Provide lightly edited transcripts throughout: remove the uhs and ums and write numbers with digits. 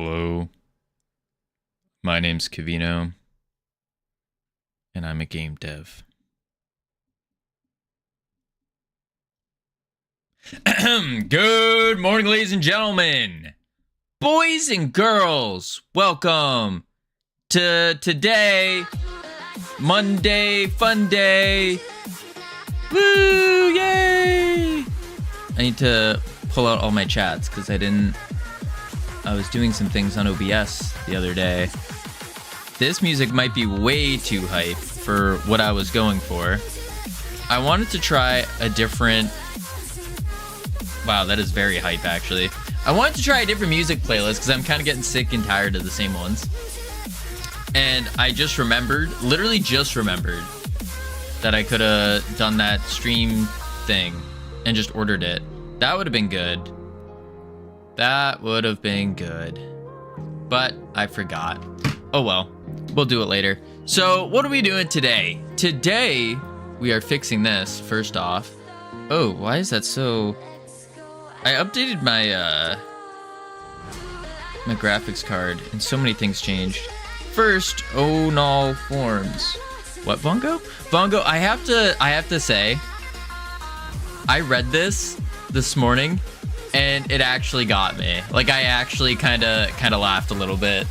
Hello, my name's Covino, and I'm a game dev. Good morning, ladies and gentlemen, boys and girls. Welcome to today, Monday Fun Day. Woo! Yay! I need to pull out all my chats because I was doing some things on OBS the other day. This music might be way too hype for what I was going for. I wanted to try a different... Wow, that is very hype, actually. I wanted to try a different music playlist because I'm kind of getting sick and tired of the same ones. And I just remembered, literally just remembered, that I could have done that stream thing and just ordered it. That would have been good. That would have been good. But I forgot. Oh well, we'll do it later. So what are we doing today? Today, we are fixing this, first off. Oh, why is that so... I updated my, my graphics card, and so many things changed. First, oh no, forms. What, Vongo? Vongo, I have to say, I read this morning, and it actually got me. Like, I actually kind of laughed a little bit.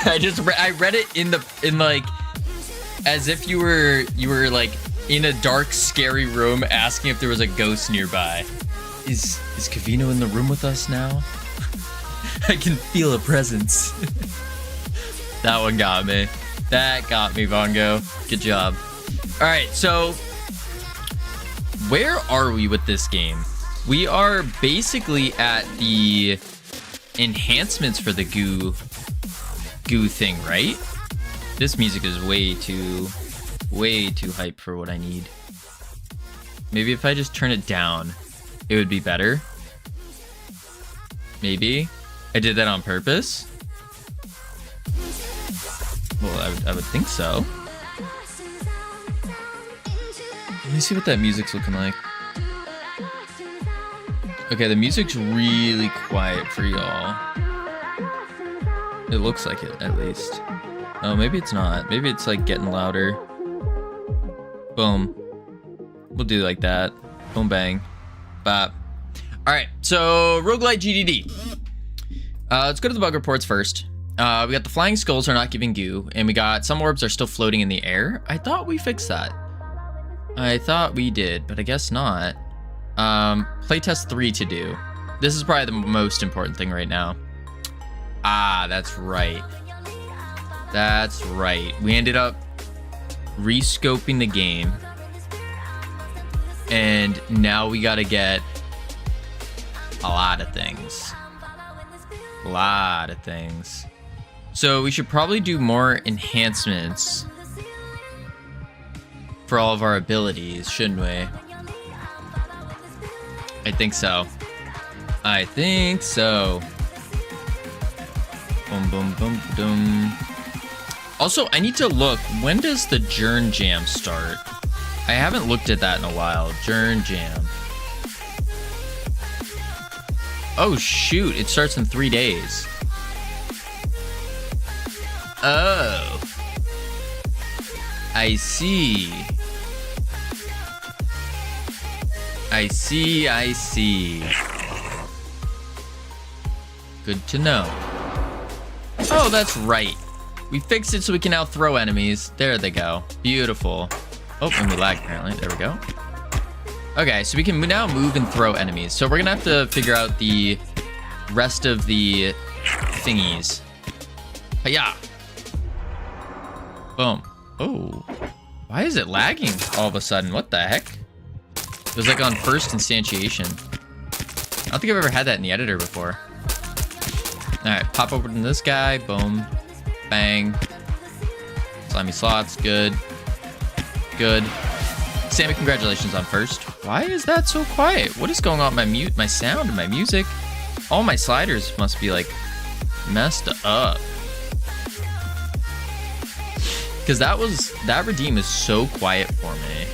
I read it in like, as if you were like in a dark, scary room asking if there was a ghost nearby. Is Covino in the room with us now? I can feel a presence. That one got me. That got me, Vongo. Good job. All right, so where are we with this game? We are basically at the enhancements for the goo thing, right? This music is way too hype for what I need. Maybe if I just turn it down, it would be better. Maybe. I did that on purpose. Well, I would think so. Let me see what that music's looking like. Okay, the music's really quiet for y'all. It looks like it, at least. Oh, maybe it's not. Maybe it's like getting louder. Boom. We'll do like that. Boom, bang. Bop. Alright, so Roguelite GDD. Let's go to the bug reports first. We got the flying skulls are not giving goo, and we got some orbs are still floating in the air. I thought we fixed that. I thought we did, but I guess not. Playtest 3 to do. This is probably the most important thing right now. Ah, that's right. That's right. We ended up rescoping the game. And now we gotta get a lot of things. A lot of things. So we should probably do more enhancements for all of our abilities, shouldn't we? I think so. I think so. Boom, boom, boom, boom. Also, I need to look. When does the Jern Jam start? I haven't looked at that in a while. Jern Jam. Oh, shoot. It starts in 3 days. Oh. I see. I see. Good to know. Oh, that's right. We fixed it so we can now throw enemies. There they go. Beautiful. Oh, and we lag apparently. There we go. Okay, so we can now move and throw enemies. So we're gonna have to figure out the rest of the thingies. Hiya! Boom. Oh. Why is it lagging all of a sudden? What the heck? It was like on first instantiation. I don't think I've ever had that in the editor before. Alright, pop over to this guy. Boom. Bang. Slimy slots. Good. Good. Sammy, congratulations on first. Why is that so quiet? What is going on with my sound and my music? All my sliders must be like messed up. Because that redeem is so quiet for me.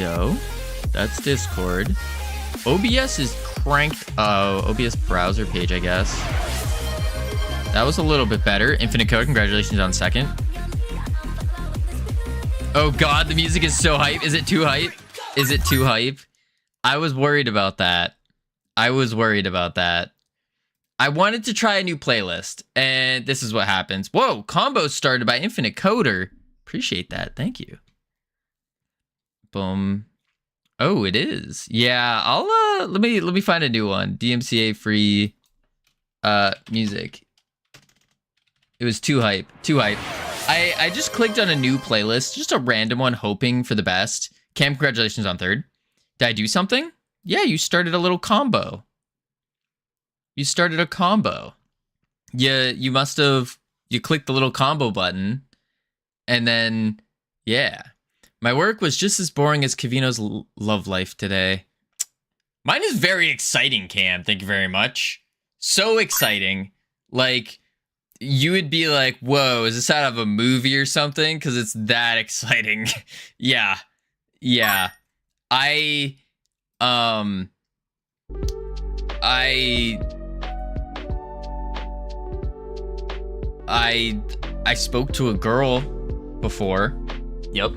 Godot. That's Discord. OBS is pranked. Oh, OBS browser page, I guess. That was a little bit better. Infinite Code, congratulations on second. Oh God, the music is so hype. Is it too hype? Is it too hype? I was worried about that. I wanted to try a new playlist, and this is what happens. Whoa, combo started by Infinite Coder. Appreciate that. Thank you. Boom. Oh, it is. Yeah, I'll let me find a new one. DMCA free music. It was too hype. I just clicked on a new playlist, just a random one, hoping for the best. Cam, congratulations on third. Did I do something? Yeah, you started a little combo. You started a combo. Yeah, you must have, you clicked the little combo button, and then, yeah. My work was just as boring as Covino's love life today. Mine is very exciting, Cam. Thank you very much. So exciting. Like, you would be like, whoa, is this out of a movie or something? Because it's that exciting. Yeah. I spoke to a girl before. Yep.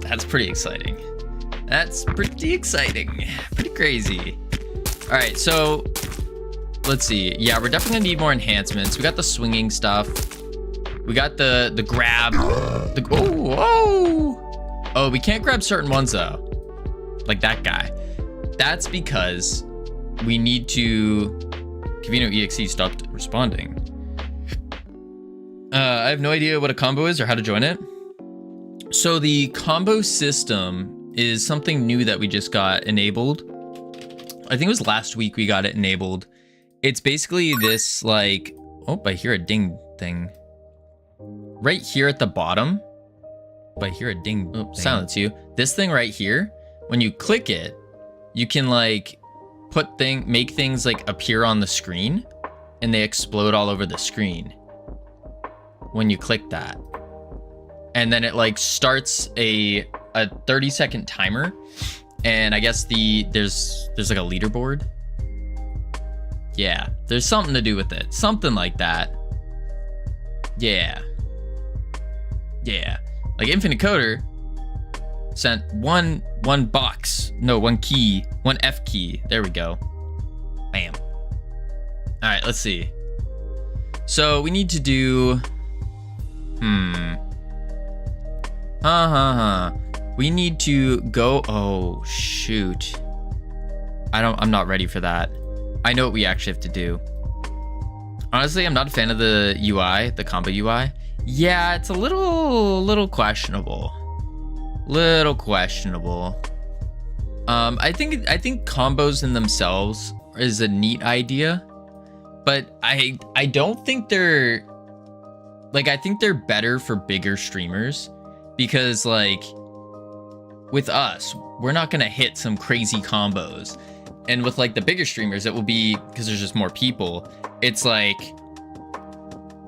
That's pretty exciting. Pretty crazy. All right, so let's see. Yeah, we're definitely gonna need more enhancements. We got the swinging stuff. We got the grab. Oh, we can't grab certain ones though. Like that guy. That's because we need to. Covino EXE stopped responding. I have no idea what a combo is or how to join it. So the combo system is something new that we just got enabled. I think it was last week we got it enabled. It's basically this like, oh, I hear a ding thing. Right here at the bottom. I hear a ding. Oh, silence you. This thing right here, when you click it, you can like make things like appear on the screen and they explode all over the screen when you click that. And then it like starts a 30-second timer, and I guess there's like a leaderboard. Yeah, there's something to do with it, something like that. Yeah, like Infinite Coder sent one key, one F key. There we go. Bam. All right, let's see. So we need to do we need to go. Oh shoot, I'm not ready for that. I know what we actually have to do. Honestly, I'm not a fan of the UI, the combo UI. Yeah, it's a little questionable. I think combos in themselves is a neat idea, but I don't think they're like, I think they're better for bigger streamers, because like with us, we're not gonna hit some crazy combos, and with like the bigger streamers, it will be, because there's just more people, it's like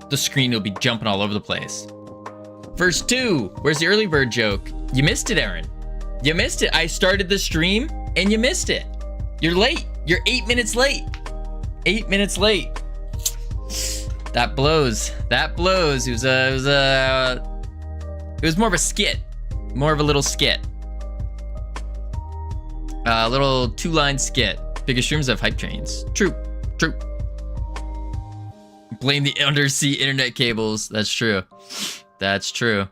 the screen will be jumping all over the place. Verse 2, where's the early bird joke? You missed it, Aaron. You missed it. I started the stream and you missed it. You're late. You're 8 minutes late. 8 minutes late. That blows. It was more of a skit. More of a little skit. A little 2-line skit. Biggest streams have hype trains. True. Blame the undersea internet cables. That's true. All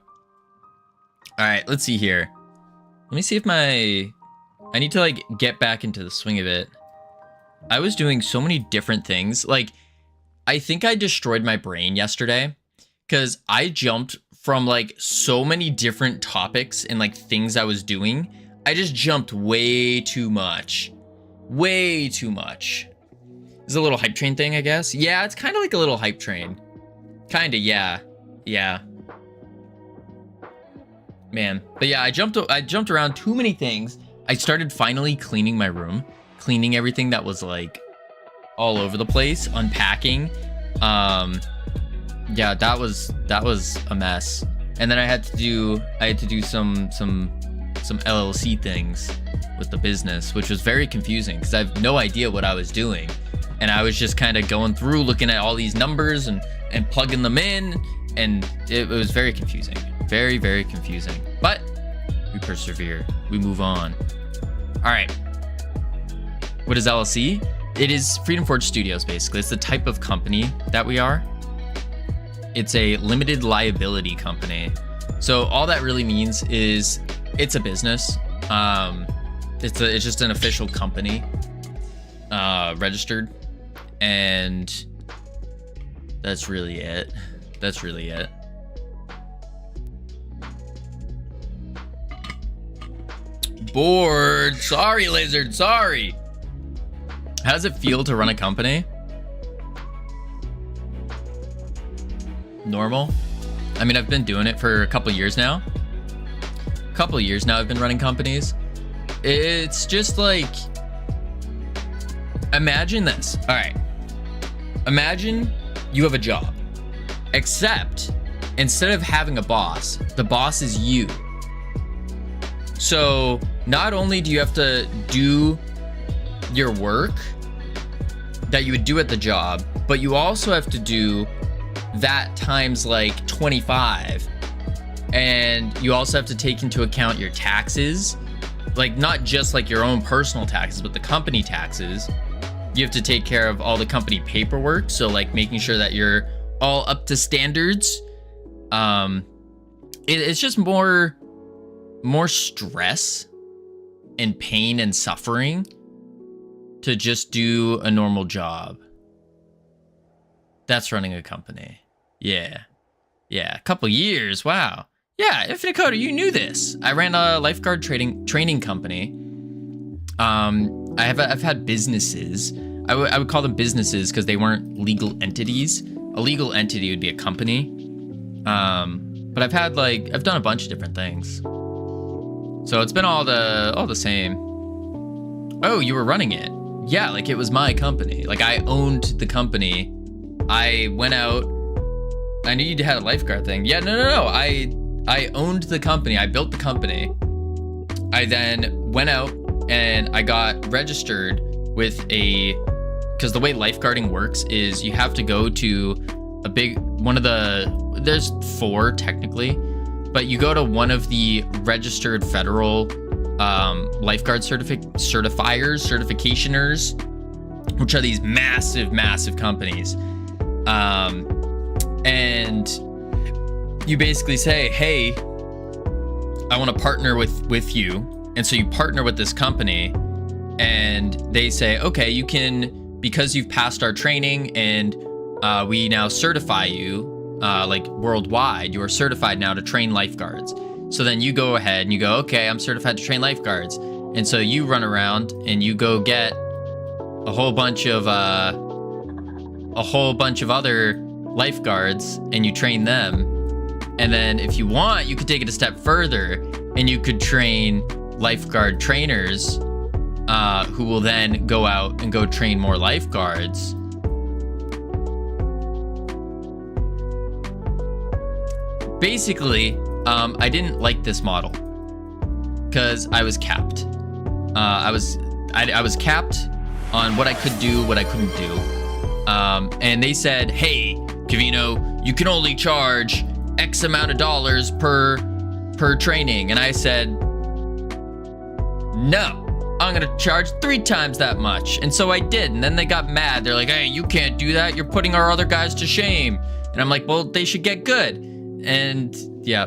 right, let's see here. Let me see if I need to like get back into the swing of it. I was doing so many different things. Like, I think I destroyed my brain yesterday because I jumped from like so many different topics and like things I was doing. I just jumped way too much. It's a little hype train thing, I guess. Yeah, it's kind of like a little hype train. Kinda, yeah. Man, but yeah, I jumped around too many things. I started finally cleaning my room, cleaning everything that was like all over the place, unpacking. Yeah, that was a mess. And then I had to do some LLC things. with the business, which was very confusing because I have no idea what I was doing. And I was just kind of going through looking at all these numbers and plugging them in, and it was very confusing. Very, very confusing. But we persevere. We move on. All right. What is LLC? It is Freedom Forge Studios, basically. It's the type of company that we are. It's a limited liability company. So all that really means is it's a business. It's just an official company, registered, and that's really it. That's really it. Bored. Sorry, Lizard. Sorry. How does it feel to run a company? Normal. I mean, I've been doing it for a couple years now. I've been running companies. It's just like, imagine this. All right. Imagine you have a job, except instead of having a boss, the boss is you. So not only do you have to do your work that you would do at the job, but you also have to do that times like 25. And you also have to take into account your taxes, like not just like your own personal taxes, but the company taxes. You have to take care of all the company paperwork. So like making sure that you're all up to standards. It's just more stress and pain and suffering to just do a normal job. That's running a company. Yeah, a couple years. Wow. Yeah, Infinite Coder, you knew this. I ran a lifeguard training company. I've had businesses. I would call them businesses because they weren't legal entities. A legal entity would be a company. But I've done a bunch of different things. So it's been all the same. Oh, you were running it. Yeah, like it was my company. Like I owned the company. I went out. I knew you had a lifeguard thing. Yeah, no. I owned the company. I built the company. I then went out and I got registered with because the way lifeguarding works is you have to go to there's 4 technically, but you go to one of the registered federal lifeguard certificationers, which are these massive companies. And you basically say, hey, I want to partner with you. And so you partner with this company and they say, okay, you can, because you've passed our training and we now certify you like worldwide, you are certified now to train lifeguards. So then you go ahead and you go, okay, I'm certified to train lifeguards. And so you run around and you go get a whole bunch of other lifeguards and you train them. And then if you want, you could take it a step further and you could train lifeguard trainers who will then go out and go train more lifeguards. Basically, I didn't like this model because I was capped. I was capped on what I could do, what I couldn't do. And they said, hey, Covino, you can only charge X amount of dollars per training. And I said, no, I'm gonna charge 3 times that much. And so I did. And then they got mad. They're like, hey, you can't do that. You're putting our other guys to shame. And I'm like, well, they should get good. And yeah.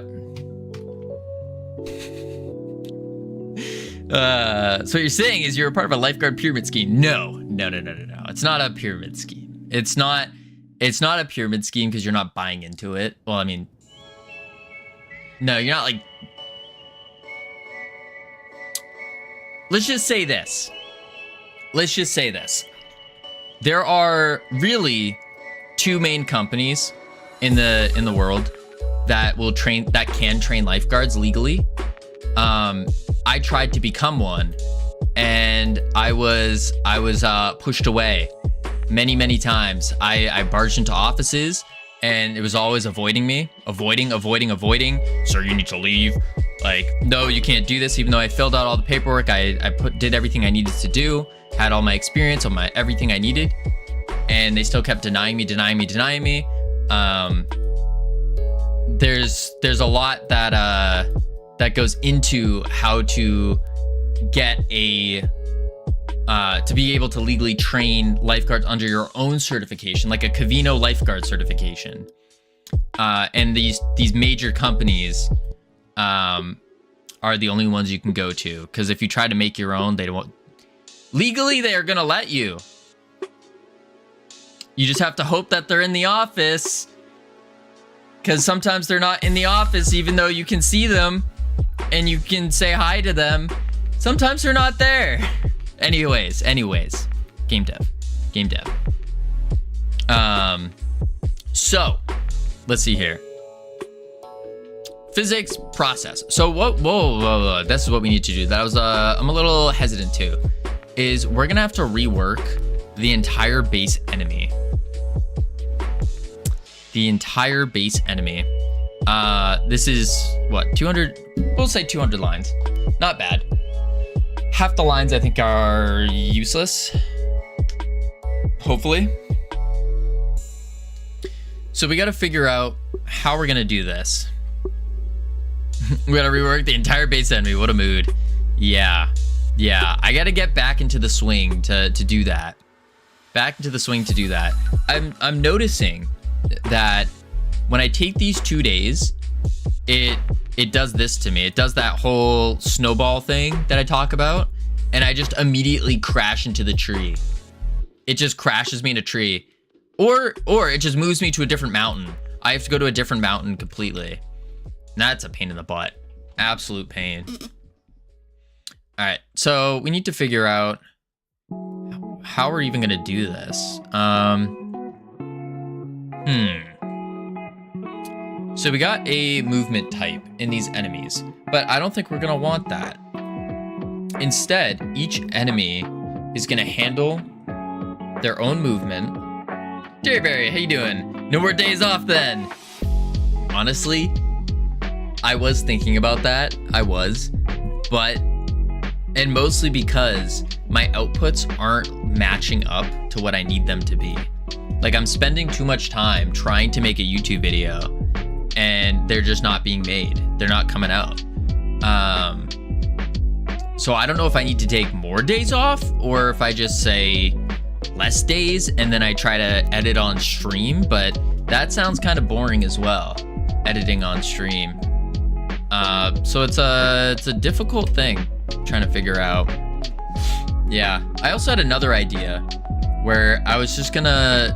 So what you're saying is you're a part of a lifeguard pyramid scheme. No. It's not a pyramid scheme. It's not a pyramid scheme because you're not buying into it. Well, I mean, no, you're not like, let's just say this. There are really 2 main companies in the world that can train lifeguards legally. I tried to become one and I was pushed away many times. I barged into offices and it was always avoiding me, avoiding. Sir, you need to leave. Like, no, you can't do this. Even though I filled out all the paperwork, I did everything I needed to do, had all my experience, all my everything I needed, and they still kept denying me. There's a lot that goes into how to get a to be able to legally train lifeguards under your own certification, like a Covino lifeguard certification. And these major companies are the only ones you can go to, because if you try to make your own, they don't legally, they are gonna let you. You just have to hope that they're in the office, because sometimes they're not in the office, even though you can see them and you can say hi to them. Sometimes they're not there. Anyways, game dev. So let's see here. Physics process. So whoa, this is what we need to do. That was I'm a little hesitant to, is we're gonna have to rework the entire base enemy. This is what, 200, we'll say 200 lines. Not bad. Half the lines I think are useless, hopefully. So we got to figure out how we're gonna do this. We gotta rework the entire base enemy. What a mood. Yeah, I gotta get back into the swing to do that. I'm noticing that when I take these 2 days, it does this to me. It does that whole snowball thing that I talk about, and I just immediately crash into the tree. It just crashes me in a tree, or it just moves me to a different mountain. I have to go to a different mountain completely. That's a pain in the butt. Absolute pain. All right, so we need to figure out how we're even gonna do this. So we got a movement type in these enemies, but I don't think we're gonna want that. Instead, each enemy is gonna handle their own movement. Jerryberry, how you doing? No more days off then. Honestly, I was thinking about that. And mostly because my outputs aren't matching up to what I need them to be. Like, I'm spending too much time trying to make a YouTube video, and they're just not being made. They're not coming out. So I don't know if I need to take more days off, or if I just say less days and then I try to edit on stream, but that sounds kind of boring as well, editing on stream. So it's a difficult thing trying to figure out. Yeah, I also had another idea where I was just gonna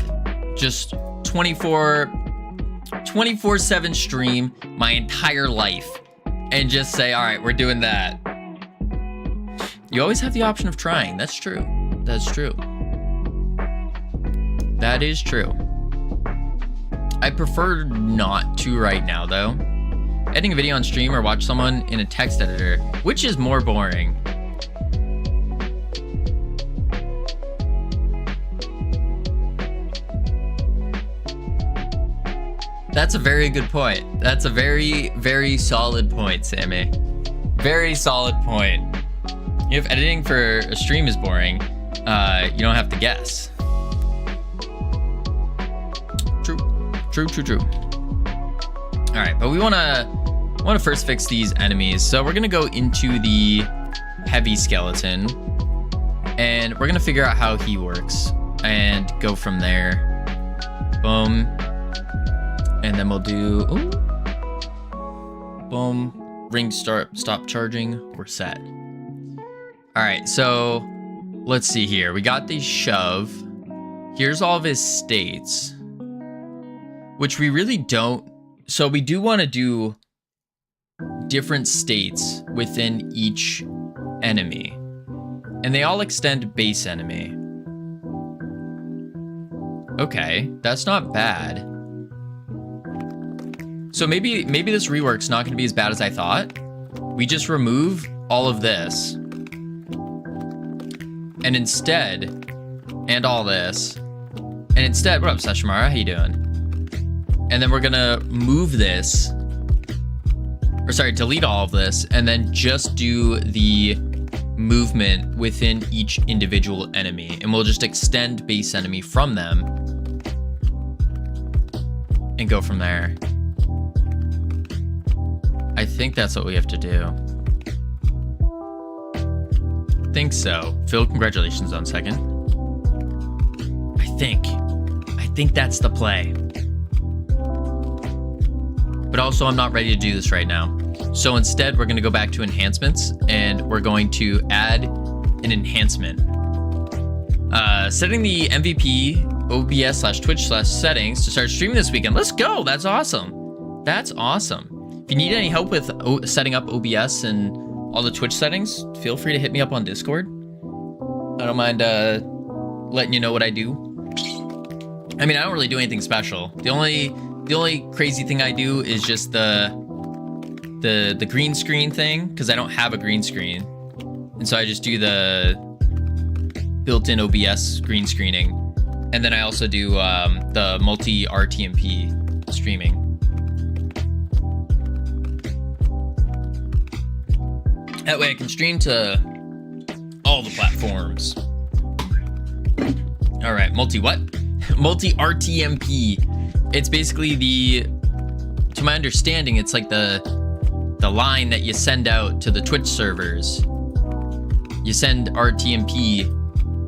24/7 stream my entire life and just say, all right, we're doing that. You always have the option of trying. That's true. That is true. I prefer not to right now, though. Editing a video on stream or watch someone in a text editor, which is more boring? That's a very good point. That's a very, very solid point, Sammy. Very solid point. If editing for a stream is boring, you don't have to guess. True. All right, but we want to first fix these enemies. So we're gonna go into the heavy skeleton, and we're gonna figure out how he works and go from there. Boom. And then we'll do, boom, ring stop charging, we're set. All right, so let's see here. We got the shove. Here's all of his states, which we really don't. So we do want to do different states within each enemy, and they all extend base enemy. Okay, that's not bad. So maybe this rework's not going to be as bad as I thought. We just remove all of this, and instead, and all this, and instead, what up, Sashimara? How you doing? And then we're gonna move this, or sorry, delete all of this, and then just do the movement within each individual enemy. And we'll just extend base enemy from them and go from there. I think that's what we have to do. I think so. Phil, congratulations on second. I think that's the play. But also, I'm not ready to do this right now. So instead, we're going to go back to enhancements, and we're going to add an enhancement. Setting the MVP OBS/Twitch/settings to start streaming this weekend. Let's go. That's awesome. That's awesome. If you need any help with setting up OBS and all the Twitch settings, feel free to hit me up on Discord. I don't mind letting you know what I do. I mean, I don't really do anything special. The only crazy thing I do is just the green screen thing, because I don't have a green screen. And so I just do the built-in OBS green screening. And then I also do the multi-RTMP streaming. That way I can stream to all the platforms. All right, multi-what? Multi-RTMP. It's basically to my understanding, it's like the line that you send out to the Twitch servers. You send RTMP,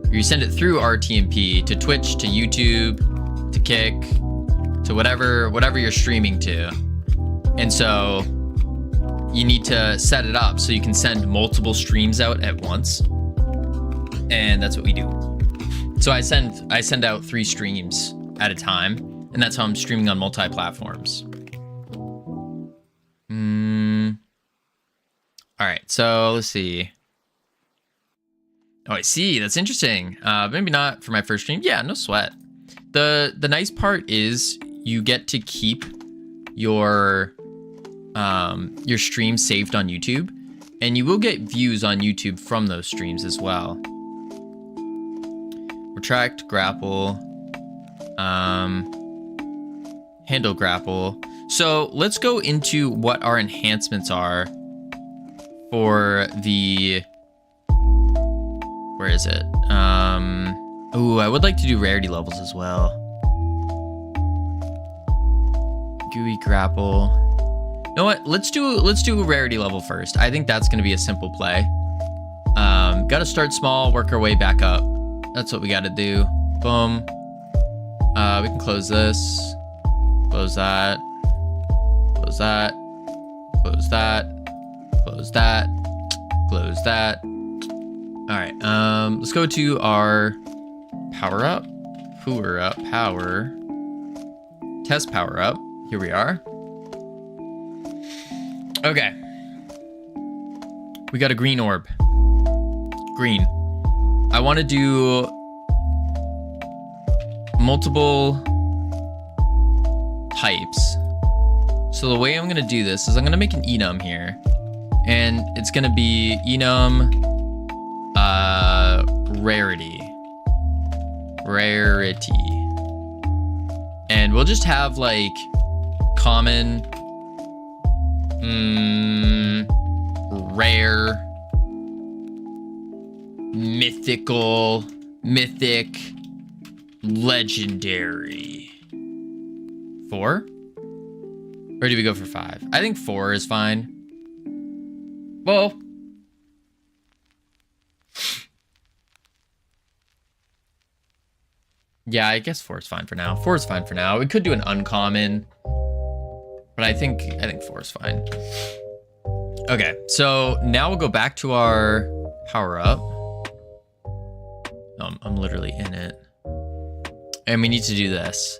or you send it through RTMP to Twitch, to YouTube, to Kick, to whatever you're streaming to. And so you need to set it up so you can send multiple streams out at once. And that's what we do. So I send out 3 streams at a time, and that's how I'm streaming on multi-platforms. All right, so let's see. Oh, I see. That's interesting. Maybe not for my first stream. Yeah, no sweat. The nice part is you get to keep your stream saved on YouTube, and you will get views on YouTube from those streams as well. Retract, grapple, handle grapple. So let's go into what our enhancements are for the, where is it? Ooh, I would like to do rarity levels as well. Gooey, grapple. You know what? Let's do a rarity level first. I think that's going to be a simple play. Got to start small, work our way back up. That's what we got to do. Boom. We can close this. Close that. Close that. Close that. Close that. Close that. All right. Let's go to our power up. Power. Test power up. Here we are. Okay. We got a green orb. Green. I want to do multiple types. So the way I'm going to do this is I'm going to make an enum here. And it's going to be enum rarity. And we'll just have like common, rare, mythical, mythic, legendary. 4? Or do we go for 5? I think 4 is fine. Well, yeah, I guess 4 is fine for now. 4 is fine for now. We could do an uncommon, but I think 4 is fine. Okay, so now we'll go back to our power up. I'm literally in it. And we need to do this.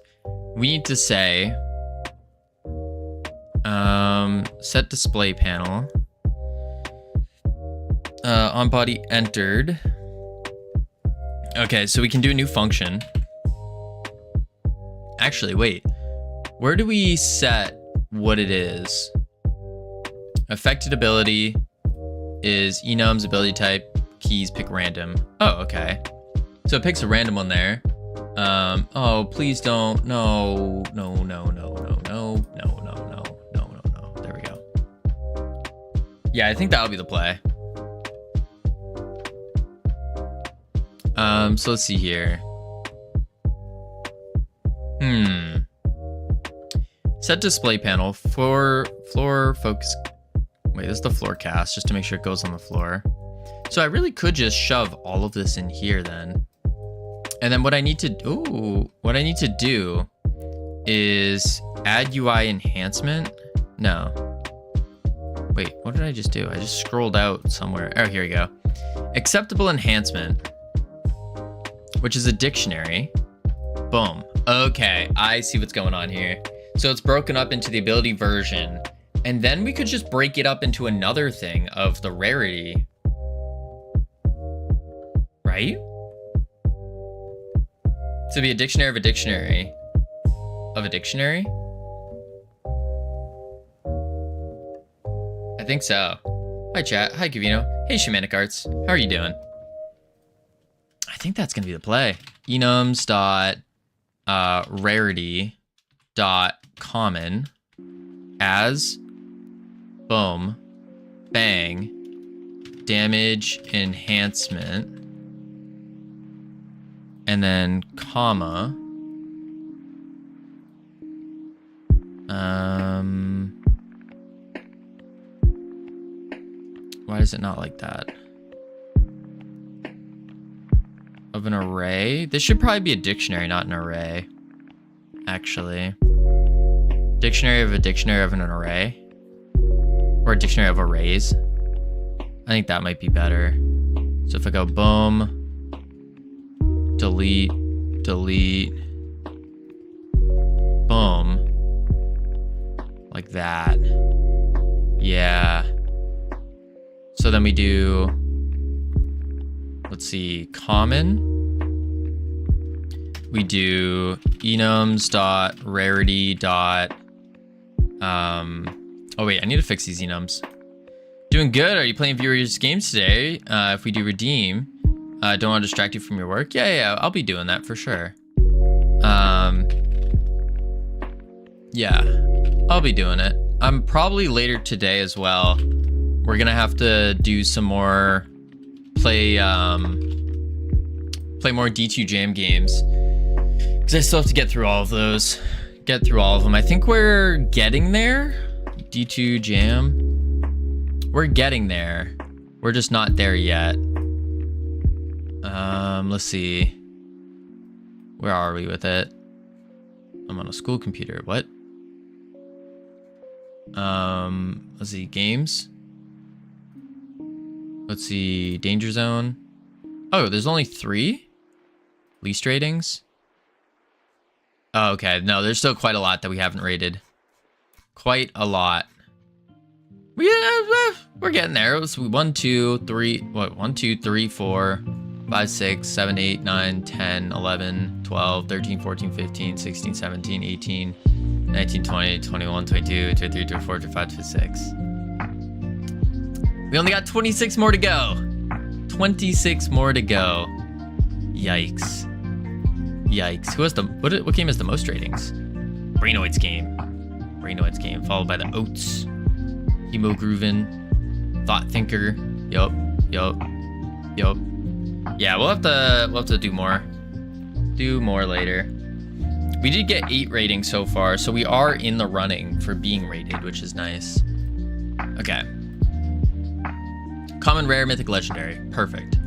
We need to say, set display panel, on body entered. Okay, so we can do a new function. Actually, wait, where do we set what it is? Affected ability is enum's ability type, keys, pick random. Oh, okay. So it picks a random one there. Oh, please don't. No. There we go. Yeah, I think that'll be the play. So let's see here. Set display panel for floor focus. Wait, this is the floor cast, just to make sure it goes on the floor. So I really could just shove all of this in here then. And then what I need to do is add UI enhancement. No. Wait, what did I just do? I just scrolled out somewhere. Oh, here we go. Acceptable enhancement, which is a dictionary. Boom. Okay, I see what's going on here. So it's broken up into the ability version, and then we could just break it up into another thing of the rarity. Right? To be a dictionary of a dictionary of a dictionary? I think so. Hi chat. Hi Covino. Hey Shamanic Arts. How are you doing? I think that's gonna be the play. Enums dot rarity dot common as boom bang damage enhancement and then comma why is it not like that? Of an array? This should probably be a dictionary, not an array. Actually. Dictionary of an array. Or a dictionary of arrays. I think that might be better. So if I go boom, delete, boom. Like that. Yeah. So then we do, let's see, common. We do enums dot rarity dot oh wait, I need to fix these enums. Doing good. Are you playing viewers games today? If we do redeem, don't want to distract you from your work. Yeah, I'll be doing that for sure. Yeah, I'll be doing it. I'm probably later today as well. We're gonna have to do some more play more D2 Jam games, because I still have to get through all of those. I think we're getting there. D2 Jam. We're getting there. We're just not there yet. Let's see. Where are we with it? I'm on a school computer. What? Let's see. Games. Let's see. Danger Zone. Oh, there's only 3? Least ratings? Oh, okay. No, there's still quite a lot that we haven't rated. Quite a lot. Yeah, we're getting there. Let's see. 1, 2, 3. What? 1, 2, 3, 4, 5, 6, 7, 8, 9, 10, 11, 12, 13, 14, 15, 16, 17, 18, 19, 20, 21, 22, 23, 24, 25, 26. We only got 26 more to go. 26 more to go. Yikes. Yikes. Who has the what game has the most ratings? Brainoid's game. Followed by the Oats. Hemogroovin. Thought Thinker. Yup. Yeah, we'll have to do more. Do more later. We did get 8 ratings so far, so we are in the running for being rated, which is nice. Okay. Common, rare, mythic, legendary. Perfect.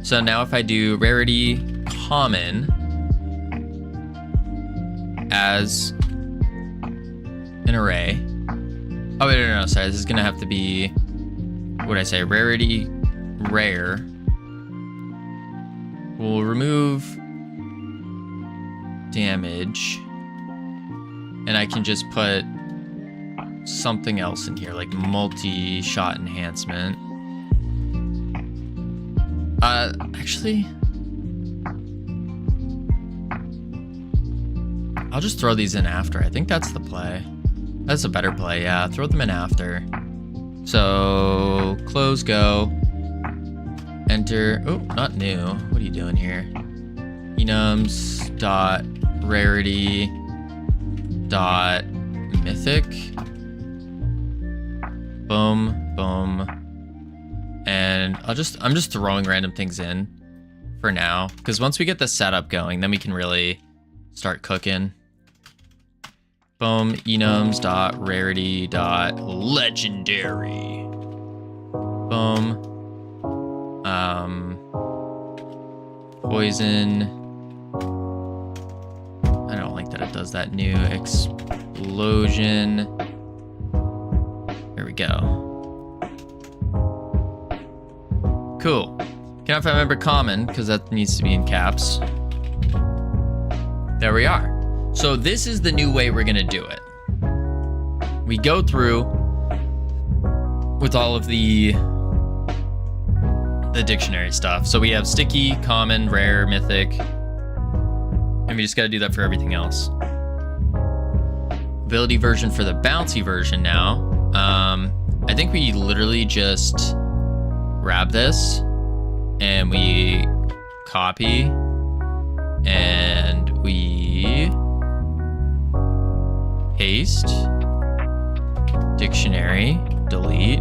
So now if I do rarity common as an array. Oh, wait, no, sorry. This is going to have to be, what did I say? Rarity rare. We'll remove damage. And I can just put something else in here, like multi-shot enhancement. Actually, I'll just throw these in after. I think that's the play. That's a better play, yeah. Throw them in after. So, close, go. Enter. Oh, not new. What are you doing here? enums dot rarity dot mythic. Boom, boom. And I'm just throwing random things in for now, because once we get the setup going, then we can really start cooking. Boom, enums dot rarity dot legendary. Boom. Poison. I don't like that it does that. New explosion. Here we go. Cool. Cannot remember common, because that needs to be in caps. There we are. So this is the new way we're gonna do it. We go through with all of the dictionary stuff. So we have sticky, common, rare, mythic, and we just gotta do that for everything else. Ability version for the bouncy version now. I think we literally just grab this and we copy and we paste, dictionary, delete.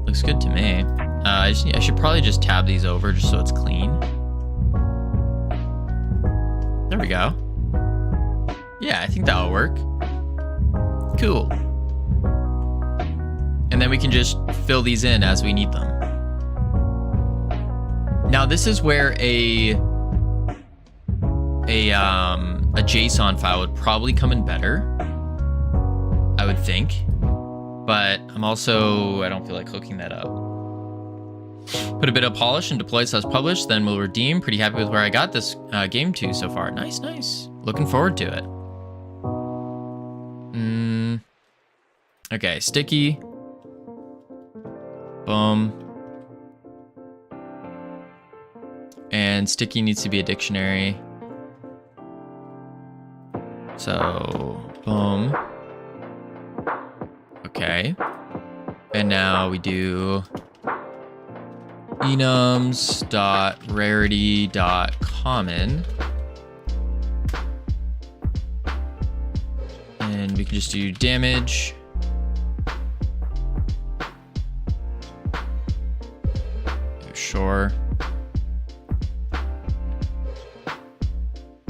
Looks good to me. I should probably just tab these over just so it's clean. There we go. Yeah, I think that'll work. Cool. And then we can just fill these in as we need them. Now this is where a JSON file would probably come in better, I would think. But I don't feel like hooking that up. Put a bit of polish and deploy so as published, then we'll redeem. Pretty happy with where I got this game to so far. Nice, nice. Looking forward to it. Okay, sticky. Boom. And sticky needs to be a dictionary. So, boom. Okay. And now we do enums dot rarity dot common. And we can just do damage. Sure.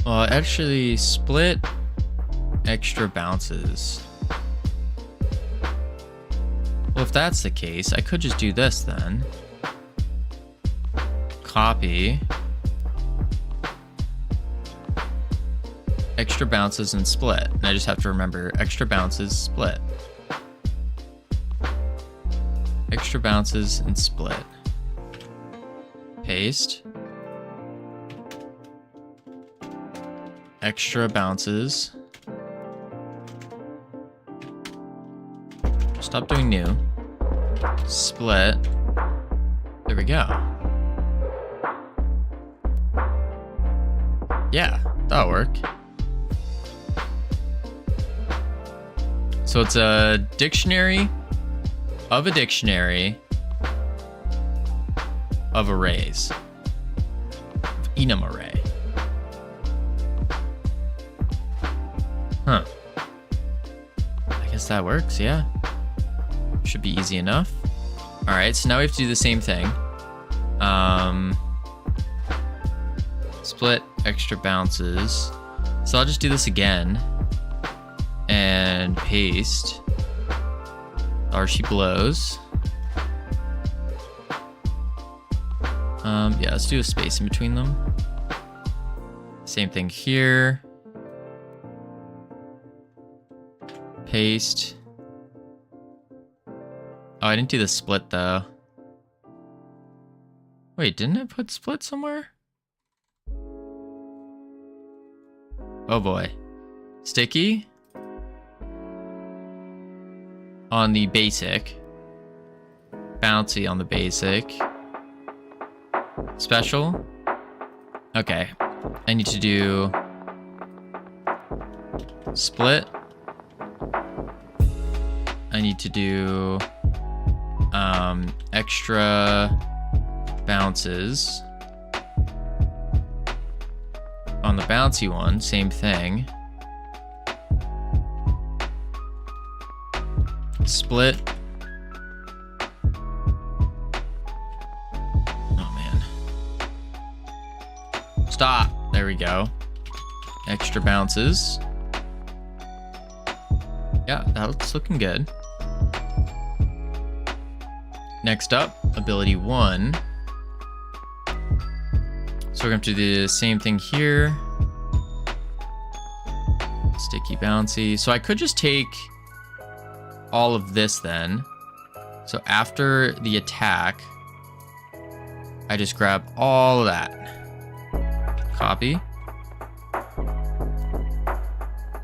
Well, actually, split extra bounces. Well, if that's the case, I could just do this then. Copy. Extra bounces and split. And I just have to remember extra bounces, split. Extra bounces and split. Paste. Extra bounces. Stop doing new. Split. There we go. Yeah, that'll work. So it's a dictionary of a dictionary of arrays. Enum array. Huh. I guess that works, yeah. Should be easy enough. All right, so now we have to do the same thing. Split extra bounces. So I'll just do this again and paste. She blows. Yeah, let's do a space in between them. Same thing here. Paste. Oh, I didn't do the split though. Wait, didn't I put split somewhere? Oh boy. Sticky. On the basic. Bouncy on the basic. Special. Okay. I need to do split. I need to do Extra bounces. On the bouncy one, same thing. Split. Oh man. Stop. There we go. Extra bounces. Yeah, that's looking good. Next up, ability 1. So we're going to do the same thing here. Sticky bouncy. So I could just take all of this then. So after the attack, I just grab all of that. Copy.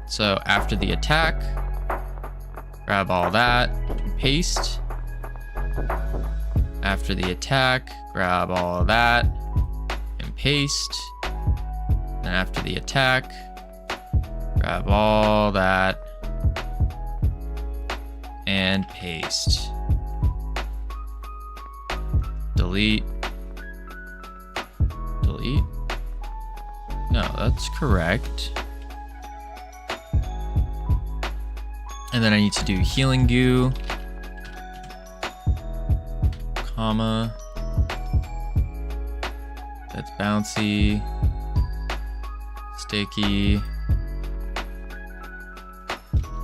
So after the attack, grab all that, paste. After the attack, grab all of that and paste. And after the attack, grab all that and paste. Delete. Delete. No, that's correct. And then I need to do healing goo, comma. That's bouncy, sticky,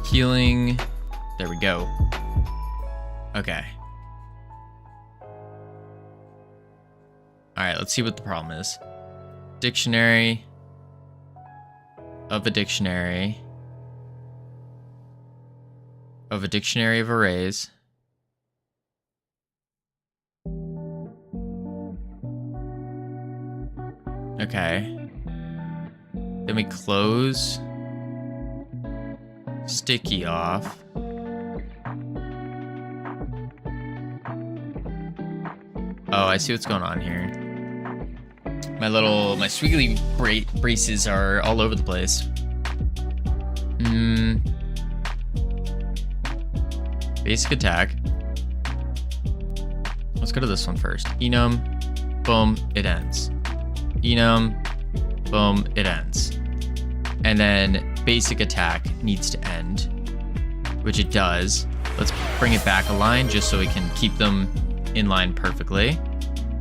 healing. There we go. Okay. All right, let's see what the problem is. Dictionary of a dictionary of a dictionary of arrays. Okay. Then we close sticky off. Oh, I see what's going on here. My squiggly braces are all over the place. Basic attack. Let's go to this one first. Enum, boom, it ends. Enum, boom, it ends. And then basic attack needs to end, which it does. Let's bring it back a line just so we can keep them in line perfectly.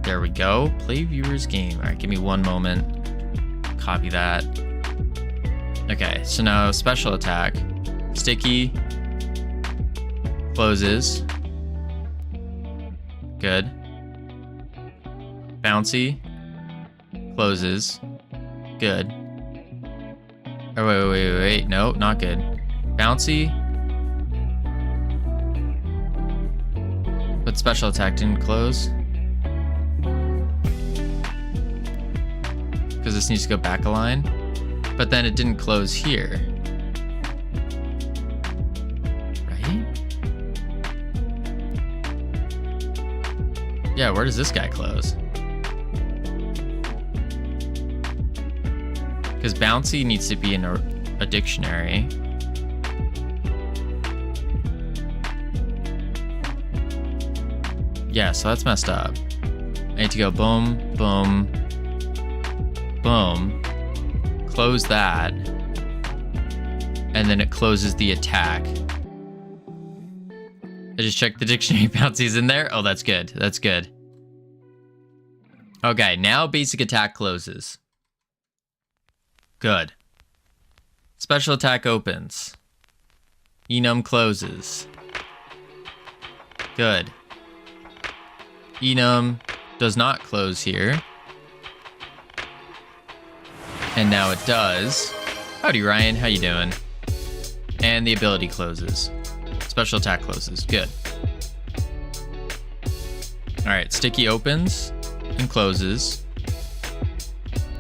There we go. Play viewer's game. All right, give me one moment. Copy that. Okay, so now special attack. Sticky. Closes. Good. Bouncy. Closes. Good. Oh, wait. No, not good. Bouncy. But special attack didn't close. Because this needs to go back a line. But then it didn't close here. Right? Yeah, where does this guy close? Because bouncy needs to be in a dictionary. Yeah, so that's messed up. I need to go boom, boom, boom. Close that. And then it closes the attack. I just checked the dictionary. Bouncy's in there. Oh, that's good. That's good. Okay, now basic attack closes. Good. Special attack opens. Enum closes. Good. Enum does not close here. And now it does. Howdy, Ryan. How you doing? And the ability closes. Special attack closes. Good. All right, sticky opens and closes.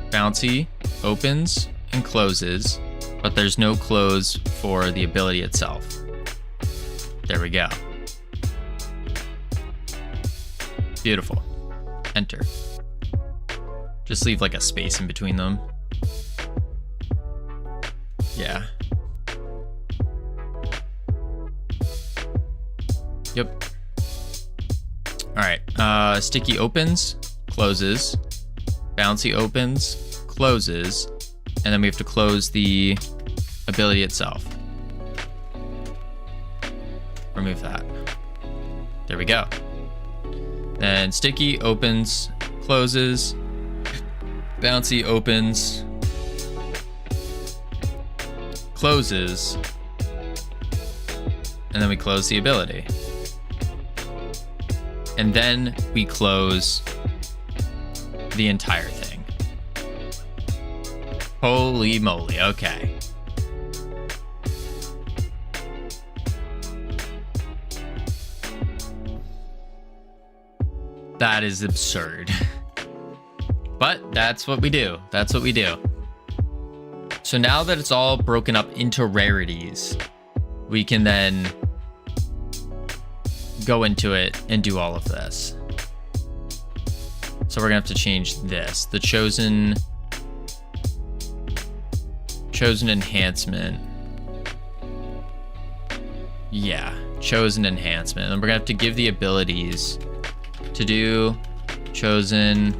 Bouncy opens and closes, but there's no close for the ability itself. There we go. Beautiful. Enter. Just leave like a space in between them. Yeah. Yep. All right, sticky opens, closes, bouncy opens, closes, and then we have to close the ability itself. Remove that. There we go. Then sticky opens, closes, bouncy opens, closes, and then we close the ability. And then we close the entire thing. Holy moly, okay. That is absurd. But that's what we do. That's what we do. So now that it's all broken up into rarities, we can then go into it and do all of this. So we're gonna have to change this. The chosen enhancement. Yeah, chosen enhancement. And we're gonna have to give the abilities to do chosen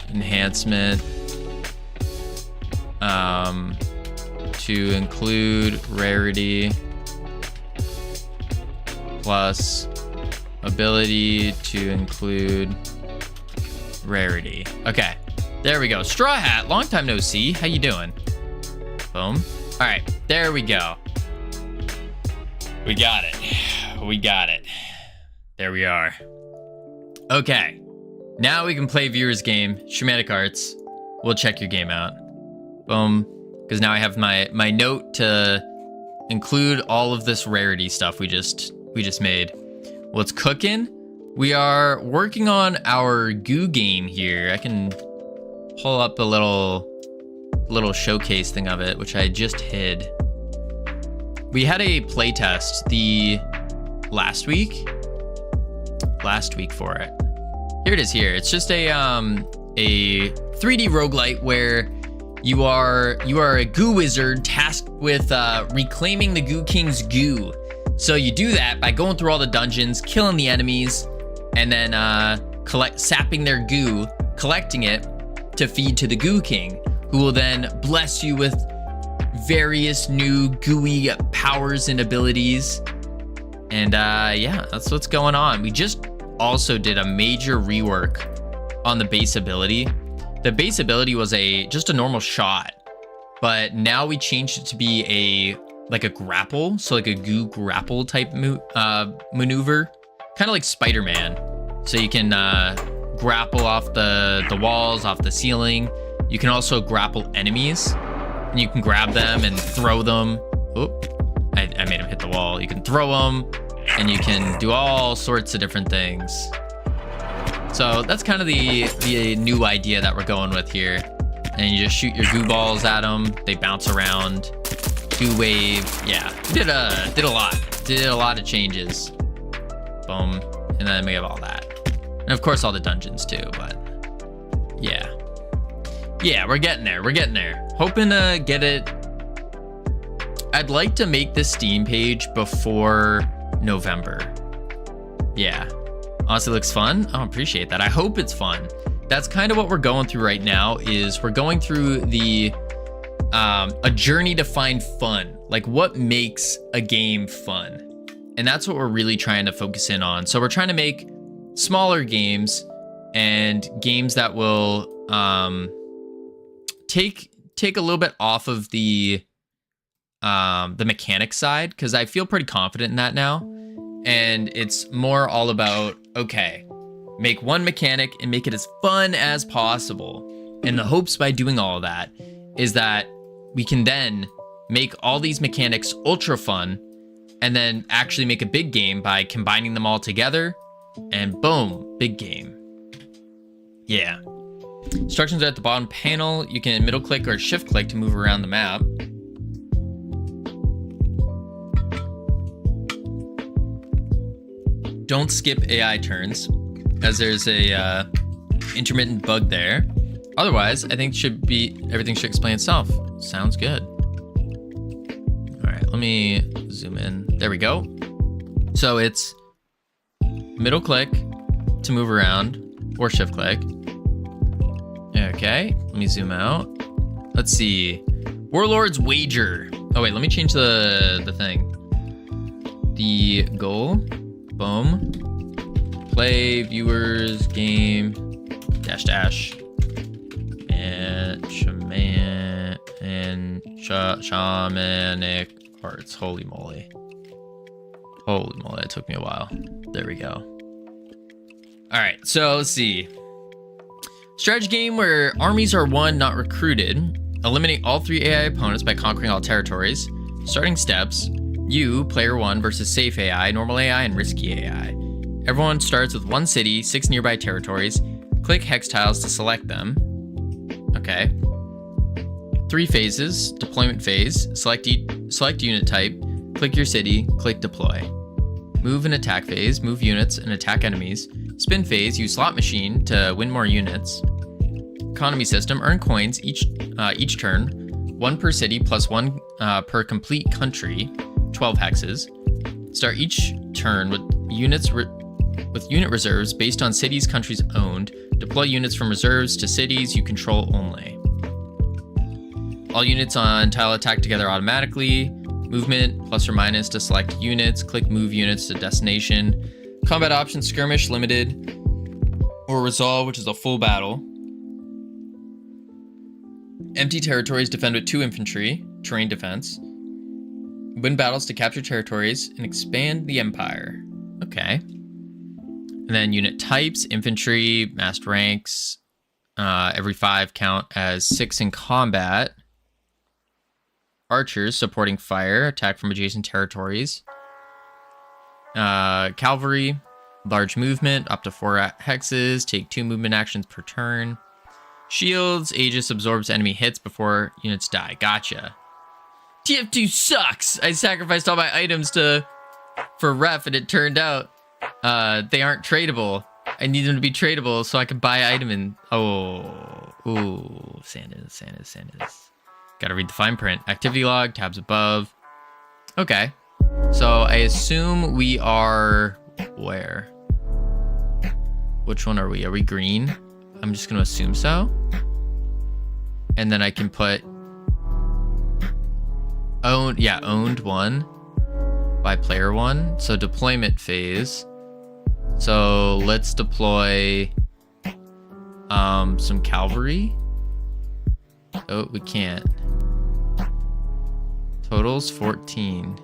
enhancement to include rarity plus ability to include rarity. Okay, there we go. Straw Hat, long time no see. How you doing? Boom. All right, there we go. We got it. We got it. There we are. Okay, now we can play viewer's game, Shamanic Arts. We'll check your game out. Boom. Because now I have my note to include all of this rarity stuff we just made. What's cooking? We are working on our goo game here. I can pull up a little showcase thing of it, which I just hid. We had a playtest last week for it. Here it is here. It's just a 3D roguelite where you are a goo wizard tasked with reclaiming the Goo King's goo. So you do that by going through all the dungeons, killing the enemies, and then sapping their goo, collecting it to feed to the Goo King, who will then bless you with various new gooey powers and abilities. And yeah, that's what's going on. We just also did a major rework on the base ability. The base ability was just a normal shot, but now we changed it to be like a grapple, so like a goo grapple type maneuver, kind of like Spider-Man. So you can grapple off the walls, off the ceiling. You can also grapple enemies, and you can grab them and throw them. Oop, I made him hit the wall. You can throw them, and you can do all sorts of different things. So that's kind of the new idea that we're going with here. And you just shoot your goo balls at them. They bounce around. Goo wave. Yeah, did a lot of changes. Boom. And then we have all that. And of course all the dungeons too, but yeah. Yeah, we're getting there. We're getting there. Hoping to get it. I'd like to make this Steam page before November. Yeah. Honestly, looks fun. I appreciate that. I hope it's fun. That's kind of what we're going through right now. Is we're going through a journey to find fun. Like what makes a game fun, and that's what we're really trying to focus in on. So we're trying to make smaller games and games that will take a little bit off of the mechanic side, because I feel pretty confident in that now. And it's more all about, okay, make one mechanic and make it as fun as possible. And the hopes by doing all of that is that we can then make all these mechanics ultra fun and then actually make a big game by combining them all together, and boom, big game. Yeah. Instructions are at the bottom panel. You can middle click or shift click to move around the map. Don't skip AI turns, as there's a intermittent bug there. Otherwise, I think everything should explain itself. Sounds good. All right, let me zoom in. There we go. So it's Middle click to move around, or shift click. Okay, let me zoom out. Let's see. Warlord's Wager. Oh wait, let me change the thing. The goal. Boom. Play viewers game dash and shamanic arts. Holy moly. Holy moly, that took me a while. There we go. All right, so let's see. Strategy game where armies are won, not recruited. Eliminate all 3 AI opponents by conquering all territories. Starting steps. You, player 1, versus safe AI, normal AI, and risky AI. Everyone starts with 1 city, 6 nearby territories. Click hex tiles to select them. Okay. 3 phases. Deployment phase. Select unit type. Click your city. Click deploy. Move and attack phase. Move units and attack enemies. Spin phase. Use slot machine to win more units. Economy system. Earn coins each turn. 1 per city plus 1 per complete country. 12 hexes. Start each turn with unit reserves based on cities countries owned. Deploy units from reserves to cities you control only. All units on tile attack together automatically. Movement plus or minus to select units. Click move units to destination. Combat options: skirmish, limited, or resolve, which is a full battle. Empty territories defend with 2 infantry. Terrain defense. Win battles to capture territories and expand the empire. Okay. And then unit types: infantry, massed ranks. Every 5 count as 6 in combat. Archers supporting fire, attack from adjacent territories. Cavalry, large movement, up to 4 hexes, take 2 movement actions per turn. Shields, Aegis absorbs enemy hits before units die. Gotcha. TF2 sucks! I sacrificed all my items for ref, and it turned out they aren't tradable. I need them to be tradable so I can buy item and... Sanders. Gotta read the fine print. Activity log, tabs above. Okay. So I assume we are... Where? Which one are we? Are we green? I'm just gonna assume so. And then I can put... owned 1 by player 1. So deployment phase. So let's deploy some cavalry. Oh, we can't. Totals 14.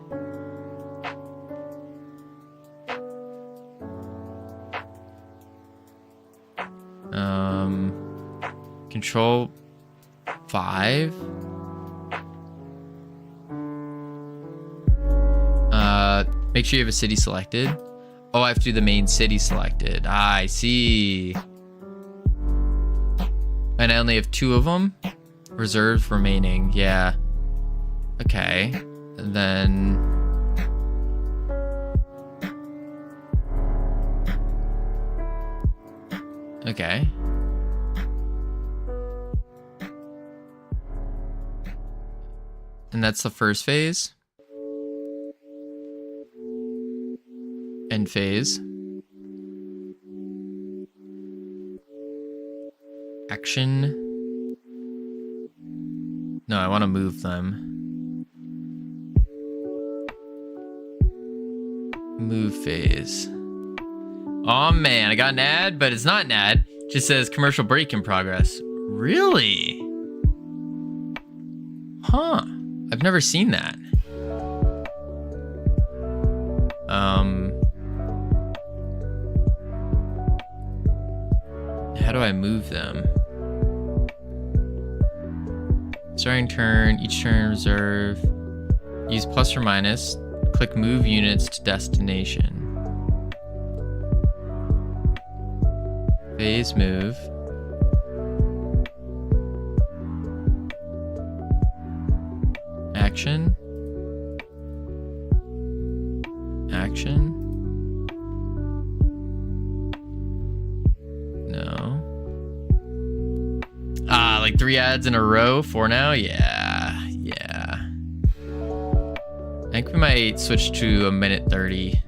Control 5. Make sure you have a city selected. Oh, I have to do the main city selected. I see. And I only have 2 of them. Reserves remaining. Yeah. Okay. And then... Okay. And that's the first phase. End phase. Action. No, I want to move them. Move phase. Oh man, I got an ad, but it's not an ad. It just says commercial break in progress. Really? Huh. I've never seen that. How do I move them? Starting turn, each turn reserve. Use plus or minus. Click move units to destination. Phase move. Action. Action. No. Like 3 ads in a row, 4 now? Yeah. I think we might switch to a minute 30.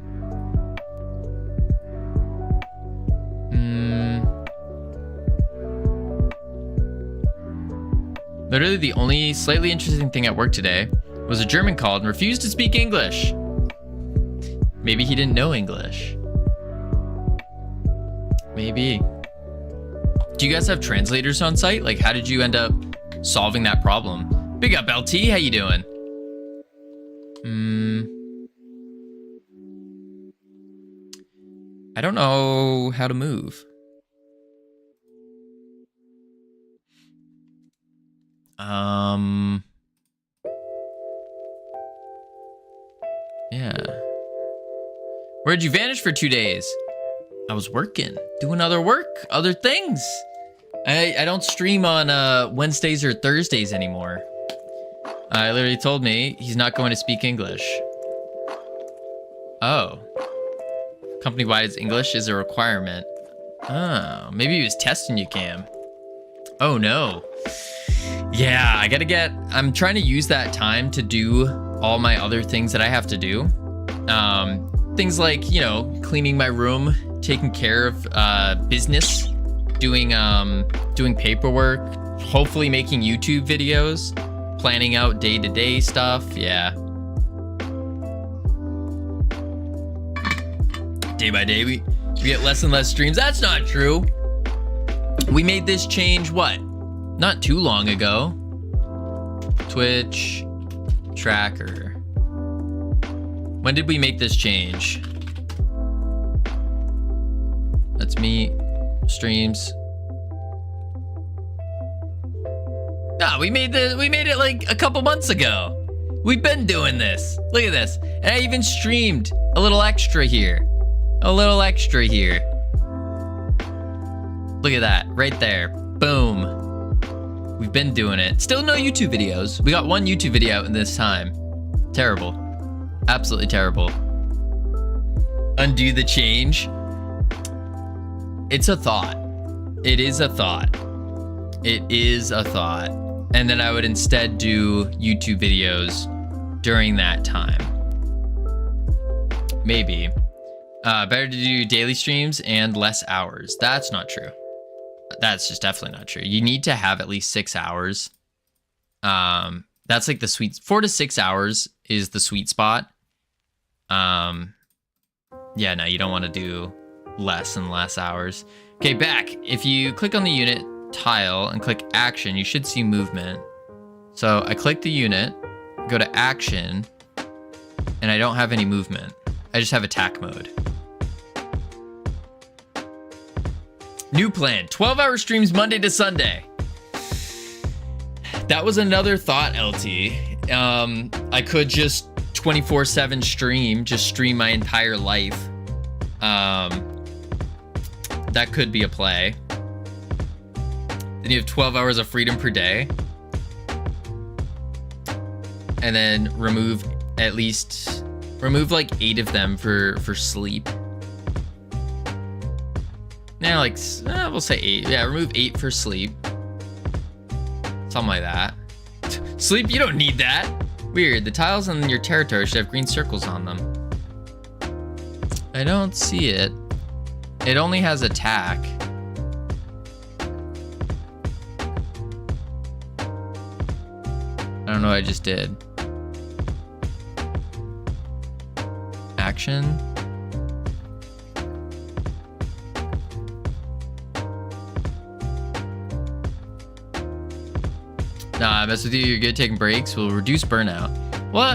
Literally the only slightly interesting thing at work today was a German called and refused to speak English. Maybe he didn't know English. Maybe. Do you guys have translators on site? Like, how did you end up solving that problem? Big up, LT. How you doing? I don't know how to move. Yeah. Where'd you vanish for 2 days? I was working, doing other things. I don't stream on Wednesdays or Thursdays anymore. I literally told me he's not going to speak English. Oh. Company-wide English is a requirement. Oh, maybe he was testing you, Cam. Oh no. Yeah, I'm trying to use that time to do all my other things that I have to do. Things like, you know, cleaning my room, taking care of business, doing paperwork, hopefully making YouTube videos, planning out day-to-day stuff. Yeah. Day by day, we get less and less streams. That's not true. We made this change, what? Not too long ago. Twitch tracker. When did we make this change? That's me. Streams. Nah, we made it like a couple months ago. We've been doing this. Look at this. And I even streamed a little extra here. Look at that, right there. Boom. We've been doing it. Still no YouTube videos. We got one YouTube video out in this time. Terrible. Absolutely terrible. Undo the change. It's a thought. It is a thought. And then I would instead do YouTube videos during that time. Maybe. Better to do daily streams and less hours. That's not true. That's just definitely not true. You need to have at least 6 hours. That's like the sweet 4 to 6 hours is the sweet spot. Yeah, no, you don't want to do less and less hours. Okay, back. If you click on the unit tile and click action, you should see movement. So I click the unit, go to action, and I don't have any movement. I just have attack mode. New plan, 12-hour streams Monday to Sunday. That was another thought, LT. I could just 24/7 stream my entire life. That could be a play. Then you have 12 hours of freedom per day. And then remove like 8 of them for sleep. Now, like, we'll say 8. Yeah, remove 8 for sleep. Something like that. Sleep, you don't need that. Weird, the tiles on your territory should have green circles on them. I don't see it. It only has attack. I don't know what I just did. Action. Nah, I mess with you. You're good at taking breaks. Will reduce burnout. Well,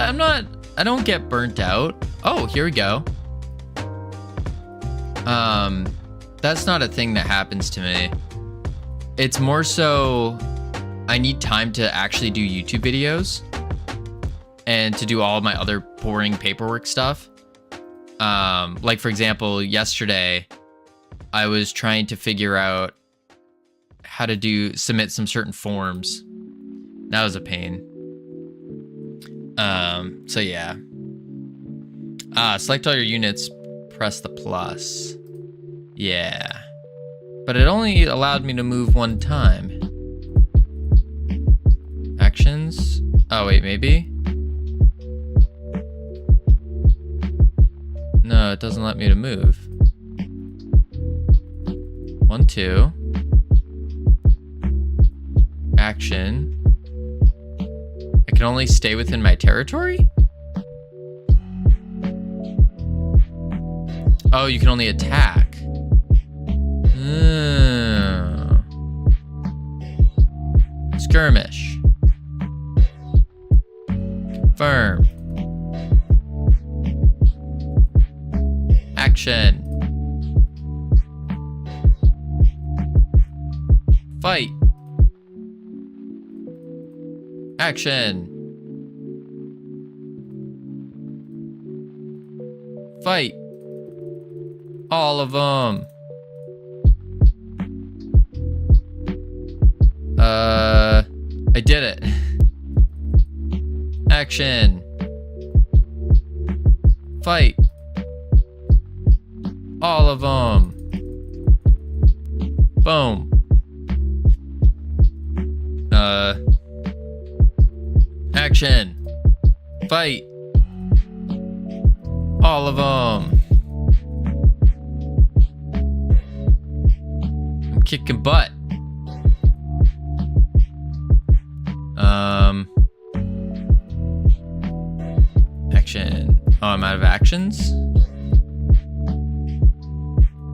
I don't get burnt out. Oh, here we go. That's not a thing that happens to me. It's more so I need time to actually do YouTube videos and to do all of my other boring paperwork stuff. Like for example, yesterday I was trying to figure out how to submit some certain forms. That was a pain. So yeah. Select all your units, press the plus. Yeah. But it only allowed me to move one time. Actions? Oh wait, maybe? No, it doesn't let me to move. 1, 2. Action. I can only stay within my territory? Oh, you can only attack. Skirmish. Confirm. Action. Fight. Action. Fight. All of them. I did it. Action. Fight. All of them. Boom. Action. Fight. All of them. I'm kicking butt. Action. Oh, I'm out of actions?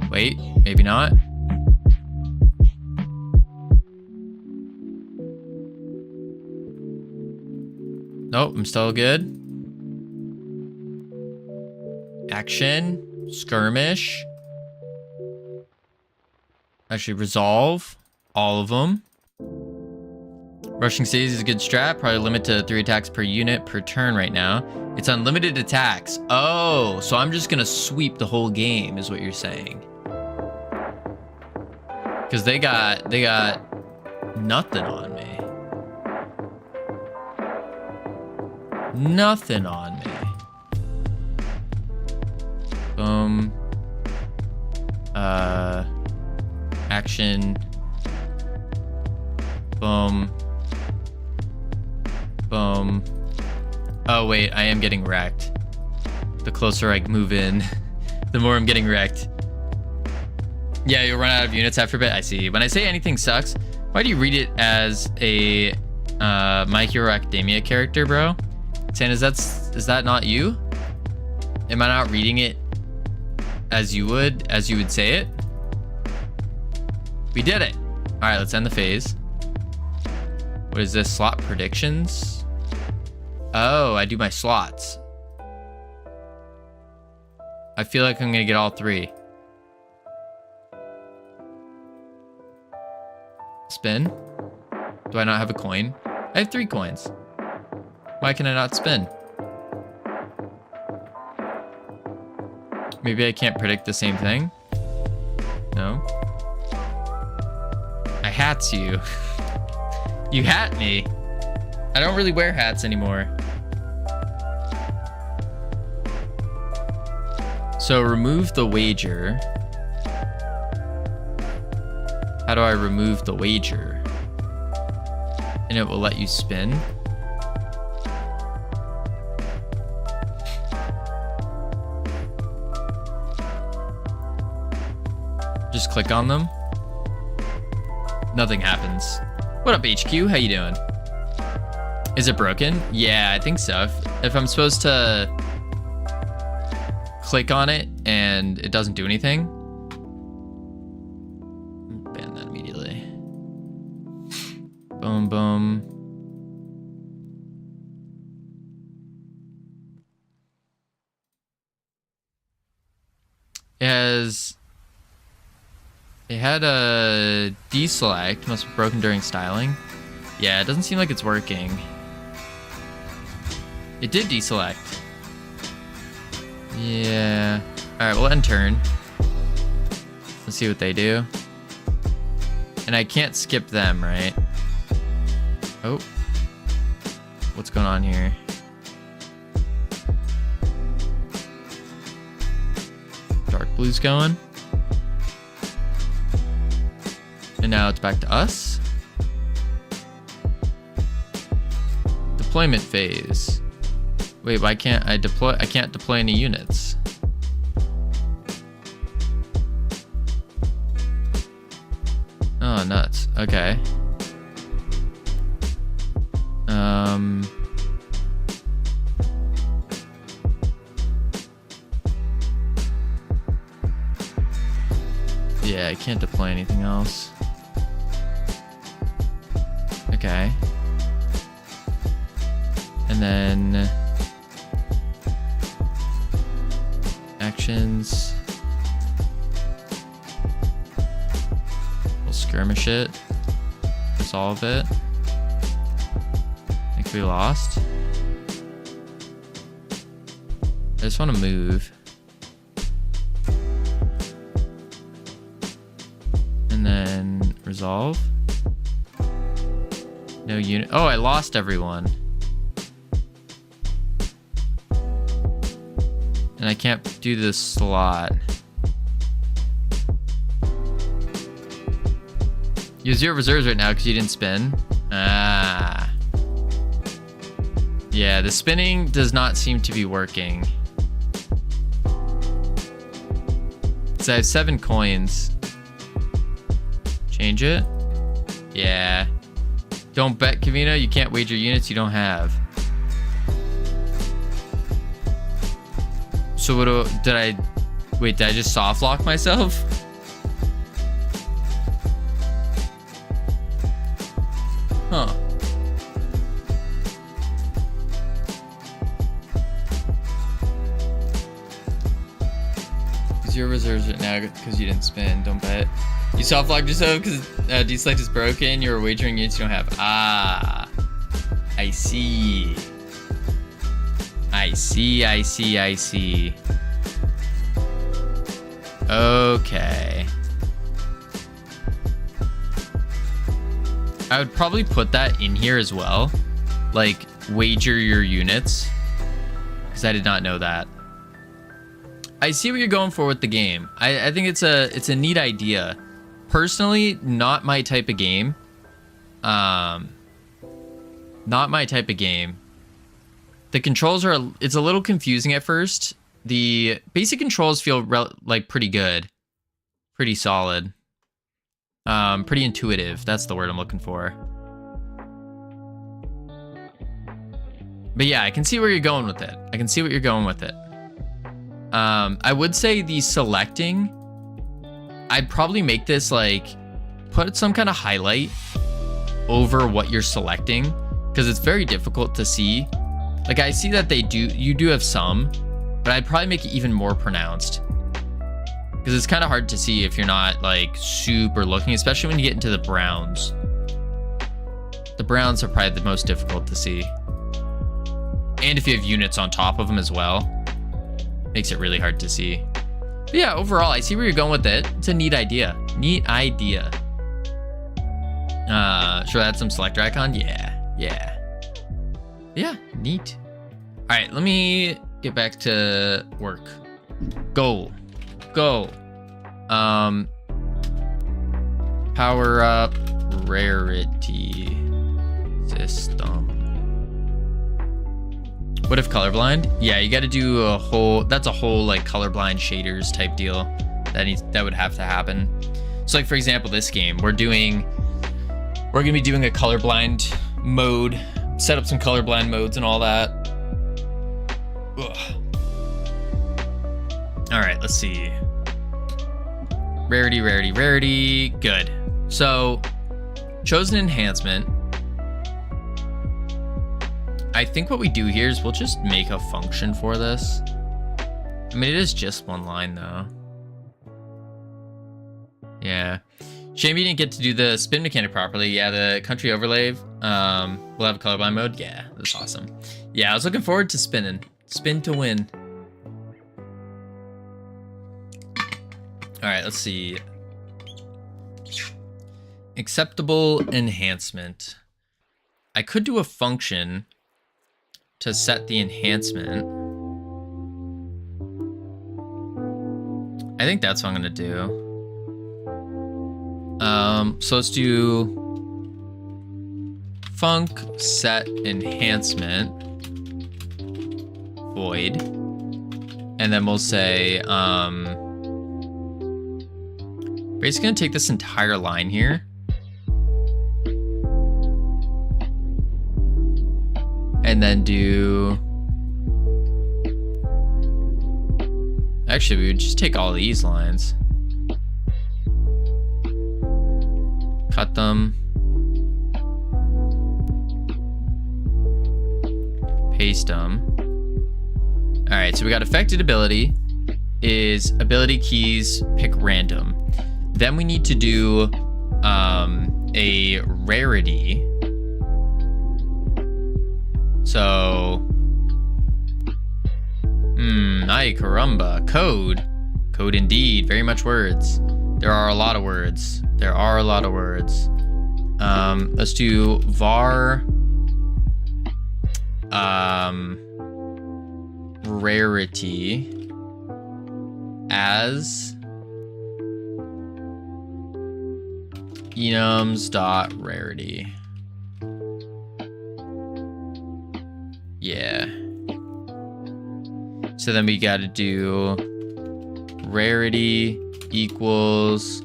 Wait, maybe not. Nope, I'm still good. Action. Skirmish. Actually, resolve. All of them. Rushing cities is a good strat. Probably limit to 3 attacks per unit per turn right now. It's unlimited attacks. Oh, so I'm just gonna sweep the whole game is what you're saying. Because they got nothing on me. Nothing on me. Boom. Action. Boom. Boom. Oh wait, I am getting wrecked. The closer I move in, the more I'm getting wrecked. Yeah, you'll run out of units after a bit. I see. When I say anything sucks, why do you read it as a My Hero Academia character, bro? Saying, is that not you? Am I not reading it as you would say it? We did it. All right, let's end the phase. What is this? Slot predictions? Oh, I do my slots. I feel like I'm gonna get all 3. Spin. Do I not have a coin? I have 3 coins. Why can I not spin? Maybe I can't predict the same thing? No. I hats you. You hat me. I don't really wear hats anymore. So remove the wager. How do I remove the wager? And it will let you spin. Just click on them. Nothing happens. What up, HQ? How you doing? Is it broken? Yeah, I think so. If I'm supposed to click on it and it doesn't do anything, ban that immediately. Boom, boom. It had a deselect, must have broken during styling. Yeah, it doesn't seem like it's working. It did deselect. Yeah. Alright, we'll end turn. Let's see what they do. And I can't skip them, right? Oh. What's going on here? Dark blue's going. And now it's back to us. Deployment phase. Wait, why can't I deploy? I can't deploy any units. Oh, nuts. Okay. Yeah, I can't deploy anything else. Okay. And then actions. We'll skirmish it. Resolve it. I think we lost. I just want to move. And then resolve. No unit. Oh, I lost everyone. And I can't do this slot. You have 0 reserves right now because you didn't spin. Ah. Yeah, the spinning does not seem to be working. So I have 7 coins. Change it? Yeah. Don't bet, Covino. You can't wager units you don't have. So what did I... Wait, did I just soft lock myself? Huh. Use your reserves right now because you didn't spin. Don't bet. You soft locked yourself because deselect is broken. You're wagering units you don't have. Ah. I see. I see. Okay. I would probably put that in here as well. Like, wager your units. Because I did not know that. I see what you're going for with the game. I think it's a neat idea. Personally, not my type of game. Not my type of game. The controls are, it's a little confusing at first. The basic controls feel like pretty good. Pretty solid. Pretty intuitive. That's the word I'm looking for. But yeah, I can see where you're going with it. I would say the selecting, I'd probably make this like, put some kind of highlight over what you're selecting, because it's very difficult to see. Like, I see that you do have some, but I'd probably make it even more pronounced. Because it's kind of hard to see if you're not like super looking, especially when you get into the browns. The browns are probably the most difficult to see. And if you have units on top of them as well, makes it really hard to see. But yeah, overall, I see where you're going with it. It's a neat idea. Should I add some selector icon? Yeah, neat. All right, let me get back to work. Go. Power up rarity system. What if colorblind? Yeah, you got to do a whole, that's a whole like colorblind shaders type deal that would have to happen. So like, for example, this game, we're gonna be doing a colorblind mode, set up some colorblind modes and all that. Ugh. All right, let's see. Rarity, good. So, chosen enhancement. I think what we do here is we'll just make a function for this. I mean, it is just one line though. Yeah. Shame you didn't get to do the spin mechanic properly. Yeah, the country overlay. We'll have a colorblind mode. Yeah, that's awesome. Yeah, I was looking forward to spinning. Spin to win. All right, let's see. Acceptable enhancement. I could do a function to set the enhancement. I think that's what I'm gonna do. So let's do func set enhancement void, and then we'll say we're just gonna take this entire line here and then do, actually we would just take all these lines. Cut them. Paste them. All right, so we got affected ability is ability keys, pick random. Then we need to do a rarity. So, ay caramba, code. Code indeed, very much words. There are a lot of words. There are a lot of words. Let's do var rarity as enums dot rarity. Yeah. So then we got to do rarity equals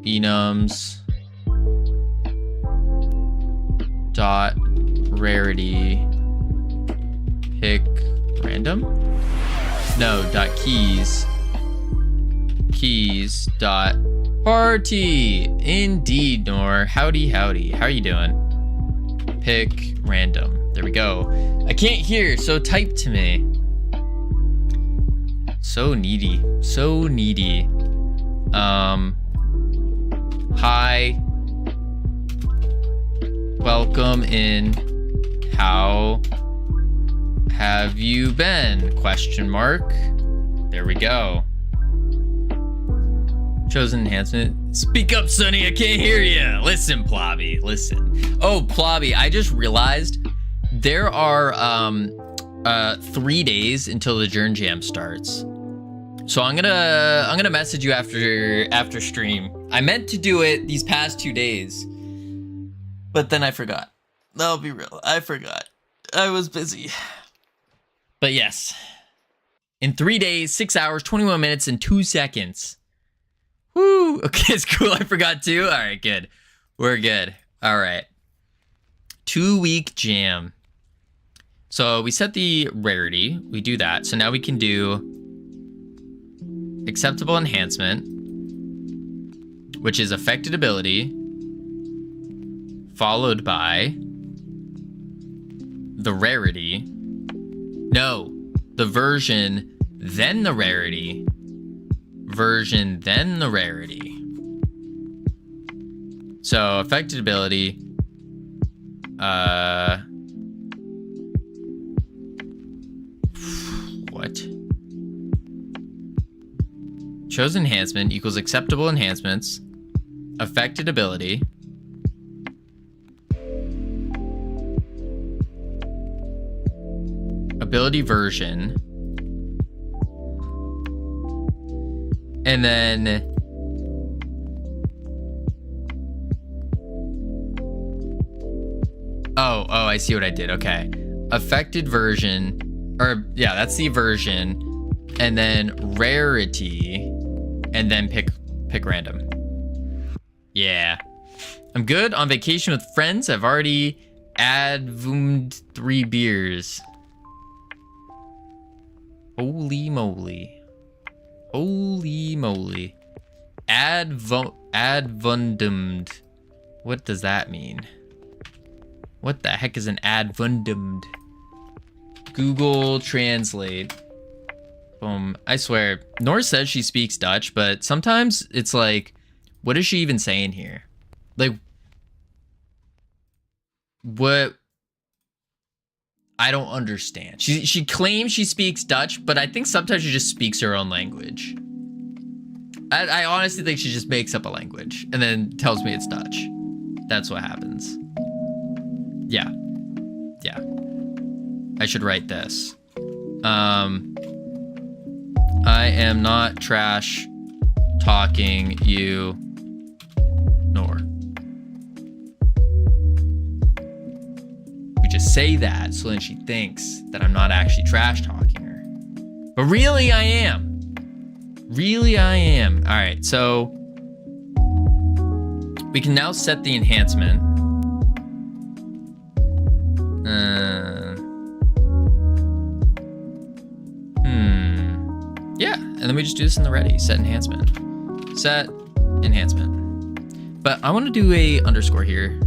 enums dot rarity pick random? No, dot keys dot party. Indeed, Nor. Howdy, howdy. How are you doing? Pick random. There we go. I can't hear, so type to me. So needy. So needy. Hi. Welcome in. How have you been? Question mark. There we go. Chosen enhancement. Speak up, Sonny. I can't hear you. Listen, Plobby. Listen. Oh, Plobby. I just realized there are 3 days until the Journ Jam starts. So I'm gonna message you after stream. I meant to do it these past 2 days, but then I forgot. I'll be real. I forgot. I was busy. But yes, in 3 days, 6 hours, 21 minutes, and 2 seconds. Woo! Okay, it's cool. I forgot too. All right, good. We're good. All right. 2-week jam. So we set the rarity. We do that. So now we can do acceptable enhancement, which is affected ability, followed by the rarity. No, the version, then the rarity. Version, then the rarity. So affected ability. What? Chosen enhancement equals acceptable enhancements. Affected ability. Ability version. And then oh, I see what I did. Okay. Affected version, or yeah, that's the version. And then rarity, and then pick random. Yeah. I'm good on vacation with friends. I've already advoomed 3 beers. Holy moly. Holy moly. Advundumed. What does that mean? What the heck is an advundumed? Google Translate. Boom. I swear, Nor says she speaks Dutch, but sometimes it's like, what is she even saying here? Like, what? I don't understand. She claims she speaks Dutch, but I think sometimes she just speaks her own language. I honestly think she just makes up a language and then tells me it's Dutch. That's what happens. Yeah. Yeah. I should write this. I am not trash talking you, Nor. We just say that so then she thinks that I'm not actually trash talking her. But really I am. Really I am. All right, so we can now set the enhancement. Yeah, and then we just do this in the ready. Set enhancement. Set enhancement. But I want to do a underscore here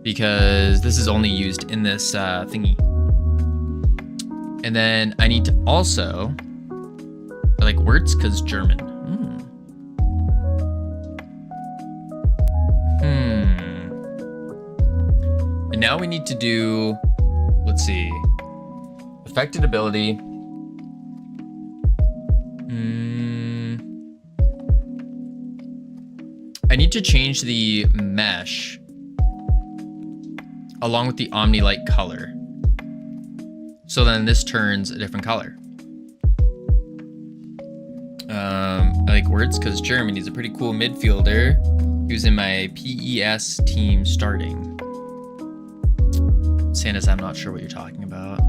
because this is only used in this thingy. And then I need to also, I like words because German. And now we need to do, let's see, affected ability. I need to change the mesh along with the Omni-Light color. So then this turns a different color. I like words because Germany's a pretty cool midfielder. He was in my PES team starting. Santa's, I'm not sure what you're talking about.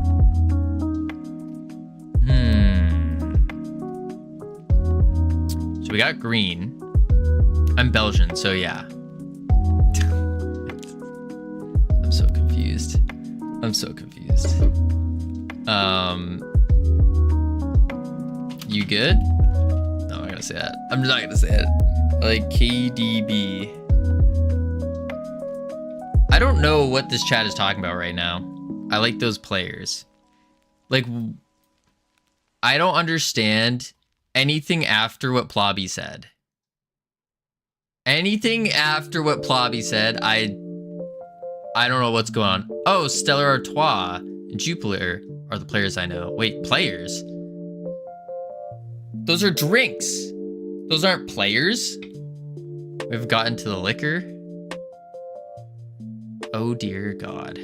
So we got green. I'm Belgian, so yeah. I'm so confused. You good? No, I'm not gonna say that. I'm not gonna say it. Like KDB. I don't know what this chat is talking about right now. I like those players. Like, I don't understand anything after what Plobby said. Anything after what Plobby said, I don't know what's going on. Oh, Stellar Artois and Jupiler are the players I know. Wait, players? Those are drinks. Those aren't players. We've gotten to the liquor. Oh dear God.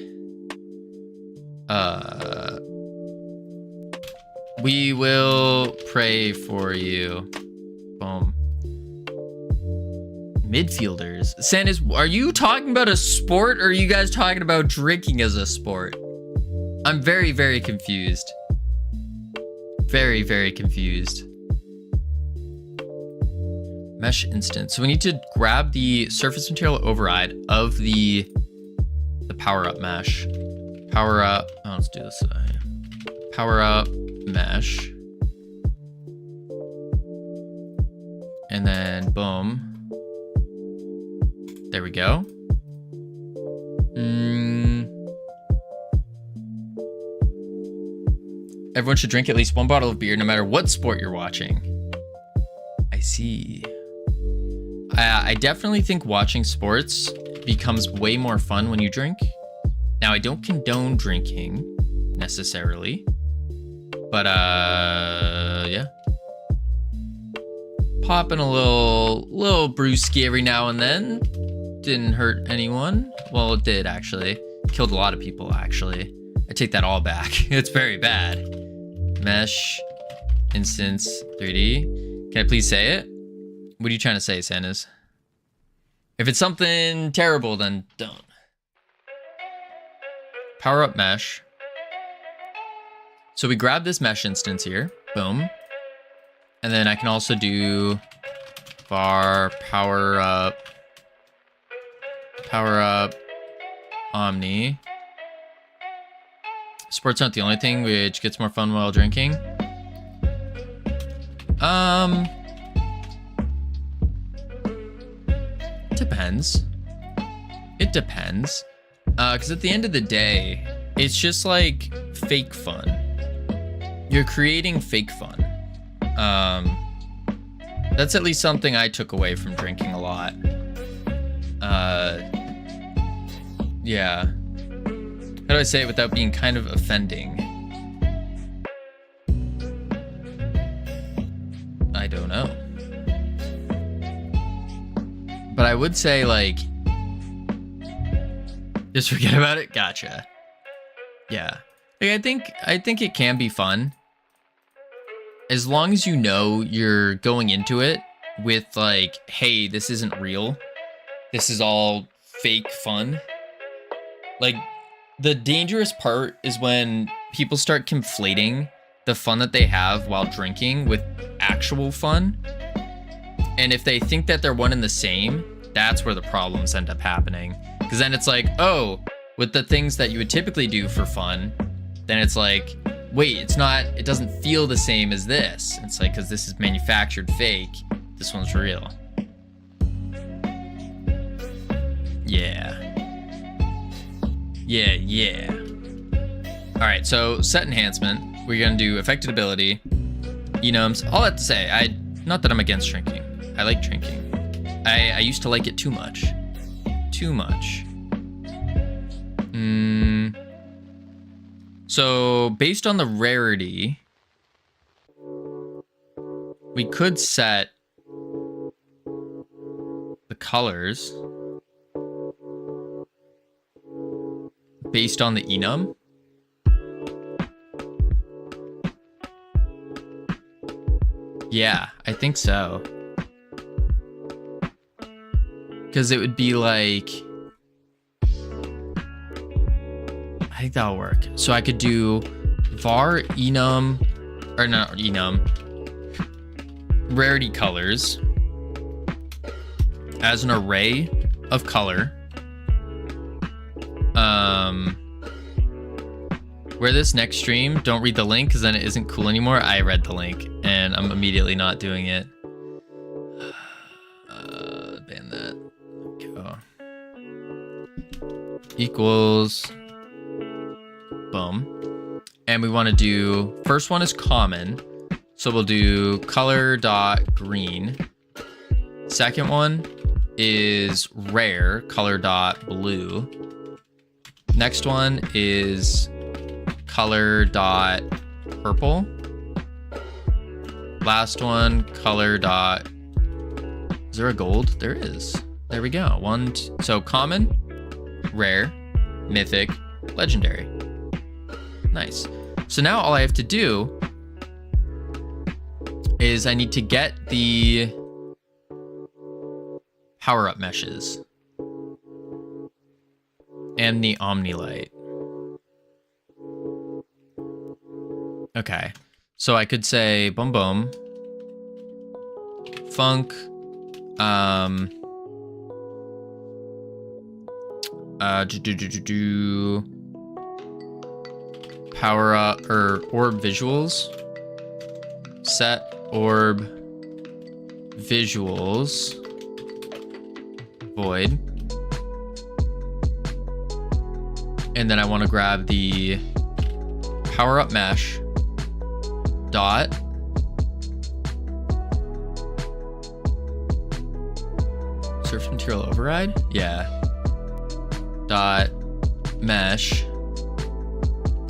We will pray for you. Boom. Midfielders. Sandus, are you talking about a sport or are you guys talking about drinking as a sport? I'm very, very confused. Very, very confused. Mesh instance. So we need to grab the surface material override of the power up mesh. Power up. Oh, let's do this. Power up mesh. And then boom. There we go. Everyone should drink at least one bottle of beer no matter what sport you're watching. I see. I definitely think watching sports becomes way more fun when you drink. Now, I don't condone drinking necessarily, but yeah. Popping a little brewski every now and then. Didn't hurt anyone. Well, it did actually. Killed a lot of people actually. I take that all back. It's very bad. Mesh instance 3D. Can I please say it? What are you trying to say, Sanders? If it's something terrible, then don't. Power up mesh. So we grab this mesh instance here. Boom. And then I can also do var power up Omni. Sports aren't the only thing, which gets more fun while drinking. Depends. It depends. Because at the end of the day, it's just like fake fun. You're creating fake fun. That's at least something I took away from drinking a lot. Yeah. How do I say it without being kind of offending? I don't know. But I would say, like, just forget about it. Gotcha. Yeah. Like, I think it can be fun. As long as you know you're going into it with, like, hey, this isn't real. This is all fake fun. Like, the dangerous part is when people start conflating the fun that they have while drinking with actual fun. And if they think that they're one and the same, that's where the problems end up happening. Because then it's like, oh, with the things that you would typically do for fun, then it's like, wait, it doesn't feel the same as this. It's like, because this is manufactured fake, this one's real. Yeah. Yeah. All right, so set enhancement. We're gonna do affected ability, enums. All that to say, not that I'm against shrinking. I like shrinking. I used to like it too much. Too much. So based on the rarity, we could set the colors based on the enum. Yeah, I think so. Because it would be like, I think that'll work. So I could do var enum, or not enum, rarity colors as an array of color. Where this next stream, don't read the link because then it isn't cool anymore. I read the link and I'm immediately not doing it. Ban that. Go. Equals. Boom. And we want to do, first one is common. So we'll do color dot green. Second one is rare, color dot blue. Next one is color dot purple. Last one, color dot, is there a gold? There is. There we go. So common, rare, mythic, legendary. Nice. So now all I have to do is I need to get the power-up meshes and the Omnilight. Okay, so I could say boom boom, funk, power up or orb visuals, set orb visuals void, and then I want to grab the power up mesh dot surface material override, yeah, dot mesh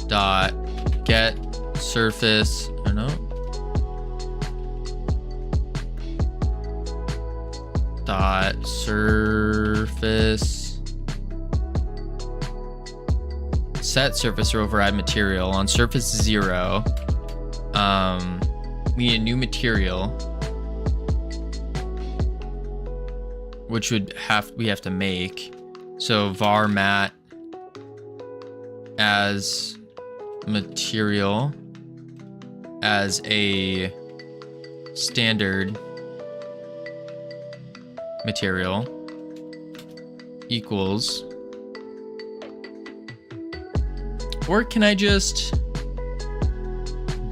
dot get surface, or no, dot surface set surface override material on surface 0. We need a new material, which we have to make. So var mat as material as a standard material equals, or can I just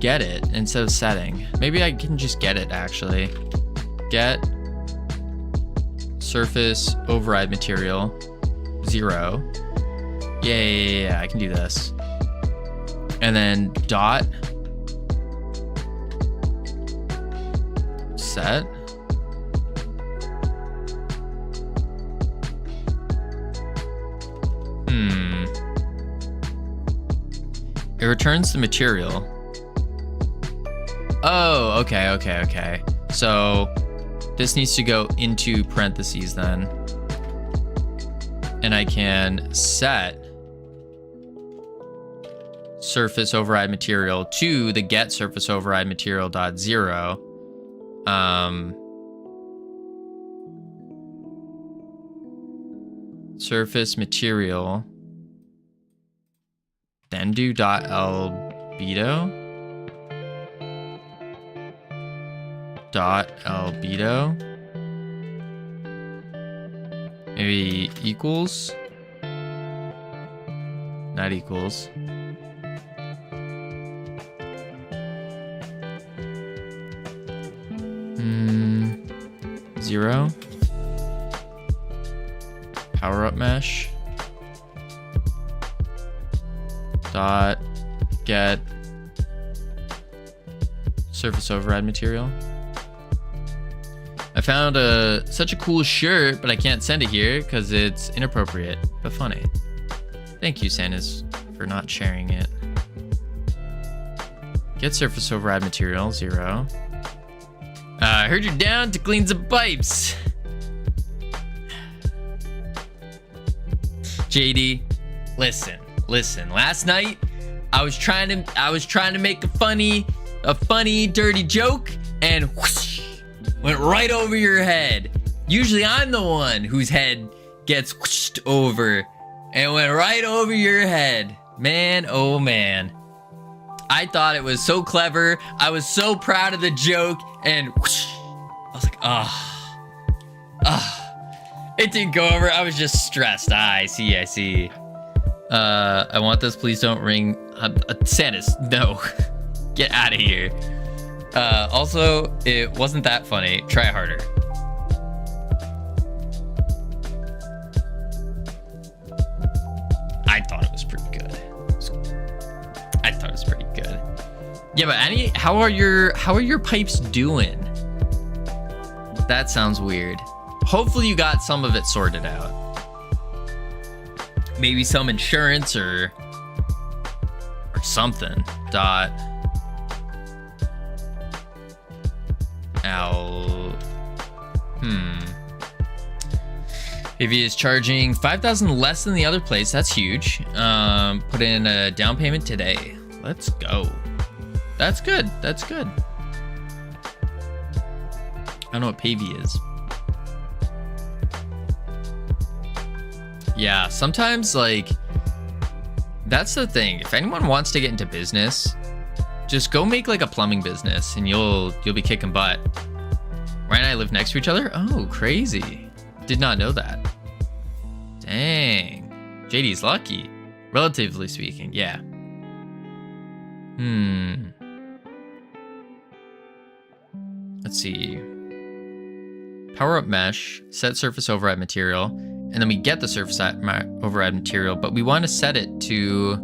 get it instead of setting? Maybe I can just get it actually. Get surface override material 0. Yeah, I can do this. And then dot set it returns the material. Oh, okay. So this needs to go into parentheses then. And I can set surface override material to the get surface override material dot 0. Surface material, then do dot albedo maybe equals, not equals, zero, Power up mesh. Dot get surface override material. I found such a cool shirt, but I can't send it here because it's inappropriate, but funny. Thank you, Santas, for not sharing it. Get surface override material, 0. I heard you're down to clean some pipes. JD, listen. Last night, I was trying to make a funny, dirty joke, and whoosh, went right over your head. Usually, I'm the one whose head gets whooshed over, and went right over your head. Man, oh man. I thought it was so clever. I was so proud of the joke, and whoosh, I was like, it didn't go over. I was just stressed. I see. I want this. Please don't ring. Santas, no. Get out of here. Also, it wasn't that funny. Try harder. I thought it was pretty good. Yeah, but how are your pipes doing? That sounds weird. Hopefully you got some of it sorted out. Maybe some insurance or something. Dot If he is charging 5,000 less than the other place, that's huge. Put in a down payment today. Let's go. That's good. I don't know what Pavey is. Yeah, sometimes, like, that's the thing. If anyone wants to get into business, just go make like a plumbing business and you'll be kicking butt. Ryan and I live next to each other? Oh, crazy. Did not know that. Dang. JD's lucky. Relatively speaking, yeah. Let's see. Power up mesh, set surface override material, and then we get the surface override material, but we want to set it to...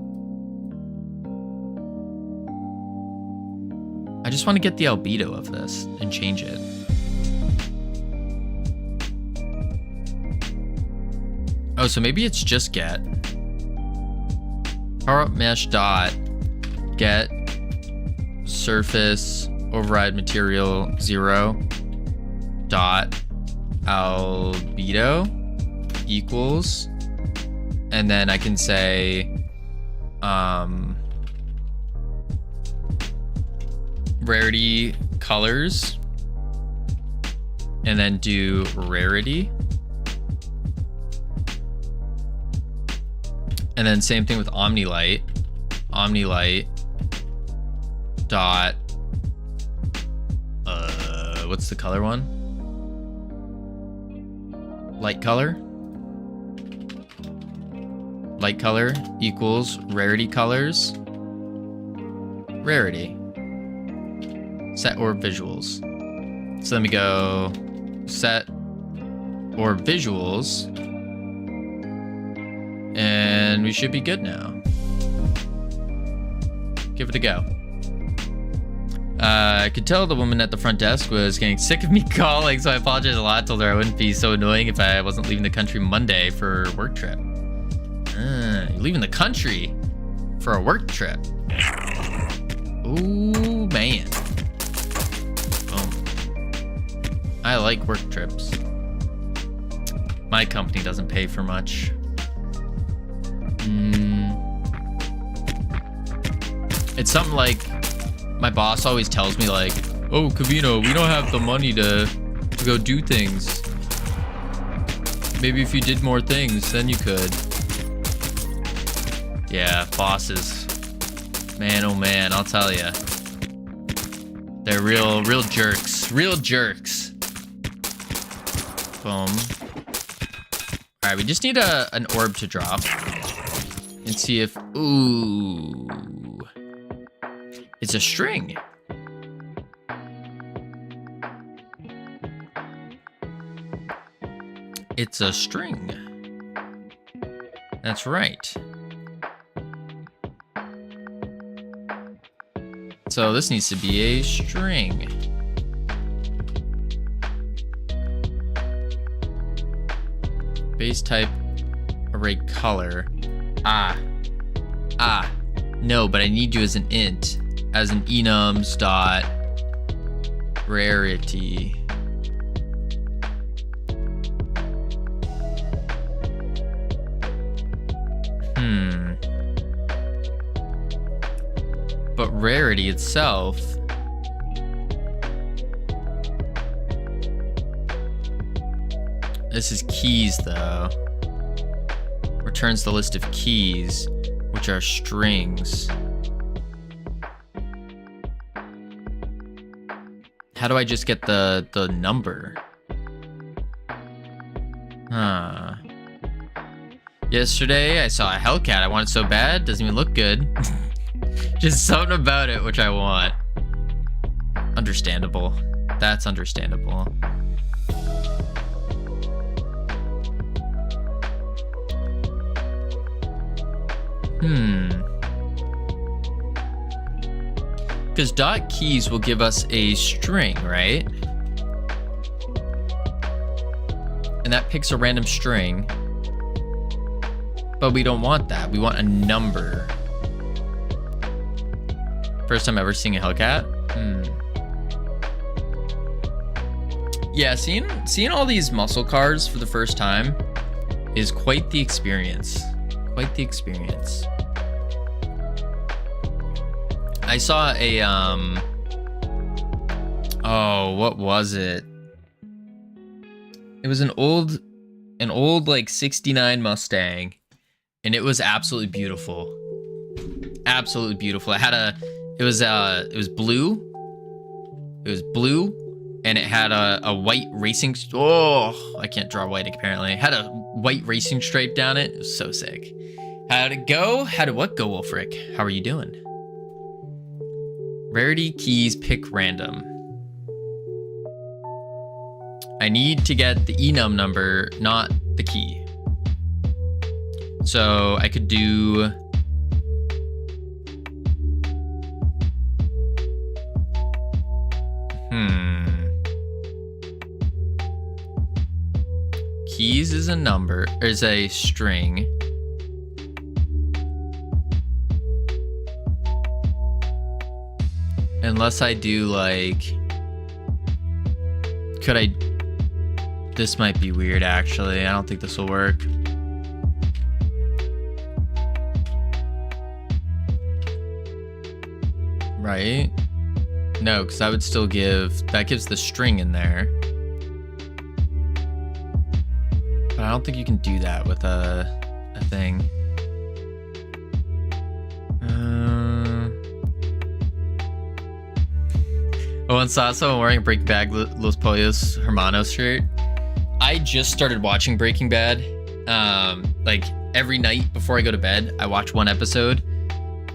I just want to get the albedo of this and change it. Oh, so maybe it's just get. Power up mesh dot get surface override material 0 dot albedo equals, and then I can say rarity colors, and then do rarity, and then same thing with omnilight dot what's the color one? Light color equals rarity colors, rarity, set orb visuals. So let me go set orb visuals, and we should be good now. Give it a go. I could tell the woman at the front desk was getting sick of me calling, so I apologized a lot. Told her I wouldn't be so annoying if I wasn't leaving the country Monday for a work trip. You're leaving the country for a work trip. Ooh, man. Boom. I like work trips. My company doesn't pay for much. It's something like my boss always tells me, like, oh, Covino, we don't have the money to go do things. Maybe if you did more things, then you could. Yeah, bosses. Man, oh man, I'll tell ya. They're real jerks. Real jerks. Boom. Alright, we just need an orb to drop. And see if... Ooh. It's a string. It's a string. That's right. So this needs to be a string. Base type array color. No, but I need you as an int, as an enums dot rarity. But rarity itself. This is keys though. Returns the list of keys, which are strings. How do I just get the number? Yesterday I saw a Hellcat. I want it so bad. Doesn't even look good. Just something about it which I want. Understandable. That's understandable. Because dot keys will give us a string, right? And that picks a random string. But we don't want that. We want a number. First time ever seeing a Hellcat? Yeah, seeing all these muscle cars for the first time is quite the experience. Quite the experience. I saw a what was it? It was an old like 69 Mustang, and it was absolutely beautiful. Absolutely beautiful. It was blue. It was blue, and it had a white racing. Oh, I can't draw white apparently. It had a white racing stripe down it. It was so sick. How'd it go? How did what go, Wolfric? How are you doing? Rarity keys pick random. I need to get the enum number, not the key. So I could do keys is a number, or is a string. Unless I do like, could I, this might be weird actually. I don't think this will work. Right? No, because I would still give, that gives the string in there. But I don't think you can do that with a thing. I once saw someone wearing a Breaking Bad Los Pollos Hermanos shirt. I just started watching Breaking Bad. Like every night before I go to bed, I watch one episode,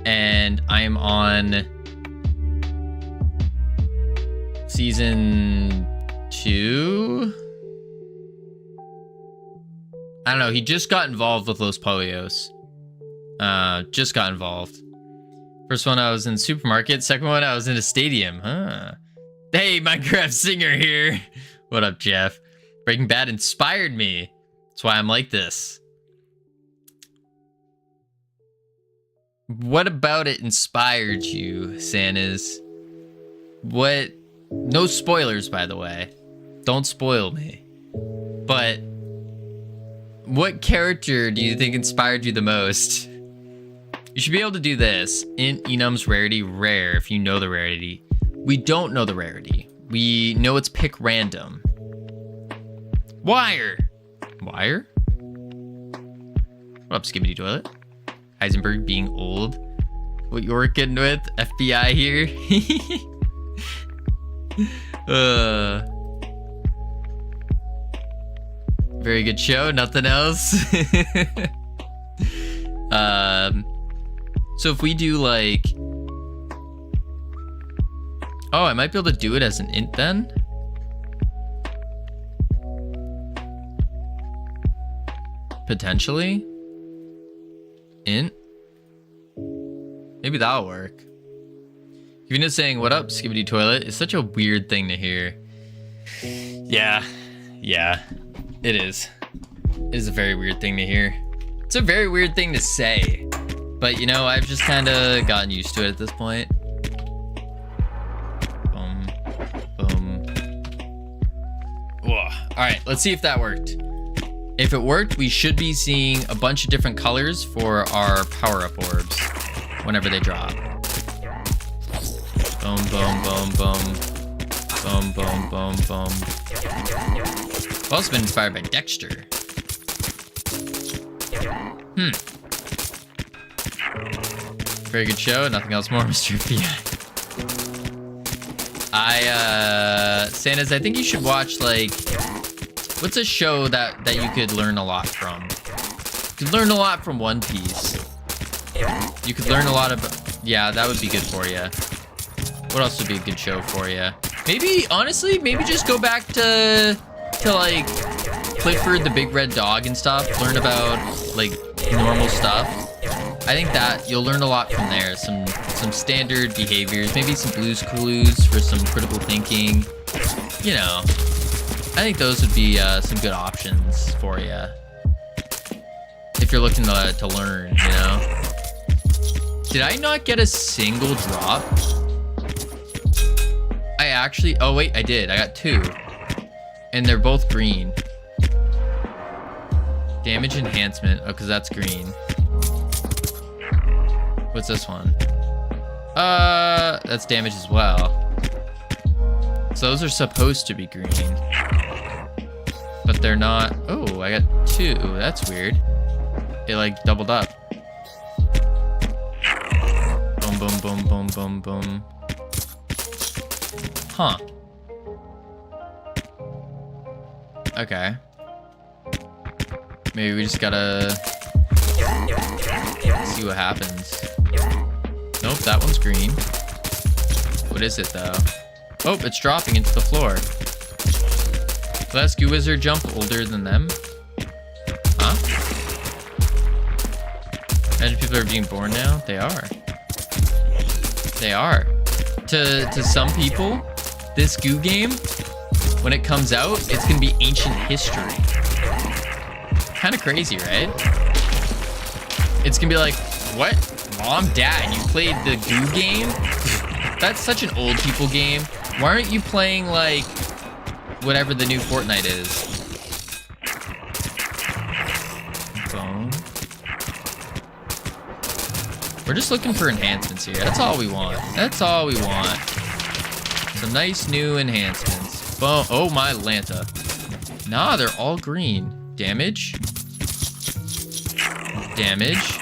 and I'm on season 2. I don't know. He just got involved with Los Pollos. Just got involved. First one I was in the supermarket. Second one I was in a stadium. Hey, Minecraft Singer here. What up, Jeff? Breaking Bad inspired me. That's why I'm like this. What about it inspired you, Santas? What? No spoilers, by the way. Don't spoil me. But what character do you think inspired you the most? You should be able to do this. Int enums rarity rare if you know the rarity. We don't know the rarity. We know it's pick random. Wire? What up, Skibbity Toilet? Heisenberg being old. What you working with? FBI here? Very good show. Nothing else. So if we do like, oh, I might be able to do it as an int then. Potentially. int. Maybe that'll work. Covino saying, "What up, Skibbity Toilet?" is such a weird thing to hear. Yeah, it is. It is a very weird thing to hear. It's a very weird thing to say. But, you know, I've just kind of gotten used to it at this point. Boom. Boom. Whoa. All right, let's see if that worked. If it worked, we should be seeing a bunch of different colors for our power-up orbs whenever they drop. Boom, boom, boom, boom. Boom, boom, boom, boom. I've also been inspired by Dexter. Very good show. Nothing else more, Mr. PI. Santas, I think you should watch, like, what's a show that you could learn a lot from? You could learn a lot from One Piece. You could learn a lot of, yeah, that would be good for you. What else would be a good show for you? Maybe, honestly, maybe just go back to like Clifford the Big Red Dog and stuff. Learn about like normal stuff. I think that you'll learn a lot from there. Some standard behaviors, maybe some Blue's Clues for some critical thinking. You know, I think those would be some good options for you if you're looking to learn. You know, did I not get a single drop? I actually, oh wait, I did. I got 2. And they're both green. Damage enhancement, oh, because that's green. What's this one? That's damage as well. So those are supposed to be green. But they're not. Oh, I got 2. That's weird. It like doubled up. Boom, boom, boom, boom, boom, boom. Huh. Okay. Maybe we just gotta see what happens. Nope, that one's green. What is it though? Oh, it's dropping into the floor. Will that Goo Wizard jump older than them? Huh? Imagine people are being born now? They are. They are. To some people, this Goo game, when it comes out, it's gonna be ancient history. Kind of crazy, right? It's gonna be like, what? Mom, Dad, you played the Goo game? That's such an old people game. Why aren't you playing like whatever the new Fortnite is? Boom. We're just looking for enhancements here. That's all we want. That's all we want. Some nice new enhancements. Boom. Oh my Lanta. Nah, they're all green. Damage. Damage.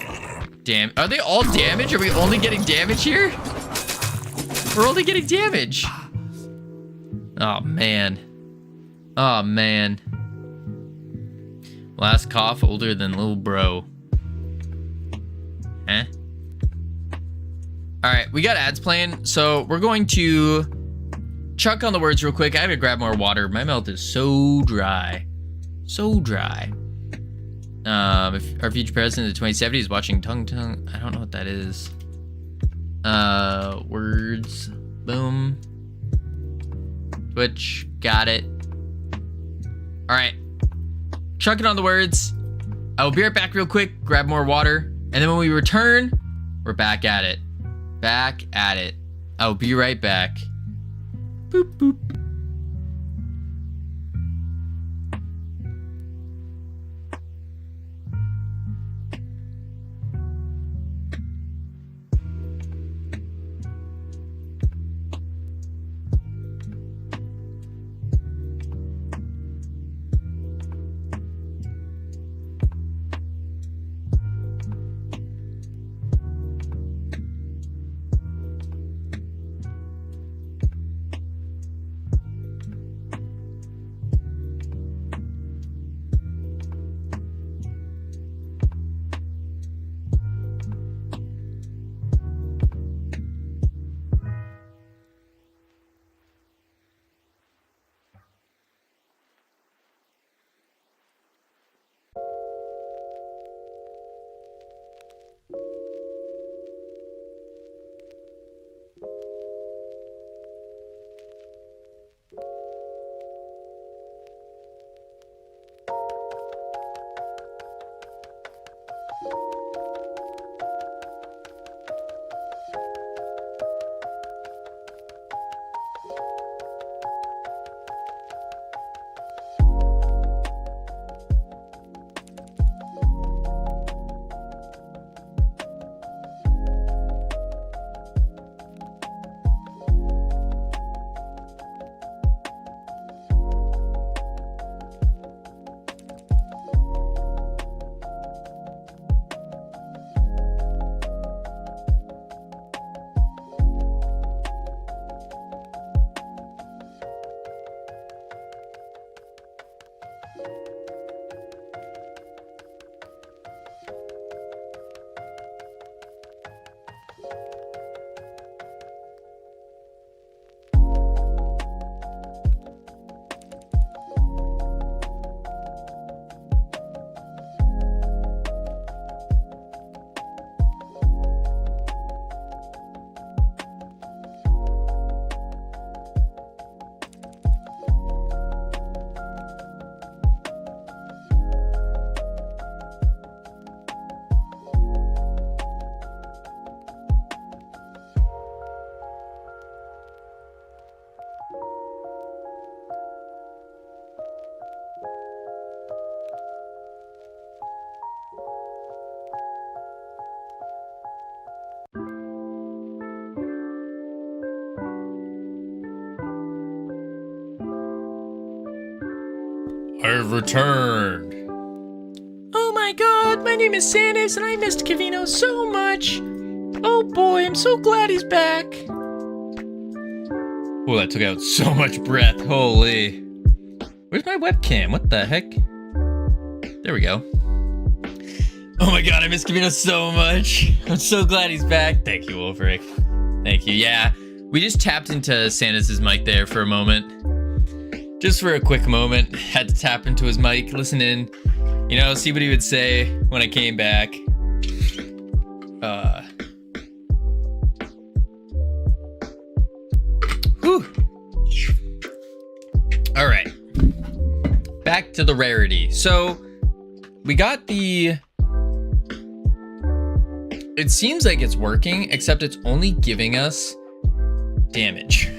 Are they all damage? Are we only getting damage here? We're only getting damage. Oh, man. Oh, man. Last cough older than little bro. Huh? Alright, we got ads playing, so we're going to chuck on the words real quick. I gotta grab more water. My mouth is so dry. So dry. If our future president of the 2070s is watching Tung Tung, I don't know what that is. Words. Boom. Twitch. Got it. Alright. Chucking on the words. I will be right back real quick. Grab more water. And then when we return, we're back at it. Back at it. I'll be right back. Boop, boop. I've returned. Oh my god, my name is Sanders and I missed Covino so much. Oh boy, I'm so glad he's back. Oh, that took out so much breath, holy. Where's my webcam? What the heck? There we go. Oh my god, I miss Covino so much. I'm so glad he's back. Thank you, Wolfric. Thank you. Yeah, we just tapped into Sanders' mic there for a moment. Just for a quick moment. Had to tap into his mic, listen in, you know, see what he would say when I came back. Whew. All right. Back to the rarity. So we got the... It seems like it's working, except it's only giving us damage.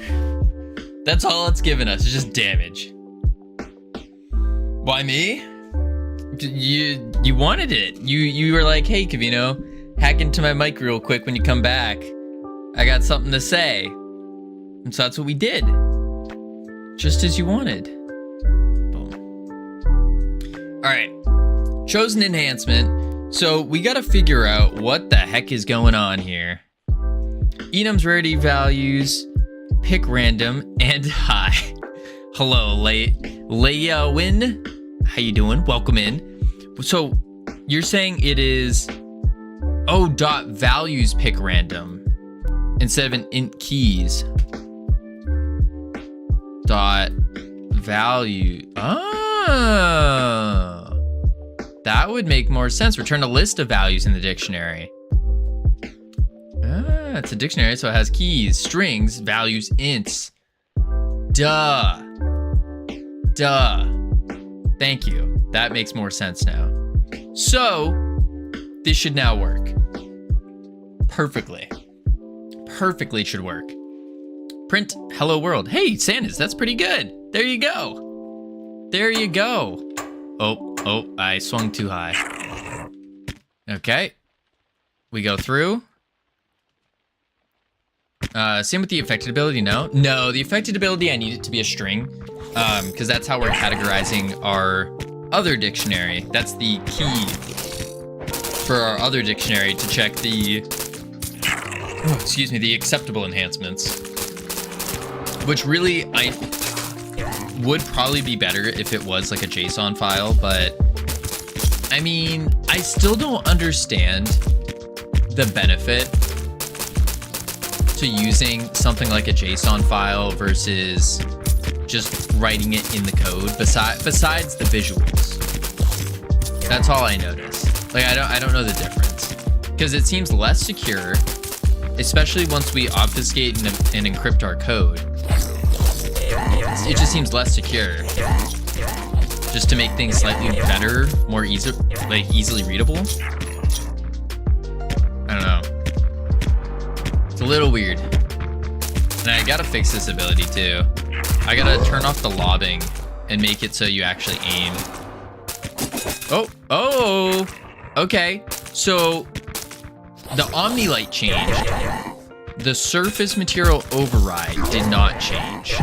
That's all it's giving us, it's just damage. Why me? You wanted it. You were like, hey Covino, hack into my mic real quick when you come back. I got something to say. And so that's what we did. Just as you wanted. Boom. Alright. Chosen enhancement. So we gotta figure out what the heck is going on here. Enum's rarity values. Pick random and hi. Hello, Leia Win. How you doing? Welcome in. So you're saying it is dot values pick random instead of an int keys. Dot value. That would make more sense. Return a list of values in the dictionary. It's a dictionary, so it has keys, strings, values, ints. Duh. Thank you. That makes more sense now. So, this should now work. Perfectly. Perfectly should work. Print hello world. Hey, Sanders, that's pretty good. There you go. There you go. Oh, I swung too high. Okay. We go through. Same with the affected ability, no? No, the affected ability, I need it to be a string, because that's how we're categorizing our other dictionary. That's the key for our other dictionary to check the, the acceptable enhancements. Which really, would probably be better if it was like a JSON file, but I mean, I still don't understand the benefit to using something like a JSON file versus just writing it in the code besides the visuals. That's all I noticed. Like I don't know the difference because it seems less secure, especially once we obfuscate and encrypt our code. It just seems less secure. Just to make things slightly better, more easily readable. I don't know. It's a little weird. And I gotta fix this ability too. I gotta turn off the lobbing and make it so you actually aim. Oh, okay. So the Omnilight changed. The surface material override did not change.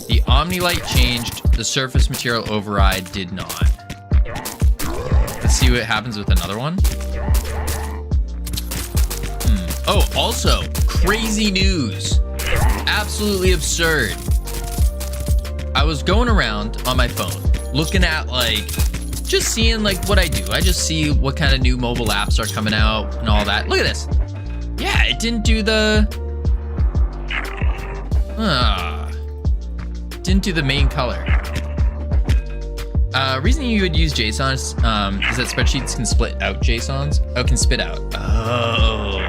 The Omnilight changed, the surface material override did not. Let's see what happens with another one. Oh, also, crazy news. Absolutely absurd. I was going around on my phone, looking at like, just seeing like what I do. I just see what kind of new mobile apps are coming out and all that. Look at this. Yeah, it didn't do the, didn't do the main color. Reason you would use JSON is that spreadsheets can split out JSONs. Oh, can spit out. Oh.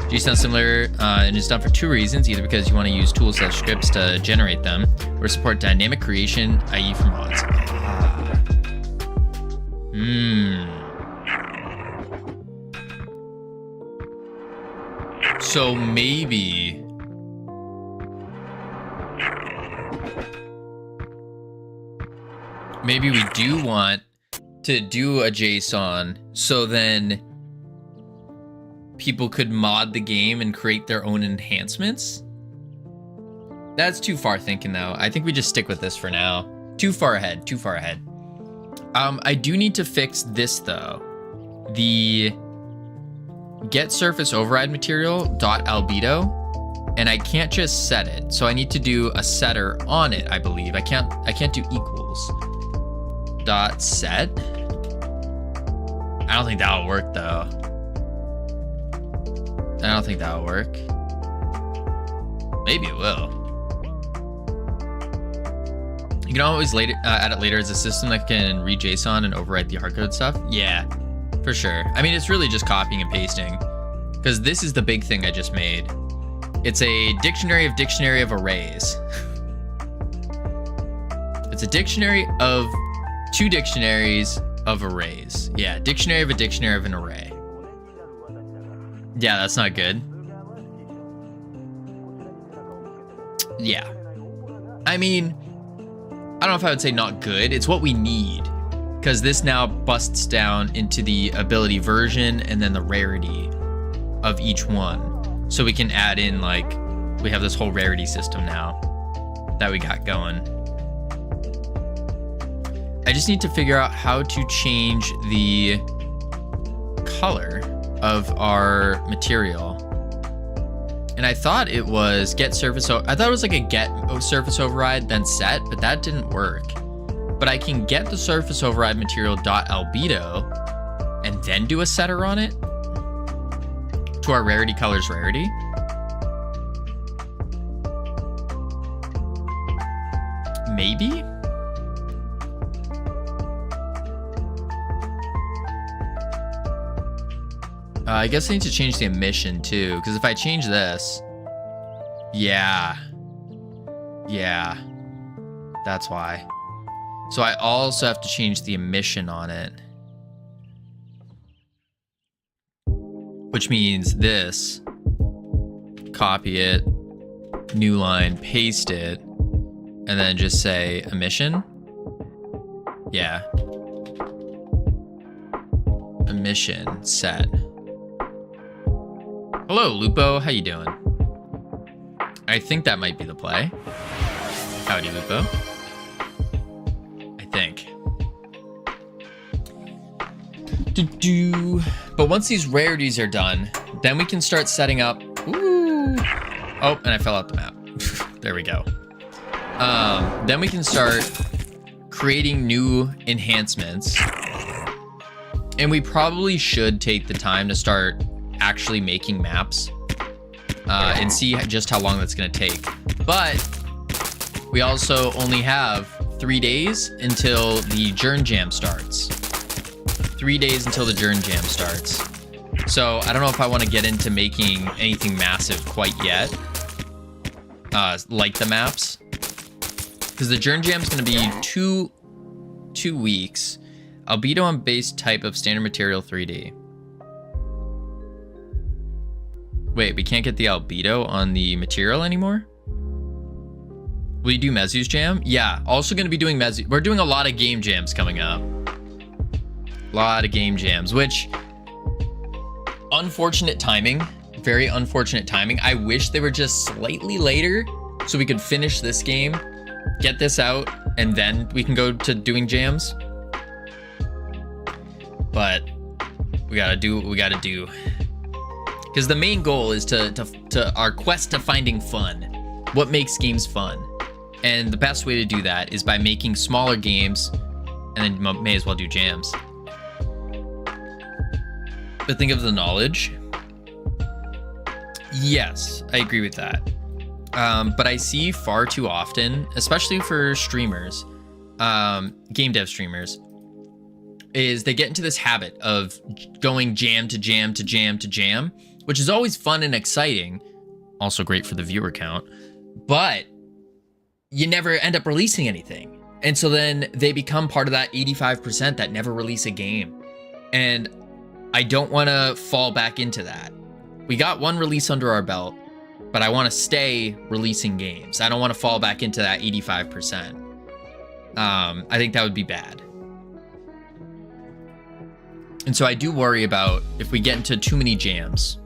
JSON is similar, and it's done for two reasons. Either because you want to use tool/scripts to generate them, or support dynamic creation, i.e. for mods. So maybe we do want to do a JSON so then people could mod the game and create their own enhancements. That's too far thinking though. I think we just stick with this for now. Too far ahead. I do need to fix this though. The get surface override material .albedo, and I can't just set it. So I need to do a setter on it, I believe. I can't do equals. .set. I don't think that'll work though. Maybe it will. You can always add it later as a system that can read JSON and overwrite the hardcode stuff. Yeah, for sure. I mean, it's really just copying and pasting, because this is the big thing I just made. It's a dictionary of arrays. It's a dictionary of two dictionaries of arrays. Yeah, dictionary of a dictionary of an array. Yeah, that's not good. Yeah. I mean, I don't know if I would say not good. It's what we need, because this now busts down into the ability version and then the rarity of each one. So we can add in, like, we have this whole rarity system now that we got going. I just need to figure out how to change the color of our material. And I thought it was get surface, I thought it was like a get surface override then set, but that didn't work. But I can get the surface override material .albedo and then do a setter on it to our rarity colors rarity. Maybe? I guess I need to change the emission too, because if I change this, yeah, that's why. So I also have to change the emission on it, which means this, copy it, new line, paste it, and then just say emission. Yeah. Emission set. Hello, Lupo. How you doing? I think that might be the play. Howdy, Lupo. I think. But once these rarities are done, then we can start setting up. Ooh. Oh, and I fell out the map. There we go. Then we can start creating new enhancements. And we probably should take the time to start actually making maps and see just how long that's going to take. But we also only have 3 days until the Journ Jam starts. 3 days until the Journ Jam starts. So I don't know if I want to get into making anything massive quite yet, like the maps, because the Journ Jam is going to be two weeks. Albedo on base type of standard material 3D. Wait, we can't get the albedo on the material anymore? Will you do Mezu's jam? Yeah, also going to be doing Mezu. We're doing a lot of game jams coming up. A lot of game jams, which, unfortunate timing. Very unfortunate timing. I wish they were just slightly later so we could finish this game, get this out, and then we can go to doing jams. But we gotta do what we gotta do. Because the main goal is to our quest to finding fun. What makes games fun? And the best way to do that is by making smaller games, and then may as well do jams. But think of the knowledge. Yes, I agree with that. But I see far too often, especially for streamers, game dev streamers, is they get into this habit of going jam to jam to jam to jam, which is always fun and exciting. Also great for the viewer count, but you never end up releasing anything. And so then they become part of that 85% that never release a game. And I don't want to fall back into that. We got one release under our belt, but I want to stay releasing games. I don't want to fall back into that 85%. I think that would be bad. And so I do worry about if we get into too many jams,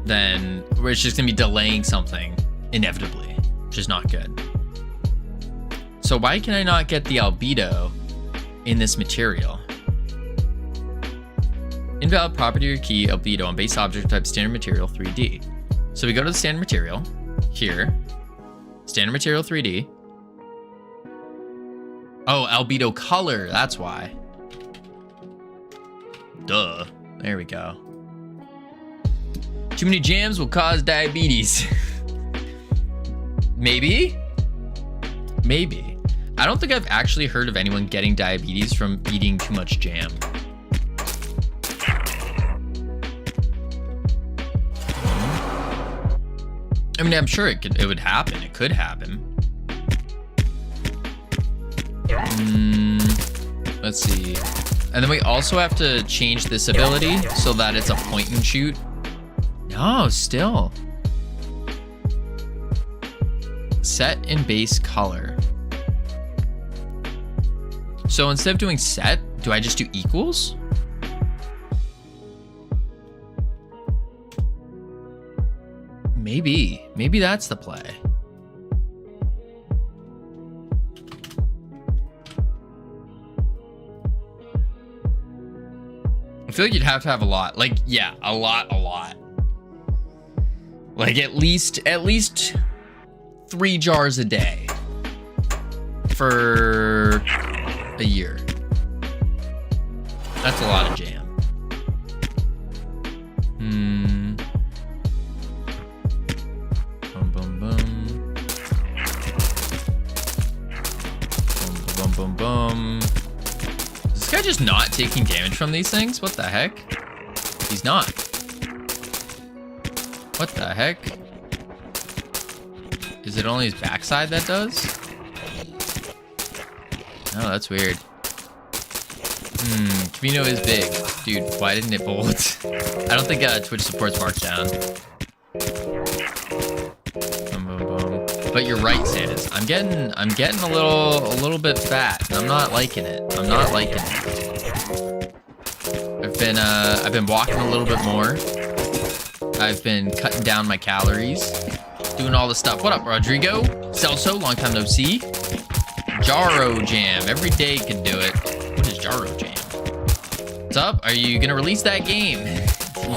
then we're just going to be delaying something inevitably, which is not good. So why can I not get the albedo in this material? Invalid property or key albedo on base object type standard material 3D. So we go to the standard material here, standard material 3D. Oh, albedo color, that's why. Duh, there we go. Too many jams will cause diabetes. Maybe? Maybe. I don't think I've actually heard of anyone getting diabetes from eating too much jam. I mean, I'm sure it would happen. It could happen. Let's see. And then we also have to change this ability so that it's a point and shoot. No, still. Set in base color. So instead of doing set, do I just do equals? Maybe that's the play. I feel like you'd have to have a lot. Like, yeah, a lot. Like at least 3 jars a day for a year. That's a lot of jam. Boom. Is this guy just not taking damage from these things? What the heck? He's not. What the heck? Is it only his backside that does? Oh, that's weird. Covino is big. Dude, why didn't it bolt? I don't think Twitch supports Markdown. Boom. But you're right, Sanders. I'm getting a little bit fat, and I'm not liking it. I've been walking a little bit more. I've been cutting down my calories, doing all the stuff. What up, Rodrigo? Celso, long time no see. Jaro Jam, every day could do it. What is Jaro Jam? What's up? Are you gonna release that game?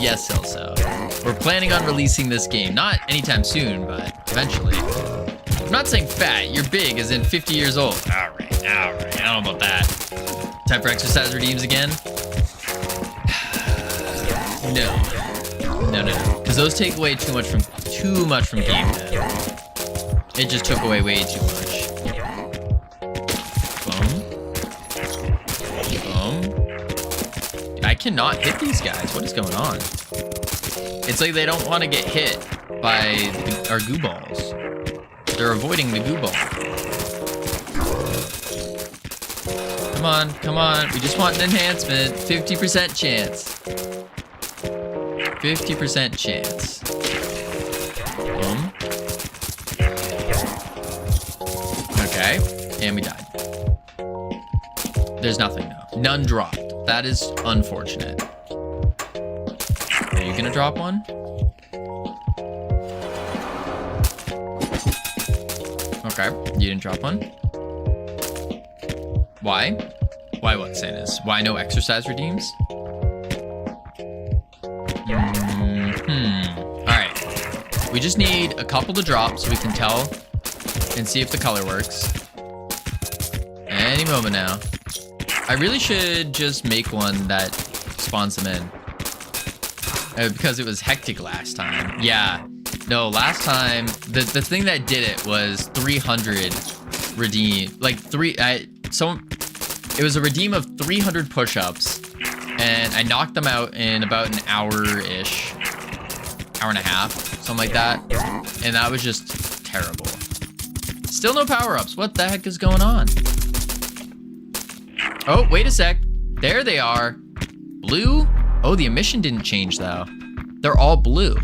Yes, Celso. We're planning on releasing this game. Not anytime soon, but eventually. I'm not saying fat, you're big as in 50 years old. All right, I don't know about that. Time for exercise redeems again? No, because those take away too much from game dev. It just took away way too much. Boom. I cannot hit these guys. What is going on? It's like they don't want to get hit by our goo balls. They're avoiding the goo ball. Come on. We just want an enhancement. 50% chance. 50% chance. Boom. Okay. And we died. There's nothing now. None dropped. That is unfortunate. Are you gonna drop one? Okay, you didn't drop one. Why? Why what, Santas? Why no exercise redeems? Alright. We just need a couple to drop so we can tell and see if the color works. Any moment now. I really should just make one that spawns them in. Because it was hectic last time. Yeah. No, last time, the thing that did it was 300 redeem. Like, it was a redeem of 300 push-ups. And I knocked them out in about an hour-ish. Hour and a half. Something like that. And that was just terrible. Still no power-ups. What the heck is going on? Oh, wait a sec. There they are. Blue? Oh, the emission didn't change, though. They're all blue.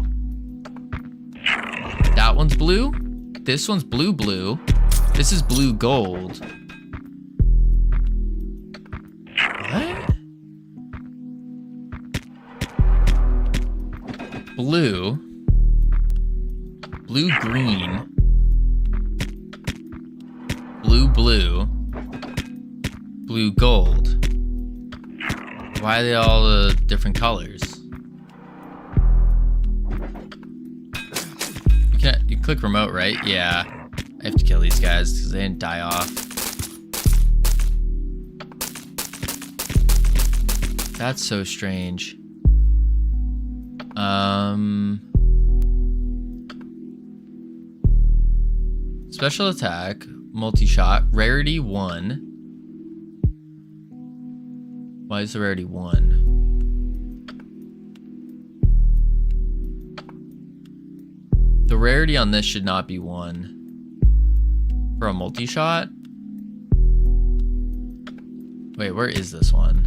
That one's blue. This one's blue. This is blue gold. What? Blue. Blue green. Blue. Blue gold. Why are they all different colors? You click remote, right? Yeah. I have to kill these guys because they didn't die off. That's so strange. Special attack, multi-shot, rarity 1. Why is the rarity 1? The rarity on this should not be 1. For a multi-shot? Wait, where is this one?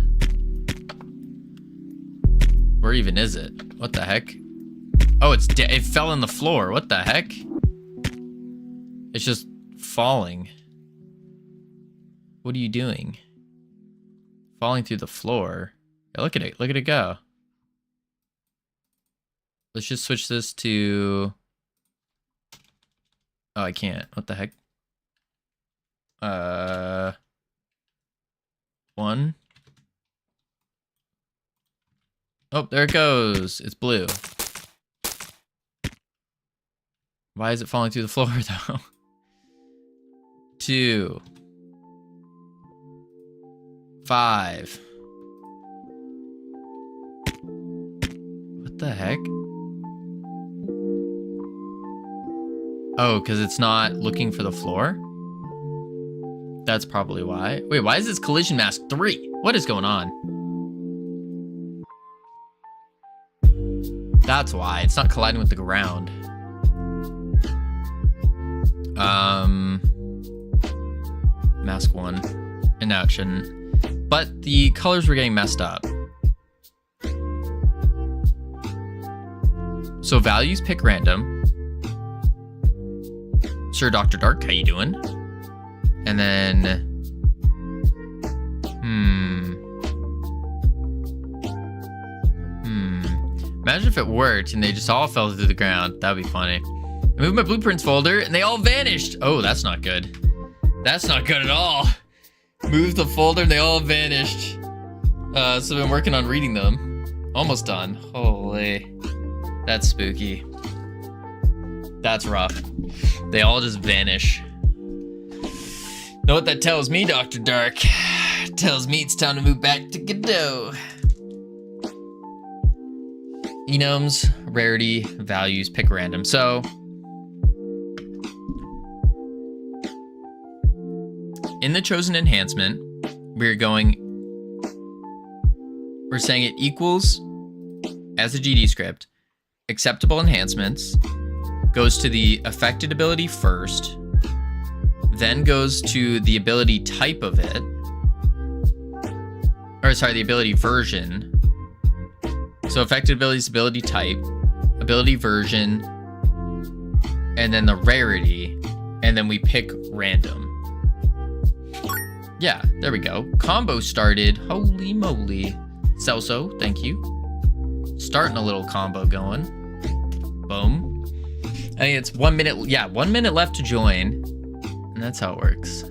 Where even is it? What the heck? Oh, it fell in the floor. What the heck? It's just falling. What are you doing? Falling through the floor. Hey, look at it. Look at it go. Let's just switch this to... Oh, I can't. What the heck? 1. Oh, there it goes. It's blue. Why is it falling through the floor, though? 2. 5. What the heck? Oh, because it's not looking for the floor? That's probably why. Wait, why is this collision mask 3? What is going on? That's why. It's not colliding with the ground. Mask 1. And now it shouldn't. But the colors were getting messed up. So values pick random. Sir Dr. Dark, how you doing? And then... Imagine if it worked and they just all fell through the ground. That'd be funny. I moved my blueprints folder and they all vanished. Oh, that's not good. That's not good at all. Moved the folder and they all vanished. So I've been working on reading them. Almost done. Holy. That's spooky. That's rough. They all just vanish. Know what that tells me, Dr. Dark? It tells me it's time to move back to Godot. Enoms, rarity, values, pick random. So, in the chosen enhancement, we're saying it equals, as a GD script, acceptable enhancements, goes to the affected ability first, then goes to the ability type of it, or sorry, the ability version. So affected abilities, ability type, ability version, and then the rarity, and then we pick random. Yeah, there we go. Combo started. Holy moly. Celso, thank you. Starting a little combo going. Boom. I think it's 1 minute. Yeah, 1 minute left to join. And that's how it works.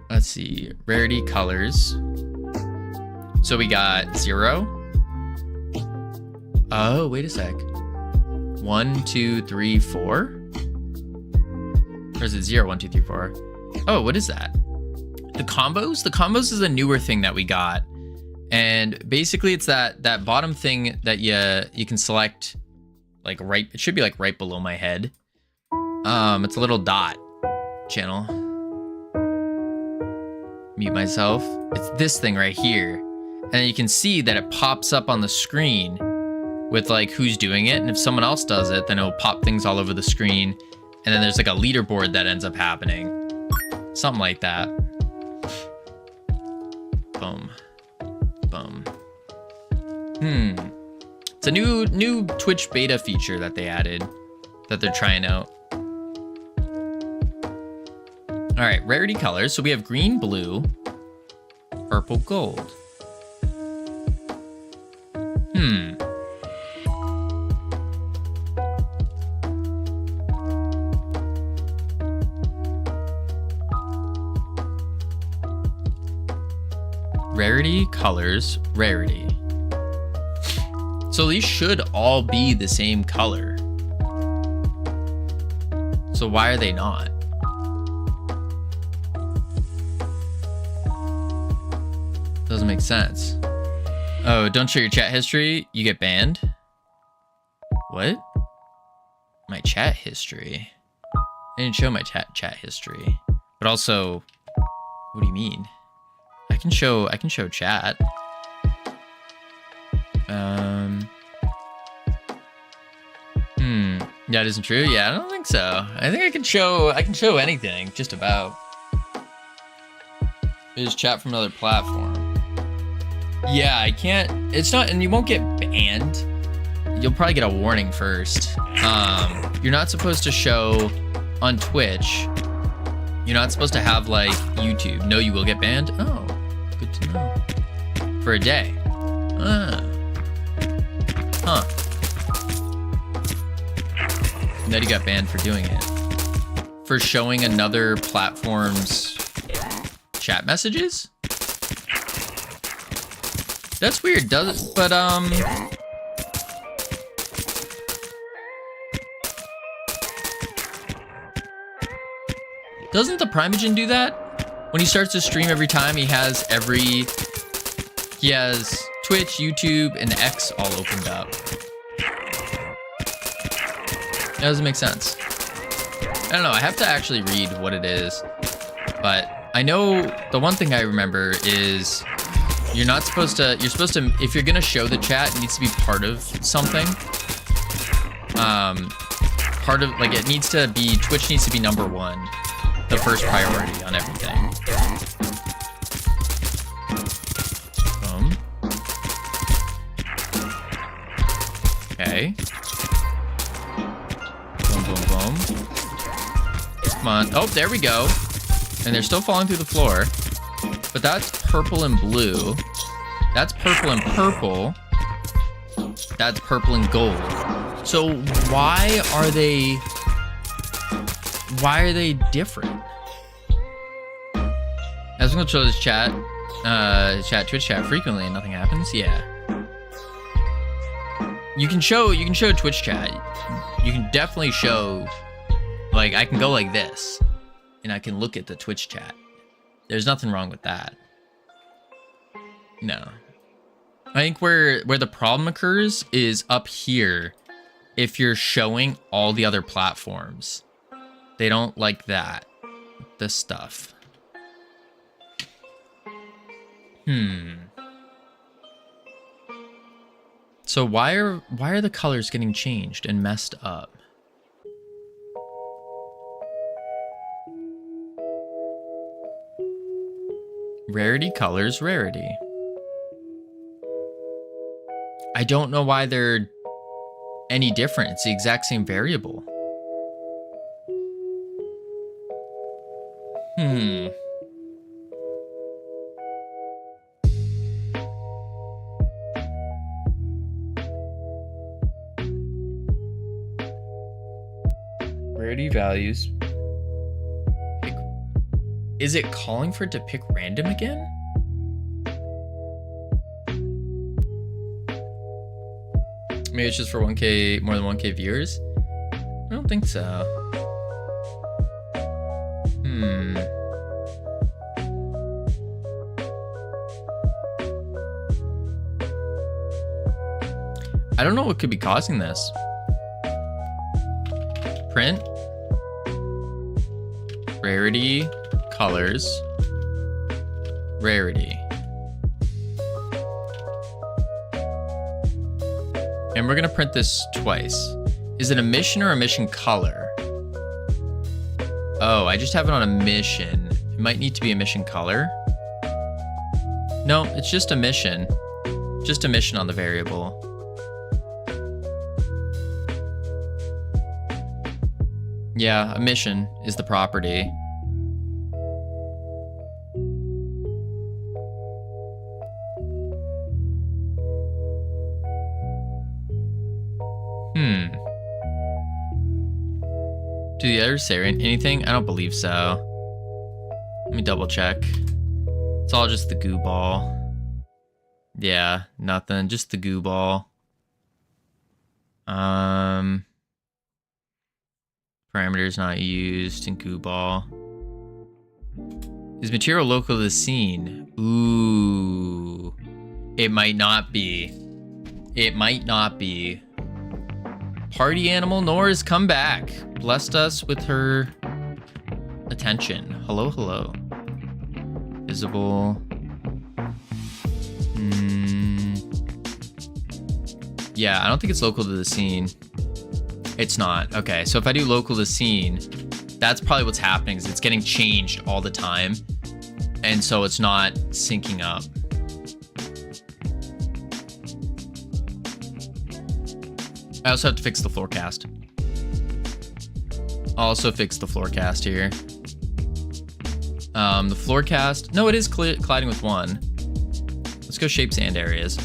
Let's see. Rarity colors. So we got 0. Oh, wait a sec. 1, 2, 3, 4. Or is it 0, 1, 2, 3, 4? Oh, what is that? The combos? The combos is a newer thing that we got. And basically it's that bottom thing that you can select like right, it should be like right below my head. It's a little dot channel. Mute myself. It's this thing right here. And you can see that it pops up on the screen with like who's doing it. And if someone else does it, then it'll pop things all over the screen. And then there's like a leaderboard that ends up happening. Something like that. Boom. Boom. It's a new Twitch beta feature that they added that they're trying out. All right, rarity colors. So we have green, blue, purple, gold. Rarity, colors, rarity. So these should all be the same color. So why are they not? Doesn't make sense. Oh, don't show your chat history, you get banned? What? My chat history? I didn't show my chat history. But also, what do you mean? I can show chat. That isn't true. Yeah, I don't think so. I think I can show anything, just about. Is chat from another platform. Yeah, I can't. It's not, and you won't get banned. You'll probably get a warning first. You're not supposed to show on Twitch. You're not supposed to have like YouTube. No, you will get banned. Oh, good to know. For a day. Huh. And then you got banned for doing it. For showing another platform's chat messages? That's weird, does it? But, doesn't the Primogen do that? When he starts to stream every time, he has Twitch, YouTube, and X all opened up. That doesn't make sense. I don't know, I have to actually read what it is. But I know the one thing I remember is you're supposed to, if you're gonna show the chat, it needs to be part of something. It needs to be, Twitch needs to be #1. The first priority on everything. Boom. Okay. Boom, boom, boom. Come on. Oh, there we go. And they're still falling through the floor. But that's purple and blue. That's purple and purple. That's purple and gold. So why are they different? I was gonna show this Twitch chat frequently and nothing happens. Yeah. You can show Twitch chat. You can definitely show, like, I can go like this and I can look at the Twitch chat. There's nothing wrong with that. No. I think where the problem occurs is up here if you're showing all the other platforms. They don't like that. This stuff. So why are the colors getting changed and messed up? Rarity, colors, rarity. I don't know why they're any different. It's the exact same variable. Rarity values. Is it calling for it to pick random again? Maybe it's just for 1K, more than 1K viewers? I don't think so. I don't know what could be causing this. Print. Rarity. Colors. Rarity. And we're gonna print this twice. Is it a mission or a mission color? Oh, I just have it on a mission. It might need to be a mission color. No, it's just a mission. Just a mission on the variable. Yeah, a mission is the property. Do the others say anything? I don't believe so. Let me double check. It's all just the goo ball. Yeah, nothing. Just the goo ball. Parameters not used in goo ball. Is material local to the scene? Ooh. It might not be. It might not be. Party animal Nora's come back. Blessed us with her attention. Hello, hello. Visible. Yeah, I don't think it's local to the scene. It's not. Okay, so if I do local to scene, that's probably what's happening, is it's getting changed all the time. And so it's not syncing up. I also have to fix the floor cast. I'll also fix the floor cast here. The floor cast, no, it is colliding with one. Let's go shapes and areas.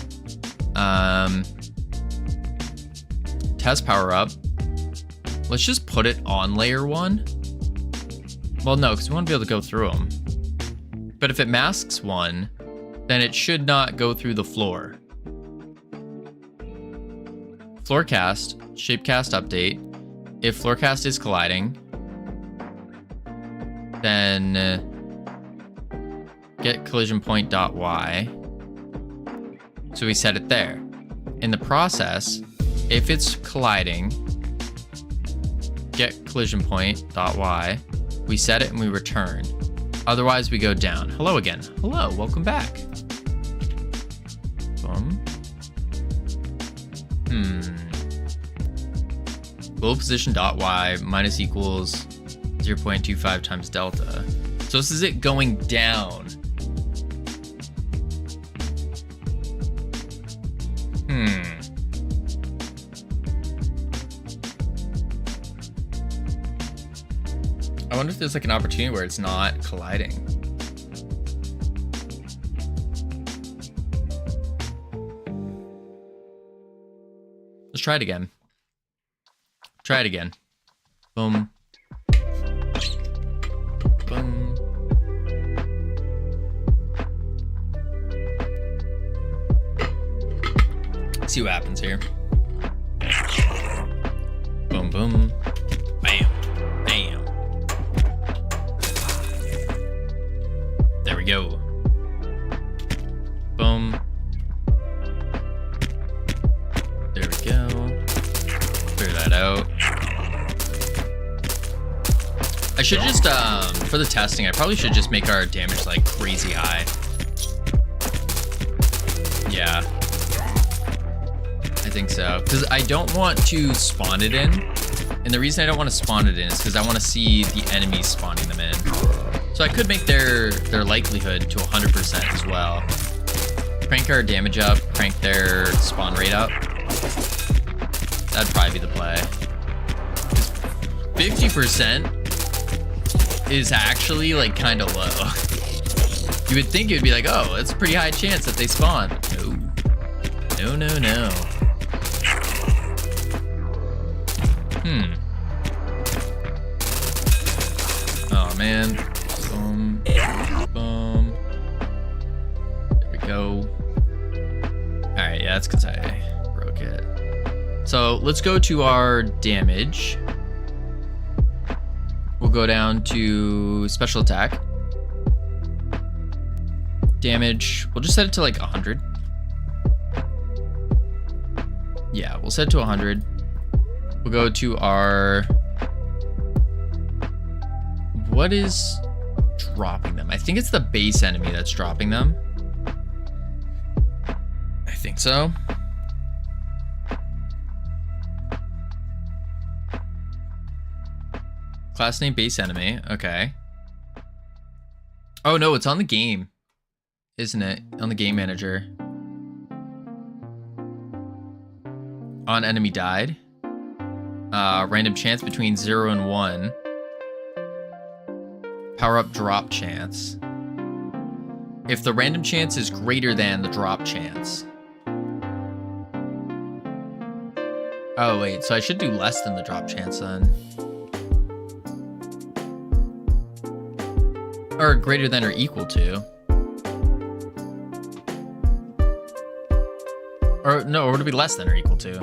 Test power up. Let's just put it on layer 1. Well, no, because we want to be able to go through them. But if it masks one, then it should not go through the floor. Floorcast, shapecast update. If floorcast is colliding, then get collision point dot y. So we set it there. In the process, if it's colliding, get collision point dot y. We set it and we return. Otherwise, we go down. Hello again. Hello, welcome back. Boom. Global position dot y minus equals 0.25 times delta. So this is it going down. I wonder if there's like an opportunity where it's not colliding. Let's try it again. Try it again. Boom. Boom. Let's see what happens here. Boom, boom. Bam. Bam. There we go. Boom. There we go. Clear that out. I should just, for the testing, I probably should just make our damage like crazy high. Yeah. I think so. Because I don't want to spawn it in. And the reason I don't want to spawn it in is because I want to see the enemies spawning them in. So I could make their likelihood to 100% as well. Crank our damage up, crank their spawn rate up. That'd probably be the play. 50% is actually like kind of low. You would think it would be like, oh, it's a pretty high chance that they spawn. No. No, no, no. Oh, man. Boom. Boom. There we go. Alright, yeah, that's because I broke it. So let's go to our damage. We'll go down to special attack. Damage, we'll just set it to like 100. Yeah, we'll set it to 100. We'll go to our... What is dropping them? I think it's the base enemy that's dropping them. I think so. Class name base enemy. Okay. Oh no, it's on the game, isn't it? On the game manager. On enemy died. Random chance between 0 and 1. Power up drop chance. If the random chance is greater than the drop chance. Oh wait, so I should do less than the drop chance then. Or greater than or equal to. Or no, or would it be less than or equal to?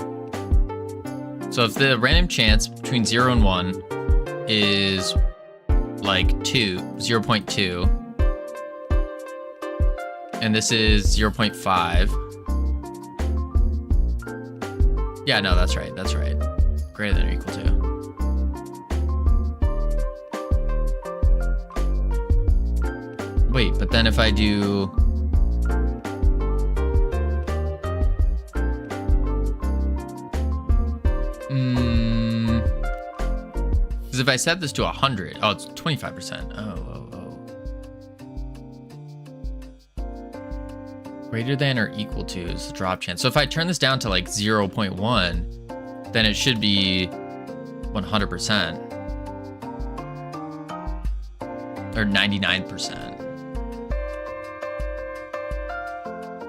So if the random chance between 0 and 1 is like 0.2, and this is 0.5. Yeah, no, that's right. That's right. Greater than or equal to. Wait, but then if I do... Because if I set this to 100... Oh, it's 25%. Greater than or equal to is the drop chance. So if I turn this down to like 0.1, then it should be 100%. Or 99%.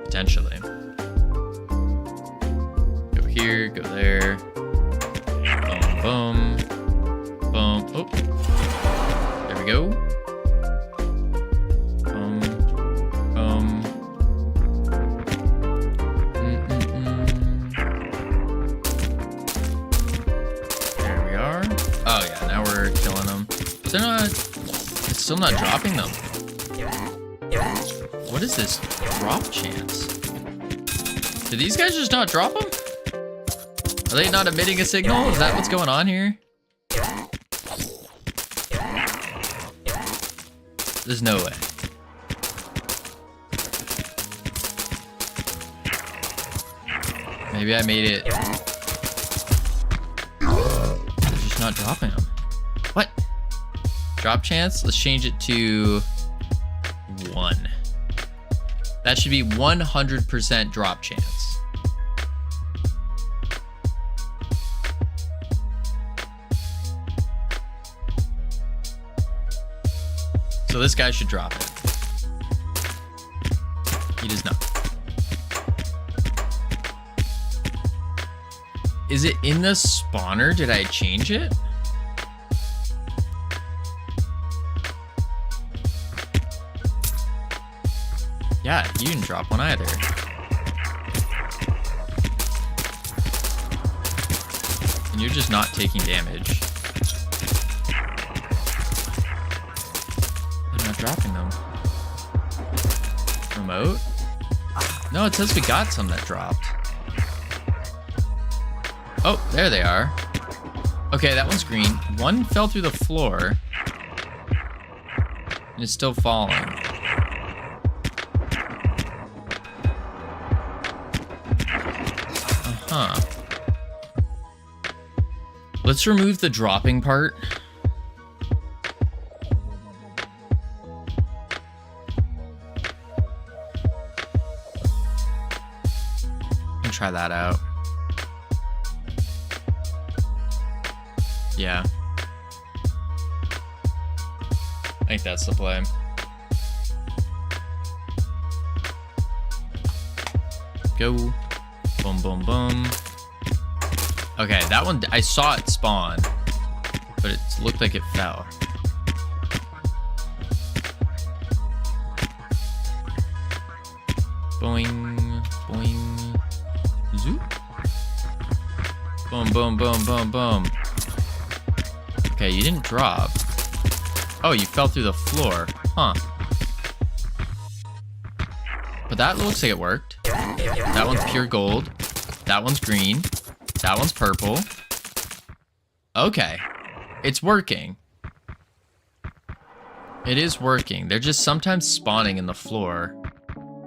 Potentially. Go here, go there. Boom, boom. Boom. Oh. There we go. Boom. Boom. There we are. Oh yeah, now we're killing them. But they're not... It's still not dropping them. What is this drop chance? Did these guys just not drop them? Are they not emitting a signal? Is that what's going on here? There's no way. Maybe I made it. They're just not dropping them. What? Drop chance? Let's change it to 1. That should be 100% drop chance. So this guy should drop it. He does not. Is it in the spawner? Did I change it? Yeah, you didn't drop one either. And you're just not taking damage. They're not dropping them. Remote? No, it says we got some that dropped. Oh, there they are. Okay, that one's green. One fell through the floor. And it's still falling. Huh. Let's remove the dropping part. And try that out. Yeah. I think that's the play. Go. Boom, boom, boom. Okay, that one, I saw it spawn, but it looked like it fell. Boing, boing, zoop. Boom, boom, boom, boom, boom. Okay, you didn't drop. Oh, you fell through the floor. Huh. But that looks like it worked. That one's pure gold. That one's green. That one's purple. Okay. It's working. It is working. They're just sometimes spawning in the floor.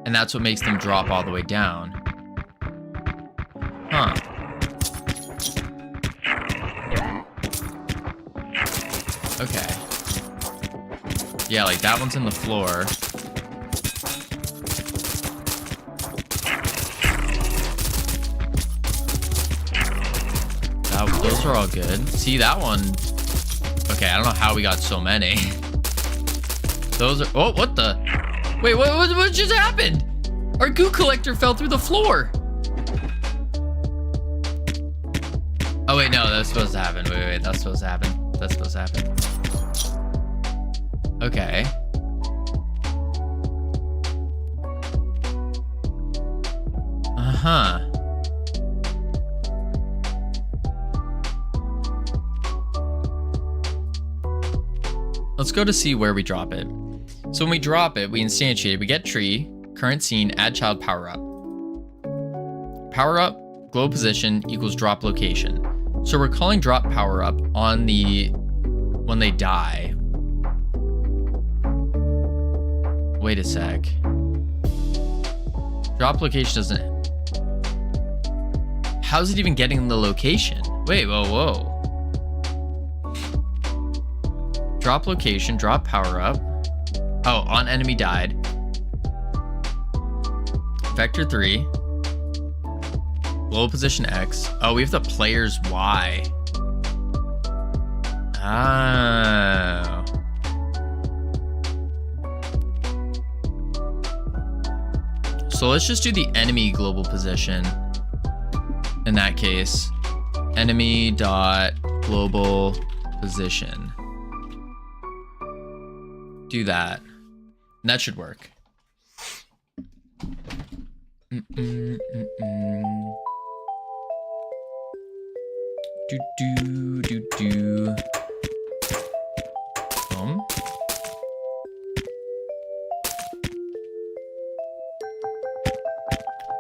And that's what makes them drop all the way down. Huh. Okay. Yeah, like that one's in the floor. Those are all good. See, that one... Okay, I don't know how we got so many. Those are... Oh, what the... Wait, what just happened? Our goo collector fell through the floor. Oh, wait, no, that's supposed to happen. Wait, that's supposed to happen. That's supposed to happen. Okay. Uh-huh. Let's go to see where we drop it. So when we drop it, we instantiate it. We get tree, current scene, add child, power up. Power up, glow position equals drop location. So we're calling drop power up on the, when they die. Wait a sec. Drop location doesn't, how's it even getting the location? Wait, whoa. Drop location, drop power up. Oh, on enemy died. Vector 3. Glow position X. Oh, we have the player's Y. Oh. So let's just do the enemy global position. In that case, enemy dot global position. Do that. And that should work. Do.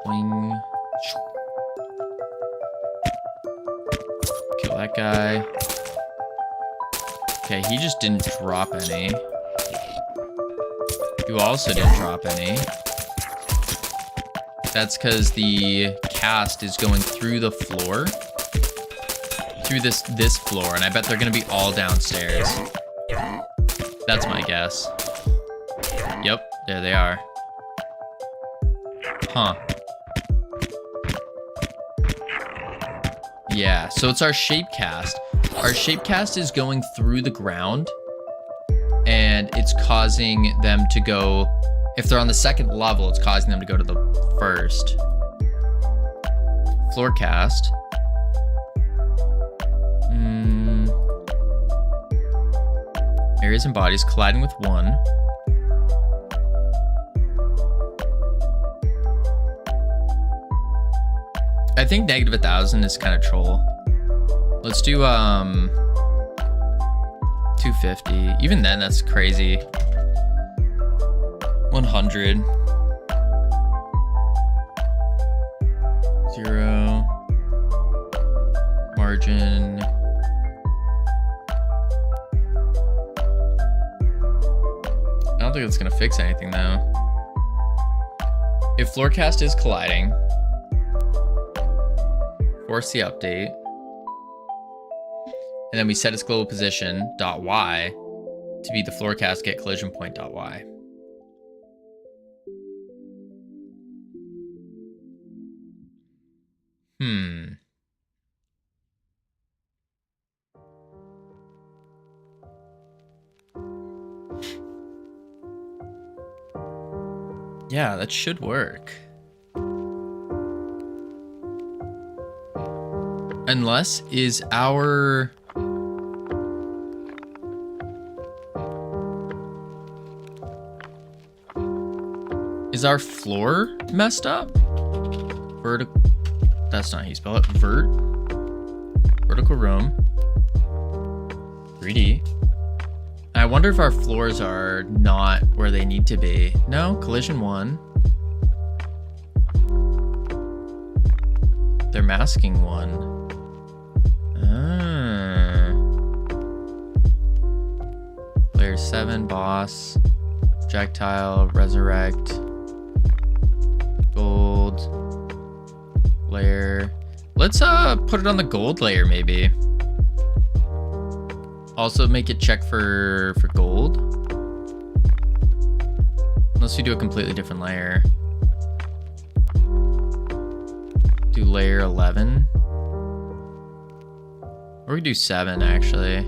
Boing. Kill that guy. Okay, he just didn't drop any. You also didn't drop any. That's because the cast is going through the floor. Through this floor, and I bet they're gonna be all downstairs. That's my guess. Yep, there they are. Huh. Yeah, so it's our shape cast. Our shape cast is going through the ground, and it's causing them to go, if they're on the second level, it's causing them to go to the first. Floor cast. Areas and bodies colliding with one. I think negative 1,000 is kind of troll. Let's do 250. Even then, that's crazy. 100. 0. Margin. I don't think it's gonna fix anything though. If floorcast is colliding, force the update, and then we set its global position .y to be the floorcast get collision point .y. Yeah, that should work. Unless is our... Is our floor messed up? Vertical... That's not how you spell it. Vertical room. 3D. I wonder if our floors are not where they need to be. No, collision 1. They're masking 1. Layer 7, boss, projectile, resurrect, gold, layer. Let's put it on the gold layer maybe. Also make it check for gold. Unless we do a completely different layer. Do layer 11. Or we do 7 actually.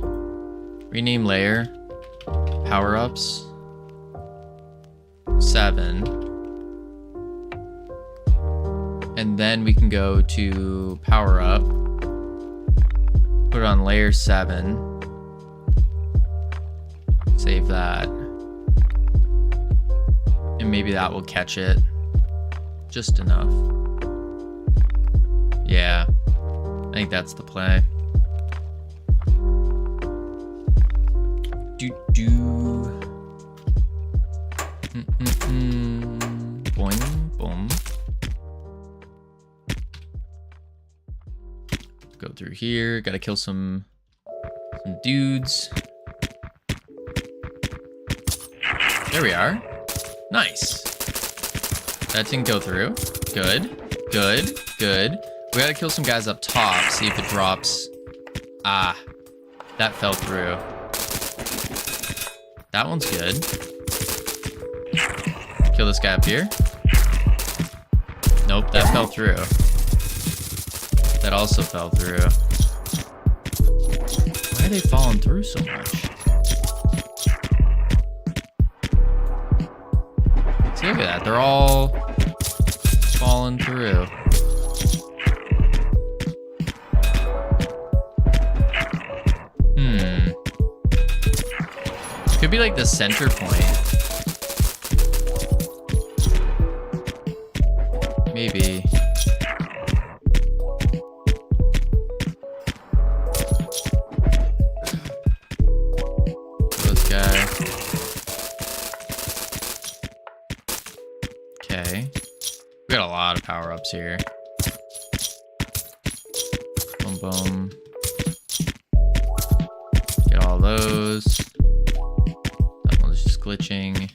Rename layer. Power-ups. 7. And then we can go to power-up. Put it on layer 7. Save that. And maybe that will catch it. Just enough. Yeah. I think that's the play. Boing, boom. Go through here. Gotta kill some dudes. There we are. Nice. That didn't go through. Good. Good. Good. We gotta kill some guys up top. See if it drops. Ah. That fell through. That one's good. Kill this guy up here. Nope, that fell through. That also fell through. Why are they falling through so much? See, look at that. They're all falling through. Could be like the center point. Maybe. This guy. Okay. We got a lot of power-ups here. Boom, boom. Get all those. That one's just glitching.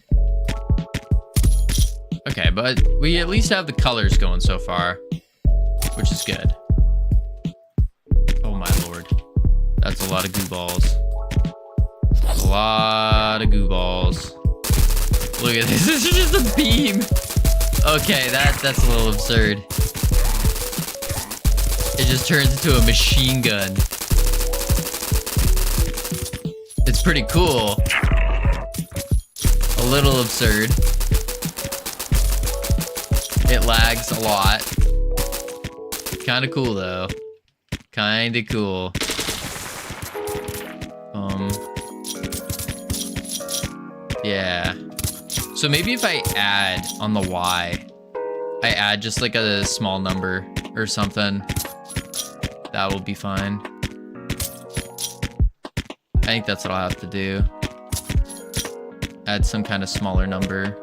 Okay, but we at least have the colors going so far, which is good. Oh my lord. That's a lot of goo balls. A lot of goo balls. Look at this. This is just a beam. Okay, that's a little absurd. It just turns into a machine gun. It's pretty cool. A little absurd. It lags a lot. Kinda cool though. Kinda cool. Yeah. So maybe if I add on the Y, I add just like a small number or something, that will be fine. I think that's what I'll have to do. Add some kind of smaller number.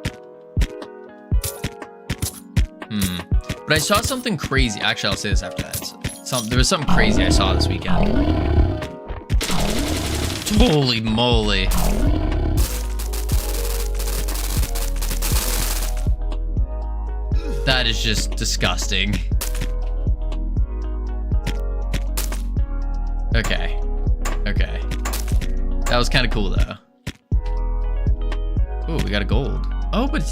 But I saw something crazy. Actually, I'll say this after that. There was something crazy I saw this weekend. Holy moly. That is just disgusting. Okay. Okay. That was kind of cool, though. Oh, we got a gold. Oh, but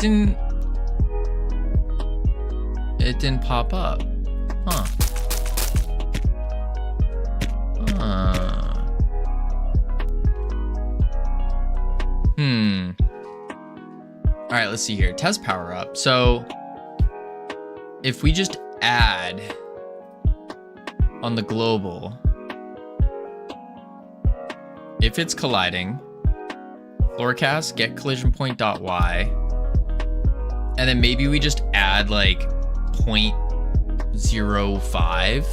it didn't pop up. Huh. All right, let's see here. Test power up. So if we just add on the global, if it's colliding, floorcast, get collision point dot Y, and then maybe we just add like 0.05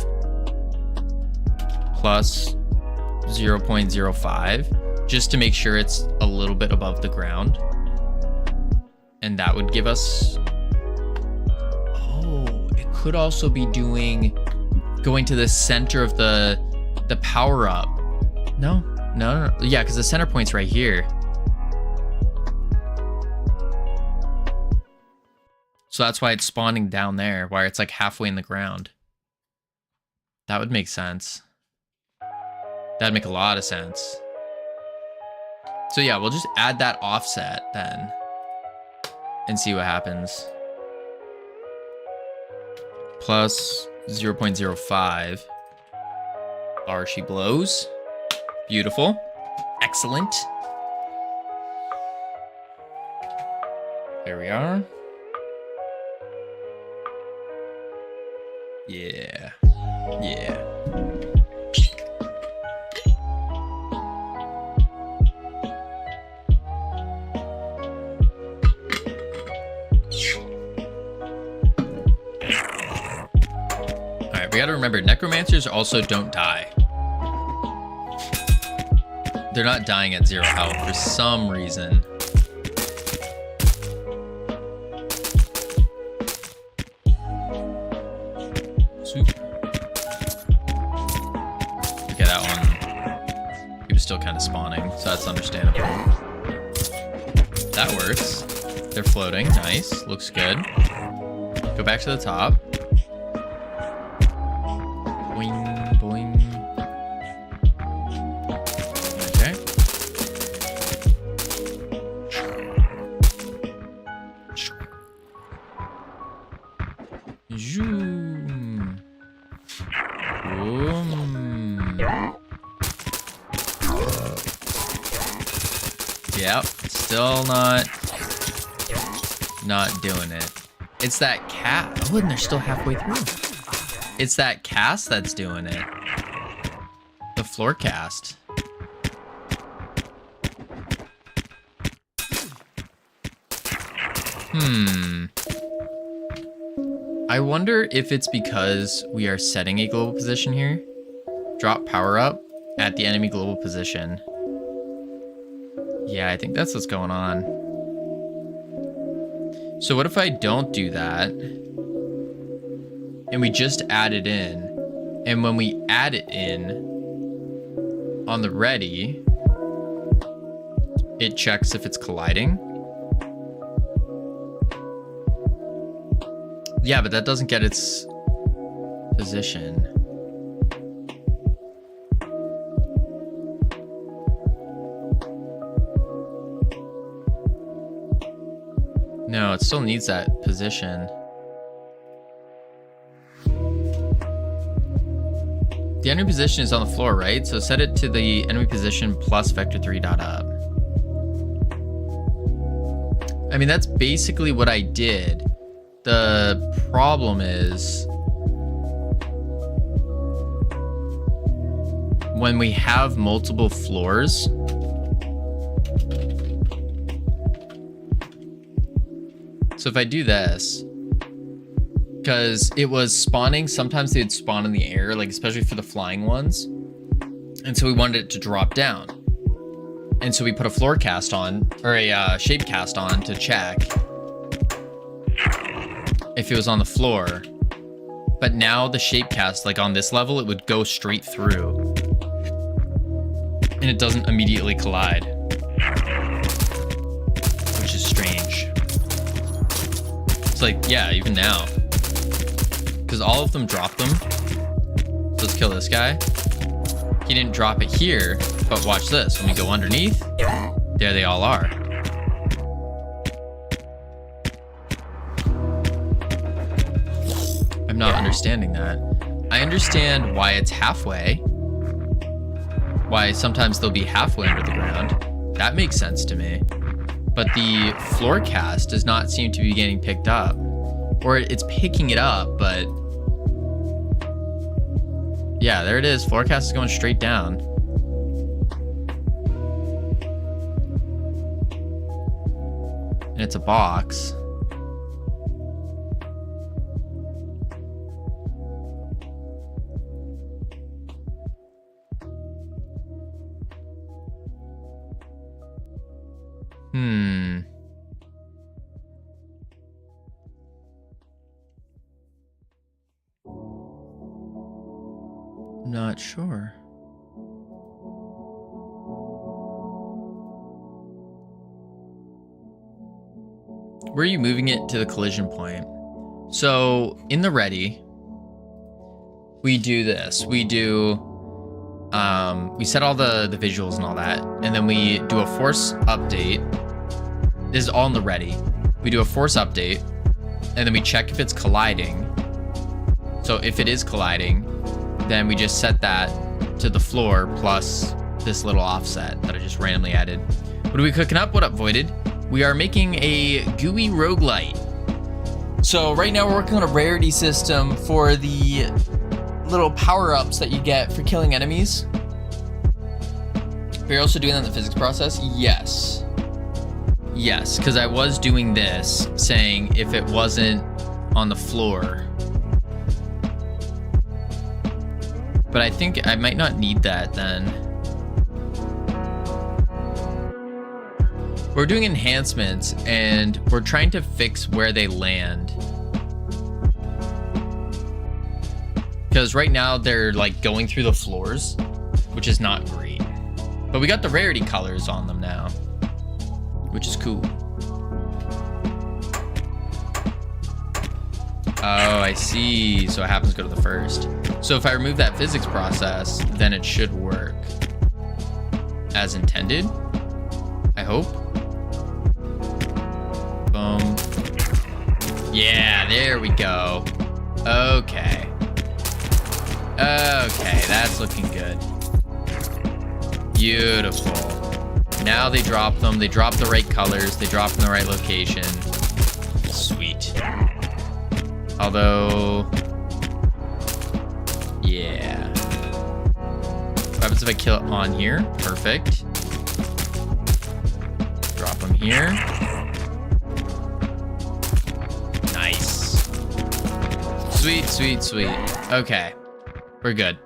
plus 0.05. just to make sure it's a little bit above the ground. And that would give us... Oh, it could also be going to the center of the power up. No. Yeah, because the center point's right here. So that's why it's spawning down there, where it's like halfway in the ground. That would make sense. That'd make a lot of sense. So yeah, we'll just add that offset then and see what happens. Plus 0.05. Are she blows? Beautiful. Excellent. There we are. Yeah. Yeah. Alright, we gotta remember, necromancers also don't die. They're not dying at 0 health for some reason. Okay, that one, he was still kind of spawning, so that's understandable. That works. They're floating, nice, looks good. Go back to the top. Boing, boing. Okay. Zoom. Boom. Yep, still not doing it. It's that cat. Oh, and they're still halfway through. It's that cast that's doing it. The floor cast. I wonder if it's because we are setting a global position here. Drop power up at the enemy global position. Yeah, I think that's what's going on. So what if I don't do that? And we just add it in. And when we add it in on the ready, it checks if it's colliding. Yeah, but that doesn't get its position. No, it still needs that position. The enemy position is on the floor, right? So set it to the enemy position plus vector 3 dot up. I mean, that's basically what I did. The problem is when we have multiple floors, so if I do this, because it was spawning, sometimes they'd spawn in the air, like especially for the flying ones. And so we wanted it to drop down. And so we put a floor cast on, or a shape cast on to check if it was on the floor. But now the shape cast, like on this level, it would go straight through. And it doesn't immediately collide. Which is strange. It's like, yeah, even now. Because all of them dropped them. So let's kill this guy. He didn't drop it here, but watch this. When we go underneath, there they all are. I'm not understanding that. I understand why it's halfway. Why sometimes they'll be halfway under the ground. That makes sense to me. But the floor cast does not seem to be getting picked up. Or it's picking it up, but... yeah, there it is. Floor cast is going straight down. And it's a box. not sure. Where are you moving it to the collision point? So in the ready, we do this. We do, we set all the visuals and all that, and then we do a force update. This is all in the ready. We do a force update, and then we check if it's colliding. So if it is colliding, then we just set that to the floor plus this little offset that I just randomly added. What are we cooking up? What up, Voided? We are making a Gooey Roguelite. So right now we're working on a rarity system for the little power-ups that you get for killing enemies. But you're also doing that in the physics process? Yes. Yes, because I was doing this, saying if it wasn't on the floor. But I think I might not need that then. We're doing enhancements, and we're trying to fix where they land. Because right now they're like going through the floors, which is not great. But we got the rarity colors on them now, which is cool. Oh, I see. So it happens to go to the first. So if I remove that physics process, then it should work as intended. I hope. Boom. Yeah, there we go. Okay. Okay, that's looking good. Beautiful. Now they drop them. They drop the right colors. They drop in the right location. Sweet. Although, yeah. What happens if I kill it on here? Perfect. Drop them here. Nice. Sweet, sweet, sweet. Okay. We're good.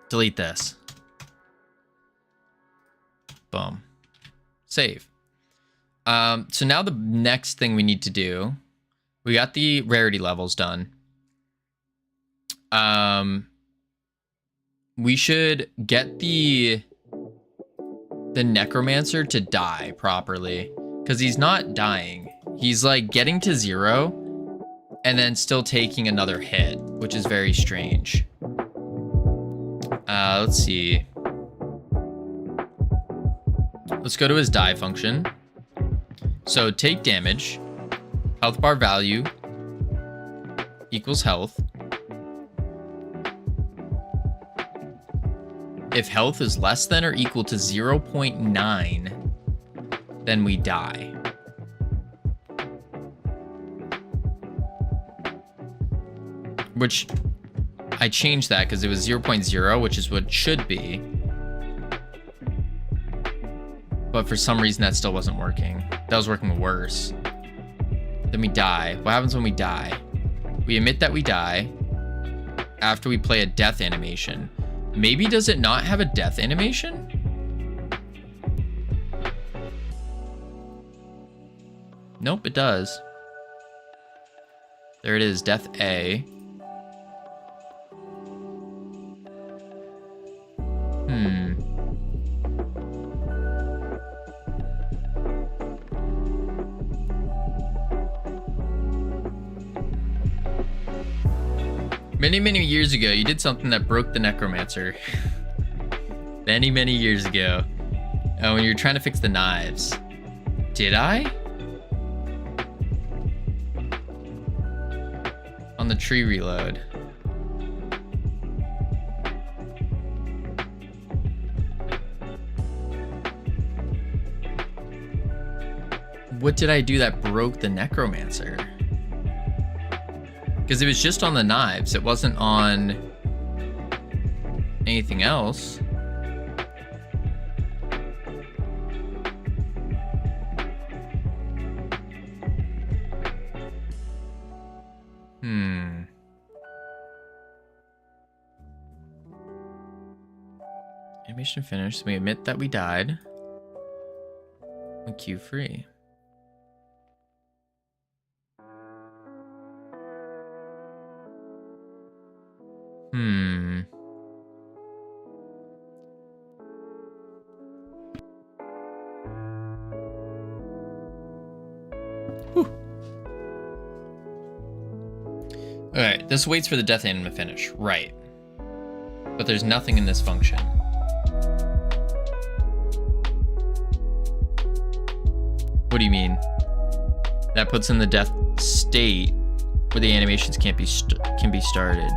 Delete this. Boom. Save. So now the next thing we need to do, we got the rarity levels done. We should get the necromancer to die properly, because he's not dying. He's like getting to 0 and then still taking another hit, which is very strange. Let's see. Let's go to his die function. So take damage, health bar value equals health. If health is less than or equal to 0.9, then we die. Which I changed that because it was 0.0, which is what it should be. But for some reason that still wasn't working. That was working worse. Then we die. What happens when we die? We admit that we die after we play a death animation. Maybe does it not have a death animation? Nope, it does. There it is, death A. Many years ago, you did something that broke the necromancer. many years ago. When you were trying to fix the knives. Did I? On the tree reload. What did I do that broke the necromancer? Because it was just on the knives. It wasn't on anything else. Animation finished. We admit that we died. And queue free. Whew. Alright, this waits for the death anim to finish. Right. But there's nothing in this function. What do you mean? That puts in the death state where the animations can be started.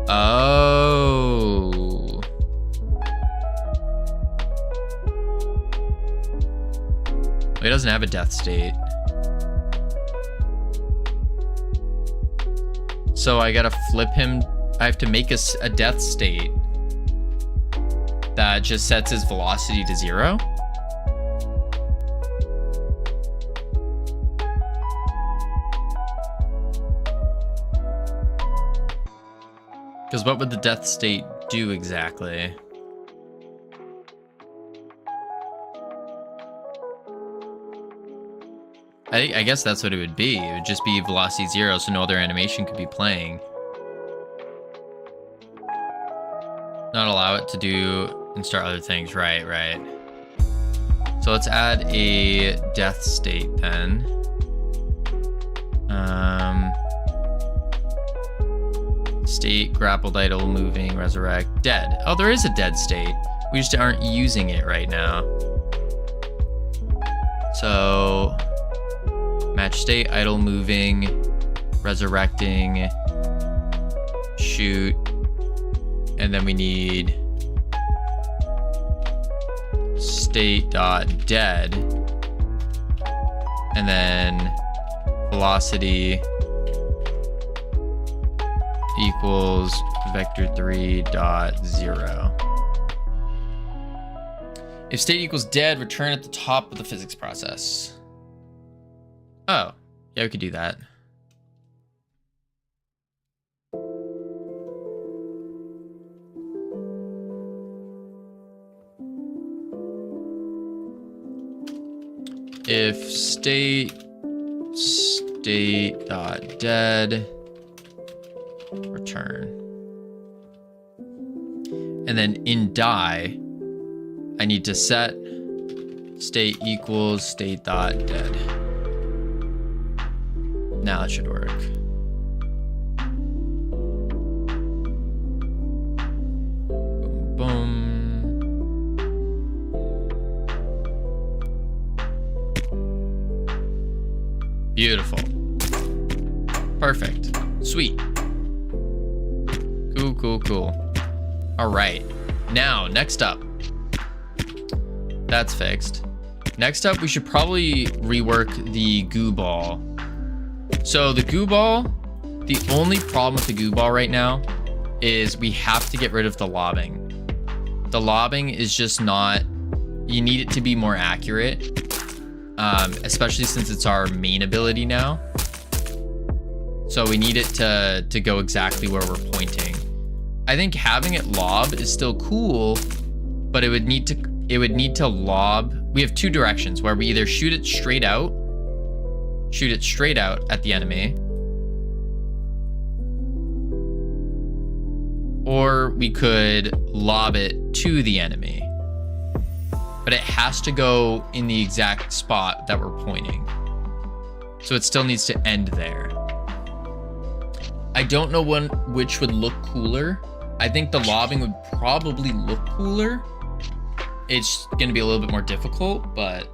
Oh. It doesn't have a death state. So I gotta flip him. I have to make a death state that just sets his velocity to 0. Because what would the death state do exactly? I guess that's what it would be. It would just be velocity 0, so no other animation could be playing. Not allow it to do and start other things. Right, right. So let's add a death state then. State, grappled idle, moving, resurrect, dead. Oh, there is a dead state. We just aren't using it right now. So match state, idle, moving, resurrecting, shoot, and then we need state.dead, and then velocity equals vector3.0. If state equals dead, return at the top of the physics process. Oh, yeah, we could do that. If state.dead, return. And then in die, I need to set state equals state.dead. Now it should work. Boom, boom. Beautiful. Perfect. Sweet. Cool, cool, cool. All right. Now, next up. That's fixed. Next up, we should probably rework the goo ball. So the goo ball, the only problem with the goo ball right now is we have to get rid of the lobbing. The lobbing is just not, you need it to be more accurate, especially since it's our main ability now. So we need it to go exactly where we're pointing. I think having it lob is still cool, but it would need to lob. We have two directions where we either shoot it straight out at the enemy, or we could lob it to the enemy, but it has to go in the exact spot that we're pointing. So it still needs to end there. I don't know which would look cooler. I think the lobbing would probably look cooler. It's gonna be a little bit more difficult, but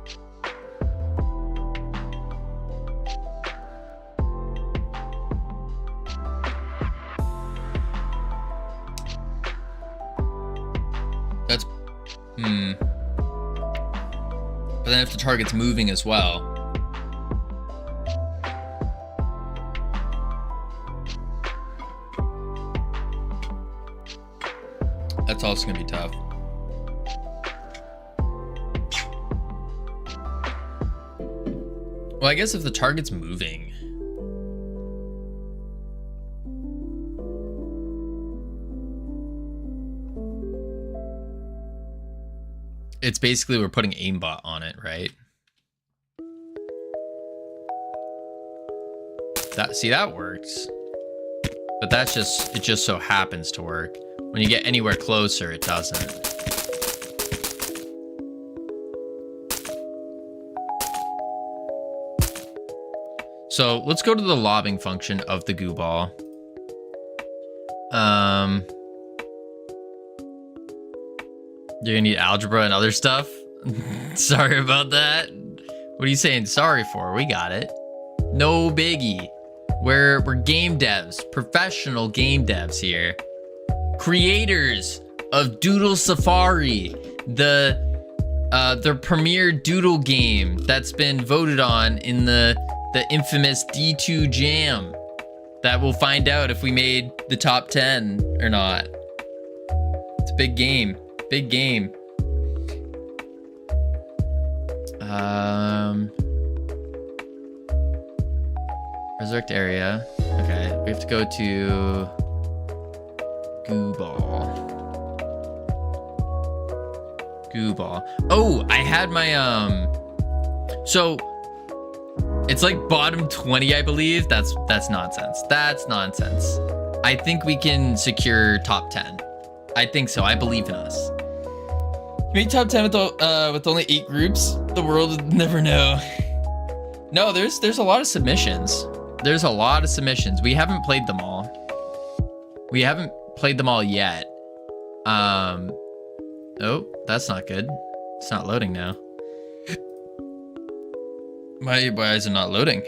that's But then if the target's moving as well, that's also gonna be tough. Well, I guess if the target's moving, it's basically we're putting aimbot on it, right? That works. But it just so happens to work. When you get anywhere closer, it doesn't. So let's go to the lobbing function of the goo ball. You're gonna need algebra and other stuff. Sorry about that. What are you saying sorry for? We got it. No biggie. We're game devs, professional game devs here. Creators of Doodle Safari, the premier doodle game that's been voted on in the infamous D2 Jam. That we'll find out if we made the top 10 or not. It's a big game. Big game. Resurrect area. Okay, we have to go to Goo Ball. Goo Ball. Oh, I had my so it's like bottom 20, I believe. That's nonsense. That's nonsense. I think we can secure top 10. I think so. I believe in us. You made top 10 with only 8 groups? The world would never know. No, there's a lot of submissions. There's a lot of submissions. We haven't played them all. We haven't played them all yet. Oh, that's not good. It's not loading now. Why is it not loading?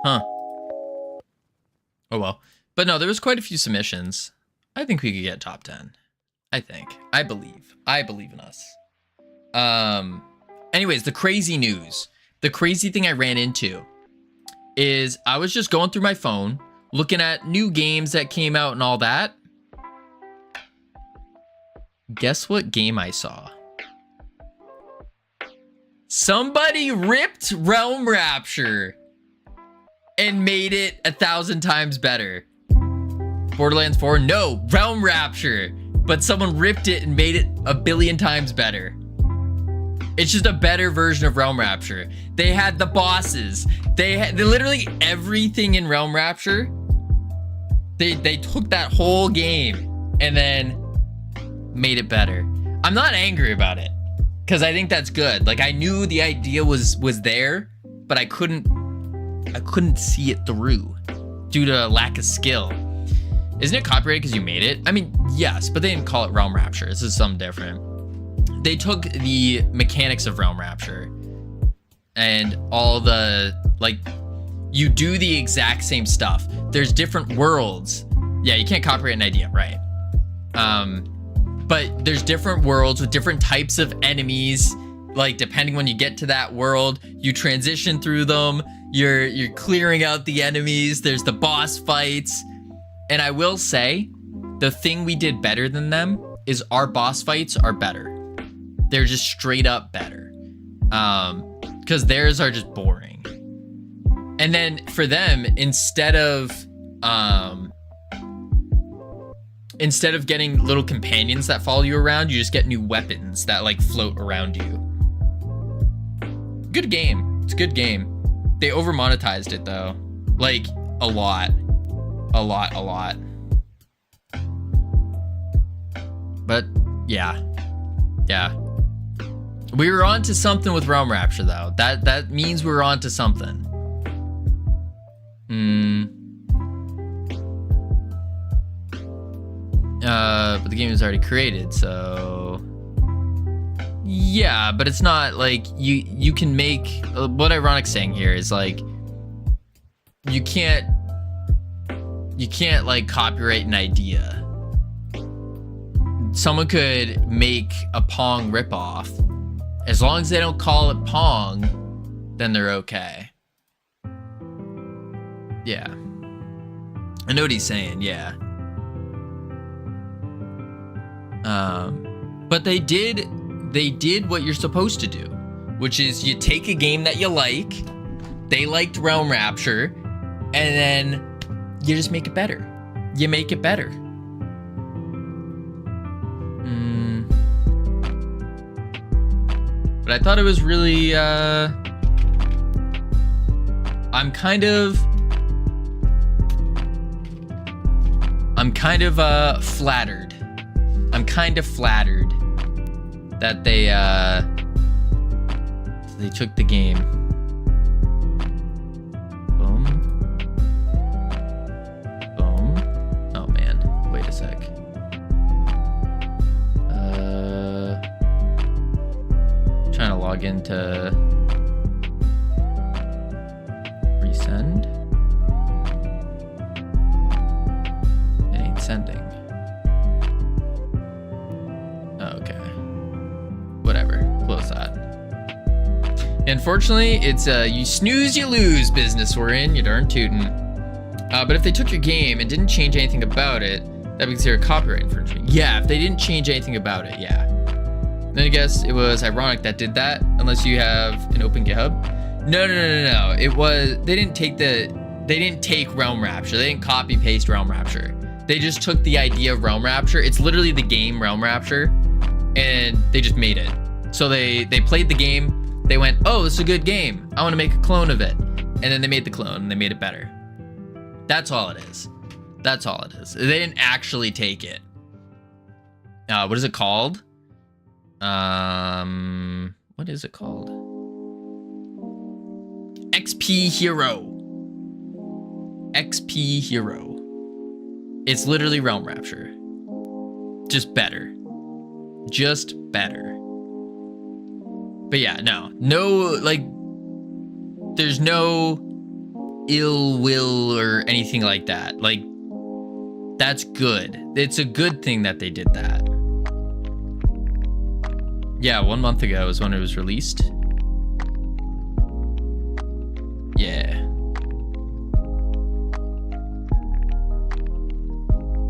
Huh. Oh well. But no, there was quite a few submissions. I think we could get top 10. I think. I believe in us. Anyways, the crazy news. The crazy thing I ran into is I was just going through my phone, looking at new games that came out and all that. Guess what game I saw? Somebody ripped Realm Rapture and made it 1,000 times better. Borderlands 4? No, Realm Rapture. But someone ripped it and made it 1 billion times better. It's just a better version of Realm Rapture. They had the bosses. They literally everything in Realm Rapture. They took that whole game and then made it better. I'm not angry about it because I think that's good. Like I knew the idea was there, but I couldn't see it through due to lack of skill. Isn't it copyrighted because you made it? I mean, yes, but they didn't call it Realm Rapture. This is something different. They took the mechanics of Realm Rapture and all the, like, you do the exact same stuff. There's different worlds. Yeah, you can't copyright an idea, right? But there's different worlds with different types of enemies. Like, depending when you get to that world, you transition through them. You're clearing out the enemies. There's the boss fights. And I will say, the thing we did better than them is our boss fights are better. They're just straight up better. Because theirs are just boring. And then for them, instead of getting little companions that follow you around, you just get new weapons that like float around you. Good game. It's a good game. They over monetized it though. Like a lot. A lot. But yeah. We were on to something with Realm Rapture though. That means we were on to something. But the game is already created, so yeah, but it's not like you can make what Ironic's saying here is like you can't like copyright an idea. Someone could make a Pong ripoff. As long as they don't call it Pong, then they're okay. Yeah. I know what he's saying, yeah. But they did what you're supposed to do, which is you take a game that you like, they liked Realm Rapture, and then you just make it better. You make it better. But I thought it was really, I'm kind of flattered. I'm kind of flattered that they they took the game. Boom. Boom. Oh man, wait a sec. Trying to log into resend. It ain't sending. Okay. Whatever. Close that. Unfortunately, it's you snooze, you lose business we're in. You darn tootin'. But if they took your game and didn't change anything about it, that'd be considered copyright infringement. Yeah, if they didn't change anything about it, yeah. Then I guess it was ironic that did that, unless you have an open GitHub. No. It was, they didn't take Realm Rapture. They didn't copy paste Realm Rapture. They just took the idea of Realm Rapture. It's literally the game Realm Rapture, and they just made it. So they played the game. They went, oh, this is a good game. I want to make a clone of it. And then they made the clone and they made it better. That's all it is. That's all it is. They didn't actually take it. What is it called? What is it called? XP Hero. XP Hero. It's literally Realm Rapture. Just better. Just better. But yeah, no, like, there's no ill will or anything like that. Like, that's good. It's a good thing that they did that. Yeah, 1 month ago is when it was released. Yeah.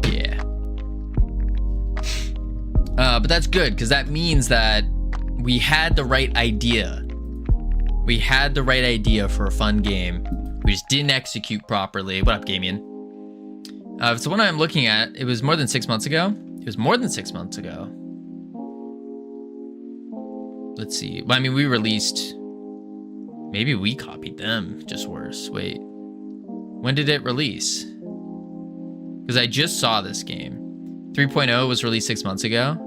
Yeah. But that's good, because that means that we had the right idea. We had the right idea for a fun game. We just didn't execute properly. What up, Gamian? So when I'm looking at, it was more than 6 months ago. It was more than 6 months ago. Let's see. Well, I mean, we released... Maybe we copied them. Just worse. Wait. When did it release? Because I just saw this game. 3.0 was released 6 months ago.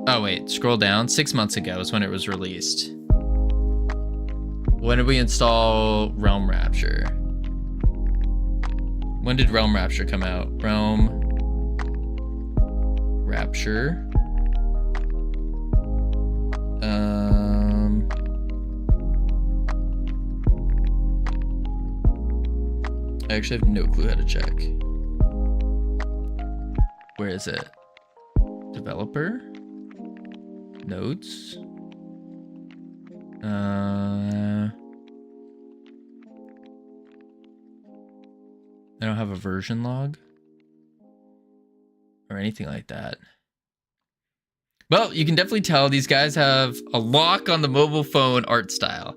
Oh, wait. Scroll down. 6 months ago is when it was released. When did we install Realm Rapture? When did Realm Rapture come out? Realm Rapture. I actually have no clue how to check. Where is it? Developer? Notes? I don't have a version log or anything like that. Well, you can definitely tell these guys have a lock on the mobile phone art style.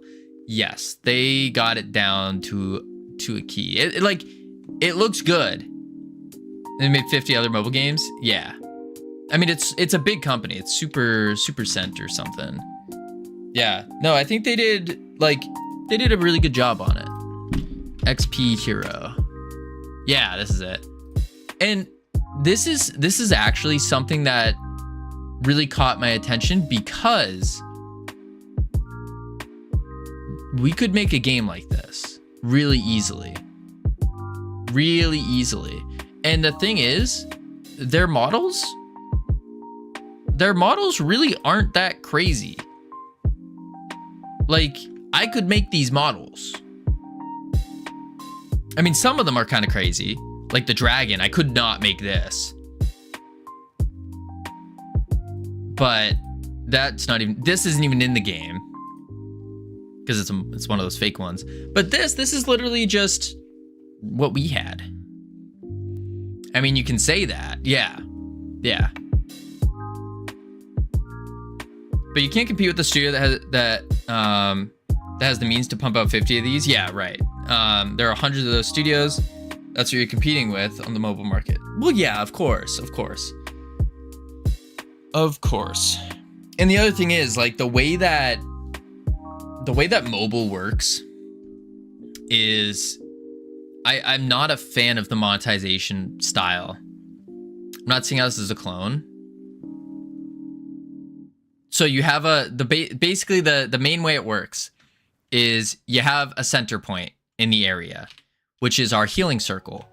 Yes, they got it down to a key. It looks good. They made 50 other mobile games. Yeah. I mean, it's a big company. It's Super Cent or something. Yeah. No, I think they did a really good job on it. XP Hero. Yeah, this is it. And this is actually something that really caught my attention, because we could make a game like this really easily. Really easily. And the thing is, their models really aren't that crazy. Like, I could make these models. I mean, some of them are kind of crazy. Like the dragon, I could not make this. But that's not even, this isn't even in the game, because it's one of those fake ones. But this is literally just what we had. I mean, you can say that. Yeah. Yeah. But you can't compete with the studio that has the means to pump out 50 of these. Yeah, right. There are hundreds of those studios. That's what you're competing with on the mobile market. Well, yeah, of course. And the other thing is, like, the way that mobile works is, I'm not a fan of the monetization style. I'm not seeing how this is a clone. So you have basically the main way it works is you have a center point in the area, which is our healing circle.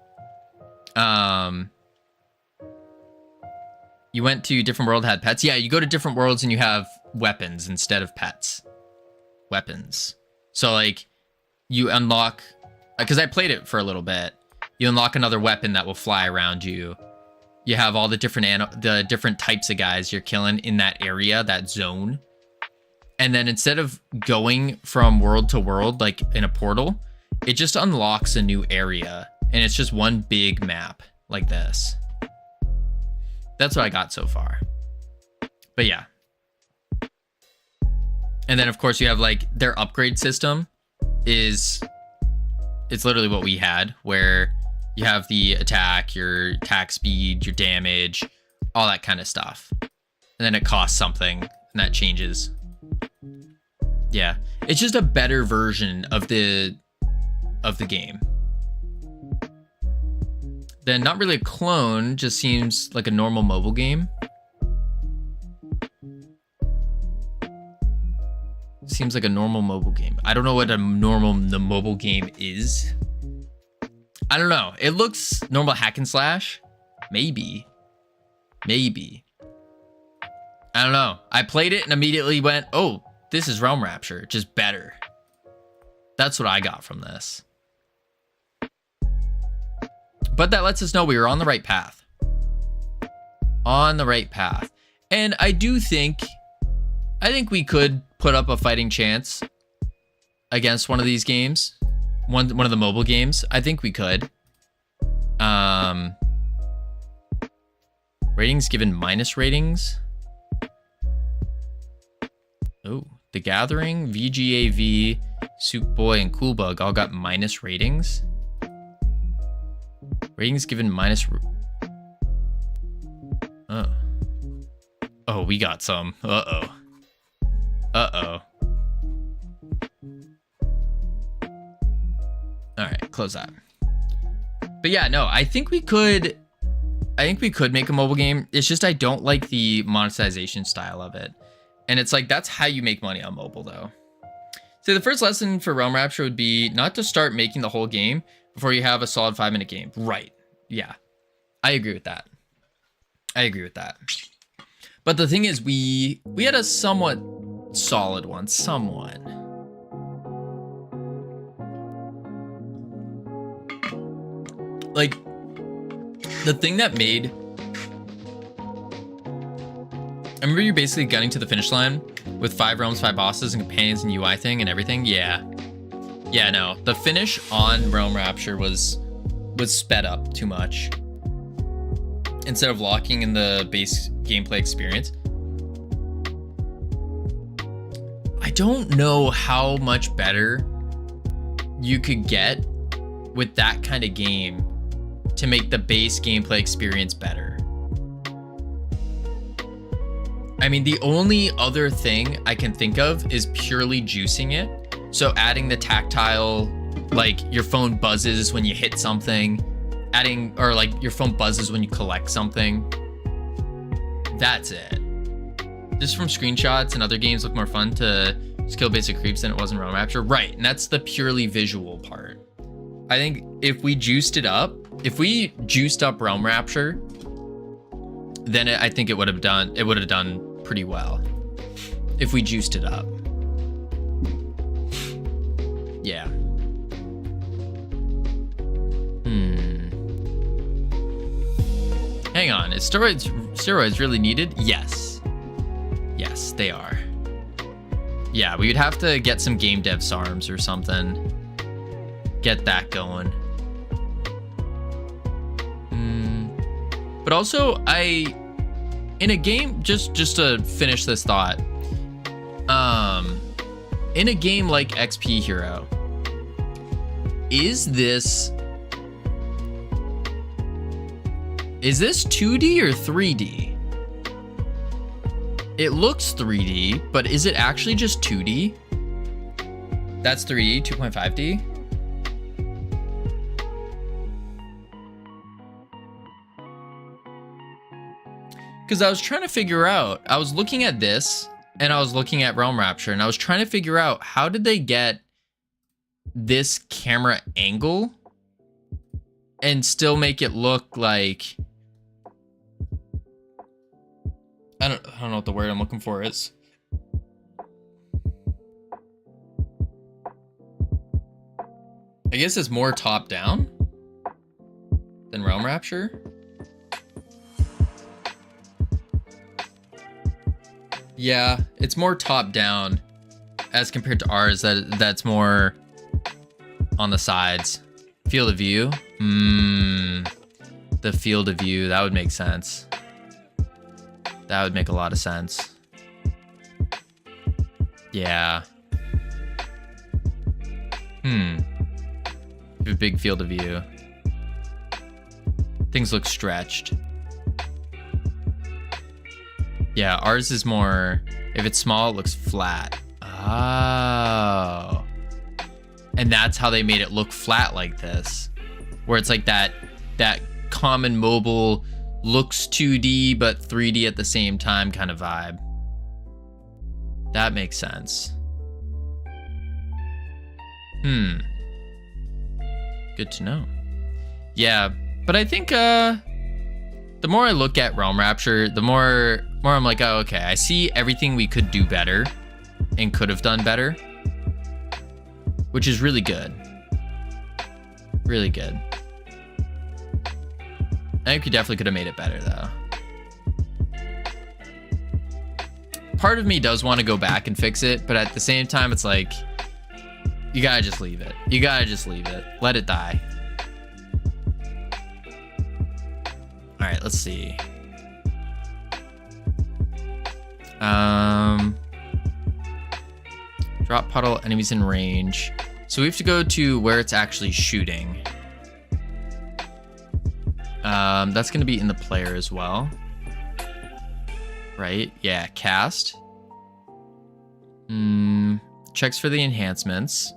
You went to different world, had pets. Yeah, you go to different worlds and you have weapons instead of pets. Weapons. So like you unlock, because I played it for a little bit. You unlock another weapon that will fly around you. You have all the different types of guys you're killing in that area, that zone. And then instead of going from world to world, like in a portal, it just unlocks a new area. And it's just one big map like this. That's what I got so far. But yeah. And then of course you have like their upgrade system it's literally what we had, where you have the attack, your attack speed, your damage, all that kind of stuff. And then it costs something and that changes. Yeah. It's just a better version of the game. Then not really a clone, just seems like a normal mobile game. Seems like a normal mobile game. I don't know what the mobile game is. I don't know. It looks normal hack and slash. Maybe. I don't know. I played it and immediately went, oh, this is Realm Rapture, just better. That's what I got from this. But that lets us know we were on the right path. On the right path. And I think we could put up a fighting chance against one of these games. One of the mobile games. I think we could. Ratings given minus ratings. Oh, The Gathering, VGAV, Soup Boy, and Cool Bug all got minus ratings. Ratings given minus. Oh. Oh, we got some. Uh-oh. All right, close that. But yeah, no, I think we could make a mobile game. It's just I don't like the monetization style of it. And it's like, that's how you make money on mobile though. So the first lesson for Realm Rapture would be not to start making the whole game before you have a solid 5-minute game. Right. Yeah. I agree with that. But the thing is, we had a somewhat solid one. Somewhat. Like, the thing that made... I remember you basically getting to the finish line with 5 realms, 5 bosses, and companions, and UI thing, and everything. Yeah. Yeah, no. The finish on Realm Rapture was sped up too much. Instead of locking in the base gameplay experience. I don't know how much better you could get with that kind of game to make the base gameplay experience better. I mean, the only other thing I can think of is purely juicing it. So adding the tactile, like your phone buzzes when you hit something, or like your phone buzzes when you collect something. That's it. Just from screenshots and other games look more fun to just kill basic creeps than it was in Realm Rapture. Right, and that's the purely visual part. I think if we juiced it up, if we juiced up Realm Rapture, then I think it would have done pretty well. If we juiced it up. Yeah. Hang on, is steroids really needed? Yes. Yes, they are. Yeah, we would have to get some game dev SARMs or something. Get that going. But also, in a game, just to finish this thought, in a game like XP Hero, is this 2D or 3D? It looks 3D, but is it actually just 2D? That's 3D, 2.5D? Because I was trying to figure out, I was looking at this, and I was looking at Realm Rapture, and I was trying to figure out how did they get this camera angle and still make it look like, I don't know what the word I'm looking for is. I guess it's more top down than Realm Rapture. Yeah, it's more top down as compared to ours. That's more on the sides. Field of view. The field of view. That would make sense. That would make a lot of sense. Yeah. A big field of view. Things look stretched. Yeah, ours is more, if it's small, it looks flat. Oh. And that's how they made it look flat like this. Where it's like that common mobile looks 2D but 3D at the same time kind of vibe. That makes sense. Good to know. Yeah, but I think the more I look at Realm Rapture, the more I'm like, oh, okay, I see everything we could do better and could have done better, which is really good. Really good. I think we definitely could have made it better, though. Part of me does want to go back and fix it, but at the same time, it's like, you gotta just leave it. You gotta just leave it. Let it die. All right, let's see. Drop puddle, enemies in range. So we have to go to where it's actually shooting. That's gonna be in the player as well. Right, yeah, cast. Checks for the enhancements.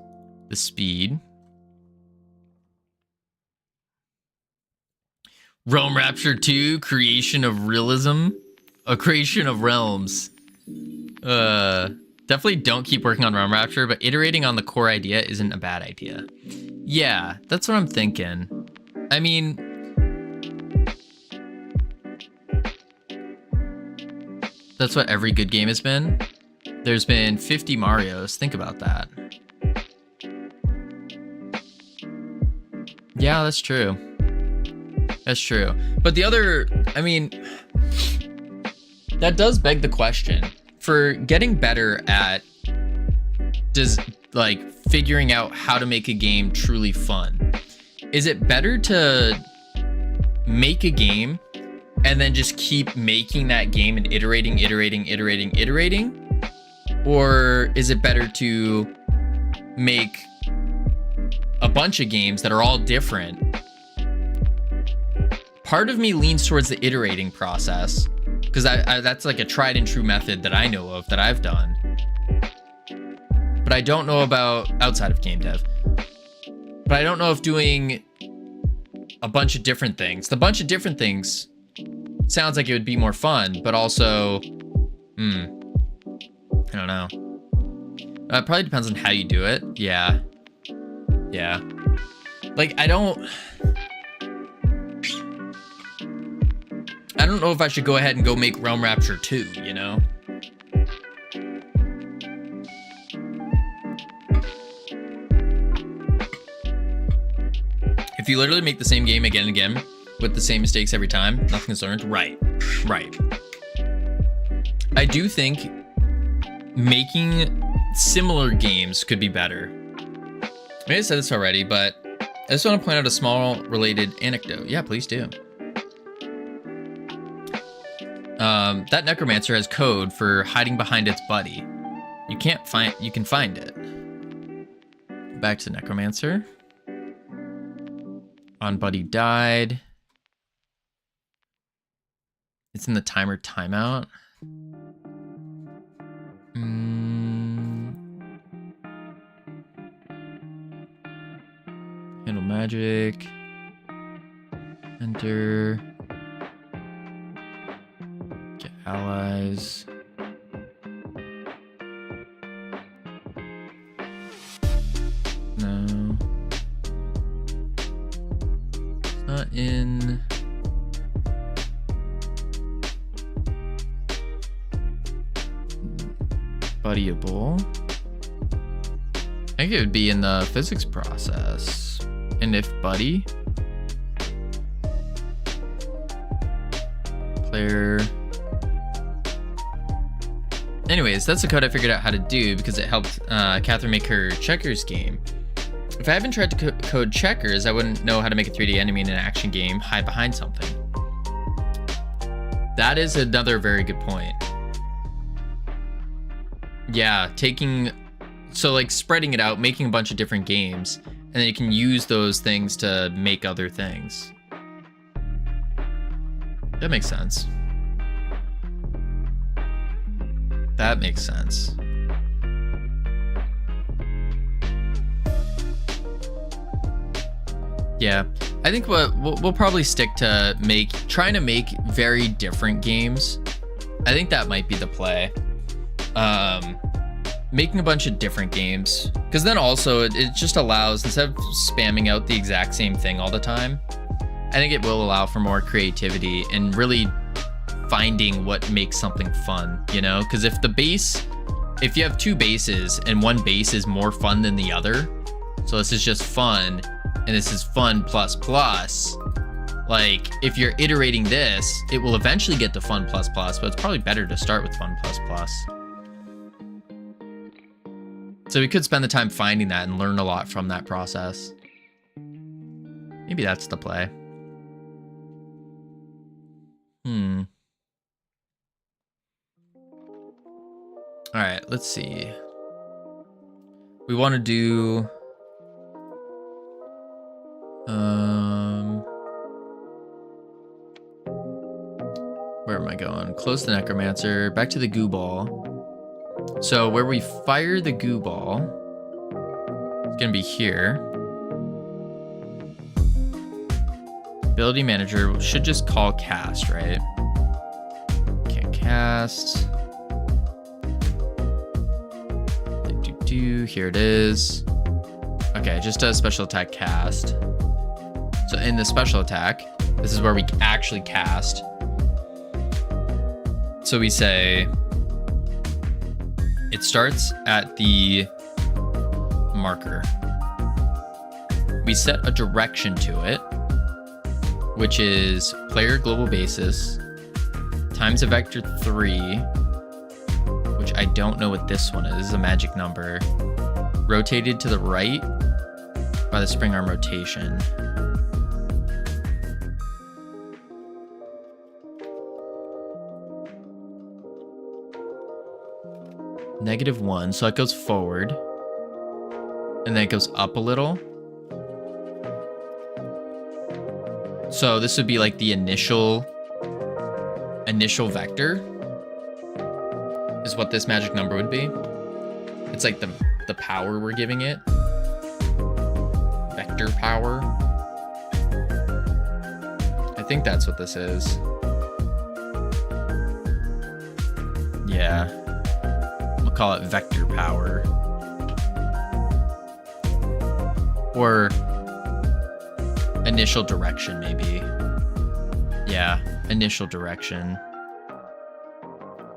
The speed. Realm Rapture 2, creation of realism. A creation of realms. Definitely don't keep working on Realm Rapture, but iterating on the core idea isn't a bad idea. Yeah, that's what I'm thinking. I mean, that's what every good game has been. There's been 50 Marios. Think about that. Yeah, that's true. That's true. But the other, I mean, that does beg the question. For getting better at figuring out how to make a game truly fun, is it better to make a game and then just keep making that game and iterating? Or is it better to make a bunch of games that are all different? Part of me leans towards the iterating process, because that's like a tried and true method that I know of, that I've done. But I don't know about outside of game dev. But I don't know if doing a bunch of different things. The bunch of different things sounds like it would be more fun, but also, I don't know. It probably depends on how you do it. Yeah. Yeah. Like, I don't know if I should go ahead and go make Realm Rapture 2, you know? If you literally make the same game again and again with the same mistakes every time, nothing is learned. Right. I do think making similar games could be better. Maybe I said this already, but I just want to point out a small related anecdote. Yeah, please do. That necromancer has code for hiding behind its buddy. You can find it. Back to necromancer. On buddy died. It's in the timer timeout. Handle magic. Enter. Get allies. in buddyable. I think it would be in the physics process. And if buddy player. Anyways, that's the code I figured out how to do because it helped Catherine make her checkers game. If I haven't tried to code checkers, I wouldn't know how to make a 3D enemy in an action game hide behind something. That is another very good point. Yeah, so like spreading it out, making a bunch of different games, and then you can use those things to make other things. That makes sense. That makes sense. Yeah, I think we'll probably stick to trying to make very different games. I think that might be the play. Making a bunch of different games, because then also it just allows, instead of spamming out the exact same thing all the time, I think it will allow for more creativity and really finding what makes something fun, you know? Because if you have two bases and one base is more fun than the other, so this is just fun and this is fun plus plus, like if you're iterating this, it will eventually get to fun plus plus, but it's probably better to start with fun plus plus. So we could spend the time finding that and learn a lot from that process. Maybe that's the play. All right, let's see. We want to do where am I going? Close the necromancer, back to the goo ball. So where we fire the goo ball, it's gonna be here. Ability manager should just call cast, right? Can't cast. Here it is. Okay, just does special attack cast. So in the special attack, this is where we actually cast. So we say it starts at the marker. We set a direction to it, which is player global basis times a vector 3, which I don't know what this one is. This is a magic number. Rotated to the right by the spring arm rotation. -1, so it goes forward. And then it goes up a little. So this would be like the initial vector is what this magic number would be. It's like the power we're giving it. Vector power. I think that's what this is. Yeah. We'll call it vector power. Or initial direction, maybe. Yeah, initial direction.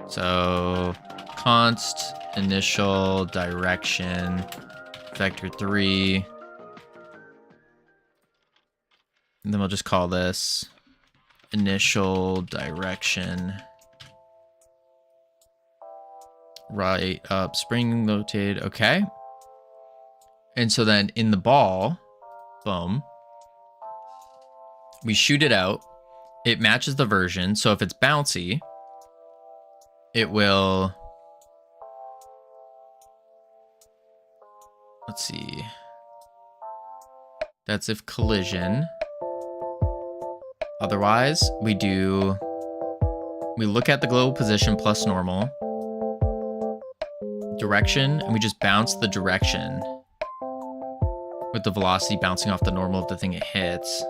So const initial direction vector 3, and then we'll just call this initial direction right up spring rotated. Okay, and so then in the ball, boom, we shoot it out. It matches the version, so if it's bouncy, it will, let's see, that's if collision. Otherwise, we look at the global position plus normal direction, and we just bounce the direction with the velocity bouncing off the normal of the thing it hits.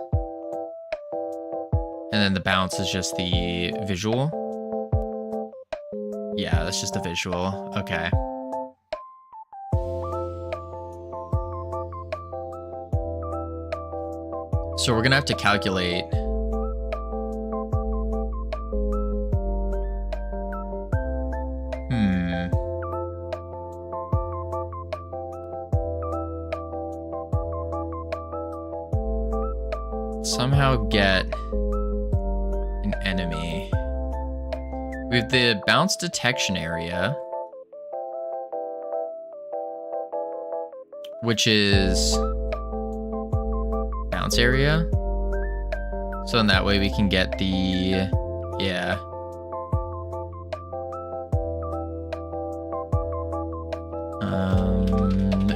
And then the bounce is just the visual. Yeah, that's just a visual. Okay. So we're gonna have to calculate. Somehow get an enemy. We have the bounce detection area, which is bounce area. So in that way we can get the, yeah.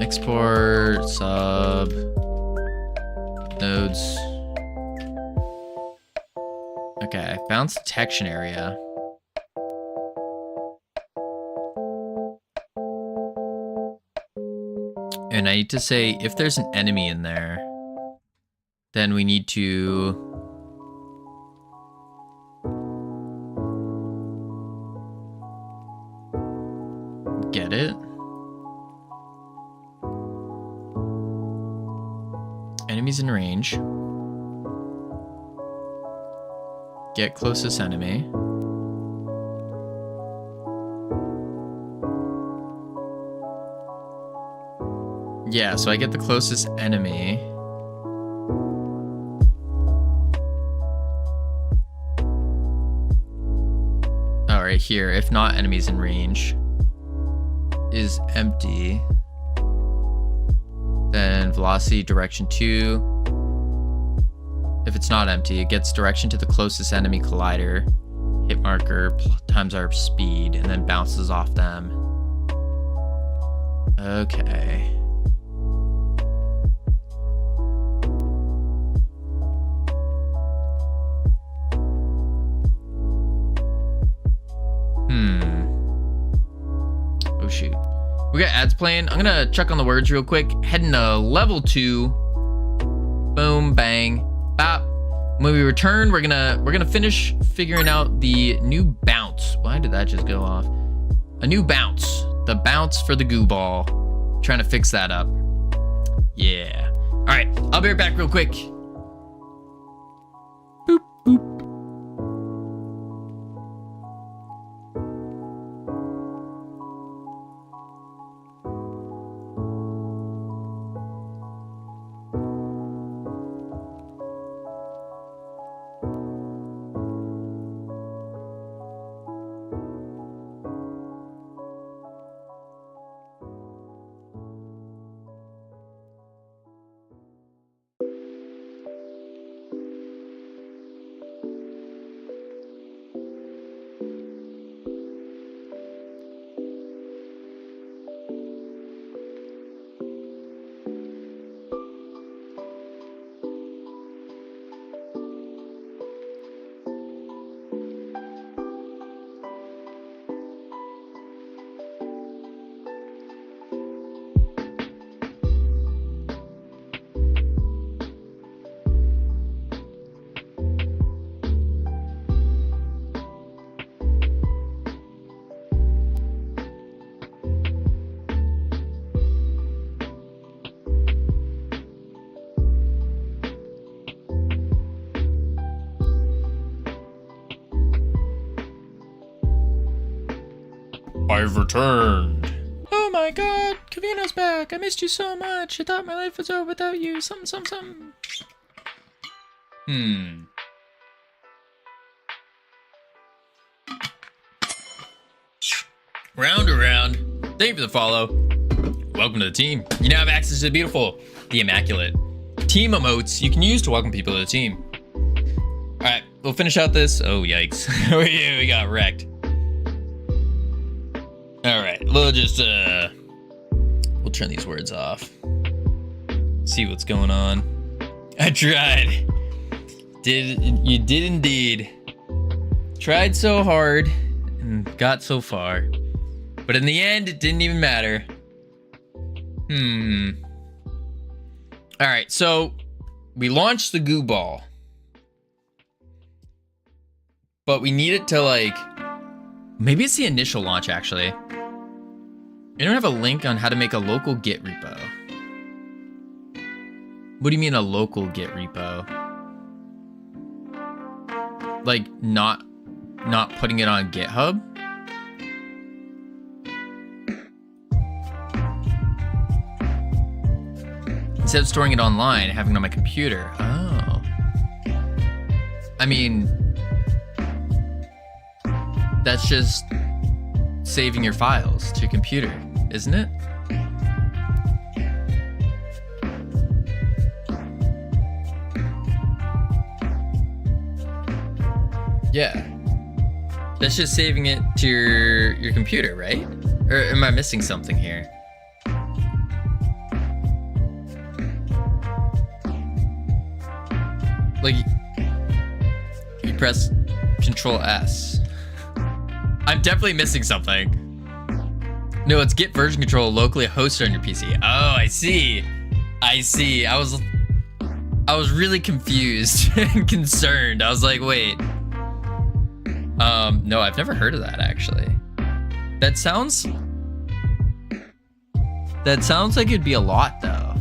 Export sub nodes. Okay, bounce detection area. And I need to say, if there's an enemy in there, then we need to get it. Enemies in range. Get closest enemy. Yeah, so I get the closest enemy. All right, here. If not enemies in range is empty, then velocity direction 2. If it's not empty, it gets direction to the closest enemy collider, hit marker times our speed, and then bounces off them. Okay. Oh shoot. We got ads playing. I'm gonna check on the words real quick. Heading to level 2. Boom, bang. When we return, we're gonna finish figuring out the new bounce. Why did that just go off? A new bounce. The bounce for the goo ball. Trying to fix that up. Yeah. All right, I'll be right back real quick. Boop, boop. I've returned. Oh my god, Covino's back. I missed you so much. I thought my life was over without you. Something. Round around. Thank you for the follow. Welcome to the team. You now have access to the beautiful, the immaculate team emotes you can use to welcome people to the team. All right, we'll finish out this. Oh, yikes. we got wrecked. All right, we'll just, we'll turn these words off. See what's going on. I tried. You did indeed. Tried so hard and got so far. But in the end, it didn't even matter. All right, so we launched the goo ball. But we need it to, like, maybe it's the initial launch, actually. We don't have a link on how to make a local Git repo. What do you mean a local Git repo? Like not putting it on GitHub? Instead of storing it online, having it on my computer. Oh. I mean, that's just saving your files to your computer, isn't it? Yeah. That's just saving it to your computer, right? Or am I missing something here? Like, you press Control S. I'm definitely missing something. No, it's get version control locally hosted on your PC. Oh, I see. I see. I was really confused and concerned. I was like, wait. No, I've never heard of that actually. That sounds like it'd be a lot though.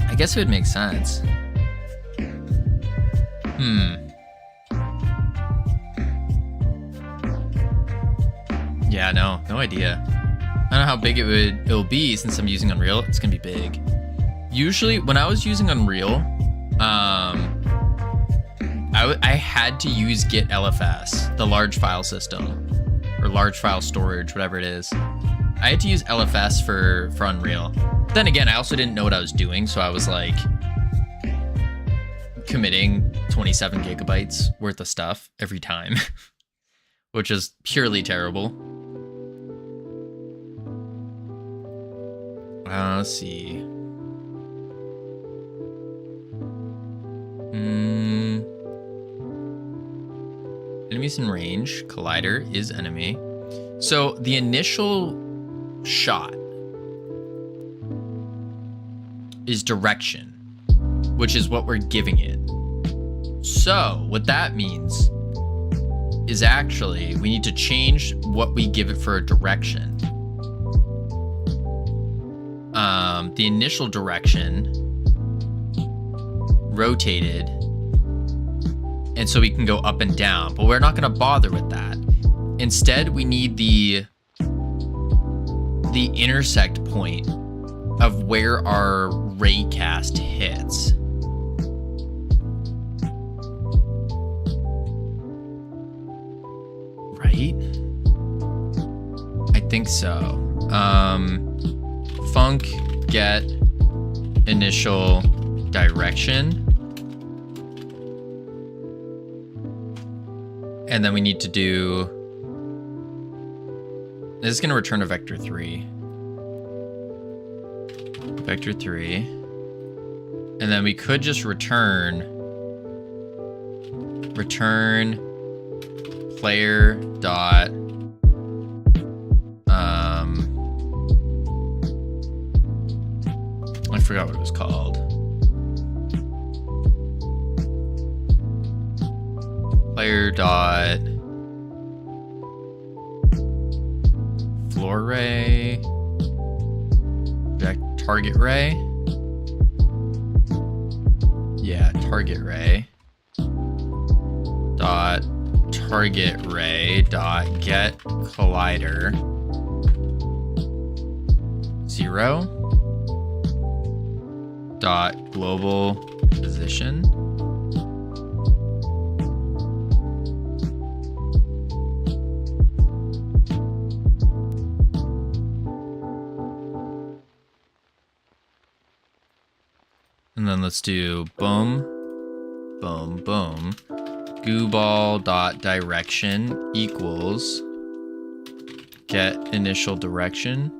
I guess it would make sense. Yeah, no idea. I don't know how big it'll be since I'm using Unreal. It's gonna be big. Usually, when I was using Unreal, I had to use Git LFS, the large file system, or large file storage, whatever it is. I had to use LFS for Unreal. But then again, I also didn't know what I was doing, so I was like committing 27 gigabytes worth of stuff every time, which is purely terrible. Let's see. Enemies in range. Collider is enemy. So the initial shot is direction, which is what we're giving it. So what that means is actually we need to change what we give it for a direction. The initial direction rotated, and so we can go up and down, but we're not going to bother with that. Instead, we need the intersect point of where our raycast hits. Right? I think so. Func get initial direction. And then we need to do, this is going to return a vector 3. Vector 3. And then we could just return player dot I forgot what it was called. Player dot floor ray, target ray. Yeah, target ray dot target ray dot get collider 0 dot global position. And then let's do boom, boom, boom. Gooball dot direction equals get initial direction.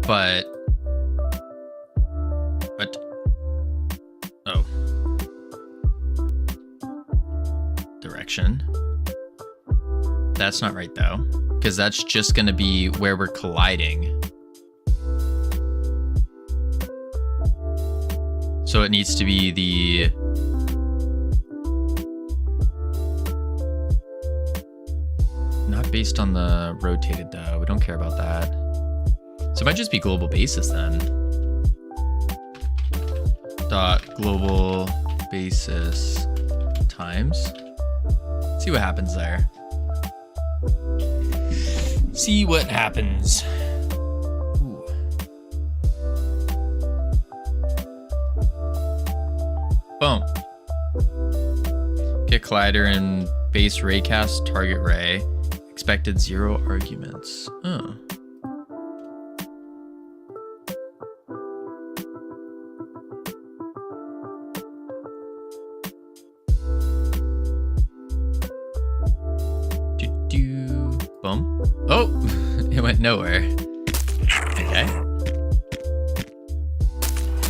But oh, direction. That's not right though, because that's just going to be where we're colliding. So it needs to be the not based on the rotated though. We don't care about that. So it might just be global basis then. Dot global basis times. See what happens there. See what happens. Ooh. Boom. Get collider and base raycast target ray. Expected 0 arguments. Oh. Boom. Oh, it went nowhere. Okay.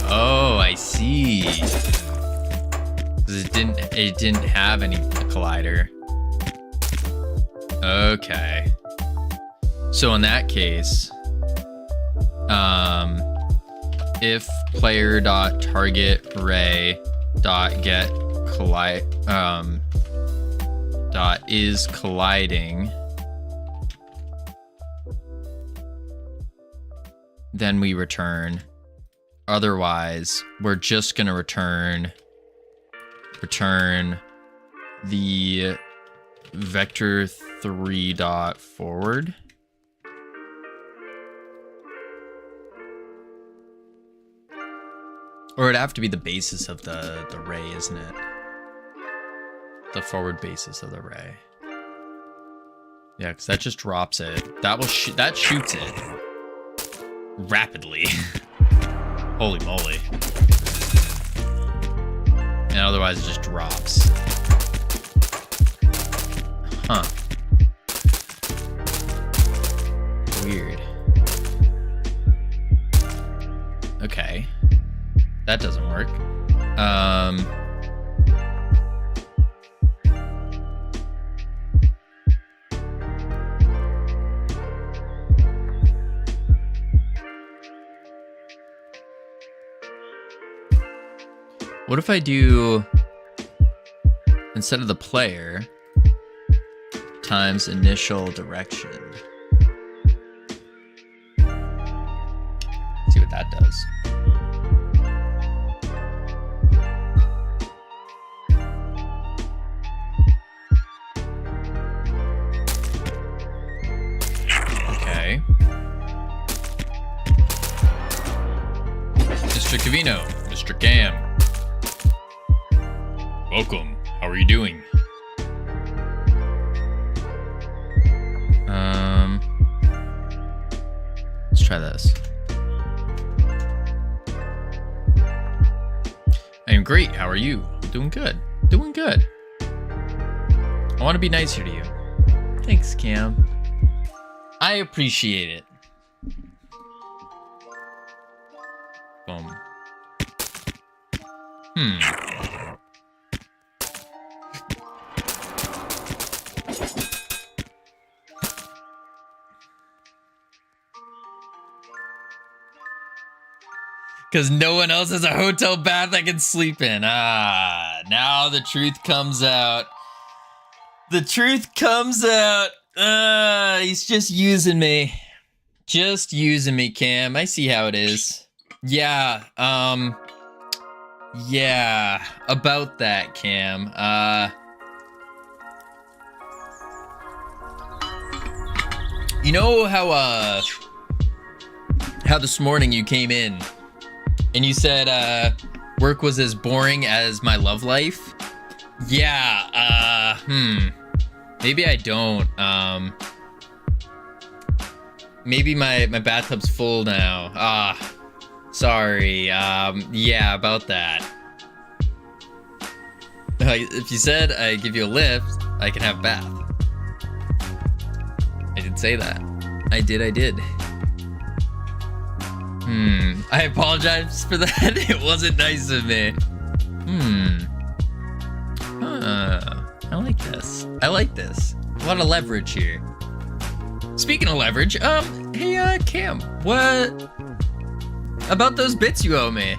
Oh, I see. Because it didn't have any collider. Okay. So in that case, if player dot target ray dot get collide dot is colliding, then we return. Otherwise, we're just gonna return the vector 3 dot forward. Or it'd have to be the basis of the ray, isn't it? The forward basis of the ray. Yeah, because that just drops it. That shoots it rapidly. Holy moly. And otherwise it just drops. Huh. Weird. Okay. That doesn't work. What if I do, instead of the player, times initial direction? See what that does. Okay. Mr. Covino, Mr. Cam. Welcome. How are you doing? Let's try this. I am great. How are you? Doing good. Doing good. I want to be nicer to you. Thanks, Cam. I appreciate it. Boom. Because no one else has a hotel bath I can sleep in. Ah, now the truth comes out. The truth comes out. He's just using me. Just using me, Cam. I see how it is. Yeah, yeah, about that, Cam. You know how this morning you came in and you said work was as boring as my love life? Yeah, maybe I don't. Maybe my bathtub's full now. Sorry. Yeah, about that. If you said I give you a lift, I can have a bath. I did say that. I did. I apologize for that. It wasn't nice of me. I like this. I like this. A lot of leverage here. Speaking of leverage, hey, Cam, what about those bits you owe me?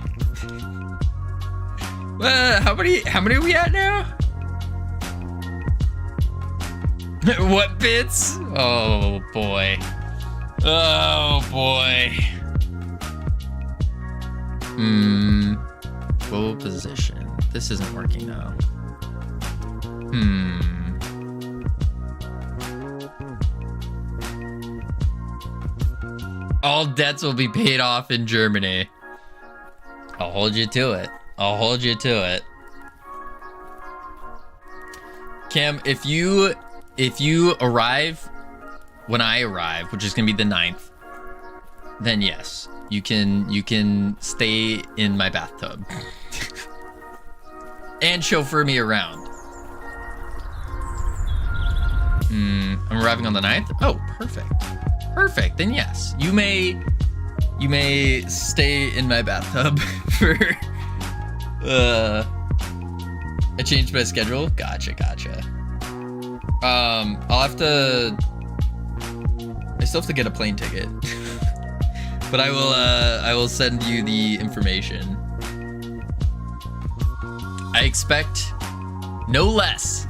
How many are we at now? What bits? Oh boy. Oh boy. Full position. This isn't working now. All debts will be paid off in Germany. I'll hold you to it. I'll hold you to it. Cam, if you arrive when I arrive, which is gonna be the 9th, then yes, you can stay in my bathtub and chauffeur me around. I'm arriving on the 9th. Oh, perfect. Perfect. Then yes, you may stay in my bathtub for I changed my schedule. Gotcha. I'll have to. I still have to get a plane ticket, but I will send you the information. I expect no less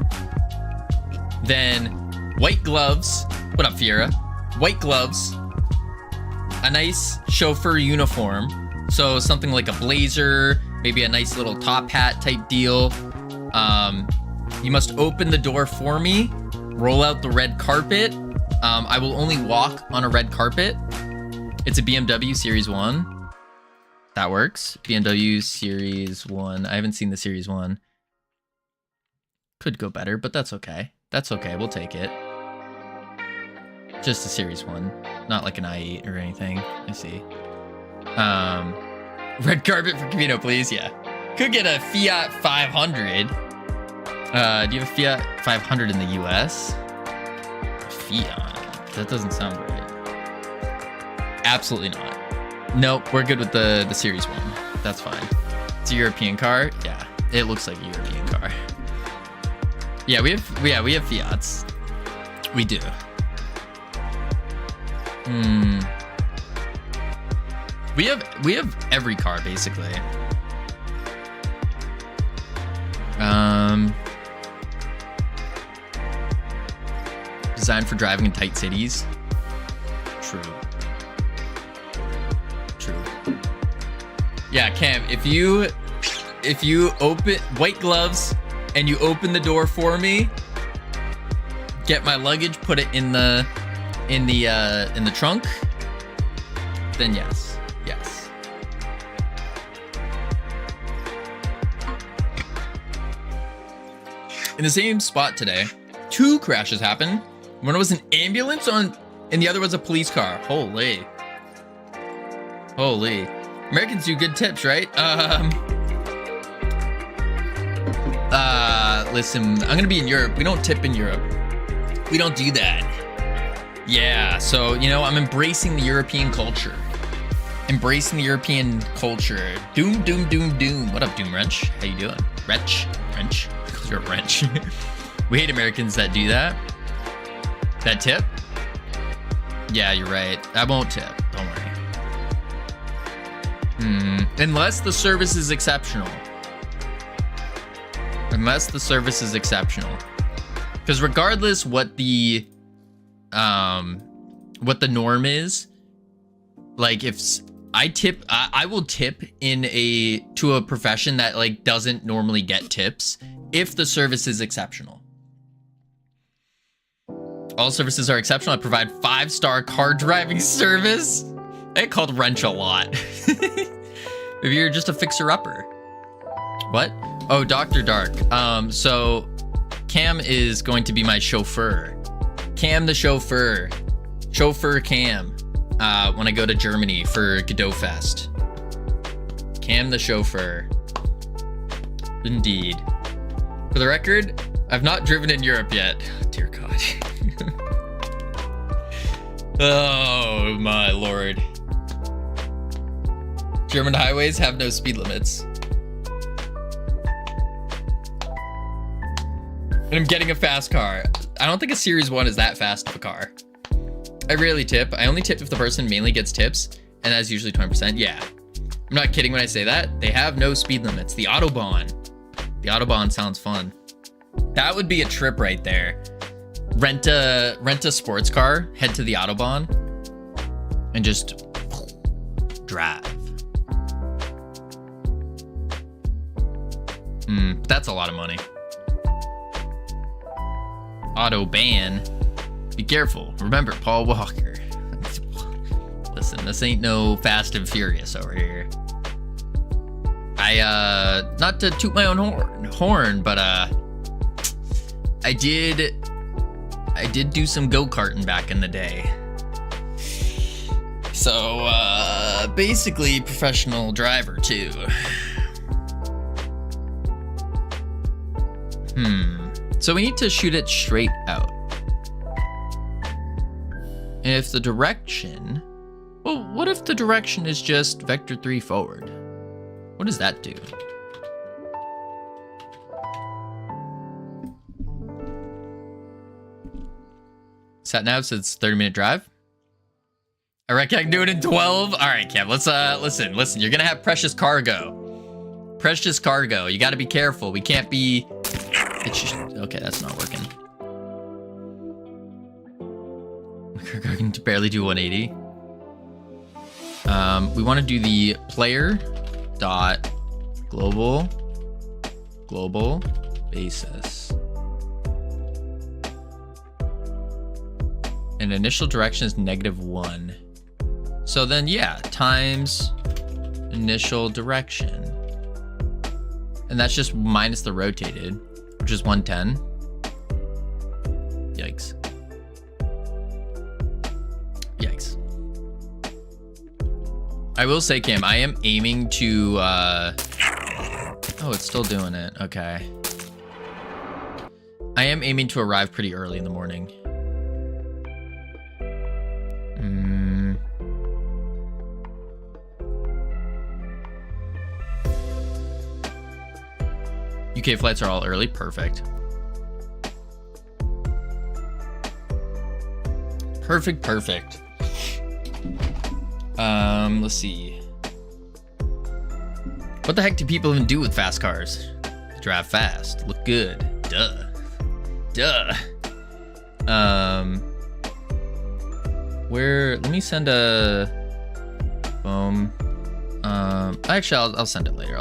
than white gloves. What up, Fiera? White gloves, a nice chauffeur uniform, so something like a blazer, maybe a nice little top hat type deal. You must open the door for me, roll out the red carpet. I will only walk on a red carpet. It's a BMW Series 1. That works. BMW Series 1. I haven't seen the Series 1. Could go better, but that's okay. That's okay. We'll take it. Just a Series 1. Not like an i8 or anything. I see. Red carpet for Covino, please. Yeah. Could get a Fiat 500. Do you have a Fiat 500 in the US? Fiat? That doesn't sound right. Absolutely not. Nope, we're good with the Series 1. That's fine. It's a European car. Yeah, it looks like a European car. Yeah, we have Fiats. We do. We have every car basically. Designed for driving in tight cities. True. Yeah, Cam, if you open white gloves and you open the door for me, get my luggage, put it in the trunk, then yes. In the same spot today, 2 crashes happened. One was an ambulance and the other was a police car. Holy. Americans do good tips, right? Listen, I'm gonna be in Europe. We don't tip in Europe. We don't do that. Yeah, so, I'm embracing the European culture. Doom. What up, Doom Wrench? How you doing? Wrench? You're a wrench. We hate Americans that do that. That tip? Yeah, you're right. I won't tip. Don't worry. Unless the service is exceptional. Because regardless what the norm is, like if I tip, I will tip to a profession that like doesn't normally get tips if the service is exceptional. All services are exceptional. I provide 5-star car driving service. I get called wrench a lot. Maybe you're just a fixer-upper. What? Oh, Dr. Dark. So Cam is going to be my chauffeur. Cam the chauffeur. Chauffeur Cam. When I go to Germany for Godot Fest. Cam the chauffeur. Indeed. For the record, I've not driven in Europe yet. Oh, dear God. Oh, my Lord. German highways have no speed limits. And I'm getting a fast car. I don't think a Series 1 is that fast of a car. I rarely tip. I only tip if the person mainly gets tips, and that's usually 20%. Yeah. I'm not kidding when I say that. They have no speed limits. The Autobahn. The Autobahn sounds fun. That would be a trip right there. Rent a sports car, head to the Autobahn. and just drive. That's a lot of money. Auto ban. Be careful. Remember, Paul Walker. Listen, this ain't no Fast and Furious over here. Not to toot my own horn, but I did do some go-karting back in the day. So, basically professional driver too. So we need to shoot it straight out. If the direction, well, what if the direction is just vector 3 forward? What does that do? Sat nav says 30-minute drive. I reckon I can do it in 12. All right, Kev, let's listen. You're gonna have precious cargo. Precious cargo. You got to be careful. We can't be. Okay, that's not working. I can barely do 180. We want to do the player dot global basis. And initial direction is -1. So then, yeah, times initial direction. And that's just minus the rotated, which is 110. Yikes. Yikes. I will say, Cam, I am aiming to, oh, it's still doing it. Okay. I am aiming to arrive pretty early in the morning. UK flights are all early. Perfect. Perfect. Let's see. What the heck do people even do with fast cars? Drive fast, look good. Duh. Let me send a boom. Actually, I'll send it later.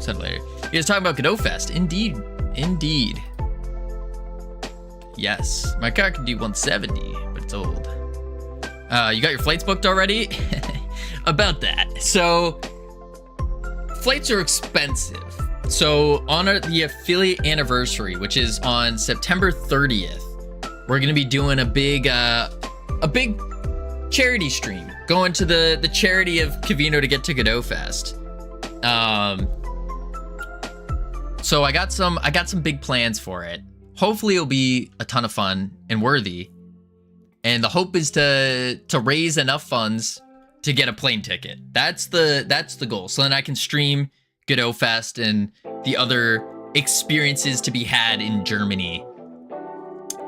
You guys talking about Godot Fest? Indeed. Yes, my car can do 170, but it's old. You got your flights booked already? About that. So, flights are expensive. So, on the affiliate anniversary, which is on September 30th, we're gonna be doing a big charity stream, going to the charity of Covino to get to Godot Fest. So I got some big plans for it. Hopefully it'll be a ton of fun and worthy. And the hope is to raise enough funds to get a plane ticket. That's the goal. So then I can stream Godot Fest and the other experiences to be had in Germany.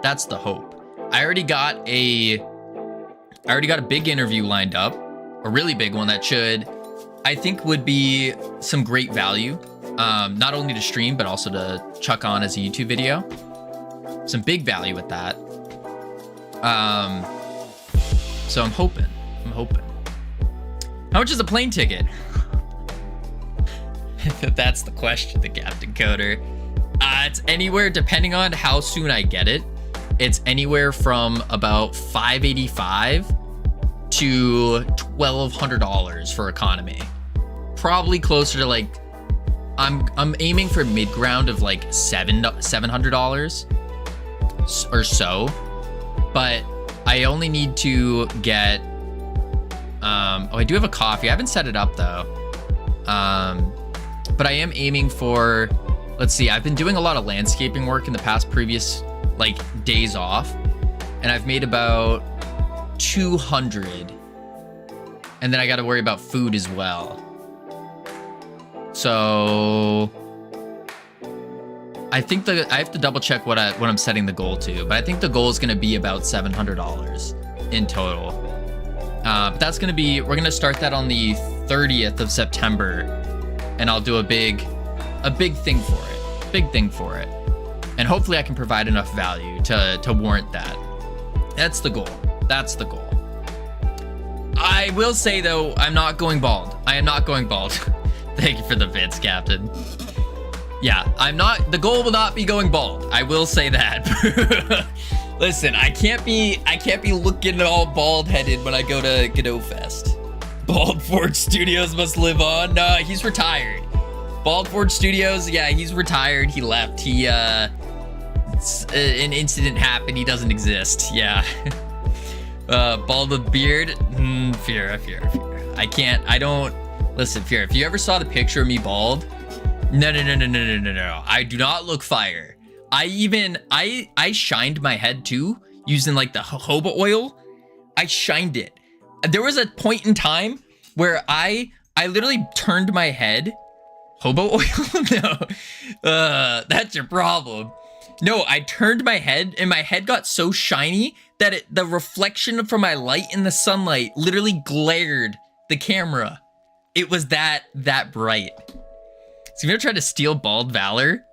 That's the hope. I already got a big interview lined up, a really big one that I think would be some great value. Not only to stream, but also to chuck on as a YouTube video. Some big value with that. So I'm hoping. How much is a plane ticket? That's the question, the Captain Coder. It's anywhere, depending on how soon I get it, it's anywhere from about $585 to $1,200 for economy. Probably closer to like, I'm aiming for mid-ground of like $700 or so, but I only need to get, I do have a coffee. I haven't set it up though. But I am aiming for, let's see, I've been doing a lot of landscaping work in the past previous like days off, and I've made about 200. And then I got to worry about food as well. So I think I have to double check what I'm setting the goal to, but I think the goal is going to be about $700 in total. But that's going to be, we're going to start that on the 30th of September, and I'll do a big thing for it. And hopefully I can provide enough value to warrant that. That's the goal. I will say though, I'm not going bald. I am not going bald. Thank you for the bits, Captain. Yeah, the goal will not be going bald. I will say that. Listen, I can't be looking all bald-headed when I go to Godot Fest. Bald Forge Studios must live on. No, he's retired. Bald Forge Studios, yeah, he's retired. He left. An incident happened. He doesn't exist. Yeah. Bald with beard. Fear. I don't. Listen, Fear, if you ever saw the picture of me bald, no. I do not look fire. I shined my head too, using like the jojoba oil. I shined it. There was a point in time where I literally turned my head. Hobo oil? No. That's your problem. No, I turned my head and my head got so shiny that the reflection from my light in the sunlight literally glared the camera. It was that bright. So you ever tried to steal bald valor?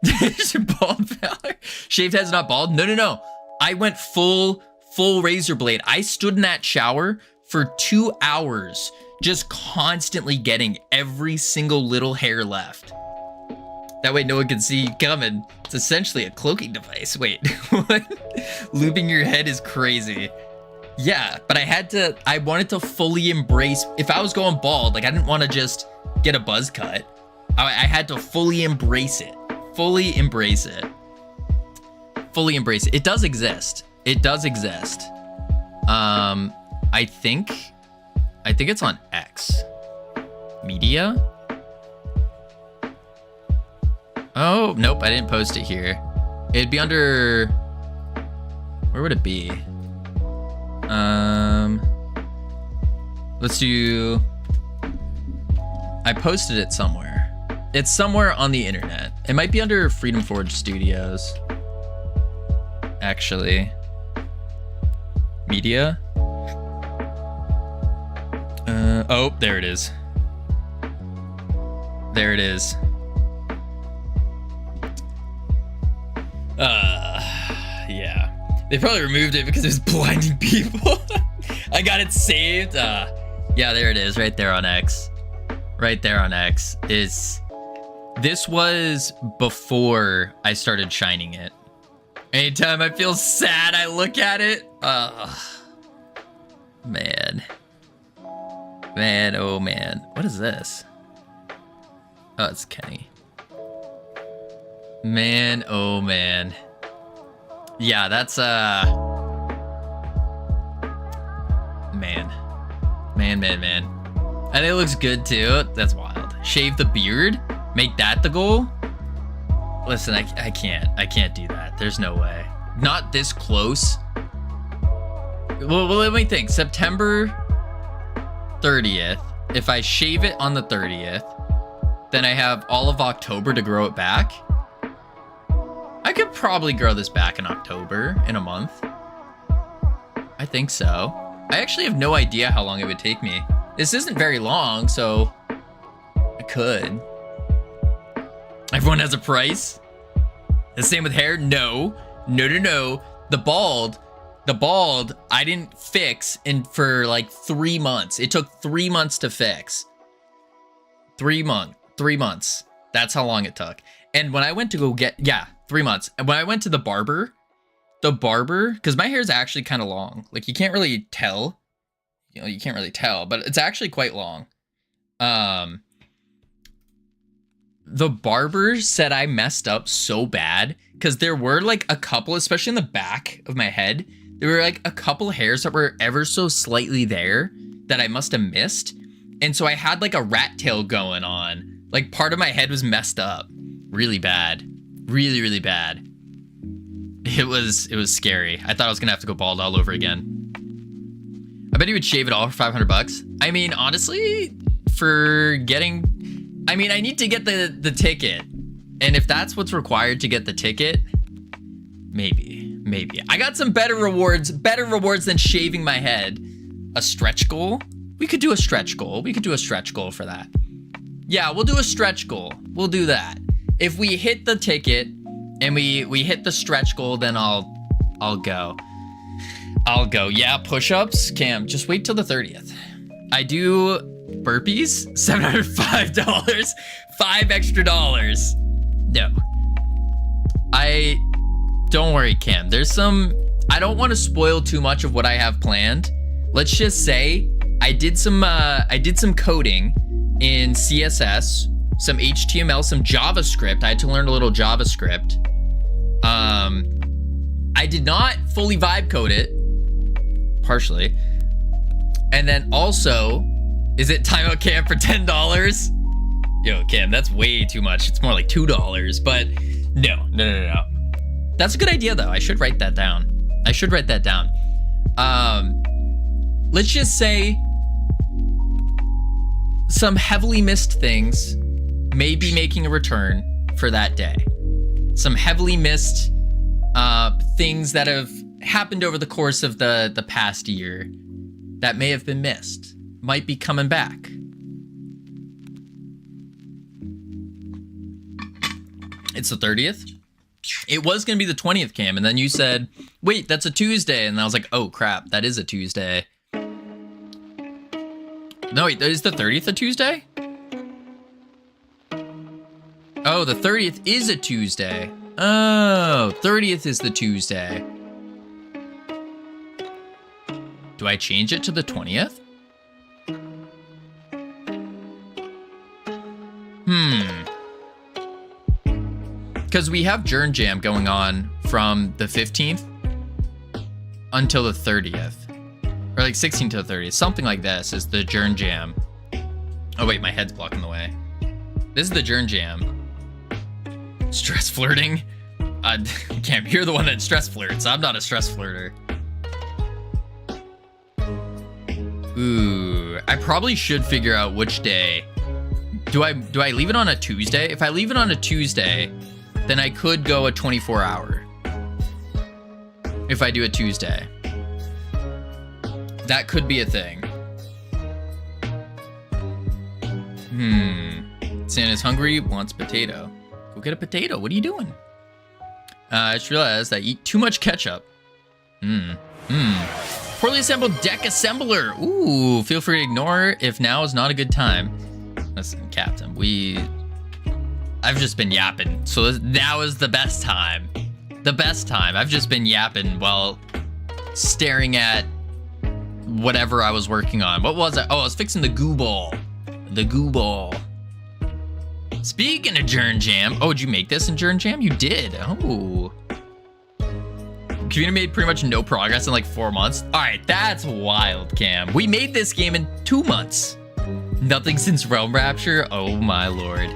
Bald valor? Shaved head's not bald? No. I went full razor blade. I stood in that shower for 2 hours, just constantly getting every single little hair left. That way no one can see you coming. It's essentially a cloaking device. Wait, what? Looping your head is crazy. Yeah, but I wanted to fully embrace, if I was going bald, like I didn't want to just get a buzz cut. I had to fully embrace it. Fully embrace it. It does exist. I think it's on X. Media? Oh, nope, I didn't post it here. It'd be under... Where would it be? Let's do... I posted it somewhere. It's somewhere on the internet. It might be under Freedom Forge Studios. Actually. Media? Oh, there it is. There it is. Yeah. They probably removed it because it was blinding people. I got it saved. Yeah, there it is, right there on X. Right there on X. This was before I started shining it. Anytime I feel sad, I look at it. Man. Man, oh man. What is this? Oh, it's Kenny. Man, oh man. Yeah, that's man. And it looks good too. That's wild. Shave the beard? Make that the goal? Listen, I can't do that. There's no way. Not this close. Well, let me think. September 30th. If I shave it on the 30th, then I have all of October to grow it back. I could probably grow this back in October, in a month. I think so. I actually have no idea how long it would take me. This isn't very long, so I could. Everyone has a price. The same with hair? No. The bald, I didn't fix for like 3 months. It took 3 months to fix. 3 months. That's how long it took. And when I went to go get, 3 months. And when I went to the barber, because my hair is actually kind of long. Like you can't really tell. You can't really tell, but it's actually quite long. The barber said I messed up so bad because there were like a couple, especially in the back of my head, there were like a couple hairs that were ever so slightly there that I must have missed. And so I had like a rat tail going on. Like part of my head was messed up really bad. Really bad. It was scary. I thought I was gonna have to go bald all over again. I bet he would shave it all for $500. I mean, honestly, for getting, I need to get the ticket. And if that's what's required to get the ticket, maybe. I got some better rewards than shaving my head. A stretch goal? We could do a stretch goal. For that. Yeah, we'll do a stretch goal. We'll do that. If we hit the ticket and we hit the stretch goal, then I'll go. Yeah, push-ups. Cam, just wait till the 30th. I do burpees, $705, $5 extra. No. Don't worry, Cam. There's some, I don't want to spoil too much of what I have planned. Let's just say I did some coding in CSS, some HTML, some JavaScript. I had to learn a little JavaScript. I did not fully vibe code it, partially. And then also, is it timeout Cam for $10? Yo, Cam, that's way too much. It's more like $2, but no. That's a good idea though. I should write that down. Let's just say some heavily missed things may be making a return for that day. Some heavily missed things that have happened over the course of the past year that may have been missed might be coming back. It's the 30th. It was going to be the 20th, Cam, and then you said, wait, that's a Tuesday. And I was like, oh, crap, that is a Tuesday. No, wait, is the 30th a Tuesday? Oh, the 30th is a Tuesday. Oh, 30th is the Tuesday. Do I change it to the 20th? Because we have Journ Jam going on from the 15th until the 30th. Or like 16th to the 30th. Something like this is the Journ Jam. Oh wait, my head's blocking the way. This is the Journ Jam. Stress flirting? Cam, you're the one that stress flirts. I'm not a stress flirter. Ooh, I probably should figure out which day. Do I leave it on a Tuesday? If I leave it on a Tuesday, then I could go a 24-hour. If I do a Tuesday. That could be a thing. Santa's hungry, wants potato. Go get a potato. What are you doing? I just realized I eat too much ketchup. Poorly assembled deck assembler. Ooh, feel free to ignore if now is not a good time. Listen, Captain, I've just been yapping. So now is the best time. The best time. I've just been yapping while staring at whatever I was working on. What was it? Oh, I was fixing the goo ball. The goo ball. Speaking of Journ Jam. Oh, did you make this in Journ Jam? You did. Oh. Covino made pretty much no progress in like 4 months. All right, that's wild, Cam. We made this game in 2 months. Nothing since Realm Rapture. Oh my lord.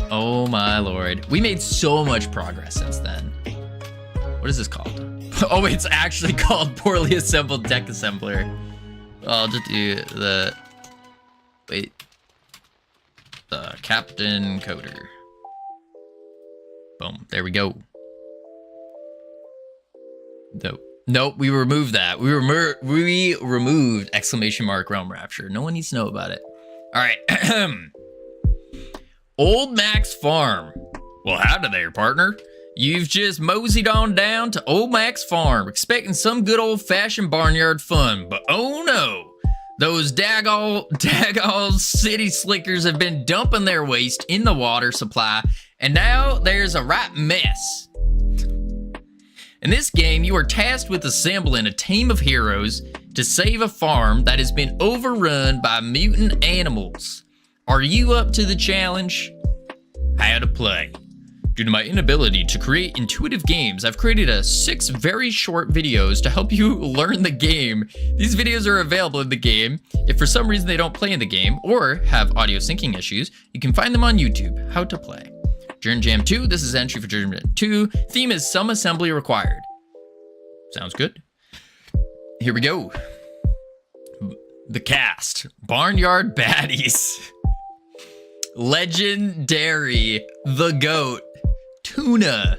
Oh my lord. We made so much progress since then. What is this called? Oh, it's actually called Poorly Assembled Deck Assembler. I'll just do the... Wait. The Captain Coder. Boom. There we go. Nope, we removed that. We removed exclamation mark Realm Rapture. No one needs to know about it. All right. Old Mac's Farm. Well, howdy there, partner. You've just moseyed on down to Old Mac's Farm, expecting some good old-fashioned barnyard fun, but oh no. Those daggone city slickers have been dumping their waste in the water supply, and now there's a right mess. In this game, you are tasked with assembling a team of heroes to save a farm that has been overrun by mutant animals. Are you up to the challenge? How to play. Due to my inability to create intuitive games, I've created 6 very short videos to help you learn the game. These videos are available in the game. If for some reason they don't play in the game or have audio syncing issues, you can find them on YouTube. How to play. Journ Jam 2, this is entry for Journ Jam 2. Theme is some assembly required. Sounds good. Here we go. The cast. Barnyard Baddies. Legendary. The Goat. Tuna.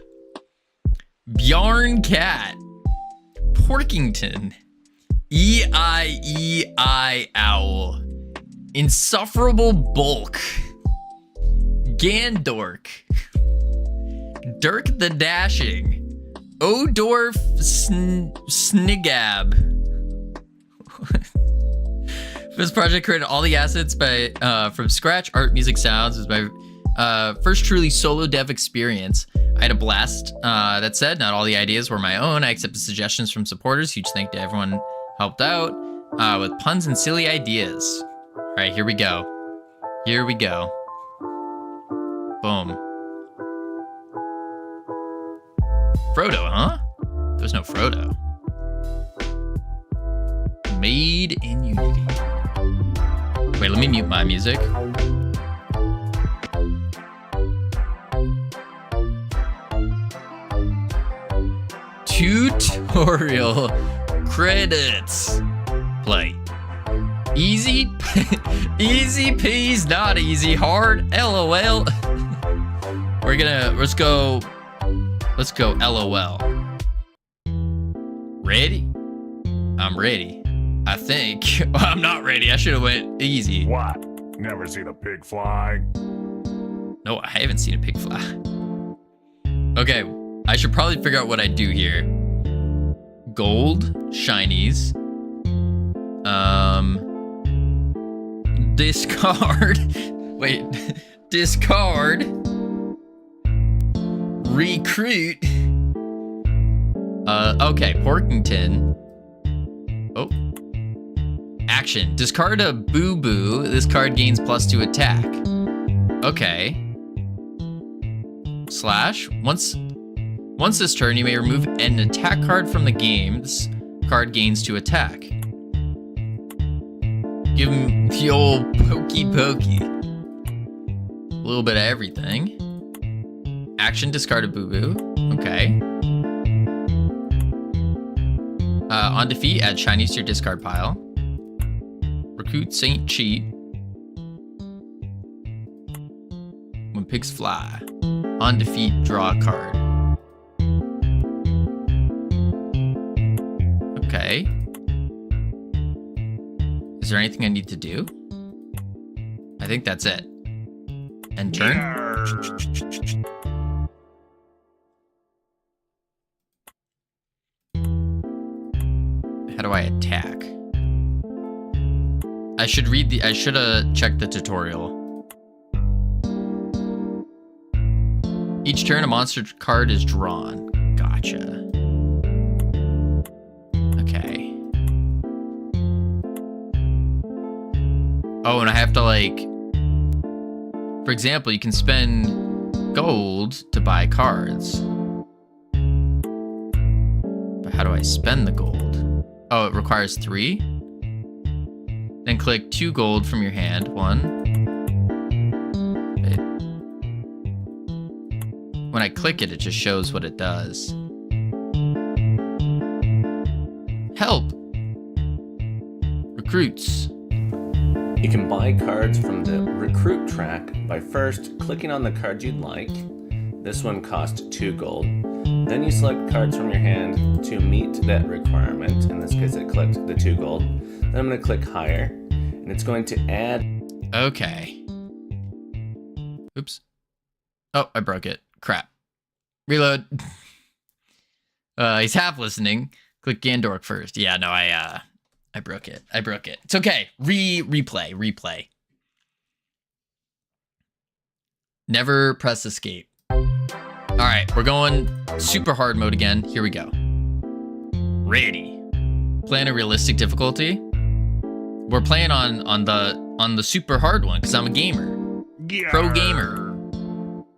Bjarn Cat. Porkington. E-I-E-I Owl. Insufferable Bulk. Gandork. Dirk the Dashing. Odorf Snigab. This project created all the assets by from scratch. Art, music, sounds. It was my first truly solo dev experience. I had a blast. That said, not all the ideas were my own. I accepted suggestions from supporters. Huge thank to everyone who helped out with puns and silly ideas. All right, here we go. Here we go. Boom. Frodo, huh? There's no Frodo. Made in Unity. Wait, let me mute my music. Tutorial credits. Play. Easy, easy peas, not easy, hard, LOL. Let's go LOL. Ready? I'm ready. I think. I'm not ready. I should have went easy. What? Never seen a pig fly? No, I haven't seen a pig fly. Okay, I should probably figure out what I do here. Gold, shinies. Discard. Wait, discard. Recruit. Okay, Porkington. Oh. Action. Discard a boo-boo. This card gains +2 attack. Okay. Slash. Once this turn, you may remove an attack card from the game. This card gains 2 attack. Give him the old pokey. A little bit of everything. Action, discard a boo-boo. Okay. On defeat, add shinies to your discard pile. Recruit Saint Cheat. When pigs fly. On defeat, draw a card. Okay. Is there anything I need to do? I think that's it. And turn. How do I attack? I should have checked the tutorial. Each turn, a monster card is drawn. Gotcha. Okay. Oh, and I have to for example, you can spend gold to buy cards. But how do I spend the gold? Oh, it requires 3. Then click 2 gold from your hand. 1. When I click it, it just shows what it does. Help! Recruits. You can buy cards from the recruit track by first clicking on the card you'd like. This one costs 2 gold. Then you select cards from your hand to meet that requirement. In this case, I clicked the 2 gold. Then I'm going to click higher, and it's going to add. Okay. Oops. Oh, I broke it. Crap. Reload. He's half listening. Click Gandork first. Yeah, no, I broke it. It's okay. Replay. Never press escape. All right, we're going super hard mode again. Here we go. Ready. Playing a realistic difficulty. We're playing on the super hard one because I'm a gamer. Yeah. Pro gamer.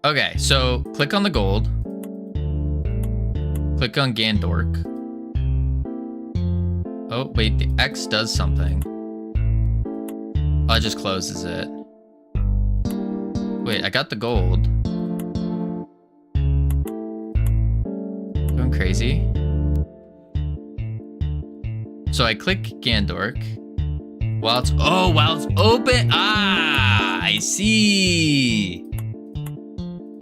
Okay, so click on the gold. Click on Gandork. Oh, wait, the X does something. Oh, it just closes it. Wait, I got the gold. Going crazy. So I click Gandork. While it's open. Ah, I see.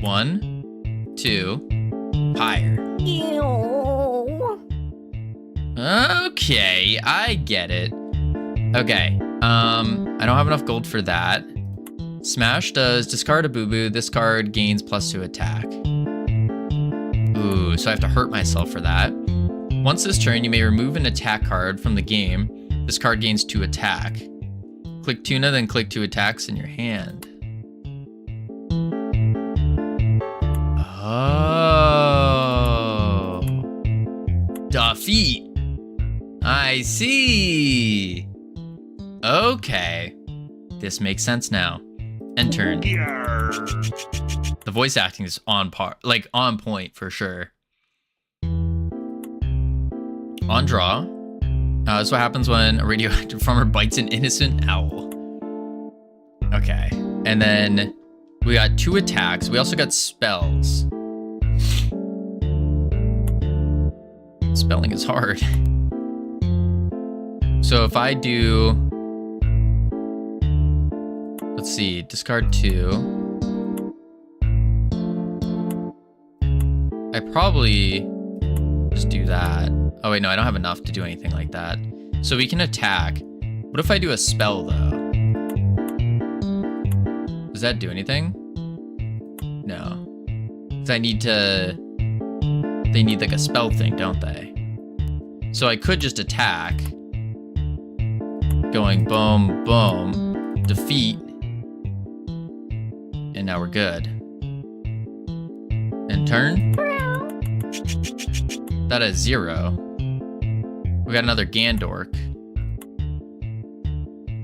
1, 2, higher. Okay, I get it. Okay, I don't have enough gold for that. Smash does discard a boo-boo. This card gains +2 attack. Ooh, so I have to hurt myself for that. Once this turn, you may remove an attack card from the game. This card gains 2 attack. Click tuna, then click 2 attacks in your hand. Oh. Defeat. I see. Okay. This makes sense now. End turn. The voice acting is on point for sure. On draw. That's what happens when a radioactive farmer bites an innocent owl. Okay. And then we got 2 attacks. We also got spells. Spelling is hard. So if I do... Let's see. Discard 2. I probably just do that. Oh wait, no, I don't have enough to do anything like that. So we can attack. What if I do a spell though? Does that do anything? No. Because I need to... They need like a spell thing, don't they? So I could just attack. Going boom, boom, defeat. And now we're good. And turn. That is 0. We got another Gandork.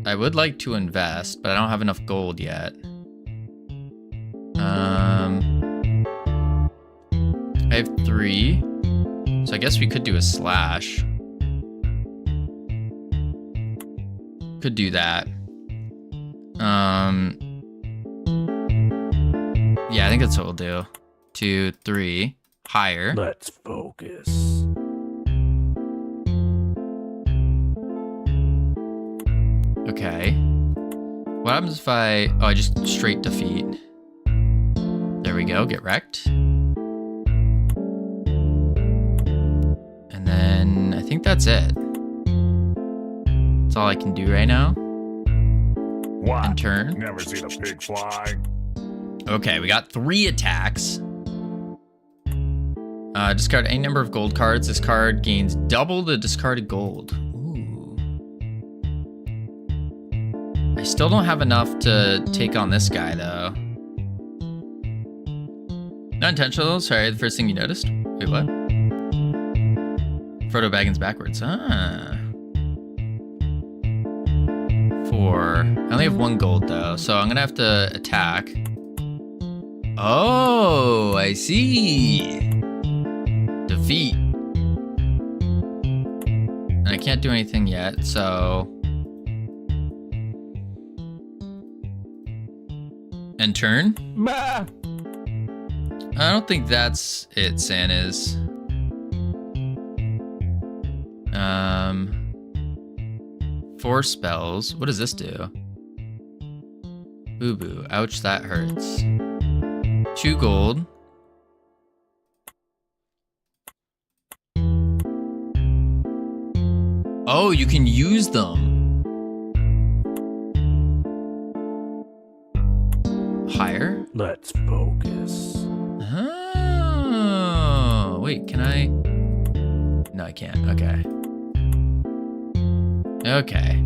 I would like to invest, but I don't have enough gold yet. I have 3. So I guess we could do a slash. Could do that. Yeah, I think that's what we'll do. 2, 3. Higher. Let's focus. Okay. What happens if I... Oh, I just straight defeat. There we go. Get wrecked. And then I think that's it. That's all I can do right now. What? And turn. Never seen a pig fly. Okay, we got 3 attacks. Discard any number of gold cards. This card gains double the discarded gold. Ooh. I still don't have enough to take on this guy, though. Not intentional. Sorry, the first thing you noticed. Wait, what? Frodo Baggins backwards. 4. I only have 1 gold, though, so I'm gonna have to attack. Oh, I see. Defeat. And I can't do anything yet, so... And turn? Bah. I don't think that's it, Santa's. 4 spells. What does this do? Boo boo. Ouch, that hurts. 2 gold. Oh, you can use them. Higher? Let's focus. Oh, wait, can I? No, I can't. Okay. Okay.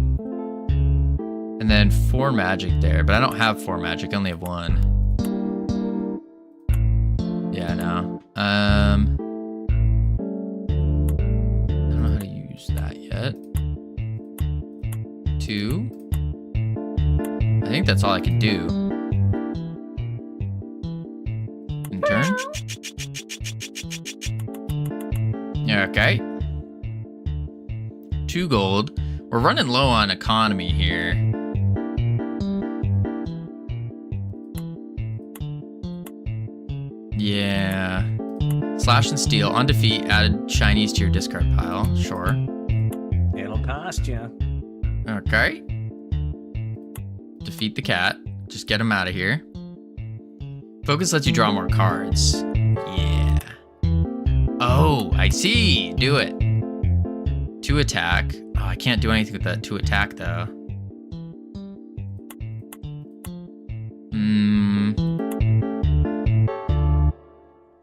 And then 4 magic there, but I don't have 4 magic. I only have 1. Yeah, no. I don't know how to use that yet. 2. I think that's all I can do. And turn. Okay. 2 gold. We're running low on economy here. Yeah. Slash and steal. On defeat, added shinies to your discard pile. Sure. It'll cost you. Okay. Defeat the cat. Just get him out of here. Focus lets you draw more cards. Yeah. Oh, I see. Do it. 2 attack. Oh, I can't do anything with that 2 attack, though.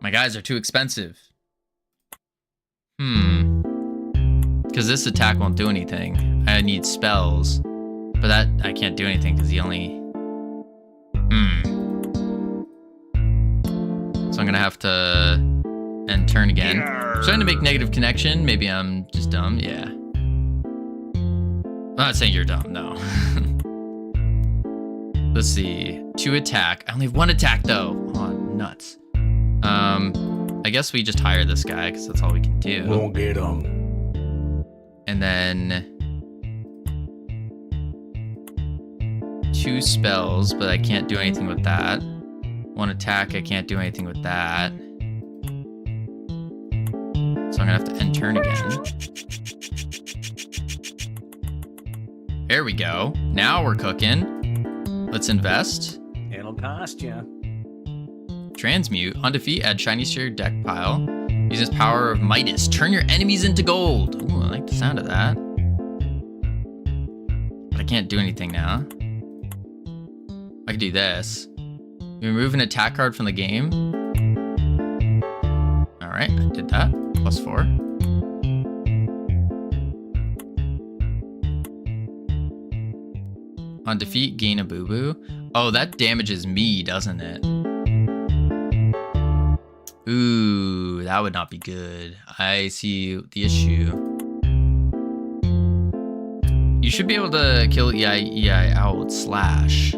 My guys are too expensive. Because this attack won't do anything. I need spells. But But that, I can't do anything because he only... So I'm gonna have to end turn again. Starting to make negative connection. Maybe I'm just dumb. Yeah. I'm not saying you're dumb, no. Let's see. 2 attack. I only have 1 attack though. Oh, nuts. I guess we just hire this guy because that's all we can do. Won't get him. And then 2 spells, but I can't do anything with that. 1 attack, I can't do anything with that. So I'm gonna have to end turn again. There we go. Now we're cooking. Let's invest. It'll cost you. Transmute. On defeat, add shinies to your deck pile. Use this power of Midas. Turn your enemies into gold. Ooh, I like the sound of that. But I can't do anything now. I can do this. You remove an attack card from the game. Alright, I did that. +4. On defeat, gain a boo-boo. Oh, that damages me, doesn't it? Ooh, that would not be good. I see the issue. You should be able to kill EI out with slash.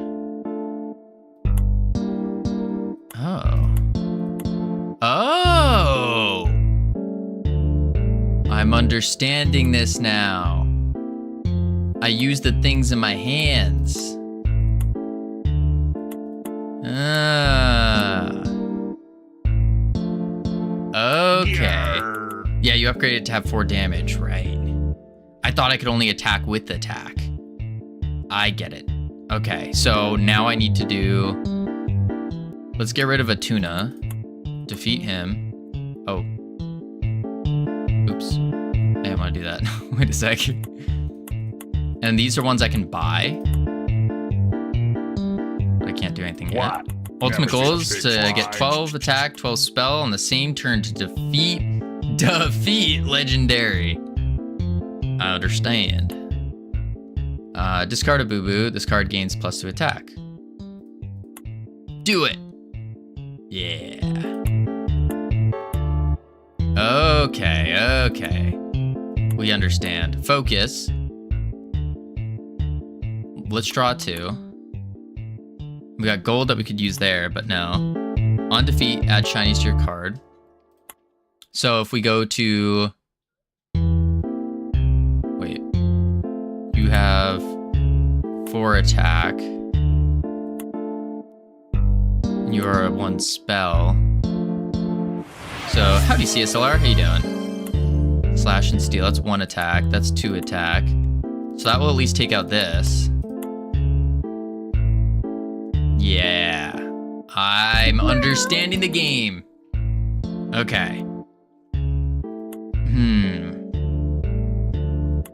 Oh, I'm understanding this now. I use the things in my hands. Okay. Yeah, you upgraded to have 4 damage, right? I thought I could only attack with attack. I get it. Okay, so now I need to do... Let's get rid of a tuna. Defeat him. Oh. Oops. I didn't want to do that. Wait a sec. And these are ones I can buy. But I can't do anything yet. Ultimate goal is to get 12 attack, 12 spell on the same turn to defeat legendary. I understand. Discard a boo-boo. This card gains +2 attack. Do it. Yeah. Okay. We understand. Focus. Let's draw 2. We got gold that we could use there, but no. On defeat, add shinies to your card. So if we go to... Wait. You have 4 attack. You are at 1 spell. So, howdy CSLR, how you doing? Slash and steal, that's 1 attack, that's 2 attack. So that will at least take out this. Yeah. I'm understanding the game. Okay.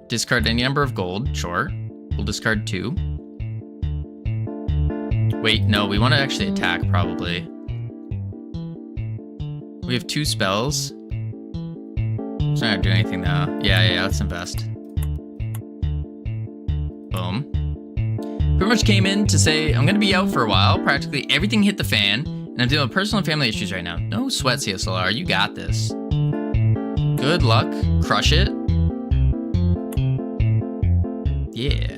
Discard any number of gold, sure. We'll discard 2. Wait, no, we want to actually attack, probably. We have 2 spells. It's not gonna do anything now. Yeah, let's invest. Boom. Pretty much came in to say, I'm gonna be out for a while. Practically everything hit the fan, and I'm dealing with personal and family issues right now. No sweat, CSLR, you got this. Good luck, crush it. Yeah.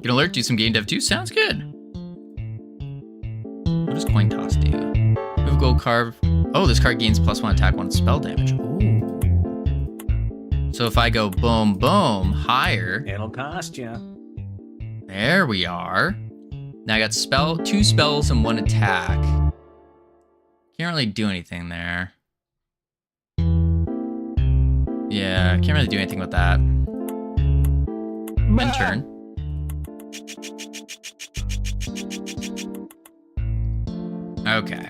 Get alert, do some game dev too. Sounds good. What does coin toss do? Move a gold card. Oh, this card gains +1 attack, 1 spell damage. Ooh. So if I go boom, boom, higher. It'll cost you. There we are. Now I got 2 spells and 1 attack. Can't really do anything there. Yeah, can't really do anything with that. End turn. Okay.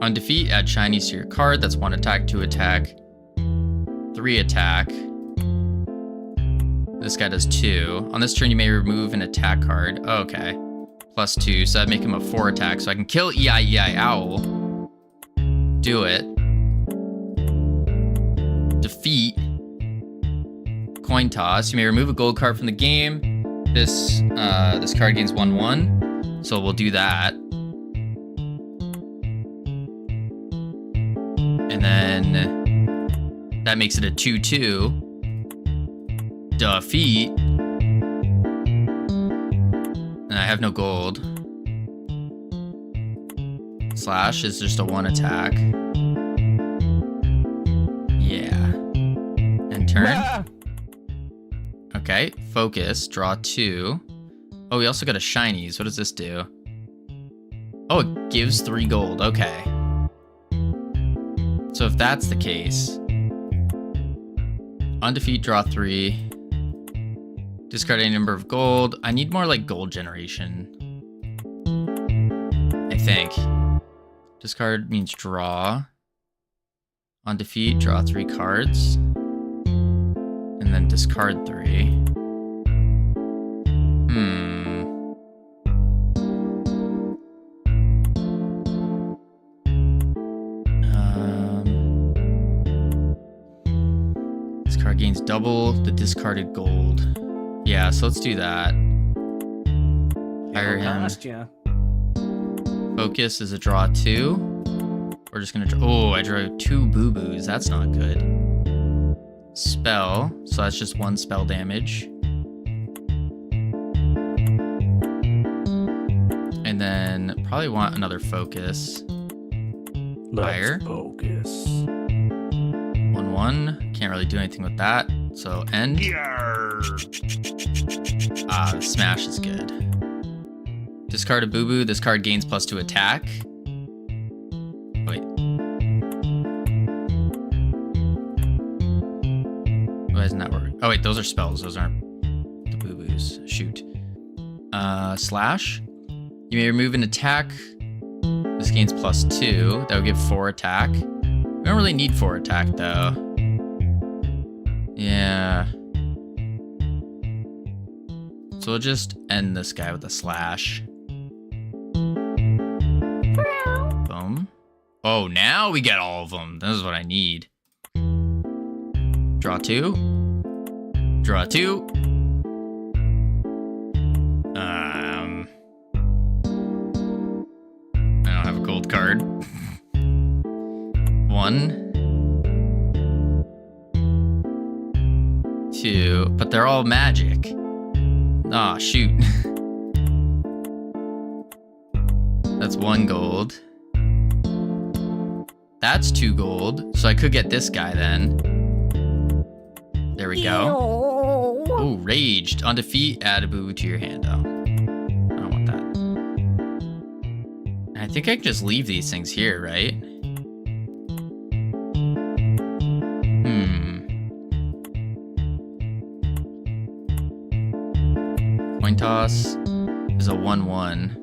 On defeat, add shinies to your card. That's 1 attack, 2 attack, 3 attack. This guy does 2. On this turn, you may remove an attack card. Okay. +2, so that'd make him a 4 attack. So I can kill EI Owl. Do it. Defeat. coin toss. You may remove a gold card from the game. This card gains 1/1. So we'll do that. And then that makes it a 2/2. Defeat. And I have no gold. Slash is just a 1 attack. Yeah. And turn. Okay, focus, draw 2. Oh, we also got a shinies. What does this do? Oh, it gives 3 gold. Okay. So if that's the case, on defeat, draw 3. Discard any number of gold. I need more like gold generation, I think. Discard means draw. On defeat, draw 3 cards. And then discard 3. This card gains double the discarded gold. Yeah, so let's do that. Hire him. Focus is a draw 2. We're just gonna draw. Oh, I drew 2 boo-boos. That's not good. Spell. So that's just 1 spell damage. And then probably want another focus. Fire. Let's focus. 1/1. Can't really do anything with that. So end. The smash is good. Discard a boo-boo. This card gains +2 attack. Wait. Why isn't that working? Oh wait, those are spells. Those aren't the boo-boos. Shoot. Slash. You may remove an attack. This gains +2. That would give 4 attack. We don't really need 4 attack though. Yeah. So we'll just end this guy with a slash. Boom. Oh, now we get all of them. This is what I need. Draw 2. Draw 2. I don't have a gold card. 1. 2. But they're all magic. Ah, shoot. That's 1 gold. That's 2 gold. So I could get this guy then. There we go. Oh, raged. On defeat, add a boo to your hand. Oh, I don't want that. I think I can just leave these things here, right? Coin toss is a 1/1.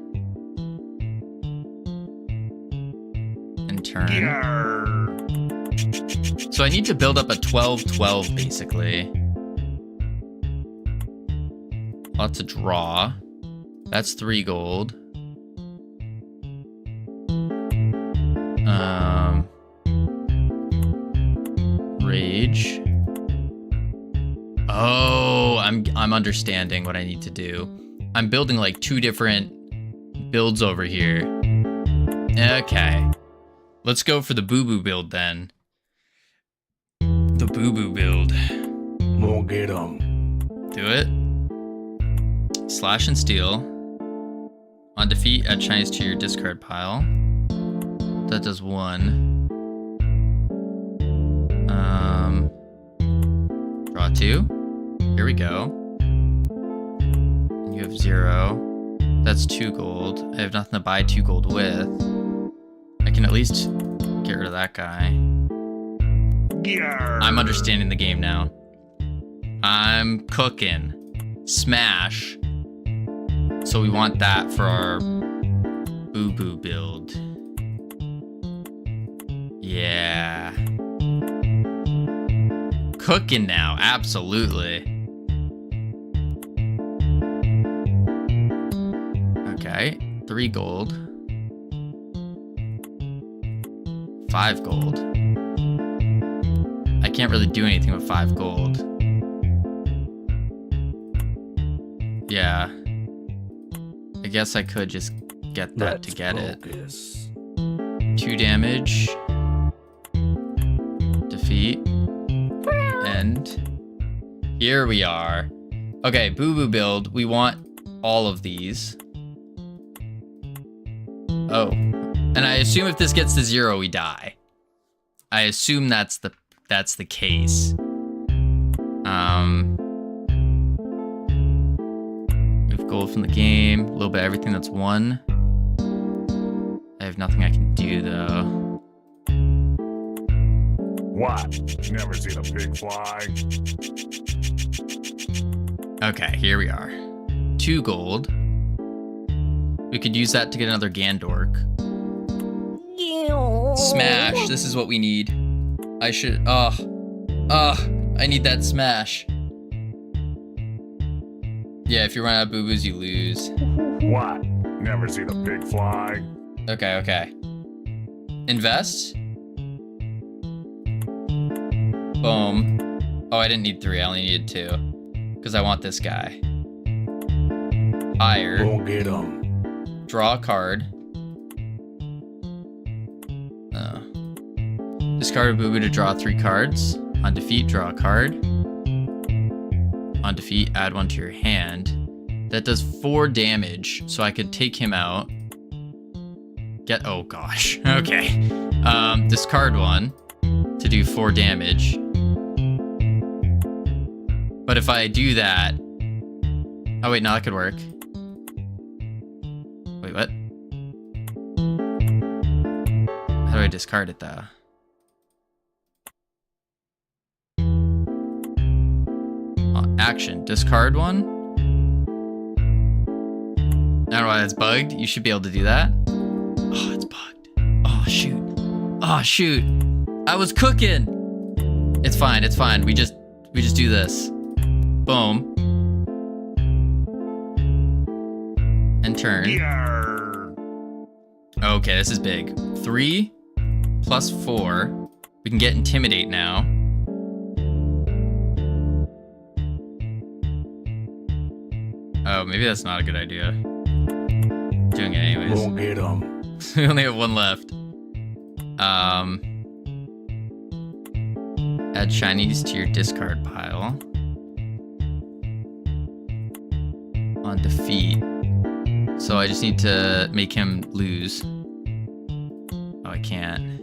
And turn. So I need to build up a 12/12 basically. Lots of draw. That's 3 gold. Rage. Oh, I'm understanding what I need to do. I'm building like 2 different builds over here. Okay. Let's go for the boo-boo build then. The boo-boo build. We'll get 'em. Do it. Slash and steal. On defeat, add shinies to your discard pile. That does 1. Draw 2. Here we go. And you have 0. That's 2 gold. I have nothing to buy 2 gold with. I can at least get rid of that guy. I'm understanding the game now. I'm cooking. Smash. So we want that for our boo-boo build. Yeah. Cooking now, absolutely. Okay, 3 gold. 5 gold. I can't really do anything with 5 gold. Yeah. I guess I could just get that to get focus. it. 2 damage. Defeat. And here we are. Okay, Boo Boo build. We want all of these. Oh. And I assume if this gets to 0, we die. I assume that's the case. Move gold from the game. A little bit of everything that's 1. I have nothing I can do though. What? Never seen a pig fly? Okay, here we are. 2 gold. We could use that to get another Gandork. Smash. This is what we need. I should. I need that smash. Yeah, if you run out of boo-boos, you lose. What? Never seen a pig fly? Okay. Invest. Boom. Oh, I didn't need 3. I only needed 2. Because I want this guy. Higher. Go get him. Draw a card. Discard a boo-boo to draw 3 cards. On defeat, draw a card. On defeat, add 1 to your hand. That does 4 damage, so I could take him out. Oh gosh. Okay. Discard 1 to do 4 damage. But if I do that... Oh wait, no, that could work. Wait, what? How do I discard it though? Action. Discard 1. I don't know why that's bugged. You should be able to do that. Oh, it's bugged. Oh, shoot. Oh, shoot. I was cooking. It's fine. It's fine. We just do this. Boom. And turn. Yarr. Okay, this is big. 3 plus 4. We can get Intimidate now. Oh, maybe that's not a good idea. Doing it anyways. Go get him. We only have 1 left. Add shinies to your discard pile. On defeat. So I just need to make him lose. Oh, I can't.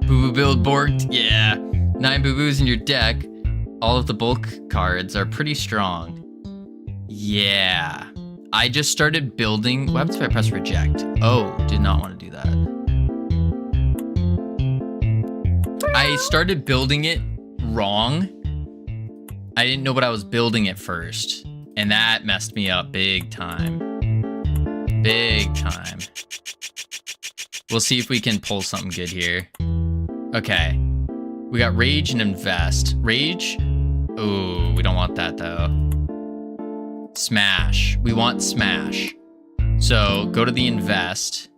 Boo-boo build borked. Yeah. 9 boo-boos in your deck. All of the bulk cards are pretty strong. Yeah. I just started building... What happens if I press reject? Oh, did not want to do that. I started building it wrong. I didn't know what I was building at first. And that messed me up big time. Big time. We'll see if we can pull something good here. Okay. We got Rage and Invest. Rage? Ooh, we don't want that though. Smash. We want Smash. So go to the Invest.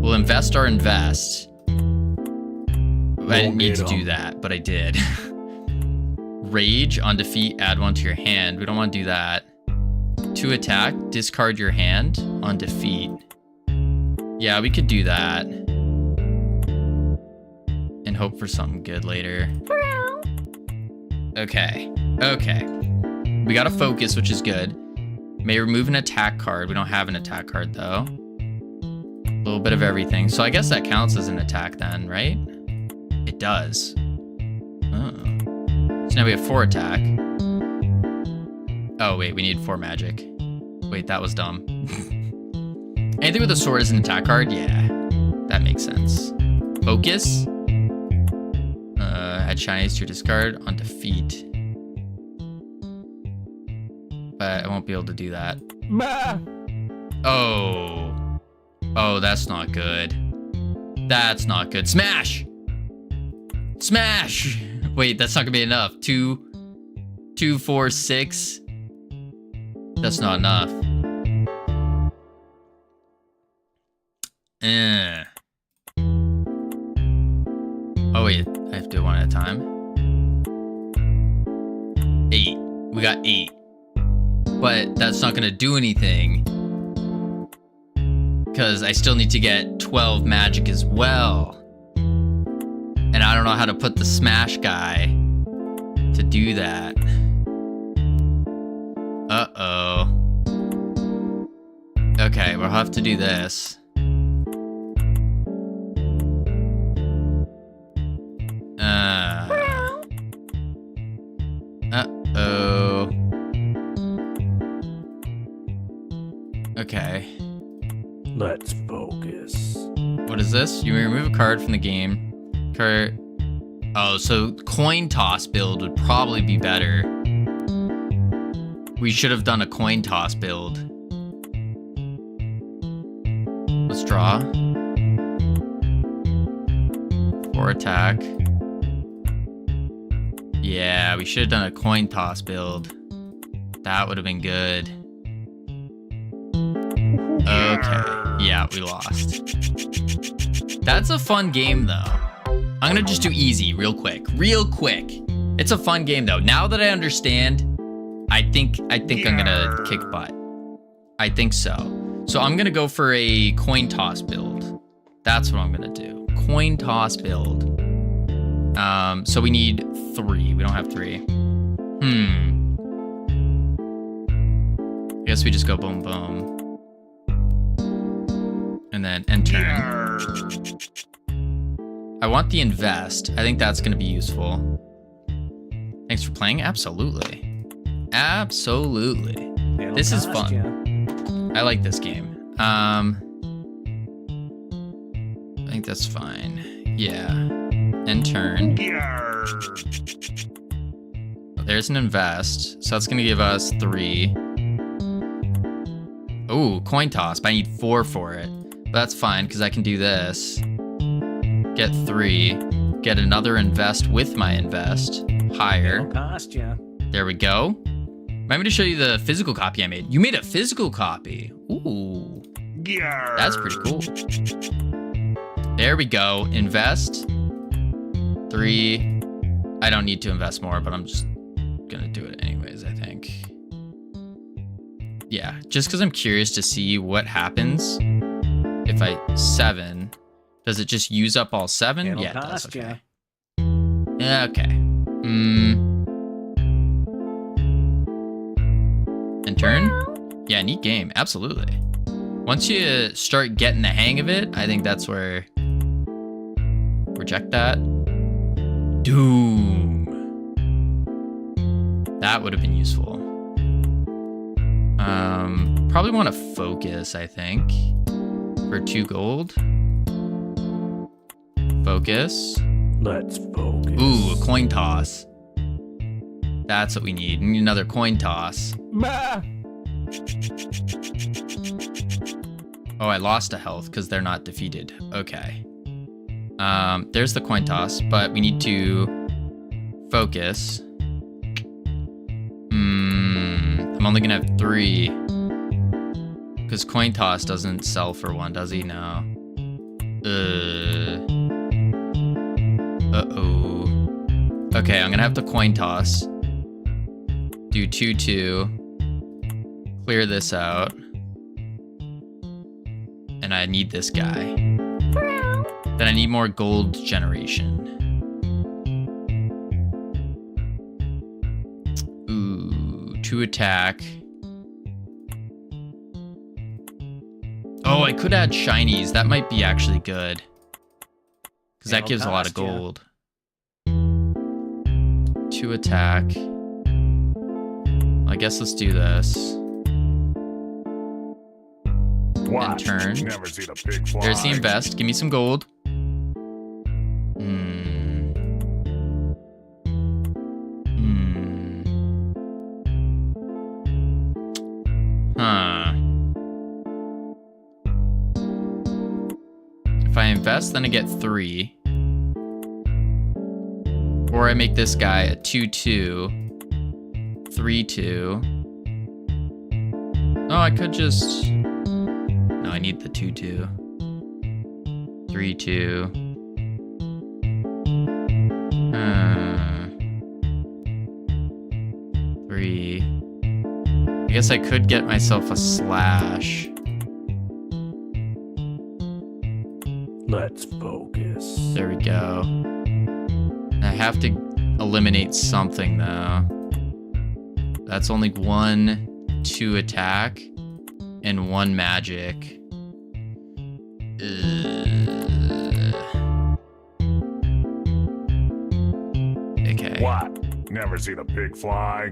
We'll invest our Invest. I didn't need to do that, but I did. Rage on defeat, add 1 to your hand. We don't want to do that. 2 attack, discard your hand on defeat. Yeah, we could do that. And hope for something good later. Okay. We got a focus, which is good. May remove an attack card. We don't have an attack card, though. A little bit of everything. So I guess that counts as an attack then, right? It does. Oh. So now we have 4 attack. Oh, wait, we need 4 magic. Wait, that was dumb. Anything with a sword is an attack card? Yeah, that makes sense. Focus. Add shinies to your discard on defeat. But I won't be able to do that. Bah. Oh, that's not good. That's not good. Smash! Smash! Wait, that's not gonna be enough. 2, 4, 6. That's not enough. Oh wait, I have to do it 1 at a time. that's not gonna do anything. Because I still need to get 12 magic as well. And I don't know how to put the smash guy to do that. Uh-oh. Okay, we'll have to do this. Uh-oh. Okay. Let's focus. What is this? You may remove a card from the game. Card. Oh, so coin toss build would probably be better. We should have done a coin toss build. Let's draw. 4 attack. Yeah, we should have done a coin toss build. That would have been good. Okay. Yeah, we lost. That's a fun game, though. I'm gonna just do easy real quick. Real quick. It's a fun game, though. Now that I understand, I think I'm gonna kick butt. I think so. So I'm gonna go for a coin toss build. That's what I'm gonna do. Coin toss build. So we need 3. We don't have 3. I guess we just go boom boom. And then end turn. I want the invest. I think that's gonna be useful. Thanks for playing. Absolutely. Absolutely. This is fun. I like this game. I think that's fine. Yeah. End turn. There's an invest. So that's gonna give us 3. Ooh, coin toss, but I need 4 for it. But that's fine, because I can do this. Get 3. Get another invest with my invest. Higher. There we go. Remind me to show you the physical copy I made. You made a physical copy. Ooh. That's pretty cool. There we go. Invest. 3. I don't need to invest more, but I'm just gonna do it anyways, I think. Yeah, just because I'm curious to see what happens if I 7. Does it just use up all 7? Yeah, it does. Okay. Yeah, okay. And turn? Yeah, neat game. Absolutely. Once you start getting the hang of it, I think that's where... Reject that. Doom. That would have been useful. Probably want to focus, I think. For 2 gold. Focus. Let's focus. Ooh, a coin toss. That's what we need. We need another coin toss. Bah! Oh, I lost a health because they're not defeated. Okay. There's the coin toss, but we need to focus. I'm only gonna have 3. Because coin toss doesn't sell for 1, does he? No. Uh-oh. Okay, I'm gonna have to coin toss. Do 2-2. Clear this out. And I need this guy. Then I need more gold generation. Ooh, 2 attack. Oh, I could add shinies. That might be actually good. Because that gives a lot of gold. 2 attack. I guess let's do this. And turn. Never seen a pig fly. There's the invest. Give me some gold. Huh. If I invest, then I get 3. Or I make this guy a 2-2. 3-2. Oh, I could just... No, I need the 2-2. 3-2. 3. I guess I could get myself a slash. Let's focus. There we go. I have to eliminate something though. That's only 1, 2 attack, and 1 magic. Okay. What? Never seen a pig fly?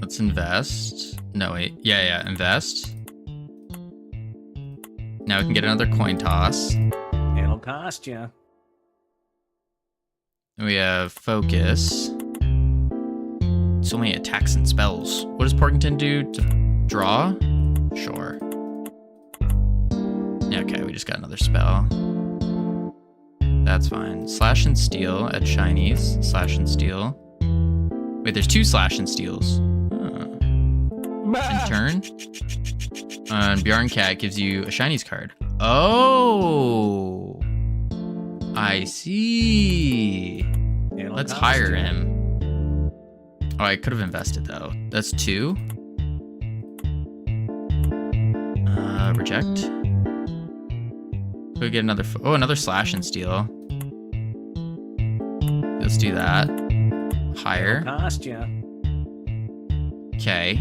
Let's invest. No, wait. Yeah, invest. Now we can get another coin toss. It'll cost you. We have focus. So many attacks and spells. What does Porkington do to draw? Sure. Yeah, okay, we just got another spell. That's fine. Slash and steal at shinies. Slash and steal. Wait, there's 2 slash and steals. In turn. And Bjarn Cat gives you a shinies card. Oh, I see. Let's hire him. Oh, I could have invested though. That's 2. Reject. Could get another. Another slash and steal. Let's do that. Hire. Cost you. Okay.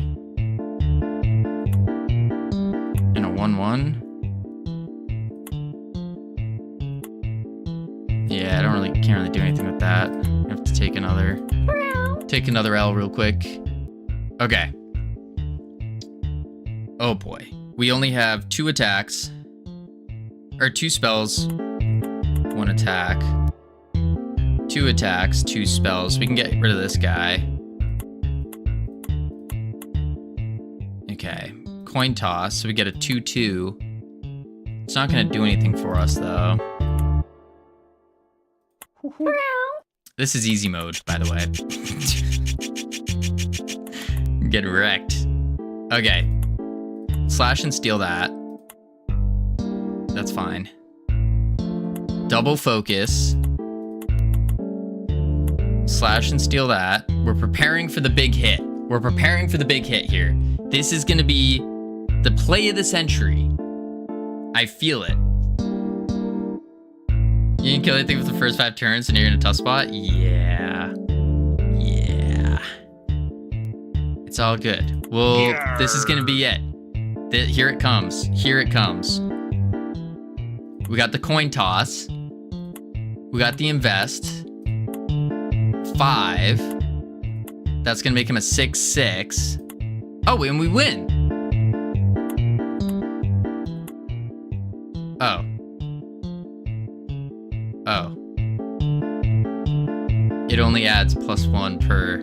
And a 1/1. Yeah, can't really do anything with that. I have to take another L real quick. Okay. Oh boy. We only have 2 attacks. Or 2 spells. 1 attack. 2 attacks, 2 spells. We can get rid of this guy. Okay. Coin toss. So we get a 2/2. It's not going to do anything for us though. This is easy mode, by the way. Get wrecked. Okay. Slash and steal that. That's fine. Double focus. Slash and steal that. We're preparing for the big hit. We're preparing for the big hit here. This is going to be the play of the century. I feel it. You can kill anything with the first 5 turns and you're in a tough spot? Yeah. Yeah. It's all good. Well, this is going to be it. Here it comes. Here it comes. We got the coin toss. We got the invest. 5. That's going to make him a 6/6. Oh, and we win. Oh. Oh. It only adds +1 per.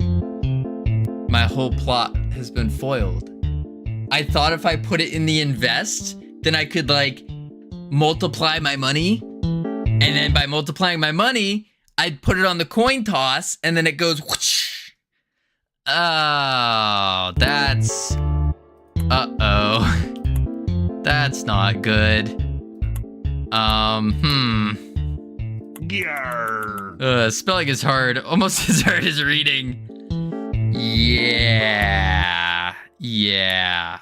My whole plot has been foiled. I thought if I put it in the invest, then I could like multiply my money. And then by multiplying my money, I'd put it on the coin toss and then it goes whoosh. Oh, that's... Uh-oh. That's not good. Spelling is hard. Almost as hard as reading. Yeah. Yeah.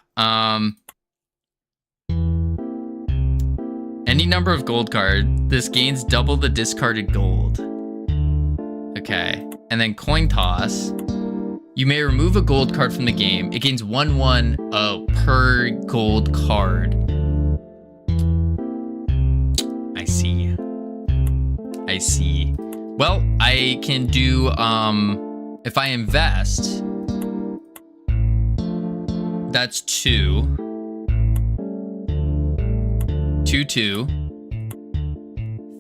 Any number of gold card. This gains double the discarded gold. Okay. And then coin toss. You may remove a gold card from the game. It gains 1/1 per gold card. I see. I see. Well, I can do, if I invest, that's 2. 2/2.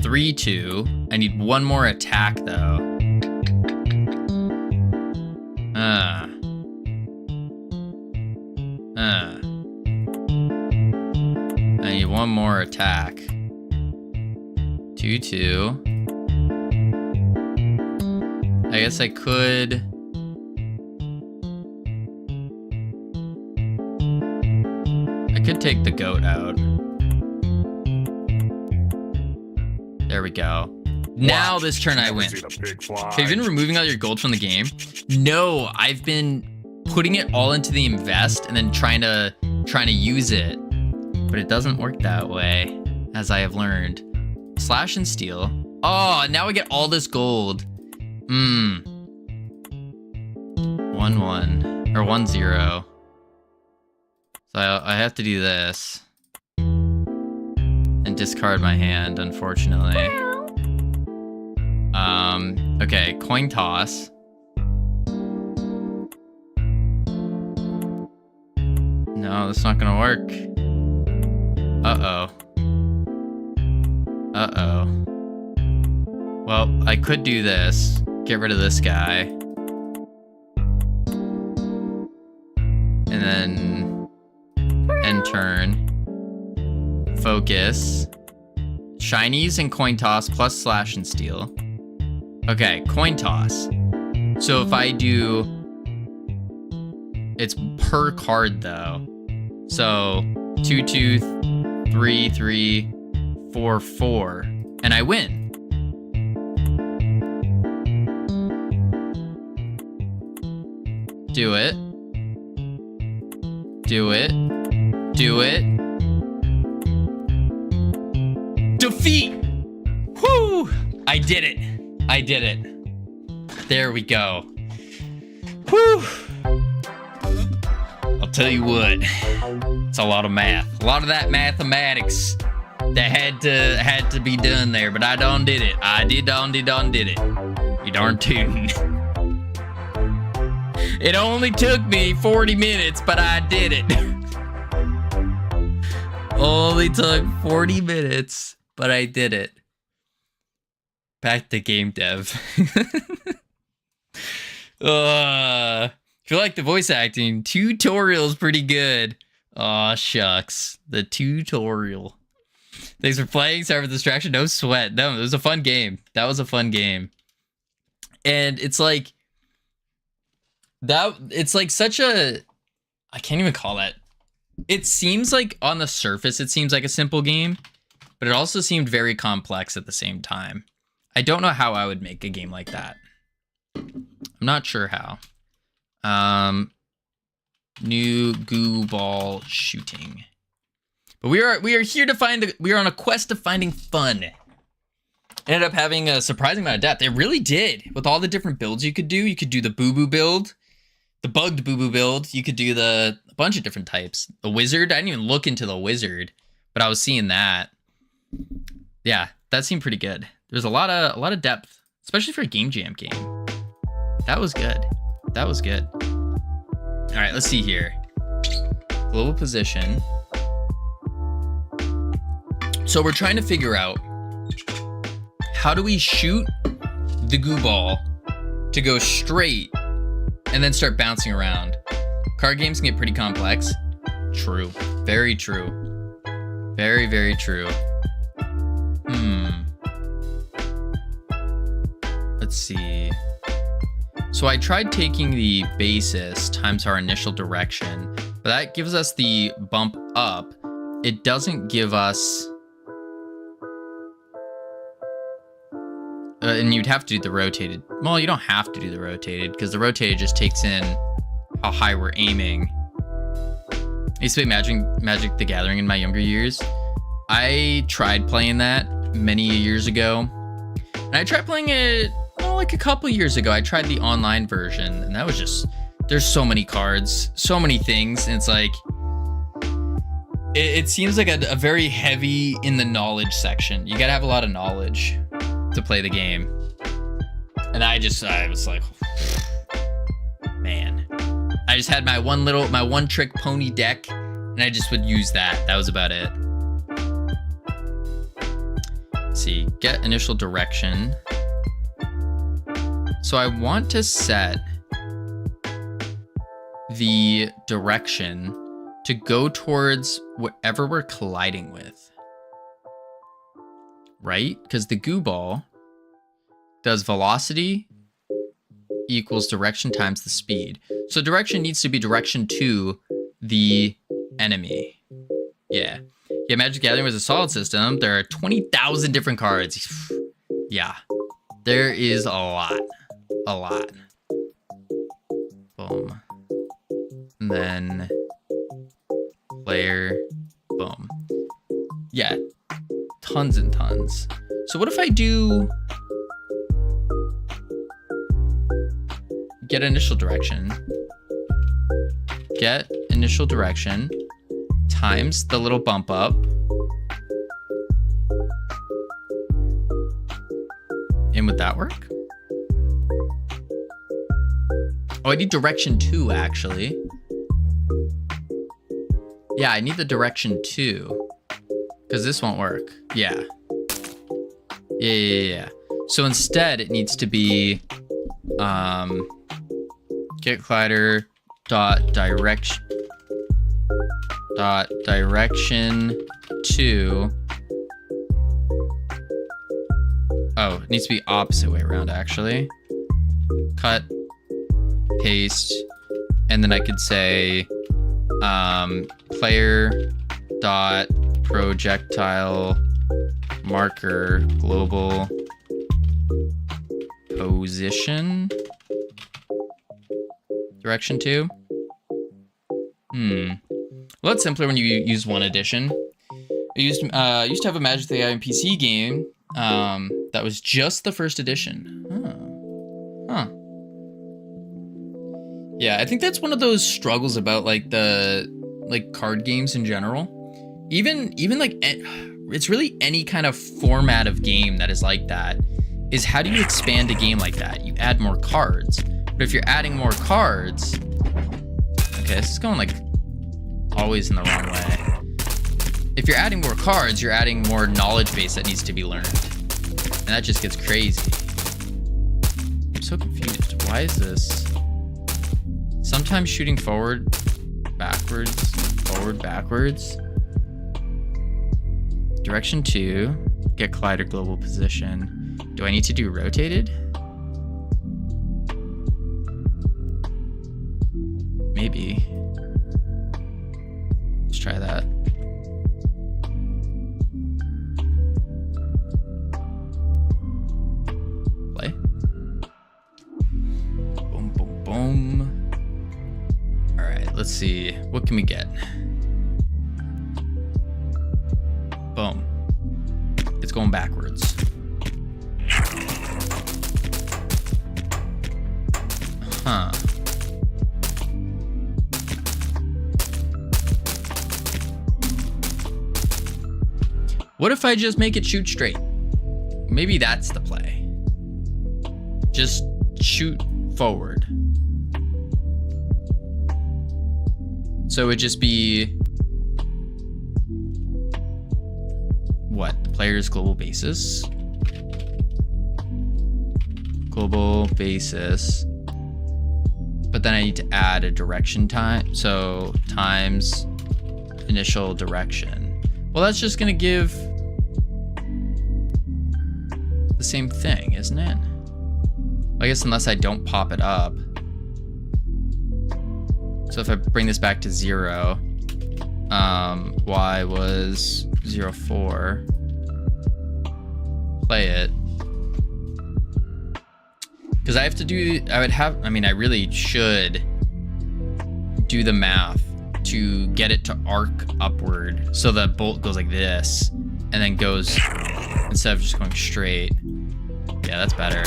3/2. I need 1 more attack though. I need 1 more attack. 2/2. I guess I could. I could take the goat out. There we go. Now this turn I win. Have you been removing all your gold from the game? No, I've been putting it all into the invest and then trying to use it. But it doesn't work that way, as I have learned. Slash and steal. Oh, now I get all this gold. 1-1 or 1-0. So I have to do this and discard my hand, unfortunately. Okay, coin toss. No, that's not gonna work. Uh-oh. Uh-oh. Well, I could do this. Get rid of this guy. And then end turn. Focus. Shinies and coin toss plus slash and steal. Okay, coin toss. So if I do... It's per card though. So 2-2, 3-3, 4-4. And I win. Do it. Do it. Do it. Defeat! Whoo! I did it. I did it. There we go. Whew. I'll tell you what. It's a lot of math. A lot of that mathematics that had to be done there, but I done did it. I did it. You darn tootin'. It only took me 40 minutes, but I did it. Only took 40 minutes, but I did it. Back to game dev. If you like the voice acting, tutorial's pretty good. Aw, shucks. The tutorial. Thanks for playing. Sorry for the distraction. No sweat. No, it was a fun game. That was a fun game. And it's like... It's like such a... I can't even call that. It seems like, on the surface, it seems like a simple game. But it also seemed very complex at the same time. I don't know how I would make a game like that. I'm not sure how. New goo ball shooting. But we are here to find we are on a quest of finding fun. Ended up having a surprising amount of depth. It really did. With all the different builds you could do. You could do the boo-boo build. The bugged boo-boo build. You could do a bunch of different types. The wizard. I didn't even look into the wizard. But I was seeing that. Yeah, that seemed pretty good. There's a lot of depth. Especially for a game jam game. That was good. That was good. Alright, let's see here. Global position. So we're trying to figure out how do we shoot the goo ball to go straight and then start bouncing around. Card games can get pretty complex. True. Very true. Very, very true. Let's see. So I tried taking the basis times our initial direction, but that gives us the bump up. It doesn't give us... and you'd have to do the rotated. Well, you don't have to do the rotated, because the rotated just takes in how high we're aiming. I used to play Magic the Gathering in my younger years. I tried playing that many years ago. And I tried playing it, like a couple years ago. I tried the online version, and that was just... There's so many cards, so many things, and it's like... It seems like a very heavy in the knowledge section. You gotta have a lot of knowledge to play the game. And I was like... Man. I just had my one trick pony deck, and I just would use that. That was about it. Let's see, get initial direction. So I want to set the direction to go towards whatever we're colliding with. Right? Because the goo ball does velocity equals direction times the speed. So direction needs to be direction to the enemy. Yeah. Yeah, Magic the Gathering was a solid system. There are 20,000 different cards. Yeah. There is a lot. A lot. Boom. then player, boom. Yeah, tons and tons. So what if I do get initial direction times the little bump up, and would that work? Oh, I need direction 2 actually. Yeah, I need the direction 2 because this won't work. Yeah. So instead it needs to be get collider dot direction 2. Oh, it needs to be opposite way around actually. Cut, paste, and then I could say player dot projectile marker global position direction 2. Well, that's simpler when you use one edition. I used to have a Magic the Gathering PC game that was just the first edition. Huh. Yeah, I think that's one of those struggles about like the card games in general. Even like it's really any kind of format of game that is like that is how do you expand a game like that? You add more cards. But if you're adding more cards, okay, this is going like always in the wrong way. If you're adding more cards, you're adding more knowledge base that needs to be learned. And that just gets crazy. I'm so confused. Why is this? Sometimes shooting forward, backwards, forward, backwards. Direction 2, get collider global position. Do I need to do rotated? Maybe. Let's try that. Play. Boom, boom, boom. All right, let's see. What can we get? Boom. It's going backwards. Huh. What if I just make it shoot straight? Maybe that's the play. Just shoot forward. So it'd just be what? The player's global basis. Global basis. But then I need to add a direction time. So times initial direction. Well, that's just gonna give the same thing, isn't it? I guess unless I don't pop it up. So if I bring this back to 0, y was 0, 4. Play it. Because I have to do, I really should do the math to get it to arc upward. So the bolt goes like this and then goes, instead of just going straight. Yeah, that's better.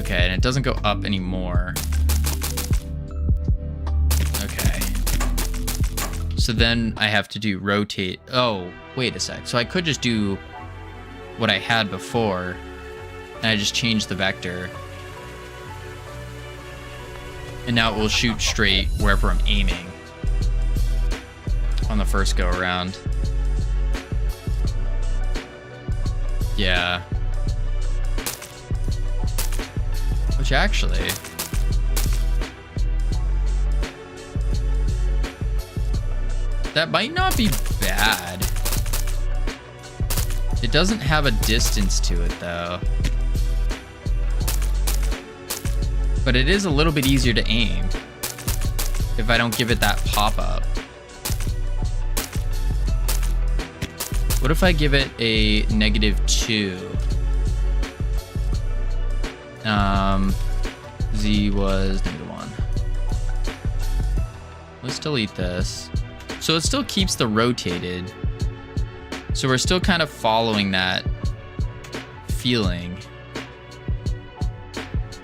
Okay, and it doesn't go up anymore. Okay. So then I have to do rotate. Oh, wait a sec. So I could just do what I had before and I just change the vector. And now it will shoot straight wherever I'm aiming on the first go around. Yeah. Which actually, that might not be bad. It doesn't have a distance to it though. But it is a little bit easier to aim if I don't give it that pop-up. What if I give it a -2? Z was -1. let's delete this. So it still keeps the rotated. So we're still kind of following that feeling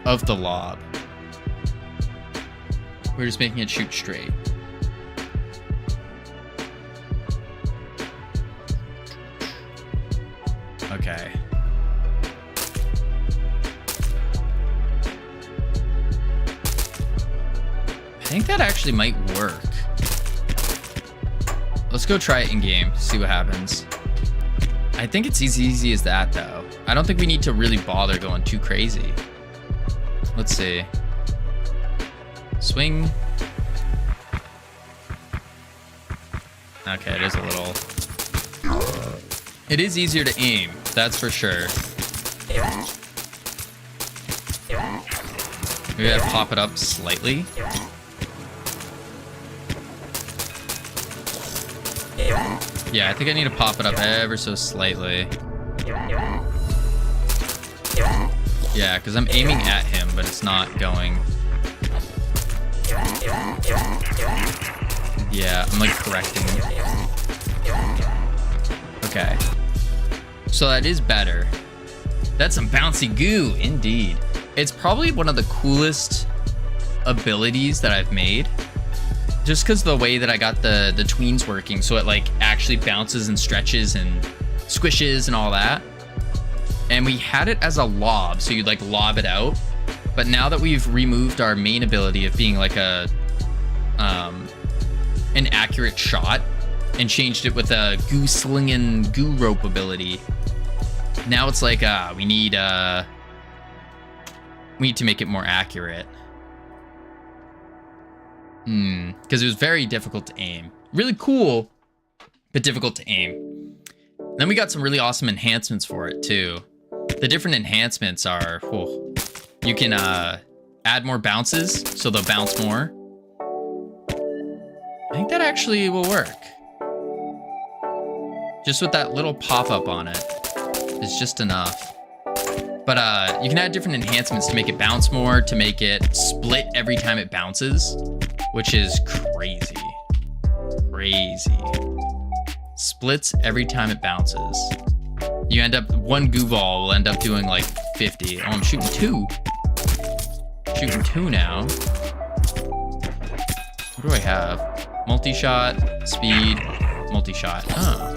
of the lob. We're just making it shoot straight. Okay. I think that actually might work. Let's go try it in game, see what happens. I think it's as easy as that though. I don't think we need to really bother going too crazy. Let's see. Swing. Okay, it is a little... It is easier to aim, that's for sure. Maybe I pop it up slightly. Yeah, I think I need to pop it up ever so slightly. Yeah, because I'm aiming at him, but it's not going. Yeah, I'm like correcting. Okay. So that is better. That's some bouncy goo, indeed. It's probably one of the coolest abilities that I've made. Just because the way that I got the tweens working, so it like actually bounces and stretches and squishes and all that. And we had it as a lob, so you'd like lob it out. But now that we've removed our main ability of being like a an accurate shot and changed it with a goo slinging goo rope ability, now it's like we need to make it more accurate. Because it was very difficult to aim. Really cool, but difficult to aim. Then we got some really awesome enhancements for it too. The different enhancements are, you can add more bounces, so they'll bounce more. I think that actually will work. Just with that little pop-up on it is just enough. But you can add different enhancements to make it bounce more, to make it split every time it bounces, which is crazy. Crazy. Splits every time it bounces. You end up, one goo ball will end up doing like 50. Oh, I'm shooting two. Shooting two now. What do I have? Multi-shot, speed, multi-shot. Huh.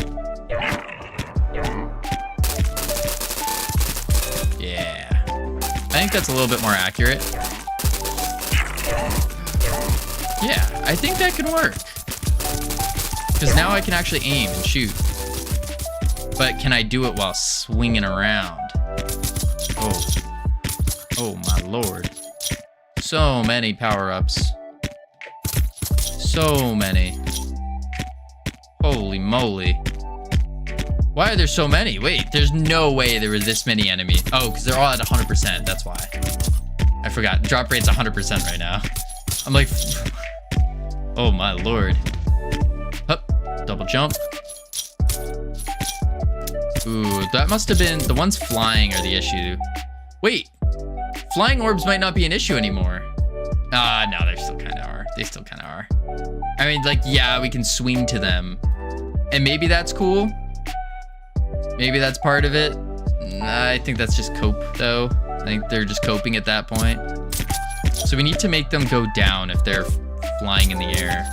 Yeah. I think that's a little bit more accurate. Yeah, I think that could work. Because now I can actually aim and shoot. But can I do it while swinging around? Oh. Oh my lord. So many power-ups. So many. Holy moly. Why are there so many? Wait, there's no way there were this many enemies. Oh, because they're all at 100%. That's why. I forgot. Drop rate's 100% right now. I'm like... Oh my lord. Hup. Double jump. Ooh, that must have been... The ones flying are the issue. Wait. Flying orbs might not be an issue anymore. No, they still kind of are. They still kind of are. I mean, like, yeah, we can swing to them. And maybe that's cool. Maybe that's part of it. I think that's just cope, though. I think they're just coping at that point. So we need to make them go down if they're flying in the air.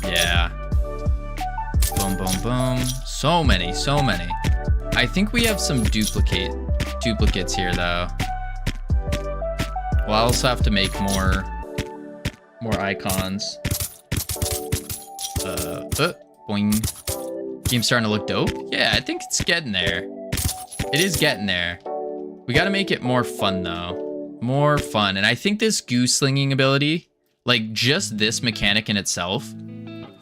Yeah. Boom, boom, boom. So many, so many. I think we have some duplicates here, though. We'll also have to make more icons. Boing. Game's starting to look dope. Yeah, I think it's getting there. It is getting there. We got to make it more fun, though. More fun. And I think this goo slinging ability, like just this mechanic in itself,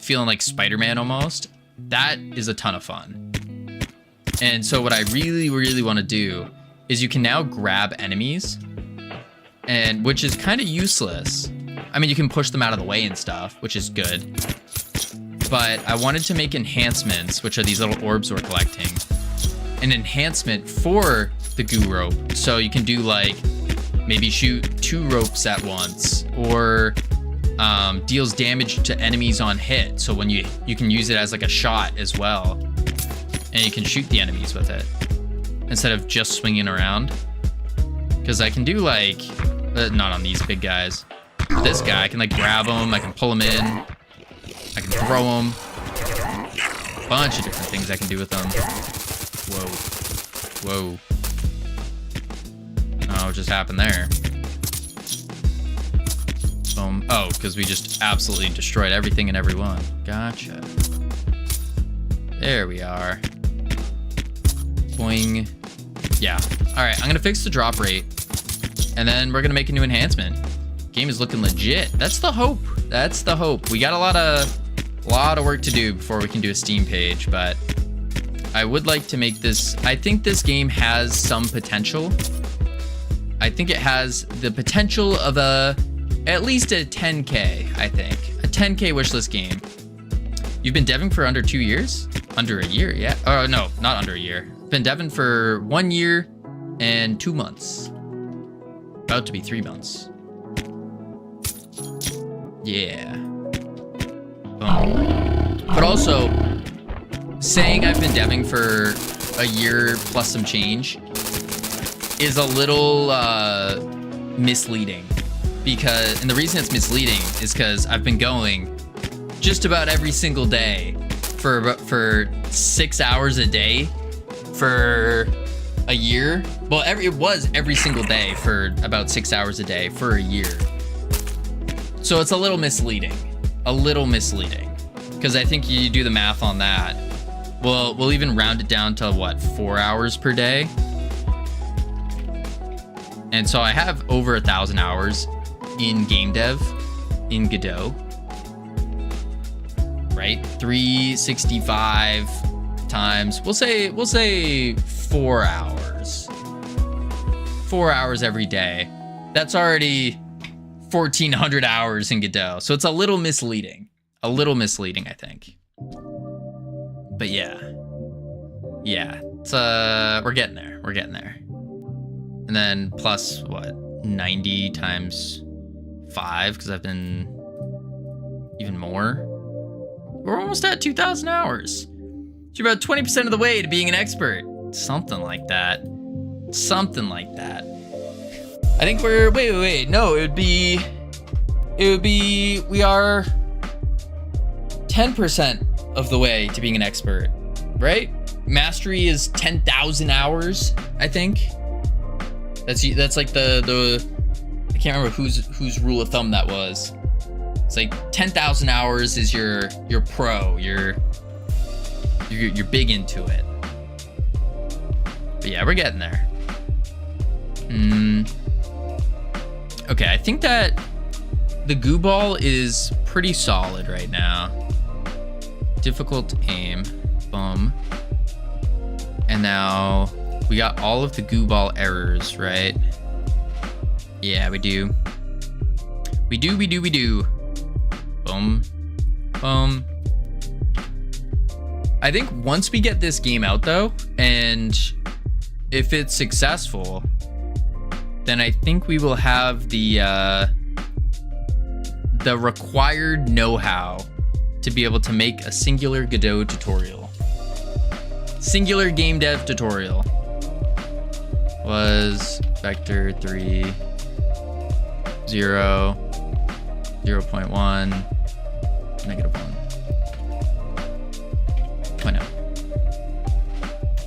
feeling like Spider-Man almost, that is a ton of fun. And so what I really, really want to do is you can now grab enemies, and which is kind of useless. I mean, you can push them out of the way and stuff, which is good. But I wanted to make enhancements, which are these little orbs we're collecting. An enhancement for the goo rope. So you can do like, maybe shoot 2 ropes at once, or deals damage to enemies on hit. So when you can use it as like a shot as well, and you can shoot the enemies with it instead of just swinging around. Because I can do like, not on these big guys. This guy, I can like grab him, I can pull him in, I can throw him. Bunch of different things I can do with them. Whoa. Oh, what just happened there? Boom. Oh, because we just absolutely destroyed everything and everyone. Gotcha. There we are. Boing. Yeah. All right, I'm gonna fix the drop rate, and then we're gonna make a new enhancement. Game is looking legit. That's the hope. That's the hope. We got a lot of work to do before we can do a Steam page, but I would like to make this. I think this game has some potential. I think it has the potential of at least a 10K, I think. A 10K wishlist game. You've been deving for under 2 years? Under a year, yeah. Oh, no, not under a year. Been deving for 1 year and 2 months. About to be 3 months. Yeah. But also, saying I've been deving for a year plus some change is a little misleading. And the reason it's misleading is because I've been going just about every single day for 6 hours a day for a year. Well, it was every single day for about 6 hours a day for a year. So it's a little misleading. Because I think you do the math on that. We'll even round it down to what, 4 hours per day? And so I have over 1,000 hours in game dev in Godot. Right? 365 times, we'll say 4 hours. 4 hours every day. That's already 1,400 hours in Godot. So it's a little misleading. I think. But yeah. It's we're getting there. And then plus what, 90 times 5, because I've been even more. We're almost at 2,000 hours. You're about 20% of the way to being an expert. Something like that. I think we're, wait, no, it would be, we are 10% of the way to being an expert, right? Mastery is 10,000 hours, I think. That's like the I can't remember whose rule of thumb that was. It's like 10,000 hours is your pro. You're big into it. But yeah, we're getting there. Okay, I think that the goo ball is pretty solid right now. Difficult aim. Boom. And now we got all of the goo ball errors, right? Yeah, we do. We do. Boom. Boom. I think once we get this game out though, and if it's successful, then I think we will have the required know-how to be able to make a singular Godot tutorial. Singular game dev tutorial. Was vector 3, 0, 0.1, negative 1.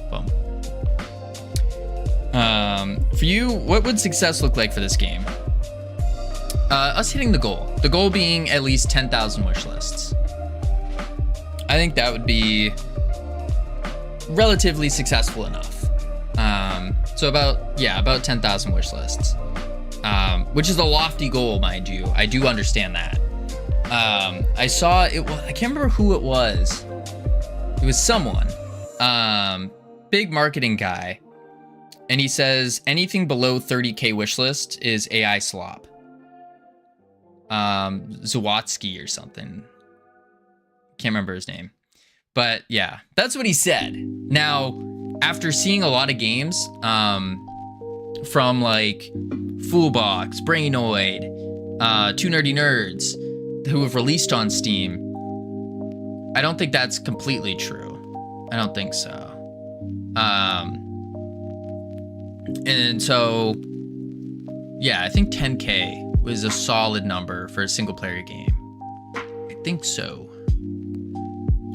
Boom. For you, what would success look like for this game? Us hitting the goal. The goal being at least 10,000 wish lists. I think that would be relatively successful enough. So about 10,000 wish lists, which is a lofty goal, mind you. I do understand that. I saw it. I can't remember who it was. It was someone, big marketing guy, and he says anything below 30K wish list is AI slop. Zawatsky or something. Can't remember his name, but yeah, that's what he said. Now, after seeing a lot of games, from like Foolbox, Brainoid, Two Nerdy Nerds, who have released on Steam. I don't think that's completely true. I don't think so. And so, yeah, I think 10K was a solid number for a single player game. I think so.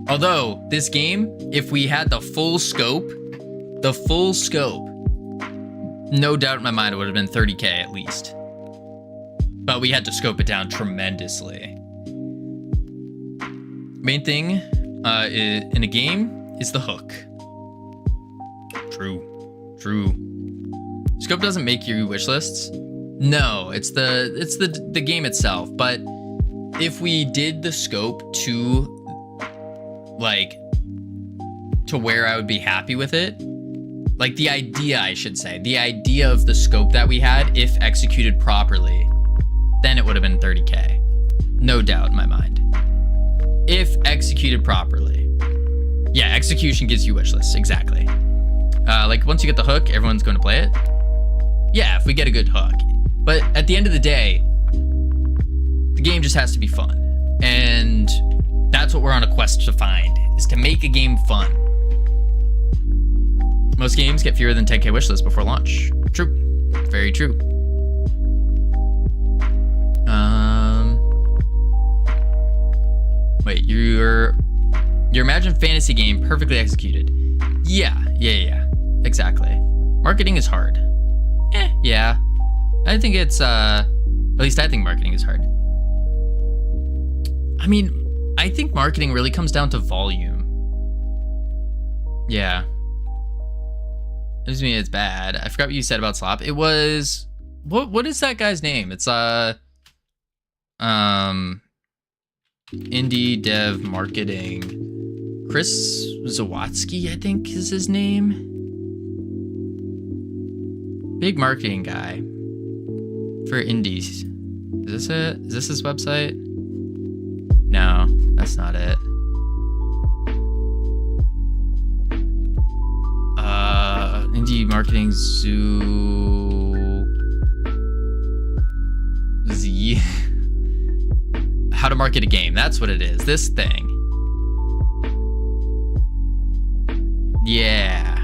Although this game, if we had the full scope, no doubt in my mind it would have been 30K at least. But we had to scope it down tremendously. Main thing in a game is the hook. True. Scope doesn't make you wish lists. No, it's the game itself. But if we did the scope to where I would be happy with it, like the idea, I should say, the idea of the scope that we had, if executed properly, then it would have been 30K. No doubt in my mind. If executed properly. Yeah, execution gives you wish lists, exactly. Like once you get the hook, everyone's going to play it. Yeah, if we get a good hook. But at the end of the day, the game just has to be fun. And that's what we're on a quest to find, is to make a game fun. Most games get fewer than 10K wish lists before launch. True. Very true. Wait, your Imagine fantasy game perfectly executed. Yeah. Exactly. Marketing is hard. Yeah. I think it's, at least I think marketing is hard. I mean, I think marketing really comes down to volume. Yeah. Doesn't mean it's bad. I forgot what you said about Slop. It was, what is that guy's name? It's, indie dev marketing. Chris Zawatsky, I think is his name. Big marketing guy for indies. Is this it? Is this his website? No, that's not it. Indie marketing Z. How to market a game. That's what it is. This thing. Yeah.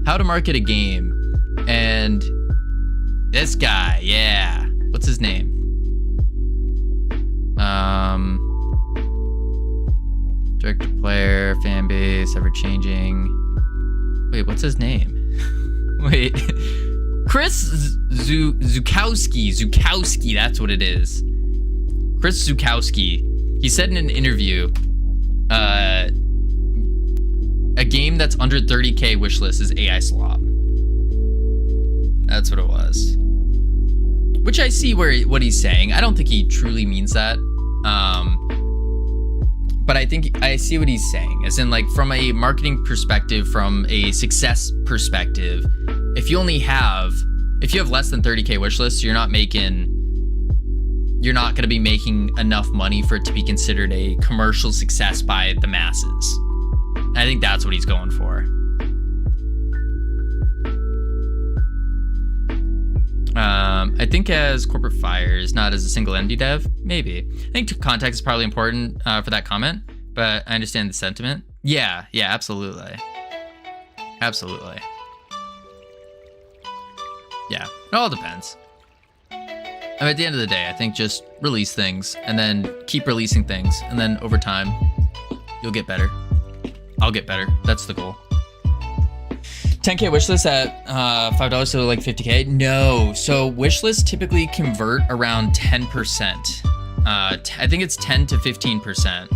How to market a game. And this guy, yeah. What's his name? Director, player, fan base, ever changing. Wait, what's his name? Wait. Chris Zukowski, that's what it is. Chris Zukowski. He said in an interview, a game that's under 30K wishlist is AI slop. That's what it was. Which I see what he's saying. I don't think he truly means that. But I think I see what he's saying. As in, like, from a marketing perspective, from a success perspective, if you have less than 30K wish lists, you're not going to be making enough money for it to be considered a commercial success by the masses. I think that's what he's going for. I think as corporate fires, not as a single indie dev, maybe. I think context is probably important for that comment, but I understand the sentiment. Yeah, absolutely. Absolutely. Yeah, it all depends. I mean, at the end of the day, I think just release things and then keep releasing things. And then over time, you'll get better. I'll get better. That's the goal. 10K wishlist at $5 to like 50K? No. So wishlists typically convert around 10%. I think it's 10 to 15%.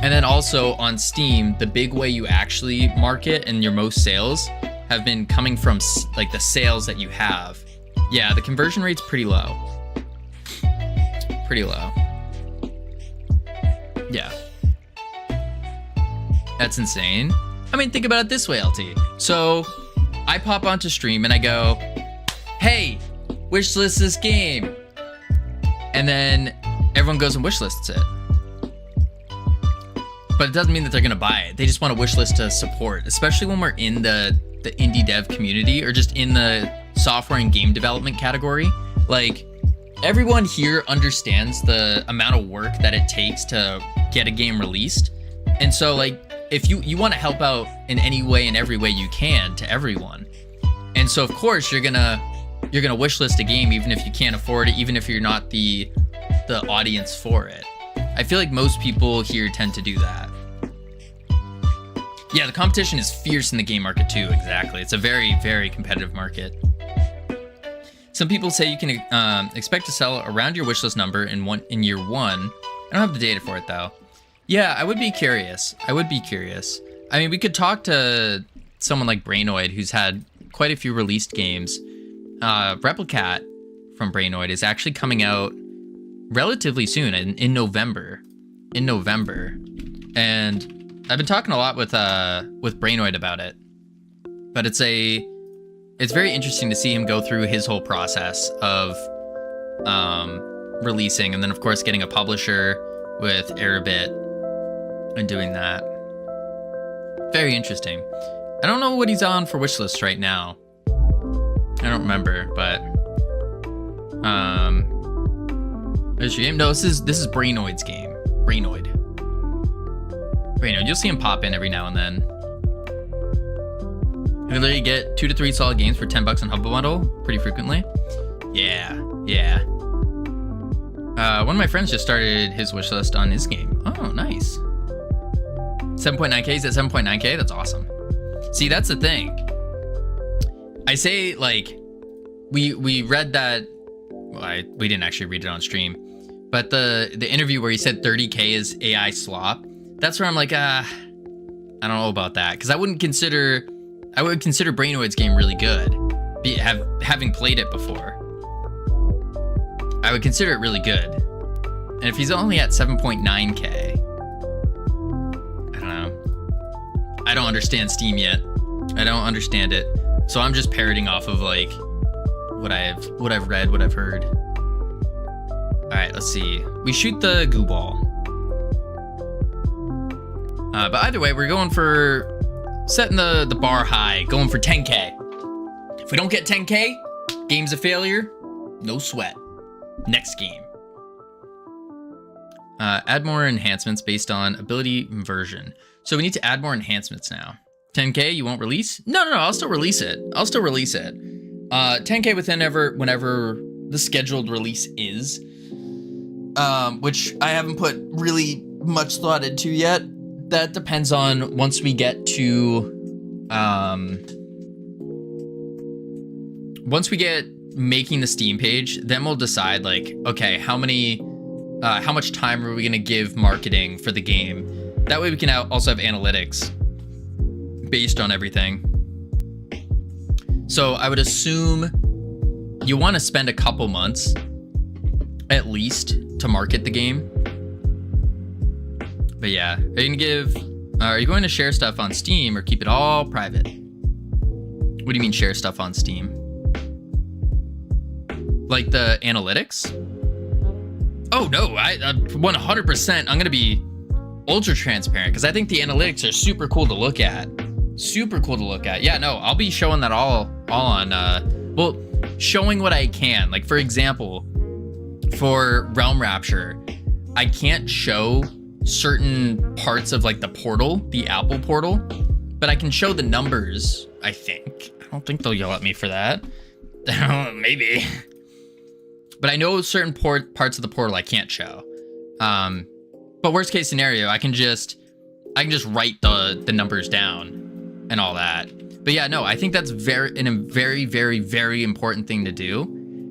And then also on Steam, the big way you actually market and your most sales have been coming from like the sales that you have. Yeah, the conversion rate's pretty low. Pretty low. Yeah. That's insane. I mean, think about it this way, LT. So I pop onto stream and I go, hey, wishlist this game. And then everyone goes and wishlists it. But it doesn't mean that they're gonna buy it. They just want a wishlist to support, especially when we're in the the indie dev community, or just in the software and game development category, like everyone here understands the amount of work that it takes to get a game released. And so like if you want to help out in any way and every way you can to everyone. And so of course you're gonna wishlist a game even if you can't afford it, even if you're not the audience for it. I feel like most people here tend to do that. Yeah, the competition is fierce in the game market too, exactly. It's a very, very competitive market. Some people say you can expect to sell around your wishlist number in year one. I don't have the data for it though. Yeah, I would be curious. I mean, we could talk to someone like Brainoid, who's had quite a few released games. Replicat from Brainoid is actually coming out relatively soon, in November. And I've been talking a lot with Brainoid about it. But it's very interesting to see him go through his whole process of releasing, and then of course getting a publisher with Arabit and doing that. Very interesting. I don't know what he's on for wishlist right now. I don't remember, but is your game? No, this is Brainoid's game. Brainoid. You'll see him pop in every now and then. You literally get 2 to 3 solid games for $10 on Humble Bundle pretty frequently. Yeah. One of my friends just started his wishlist on his game. Oh, nice. 7.9K, is that 7.9K? That's awesome. See, that's the thing. I say, like, we read that, well, we didn't actually read it on stream, but the interview where he said 30K is AI slop, that's where I'm like, I don't know about that, because I would consider Brainoid's game really good, having played it before. I would consider it really good. And if he's only at 7.9K, I don't know. I don't understand Steam yet. I don't understand it. So I'm just parroting off of like what I've read, what I've heard. All right, let's see. We shoot the goo ball. But either way, we're going for setting the bar high, going for 10K. If we don't get 10K, game's a failure. No sweat. Next game. Add more enhancements based on ability version. So we need to add more enhancements now. 10K, you won't release? No, I'll still release it. 10K whenever the scheduled release is, which I haven't put really much thought into yet. That depends on once we get making the Steam page, then we'll decide like, okay, how much time are we gonna give marketing for the game? That way we can also have analytics based on everything. So I would assume you want to spend a couple months at least to market the game. But yeah, are you going to share stuff on Steam or keep it all private? What do you mean share stuff on Steam? Like the analytics? Oh no, I 100%, I'm gonna be ultra transparent because I think the analytics are super cool to look at. Yeah, no, I'll be showing that all on, showing what I can. Like for example, for Realm Rapture, I can't show certain parts of like the portal, the Apple portal, but I can show the numbers, I think. I don't think they'll yell at me for that. Maybe. But I know certain parts of the portal I can't show. But worst case scenario, I can just write the numbers down and all that. But yeah, no, I think that's a very, very, very important thing to do.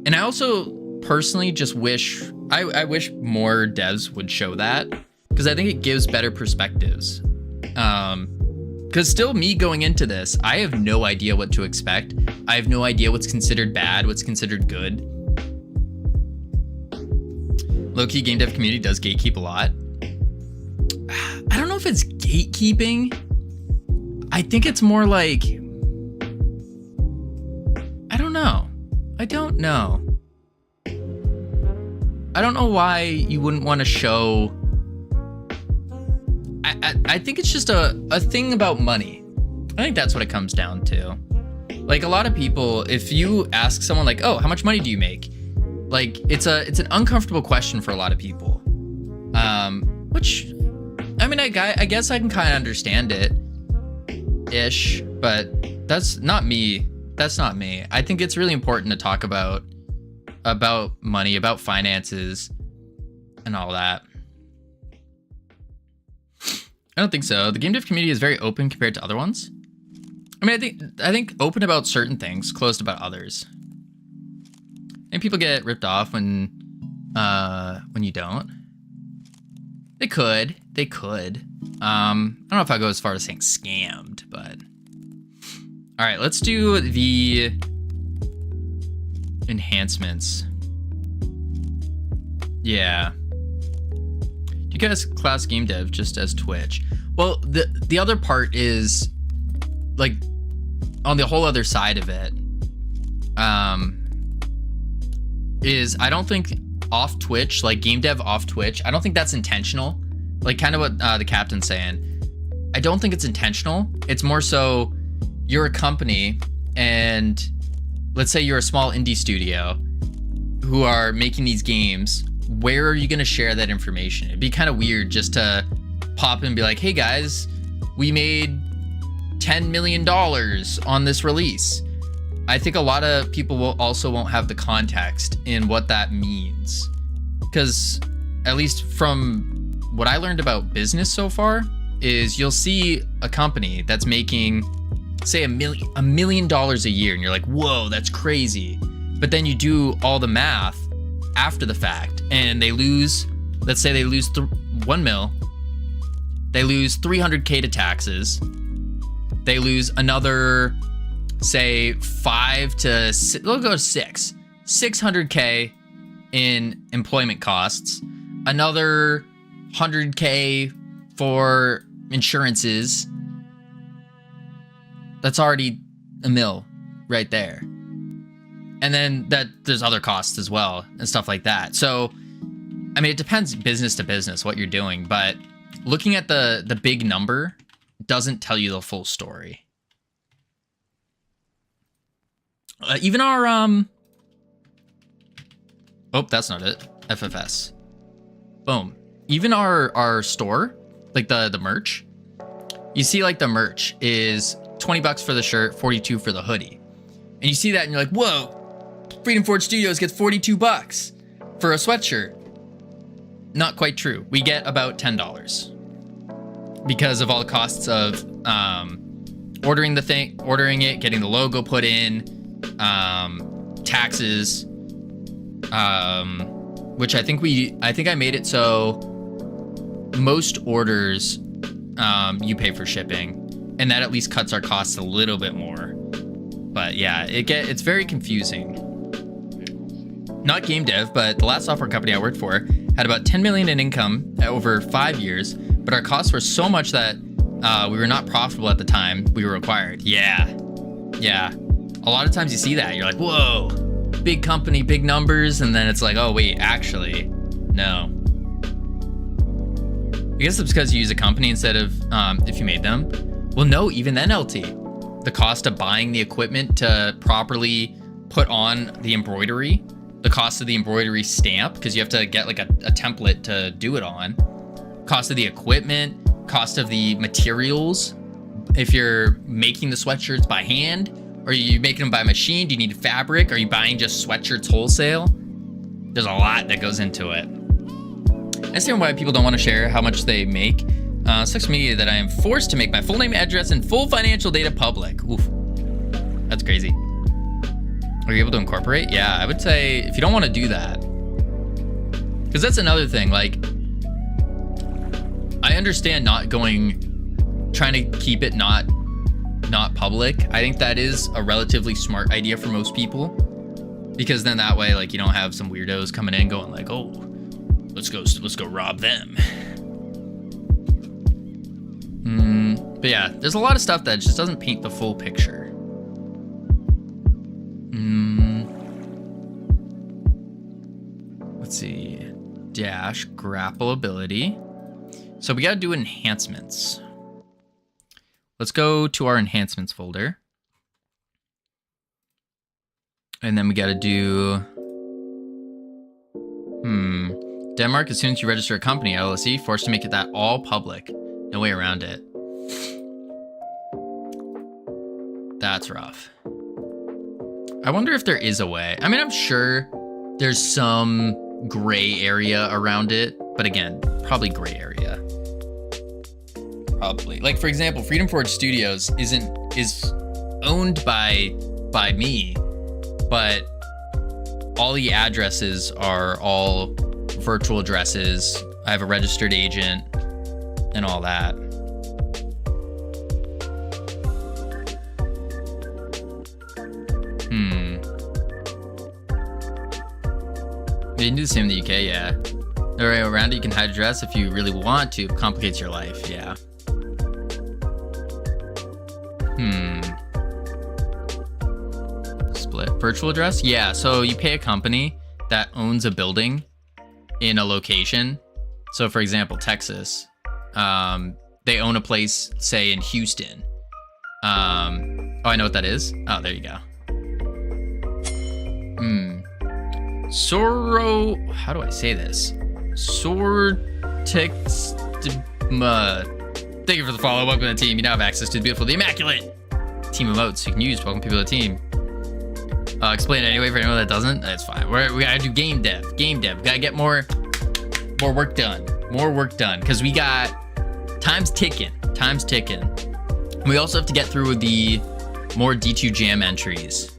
And I also personally just wish, I wish more devs would show that, because I think it gives better perspectives. Because still me going into this, I have no idea what to expect. I have no idea what's considered bad, what's considered good. Low-key game dev community does gatekeep a lot. I don't know if it's gatekeeping. I think it's more like, I don't know why you wouldn't want to show. I think it's just a thing about money. I think that's what it comes down to. Like a lot of people, if you ask someone like, oh, how much money do you make? Like it's an uncomfortable question for a lot of people. Which, I mean, I guess I can kind of understand it ish, but that's not me. That's not me. I think it's really important to talk about money, about finances and all that. I don't think so. The game dev community is very open compared to other ones. I mean, I think open about certain things, closed about others. And people get ripped off when you don't. They could. I don't know if I go as far as saying scammed, but all right, let's do the enhancements. Yeah. You guys class game dev just as Twitch. Well, the other part is like on the whole other side of it, is I don't think off Twitch, like game dev off Twitch, I don't think that's intentional. Like kind of what the captain's saying. I don't think it's intentional. It's more so you're a company and let's say you're a small indie studio who are making these games. Where are you going to share that information? It'd be kind of weird just to pop in and be like, hey guys, we made $10 million on this release. I think a lot of people won't have the context in what that means. Because at least from what I learned about business so far is you'll see a company that's making, say, $1 million a year. And you're like, whoa, that's crazy. But then you do all the math after the fact and they lose, let's say they lose 1 mil. They lose 300K to taxes. They lose another, say, 5 to 6, we'll go 6, 600K in employment costs, another 100K for insurances. That's already $1 mil right there. And then there's other costs as well and stuff like that. So, I mean, it depends business to business what you're doing, but looking at the big number doesn't tell you the full story. Even our oh, that's not it. FFS. Boom. Even our store, like the merch. You see, like the merch is $20 for the shirt, $42 for the hoodie, and you see that and you're like, whoa, Freedom Forge Studios gets $42 for a sweatshirt. Not quite true. We get about $10 because of all the costs of ordering it, getting the logo put in, taxes, which I think I made it so most orders you pay for shipping, and that at least cuts our costs a little bit more. But yeah, it's very confusing. Not game dev, but the last software company I worked for had about 10 million in income over 5 years, but our costs were so much that we were not profitable at the time we were acquired. Yeah. A lot of times you see that, you're like, whoa, big company, big numbers, and then it's like, oh wait, actually, no. I guess it's because you use a company instead of if you made them. Well, no, even then, LT, the cost of buying the equipment to properly put on the embroidery, the cost of the embroidery stamp, because you have to get like a template to do it on, cost of the equipment, cost of the materials. If you're making the sweatshirts by hand, or are you making them by machine? Do you need fabric? Are you buying just sweatshirts wholesale? There's a lot that goes into it. I understand why people don't want to share how much they make. Sucks for me that I am forced to make my full name, address, and full financial data public. Oof. That's crazy. Are you able to incorporate? Yeah, I would say if you don't want to do that, because that's another thing. Like, I understand trying to keep it not public. I think that is a relatively smart idea for most people, because then that way, like, you don't have some weirdos coming in going like, oh, let's go rob them. But yeah, there's a lot of stuff that just doesn't paint the full picture. Let's see. Dash, grapple ability. So we gotta do enhancements. let's go to our enhancements folder. And then we got to do... Denmark, as soon as you register a company, LLC, forced to make it that all public. No way around it. That's rough. I wonder if there is a way. I mean, I'm sure there's some gray area around it, but again, probably gray area. Probably. Like, for example, Freedom Forge Studios is owned by me, but all the addresses are all virtual addresses. I have a registered agent and all that. You can do the same in the UK, yeah. No way around it, you can hide address if you really want to. It complicates your life, yeah. Split. Virtual address? Yeah, so you pay a company that owns a building in a location. So for example, Texas, they own a place, say in Houston. Oh, I know what that is. Oh, there you go. How do I say this? Thank you for the follow. Welcome to the team. You now have access to the beautiful, the immaculate team emotes you can use to welcome people to the team. Explain it anyway for anyone that doesn't. That's fine. We gotta do game dev. Game dev. We gotta get more work done. More work done. Because we got time's ticking. Time's ticking. We also have to get through the more D2 jam entries.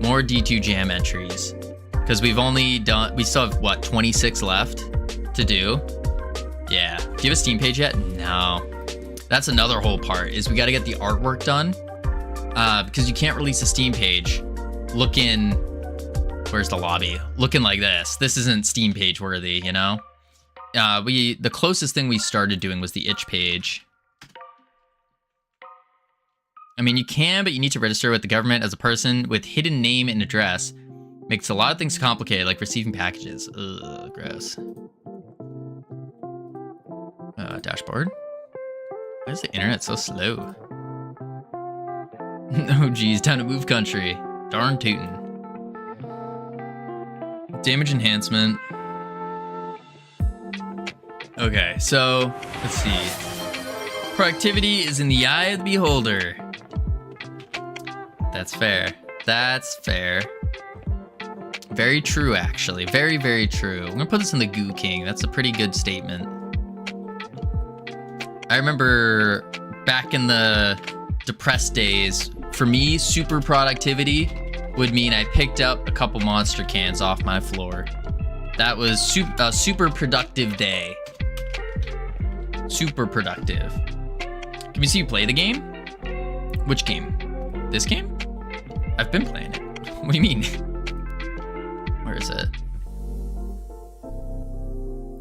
More D2 jam entries. Because we still have, what, 26 left to do? Yeah. Do you have a Steam page yet? No. That's another whole part, is we got to get the artwork done. Because you can't release a Steam page looking... Where's the lobby? Looking like this. This isn't Steam page worthy, you know? The closest thing we started doing was the itch page. I mean, you can, but you need to register with the government as a person with hidden name and address. Makes a lot of things complicated, like receiving packages. Ugh, gross. Dashboard. Why is the internet so slow? Oh geez, time to move country. Darn tootin'. Damage enhancement. Okay, so let's see. Productivity is in the eye of the beholder. That's fair. That's fair. Very true, actually. Very, very true. I'm gonna put this in the Goo King. That's a pretty good statement. I remember back in the depressed days, for me, super productivity would mean I picked up a couple monster cans off my floor. That was a super productive day. Super productive. Can we see you play the game? Which game? This game? I've been playing it. What do you mean? Where is it?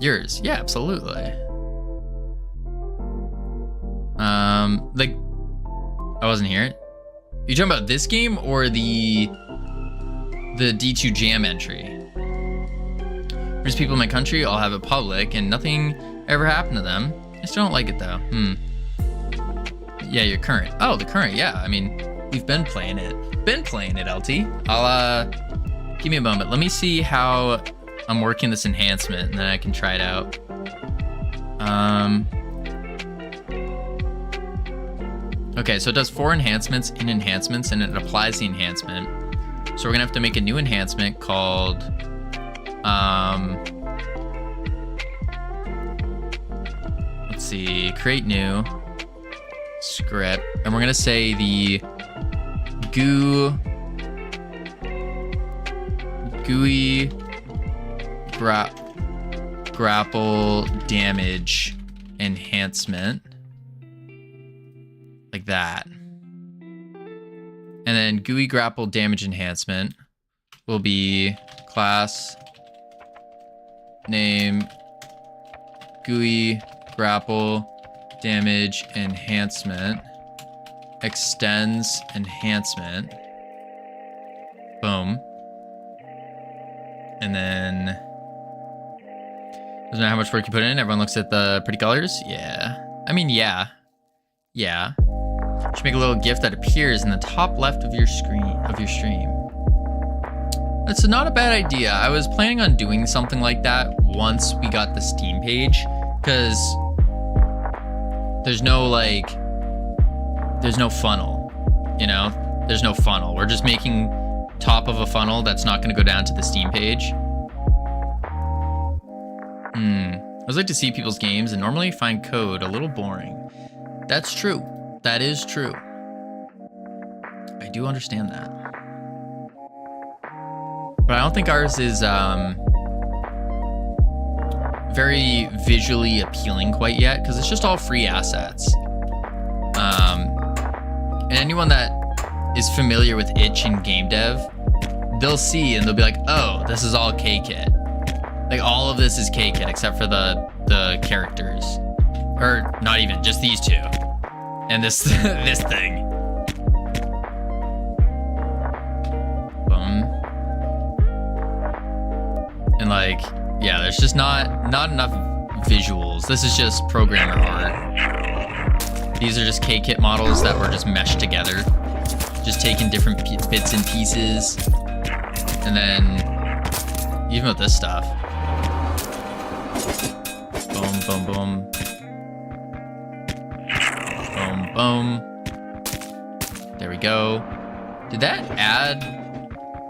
Yours? Yeah, absolutely. Like, I wasn't here. You talking about this game or the D2 jam entry? There's people in my country, I'll have it public, and nothing ever happened to them. I still don't like it though. Yeah, you're current. Oh, the current. Yeah, I mean, we've been playing it. LT. I'll give me a moment. Let me see how I'm working this enhancement, and then I can try it out. Okay, so it does 4 enhancements in enhancements, and it applies the enhancement. So we're gonna have to make a new enhancement called let's see, create new script, and we're gonna say the Gooey Grapple damage enhancement, like that. And then Gooey Grapple damage enhancement will be class name Gooey Grapple damage enhancement extends enhancement. Boom. And then doesn't matter how much work you put in, everyone looks at the pretty colors. Yeah. I mean, yeah. Should make a little GIF that appears in the top left of your stream. That's not a bad idea. I was planning on doing something like that once we got the Steam page, because there's no funnel, you know? There's no funnel. We're just making top of a funnel that's not going to go down to the Steam page. I always like to see people's games and normally find code a little boring. That's true. That is true. I do understand that. But I don't think ours is very visually appealing quite yet, because it's just all free assets. And anyone that is familiar with itch and game dev, they'll see and they'll be like, oh, this is all K-Kit. Like, all of this is K-Kit except for the characters. Or not even, just these two. And this this thing. Boom. And like, yeah, there's just not enough visuals. This is just programmer art. These are just K-Kit models that were just meshed together. Just taking different bits and pieces. And then, even with this stuff. Boom, boom, boom. Boom, boom. There we go. Did that add?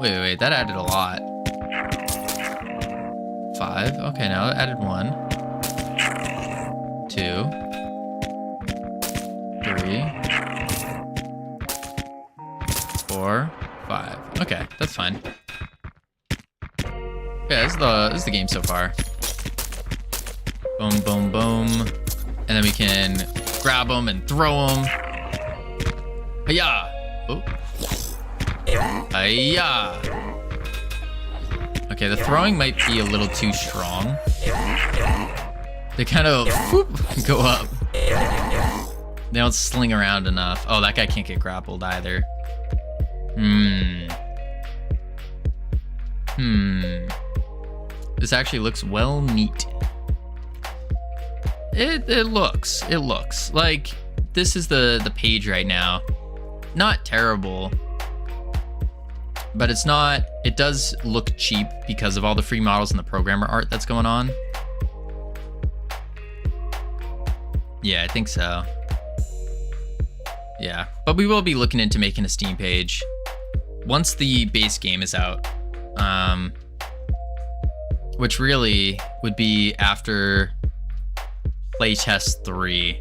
Wait, that added a lot. 5. Okay, now it added 1. 2. 3. 4. 5. Okay, that's fine. Yeah, this is the game so far. Boom, boom, boom. And then we can grab them and throw them. Hiya! Oh. Hiya! Okay, the throwing might be a little too strong. They kind of whoop, go up. They don't sling around enough. Oh, that guy can't get grappled either. This actually looks well neat. It looks like this is the page right now. Not terrible, but it's not. It does look cheap because of all the free models and the programmer art that's going on. Yeah, I think so. Yeah, but we will be looking into making a Steam page once the base game is out, which really would be after playtest 3.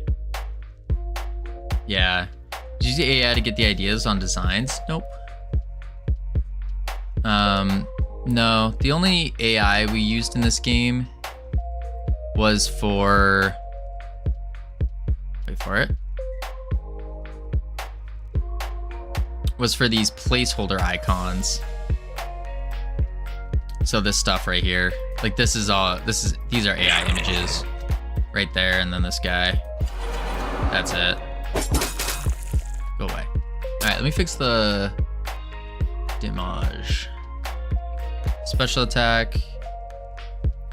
Yeah. Did you use the AI to get the ideas on designs? Nope. No. The only AI we used in this game was for... Wait for it. Was for these placeholder icons. So this stuff right here. Like these are AI images. Right there, and then this guy. That's it. Go away. Alright, let me fix the damage. Special attack.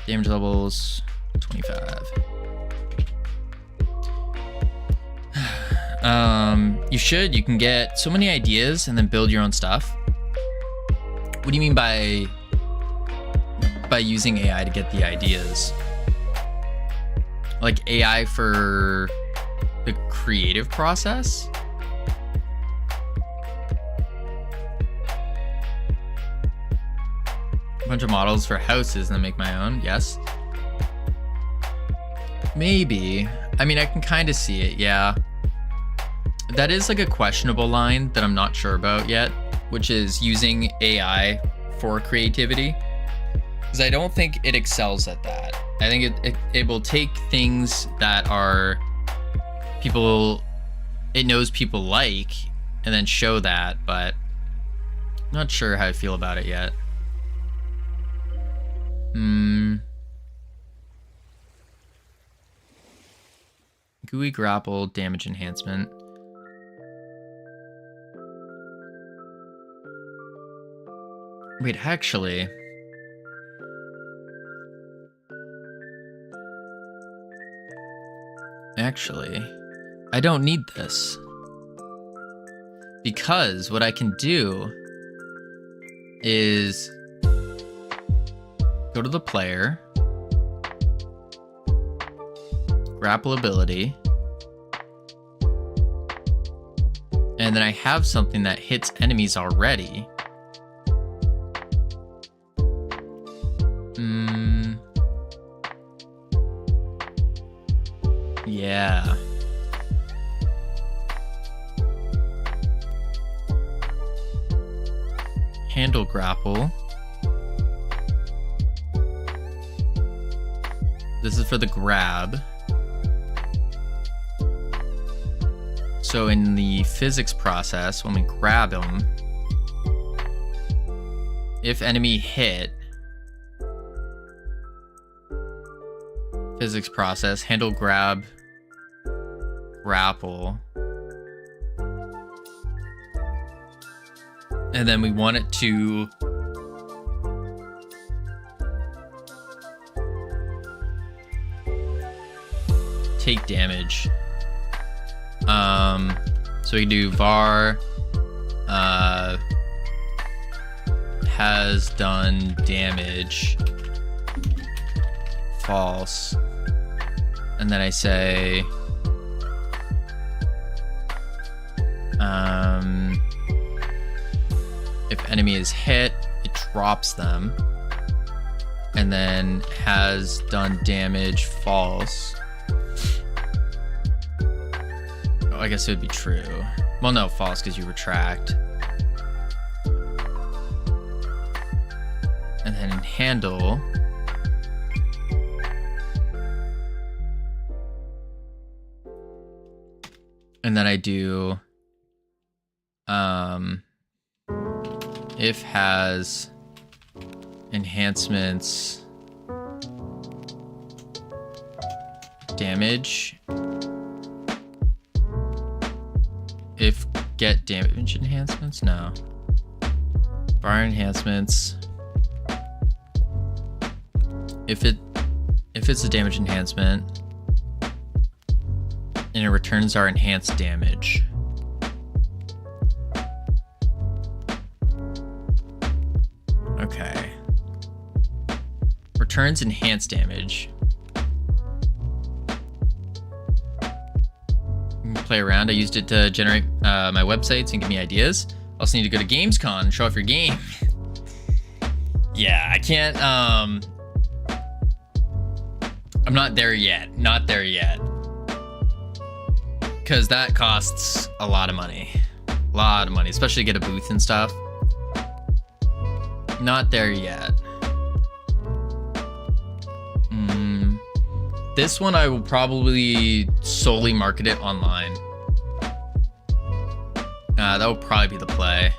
Damage levels 25. You can get so many ideas and then build your own stuff. What do you mean by using AI to get the ideas? Like AI for the creative process? A bunch of models for houses and then make my own, yes. Maybe. I mean, I can kind of see it, yeah. That is like a questionable line that I'm not sure about yet, which is using AI for creativity. Because I don't think it excels at that. I think it will take things that are it knows people like, and then show that, but I'm not sure how I feel about it yet. Gooey grapple damage enhancement. Wait, actually. Actually, I don't need this. Because what I can do is go to the player, grapple ability, and then I have something that hits enemies already. Yeah. Handle grapple. This is for the grab. So in the physics process, when we grab him, if enemy hit, physics process, handle grab, grapple. And then we want it to take damage. So we can do var has done damage false, and then I say if enemy is hit, it drops them, and then has done damage false. Oh, I guess it would be true. Well, no, false because you retract. And then in handle, and then I do if has enhancements damage, if get damage enhancements, no, bar enhancements, if it's a damage enhancement and it returns our enhanced damage. Okay. Returns enhanced damage. Play around. I used it to generate my websites and give me ideas. Also need to go to Gamescom and show off your game. Yeah, I can't. I'm not there yet. Not there yet. Because that costs a lot of money. A lot of money, especially to get a booth and stuff. Not there yet. This one I will probably solely market it online. That would probably be the play.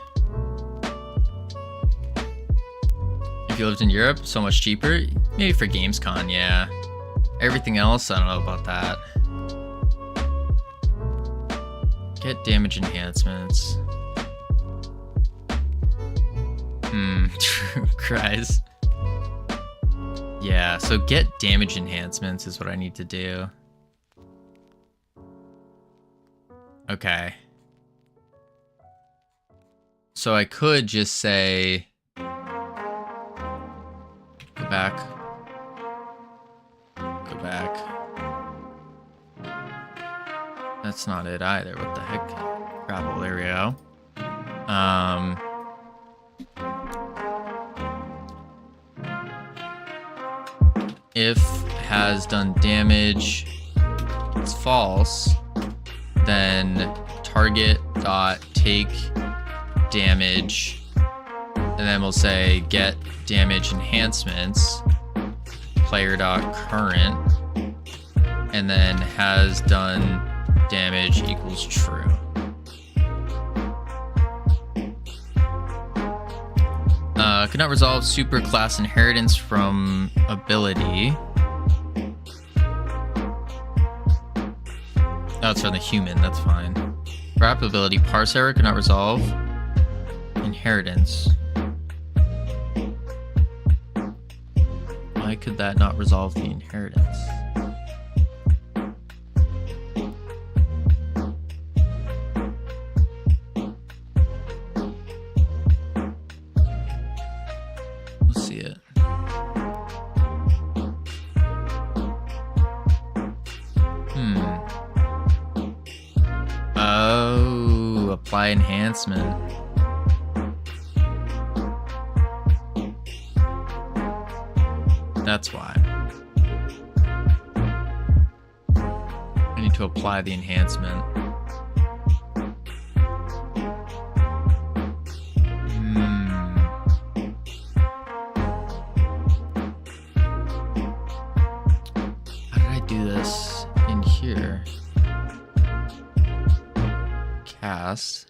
If you lived in Europe, so much cheaper. Maybe for Gamescom, yeah. Everything else, I don't know about that. Get damage enhancements. True, Christ. Yeah, so get damage enhancements is what I need to do. Okay. So I could just say, go back. Go back. That's not it either. What the heck? Grapple, there we go. If has done damage, it's false, then target dot take damage, and then we'll say get damage enhancements, player dot current, and then has done damage equals true. Could not resolve super class inheritance from ability. Oh, it's from the human, that's fine. Grapple ability, parse error, could not resolve inheritance. Why could that not resolve the inheritance? apply enhancement. That's why. I need to apply the enhancement. How did I do this in here? Cast.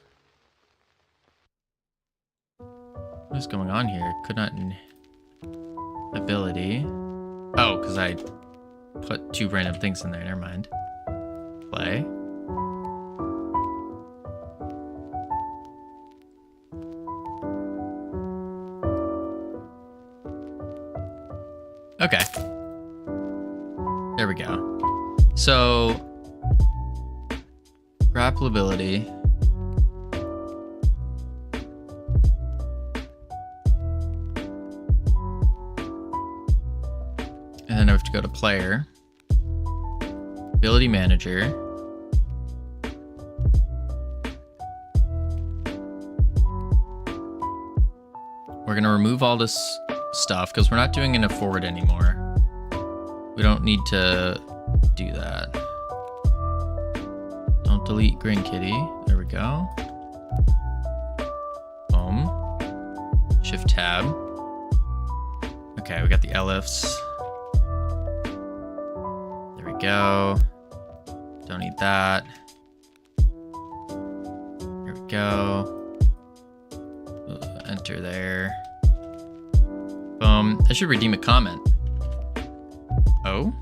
What is going on here? Could not... Ability. Oh, because I put 2 random things in there. Never mind. Play. Okay. There we go. So, grapple ability. And then I have to go to player, ability manager, we're gonna remove all this stuff because we're not doing an forward anymore. We don't need to do that. Don't delete Green Kitty. There we go. Boom. Shift tab. Okay, we got the LFs. Go. Don't need that. Here we go. Enter there. Boom. I should redeem a comment. Oh.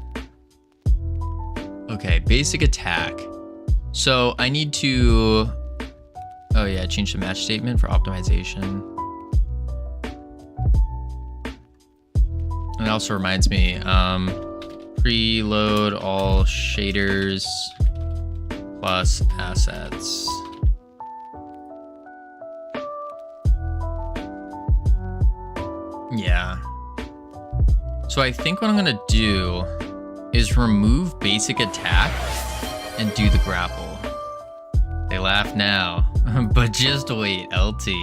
Okay, basic attack. So I need to... Oh yeah, change the match statement for optimization. And it also reminds me, preload all shaders plus assets. Yeah. So I think what I'm gonna do is remove basic attack and do the grapple. They laugh now, but just wait, LT.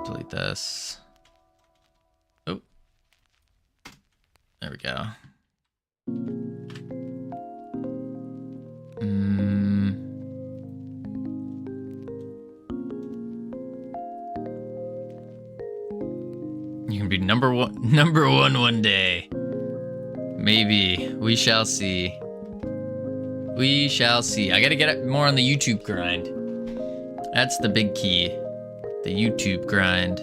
Delete this. There we go. You can be number one day. Maybe. We shall see. We shall see. I gotta get more on the YouTube grind. That's the big key. The YouTube grind.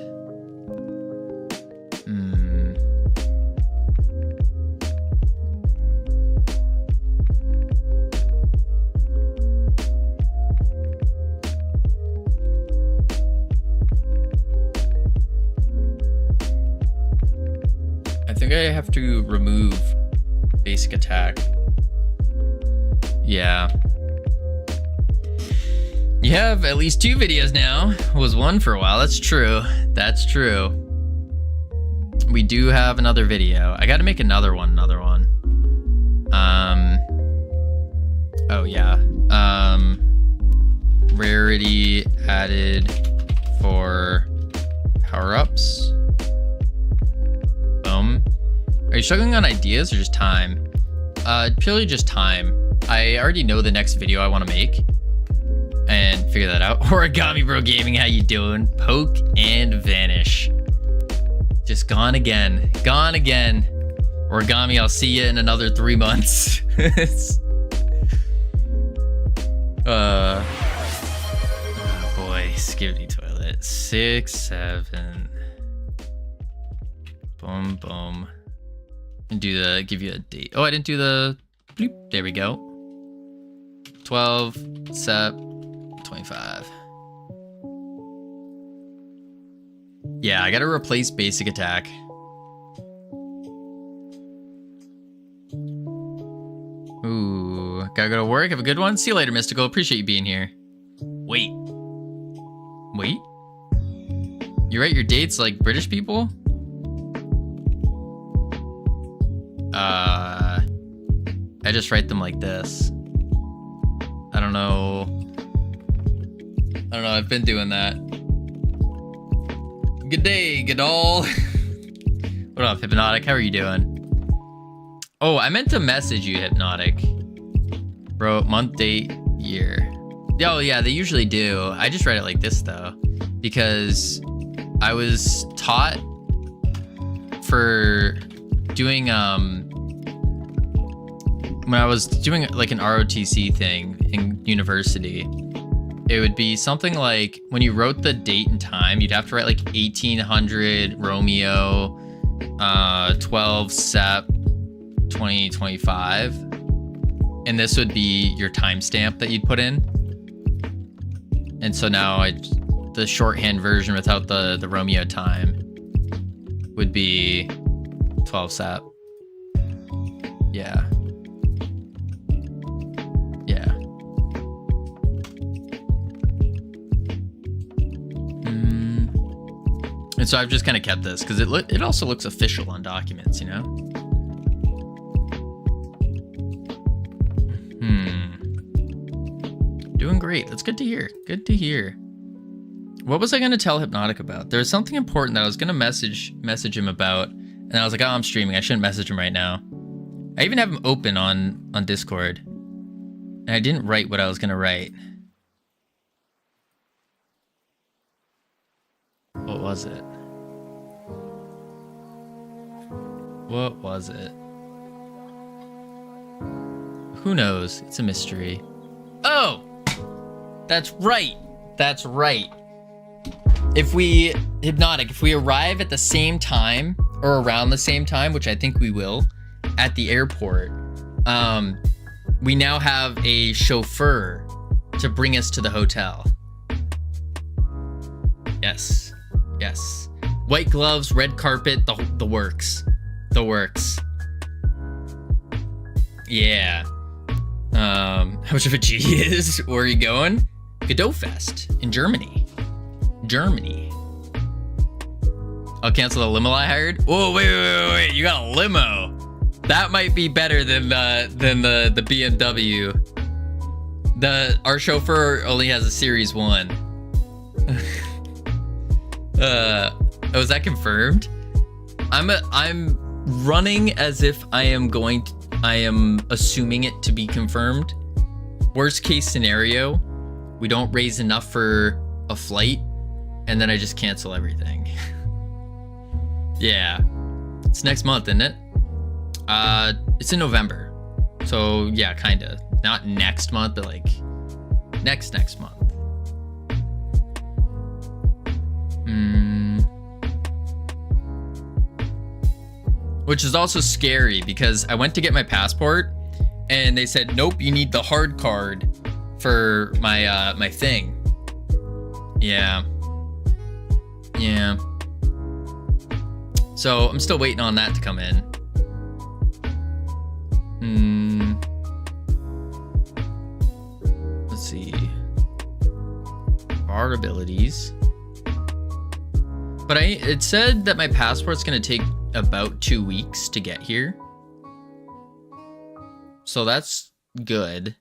I think I have to remove basic attack. Yeah. You have at least 2 videos now. Was 1 for a while. That's true. That's true. We do have another video. I gotta make another one. Oh yeah. Rarity added for power-ups. Are you struggling on ideas or just time? Purely just time. I already know the next video I want to make and figure that out. Origami Bro Gaming, how you doing? Poke and vanish. Just gone again. Gone again. Origami, I'll see you in another 3 months. Oh boy, Skibidi Toilet. 6, 7. Boom, boom. And give you a date. Oh, I didn't do the bloop. There we go. 12, sep, 25. Yeah, I gotta replace basic attack. Ooh, gotta go to work. Have a good one. See you later, Mystical. Appreciate you being here. Wait. You write your dates like British people? I just write them like this. don't know. I've been doing that. Good day, Godot. What up, Hypnotic? How are you doing? Oh, I meant to message you, Hypnotic. Bro, month, date, year. Oh, yeah, they usually do. I just read it like this, though, because I was taught for doing, when I was doing like an ROTC thing in university, it would be something like when you wrote the date and time, you'd have to write like 1800 Romeo, 12 Sep 2025, and this would be your timestamp that you'd put in. And so now the shorthand version without the Romeo time would be 12 Sep. Yeah. Yeah. And so I've just kind of kept this because it also looks official on documents, you know? Doing great. That's good to hear. Good to hear. What was I going to tell Hypnotic about? There was something important that I was going to message him about, and I was like, oh, I'm streaming. I shouldn't message him right now. I even have him open on Discord, and I didn't write what I was going to write. What was it? What was it? Who knows? It's a mystery. Oh! That's right. That's right. If we arrive at the same time or around the same time, which I think we will, at the airport, we now have a chauffeur to bring us to the hotel. Yes. Yes. White gloves, red carpet, the works. The works. Yeah. How much of a G is? Where are you going? Godot Fest in Germany. Germany. I'll cancel the limo I hired. Oh, wait. You got a limo. That might be better than the BMW. Our chauffeur only has a Series 1. Was that confirmed? I'm running as if I am assuming it to be confirmed. Worst case scenario, we don't raise enough for a flight, and then I just cancel everything. Yeah. It's next month, isn't it? It's in November. So yeah, kinda. Not next month, but like next month. Which is also scary because I went to get my passport and they said, nope, you need the hard card for my my thing. Yeah. So I'm still waiting on that to come in. Let's see. Bar abilities. But it said that my passport's gonna take about 2 weeks to get here. So that's good.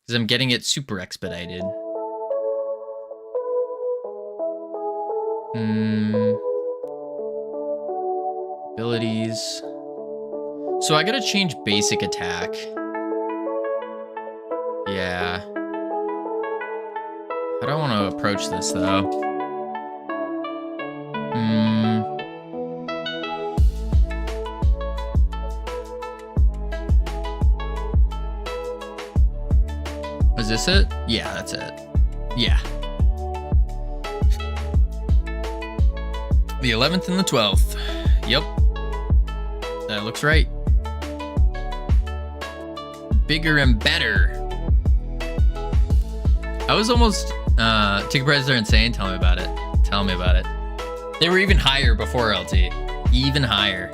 Because I'm getting it super expedited. Abilities. So I gotta change basic attack. Yeah. How do I want to approach this though? Is this it? Yeah, that's it. Yeah. The 11th and the 12th. Yep. That looks right. Bigger and better. I was almost Ticket prices are insane. Tell me about it. Tell me about it. They were even higher before LT. Even higher.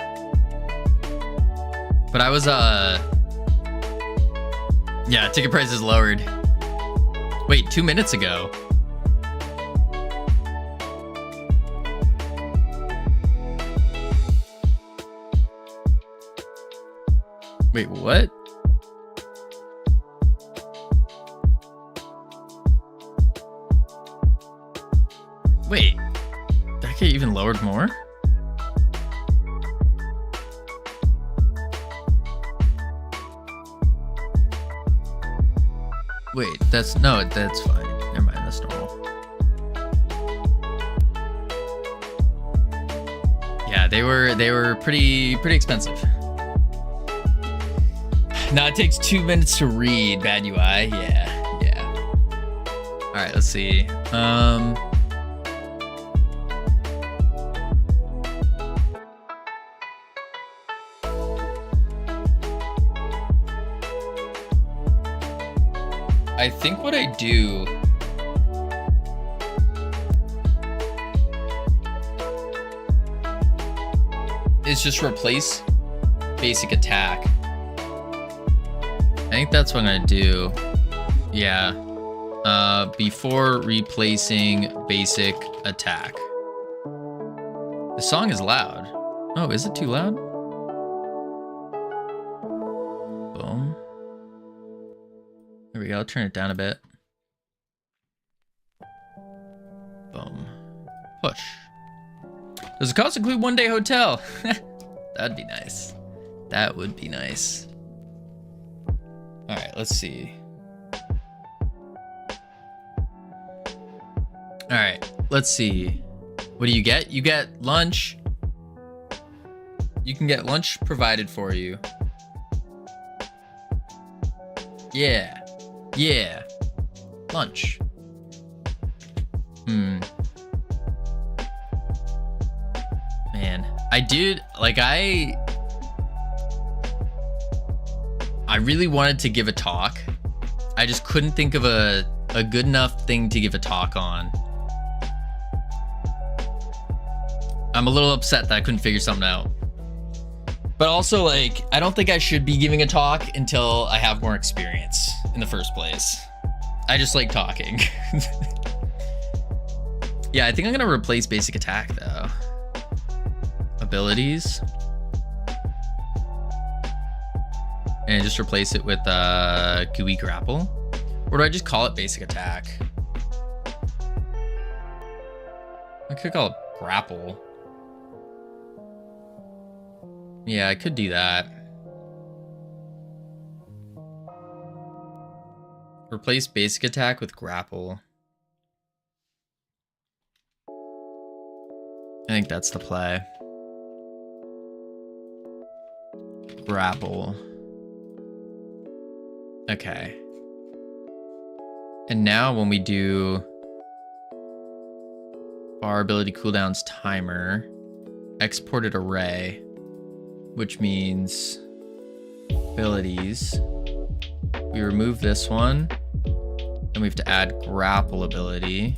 But I was yeah, ticket prices lowered. Wait, 2 minutes ago. Wait, what? even lowered more? Wait, that's fine. Never mind, that's normal. Yeah, they were pretty expensive. Now it takes 2 minutes to read. Bad UI. Yeah. All right, let's see. I think what I do is just replace basic attack. I think that's what I'm gonna do. Yeah. Before replacing basic attack. The song is loud. Oh, is it too loud? Boom. There we go. I'll turn it down a bit. Boom. Push. Does the cost include 1-day hotel? That'd be nice. That would be nice. All right, let's see. All right, let's see. What do you get? You get lunch. You can get lunch provided for you. Yeah. Lunch. Man. I really wanted to give a talk. I just couldn't think of a good enough thing to give a talk on. I'm a little upset that I couldn't figure something out. But also, like, I don't think I should be giving a talk until I have more experience in the first place. I just like talking. Yeah, I think I'm gonna replace basic attack though. Abilities. And just replace it with Gooey Grapple. Or do I just call it basic attack? I could call it Grapple. Yeah, I could do that. Replace basic attack with Grapple. I think that's the play. Grapple. Okay. And now when we do our ability cooldowns timer, exported array, which means abilities. We remove this one, and we have to add grapple ability.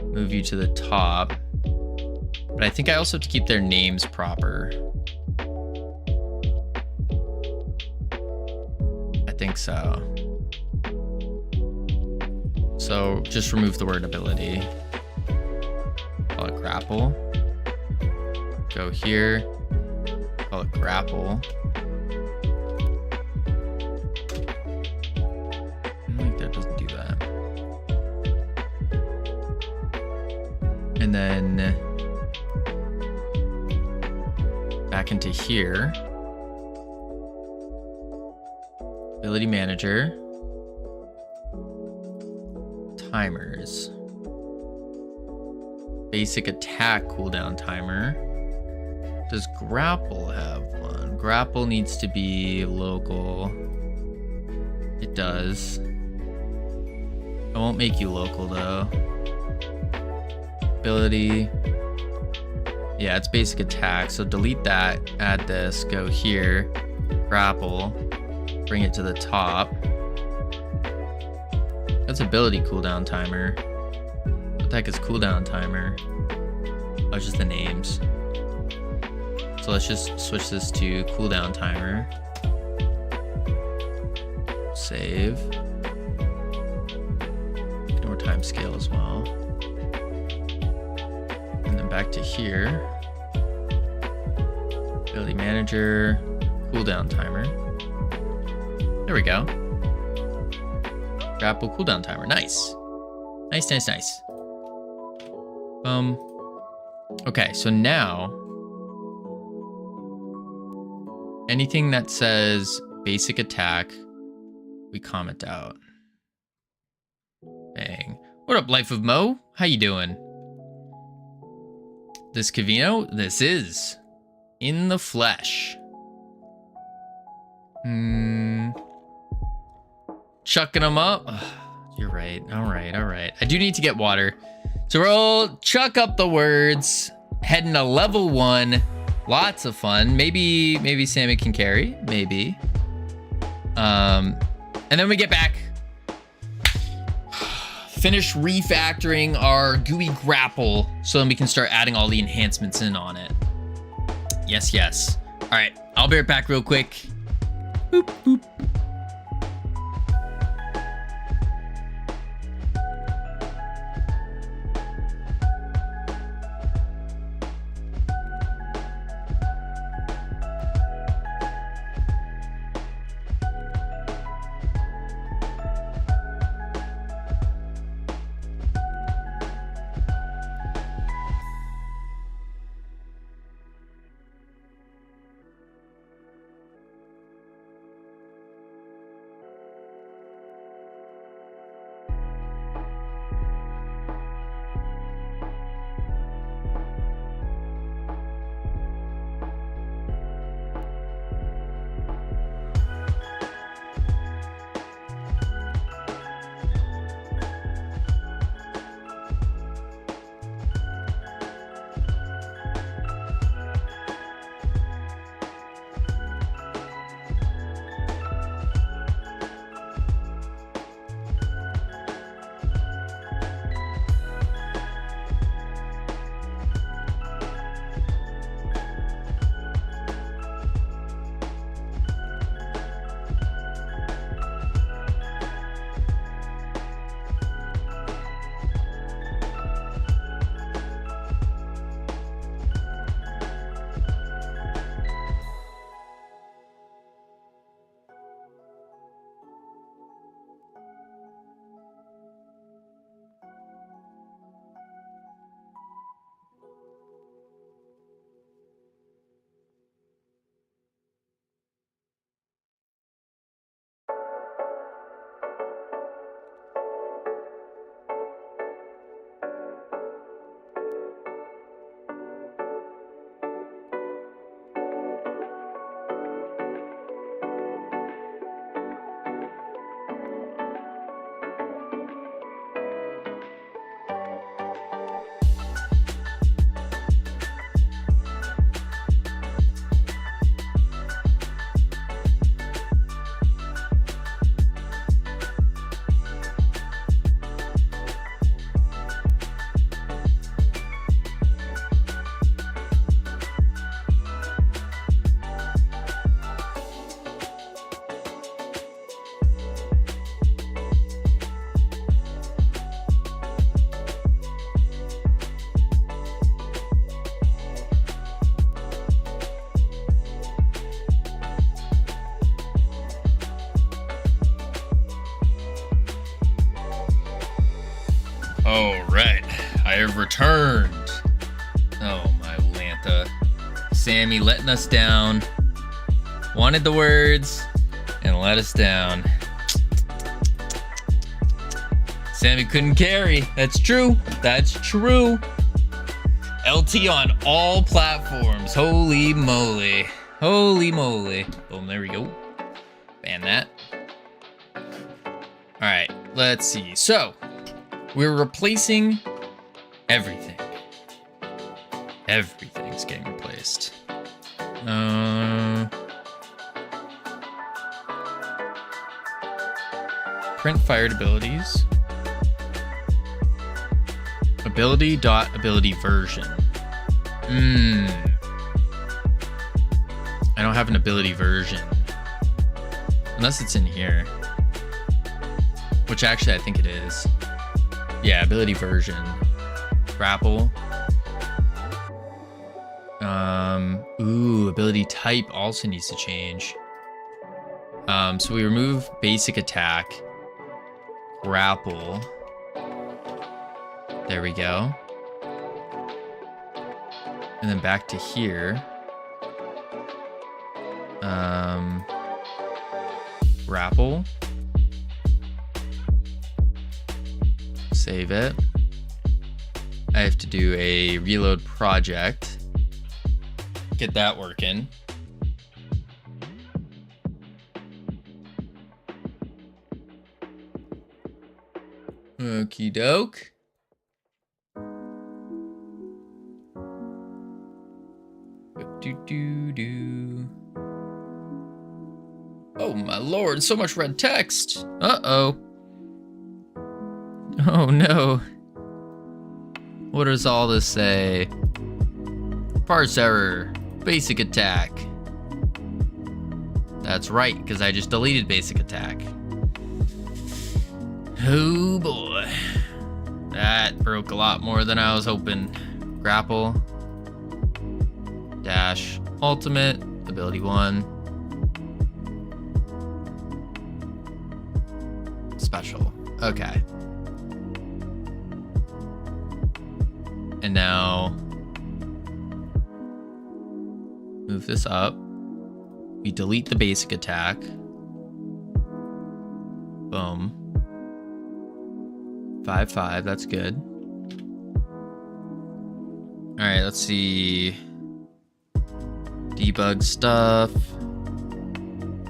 Move you to the top. But I think I also have to keep their names proper. I think so. So just remove the word ability. Call it grapple. Go here. Call it grapple. I think that doesn't do that. And then back into here. Ability manager. Timers. Basic attack cooldown timer. Does grapple have one? Grapple needs to be local. It does. I won't make you local though. Ability. Yeah, it's basic attack. So delete that, add this, go here, grapple, bring it to the top. That's ability cooldown timer. What the heck is cooldown timer? Oh, it's just the names. So let's just switch this to cooldown timer. Save. Ignore time scale as well. And then back to here. Ability manager, cooldown timer. There we go. Grapple cooldown timer. Nice. Nice. Okay, so now anything that says basic attack, we comment out. Bang. What up, Life of Mo? How you doing? This Covino? This is in the flesh. Chucking them up. Ugh, you're right. All right. I do need to get water. So we'll chuck up the words. Heading to level 1. Lots of fun. Maybe Sammy can carry. Maybe. And then we get back. Finish refactoring our Gooey Grapple so then we can start adding all the enhancements in on it. Yes. All right, I'll be right back real quick. Boop, boop. All right, I have returned. Oh, my Lanta. Sammy letting us down. Wanted the words and let us down. Sammy couldn't carry. That's true. LT on all platforms. Holy moly. Boom, there we go. Ban that. All right, let's see. So, we're replacing everything. Everything's getting replaced. Print fired abilities. Ability version. I don't have an ability version. Unless it's in here. Which actually I think it is. Yeah, ability version. Grapple. Ability type also needs to change. So we remove basic attack. Grapple. There we go. And then back to here. Grapple. Save it. I have to do a reload project. Get that working. Okie doke. Do. Oh my lord, so much red text. Uh-oh. Oh no. What does all this say? Parse error. Basic attack. That's right, because I just deleted basic attack. Oh boy. That broke a lot more than I was hoping. Grapple. Dash. Ultimate. Ability 1. Special. Okay. And now move this up. We delete the basic attack. Boom. 5/5, that's good. All right, let's see. Debug stuff.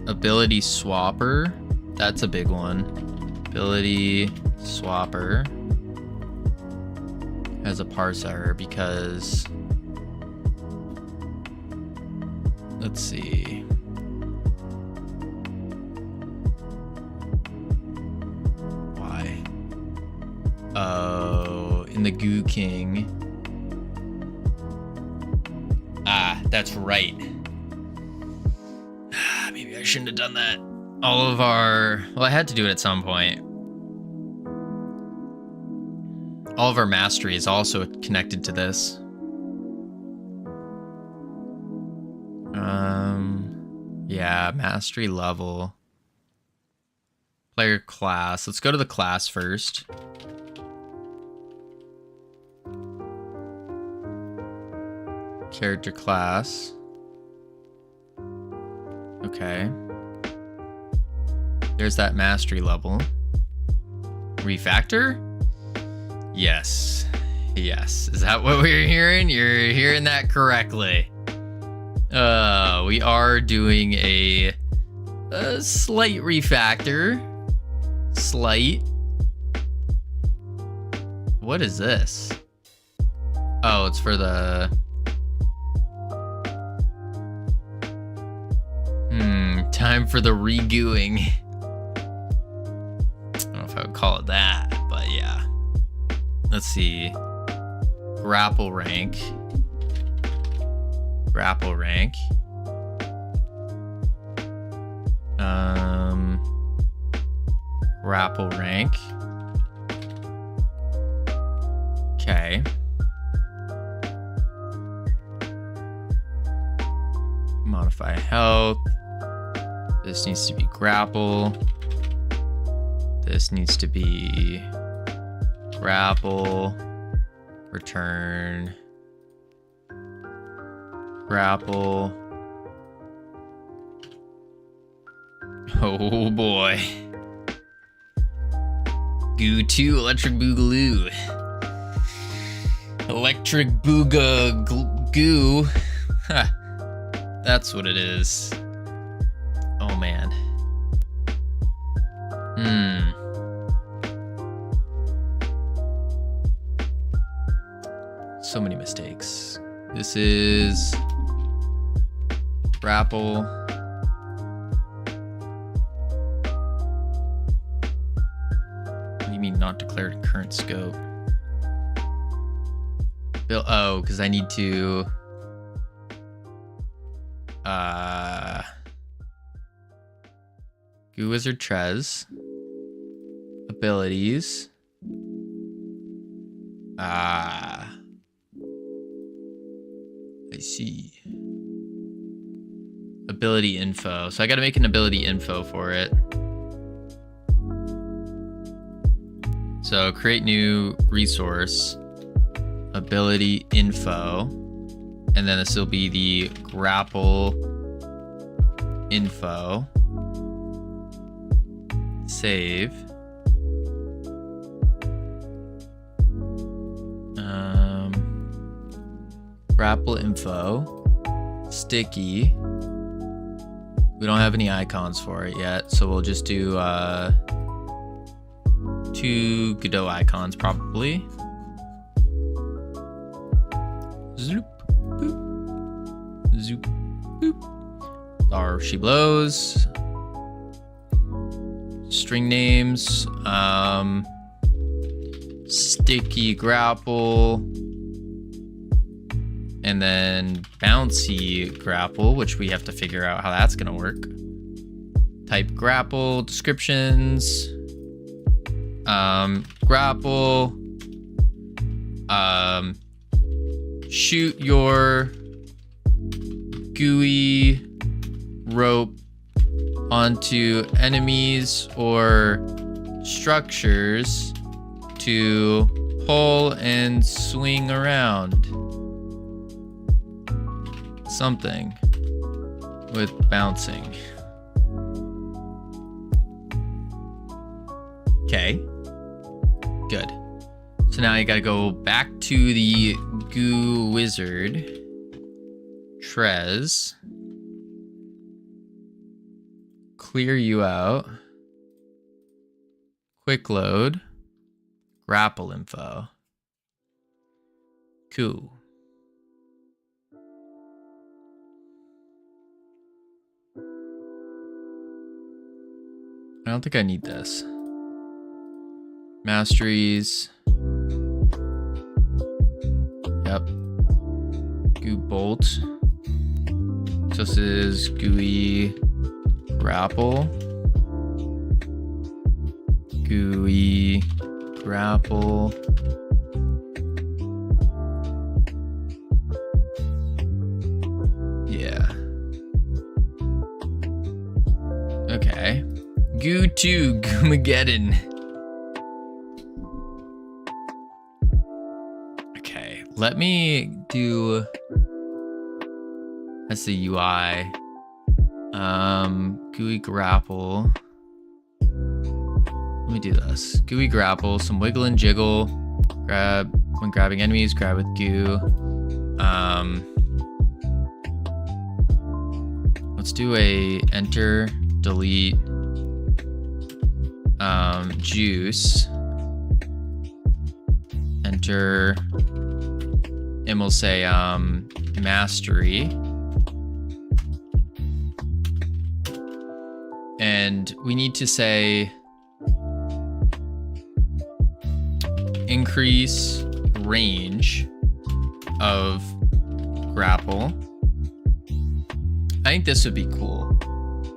Ability swapper. That's a big one. Ability swapper has a parse error because, let's see. Why? Oh, in the Goo King. Ah, that's right. Maybe I shouldn't have done that. All of our, well, I had to do it at some point. All of our mastery is also connected to this. Yeah, mastery level. Player class. Let's go to the class first. Character class. Okay. There's that mastery level. Refactor? Yes. Yes. Is that what we're hearing? You're hearing that correctly. We are doing a slight refactor. Slight. What is this? Oh, it's for the... Time for the regooing. I don't know if I would call it that, but yeah. Let's see. Grapple rank. Grapple rank. Grapple rank. Okay. Modify health. This needs to be grapple. This needs to be grapple. Return. Grapple. Oh boy. Goo 2, electric boogaloo. Electric booga goo. Ha. That's what it is. Oh man. So many mistakes. This is grapple. What do you mean not declared current scope? Oh, because I need to Goo Wizard Trez. Abilities. I see. Ability info. So I gotta make an ability info for it. So create new resource. Ability info. And then this will be the grapple info. Save. Grapple info. Sticky. We don't have any icons for it yet, so we'll just do 2 Godot icons probably. Zoop, boop. Zoop, boop. There she blows. String names. Sticky grapple. And then bouncy grapple, which we have to figure out how that's gonna work. Type grapple, descriptions. Grapple. Shoot your gooey rope onto enemies or structures to pull and swing around. Something with bouncing. Okay. Good. So now you gotta go back to the goo wizard. Trez. Clear you out. Quick load. Grapple info. Cool. I don't think I need this. Masteries. Yep. Goo bolt. So this is gooey grapple. Gooey grapple. Yeah. Okay. Goo 2 Goomageddon. Okay, let me do. That's the UI. Gooey grapple. Let me do this. Gooey grapple, some wiggle and jiggle. Grab when grabbing enemies, grab with goo. Let's do a enter, delete. Juice. Enter. And we'll say mastery. And we need to say increase range of grapple. I think this would be cool.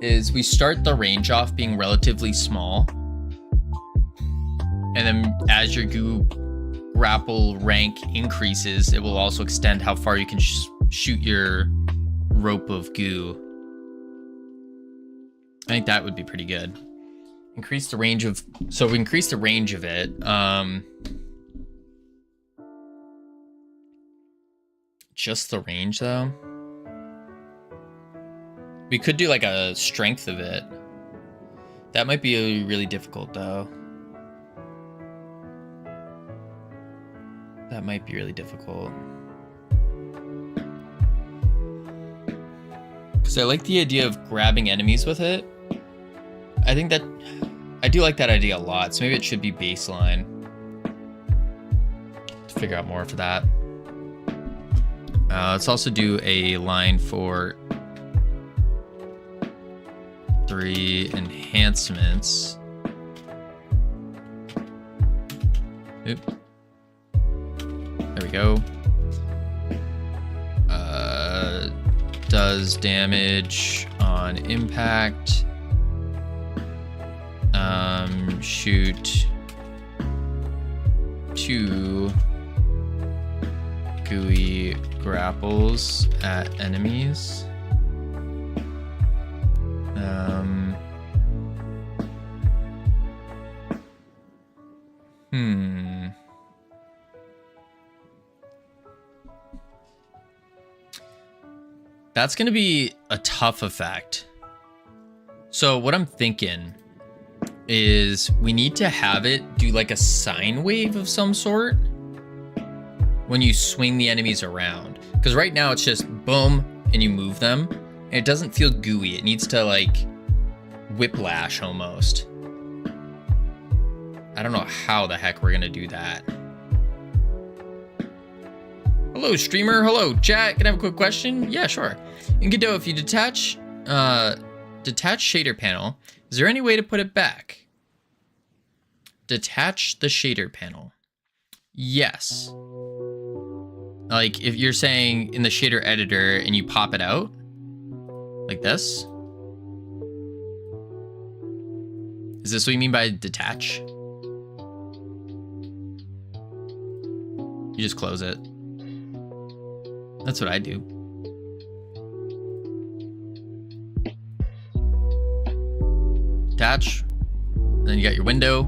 Is we start the range off being relatively small. And then as your goo grapple rank increases, it will also extend how far you can shoot your rope of goo. I think that would be pretty good. Increase the range of, so we increase the range of it. Just the range though. We could do like a strength of it. That might be really difficult though. That might be really difficult. Because I like the idea of grabbing enemies with it. I think that, I do like that idea a lot. So maybe it should be baseline. To figure out more for that. Let's also do a line for 3 enhancements. Oop. There we go. Does damage on impact. Shoot 2 gooey grapples at enemies. That's going to be a tough effect. So what I'm thinking is we need to have it do like a sine wave of some sort when you swing the enemies around. Because right now it's just boom and you move them. And it doesn't feel gooey. It needs to like whiplash almost. I don't know how the heck we're going to do that. Hello, streamer. Hello, chat. Can I have a quick question? Yeah, sure. In Godot, if you detach shader panel, is there any way to put it back? Detach the shader panel. Yes. Like if you're saying in the shader editor and you pop it out like this. Is this what you mean by detach? You just close it. That's what I do. Detach. Then you got your window.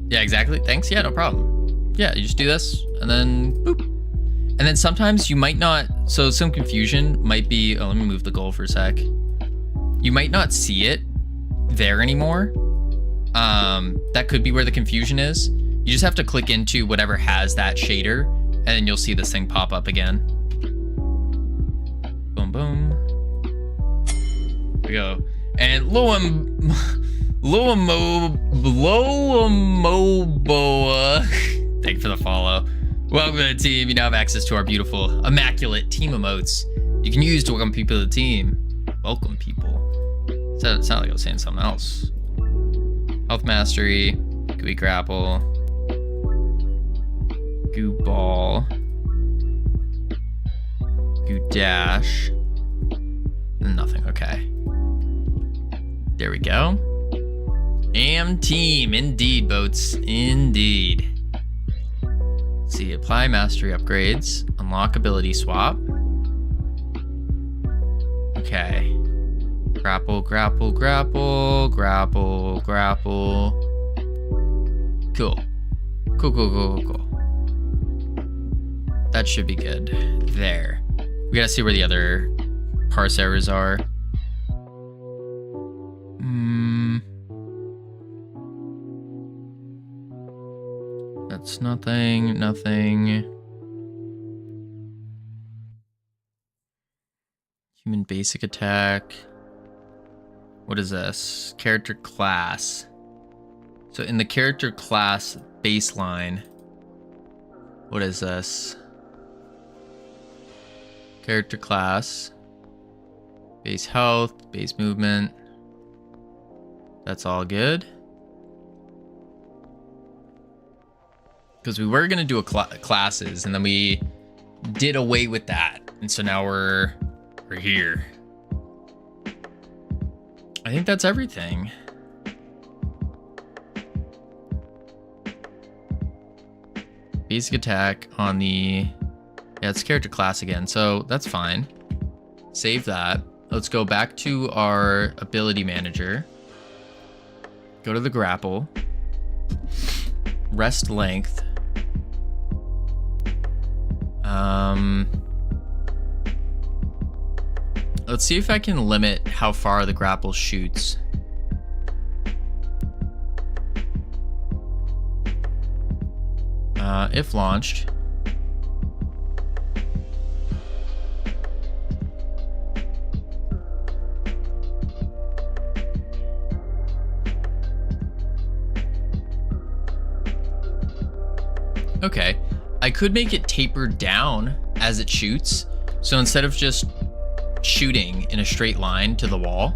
Yeah, exactly. Thanks. Yeah, no problem. Yeah, you just do this and then boop. And then sometimes you might not, so some confusion might be, oh, let me move the goal for a sec. You might not see it there anymore. That could be where the confusion is. You just have to click into whatever has that shader and then you'll see this thing pop up again. Boom, boom. There we go. And Loamoboa, thank you for the follow. Welcome to the team. You now have access to our beautiful, immaculate team emotes you can use to welcome people to the team. Welcome people. It sounded like I was saying something else. Health Mastery, Gooey Grapple, Goo Ball, Goo Dash, and nothing. Okay. There we go. Am team, indeed, boats, indeed. Let's see, apply mastery upgrades, unlock ability swap. Okay. Grapple, grapple, grapple, grapple, grapple. Cool. Cool, cool, cool, cool, cool. That should be good. There. We gotta see where the other parse errors are. That's nothing, nothing. Human basic attack. What is this? Character class. So in the character class baseline, what is this? Character class. Base health, base movement. That's all good. Because we were going to do a classes and then we did away with that. And so now we're here. I think that's everything. Basic attack on the... Yeah, it's character class again. So that's fine. Save that. Let's go back to our ability manager. Go to the grapple. Rest length. Let's see if I can limit how far the grapple shoots. If launched. Okay, I could make it taper down as it shoots. So instead of just shooting in a straight line to the wall,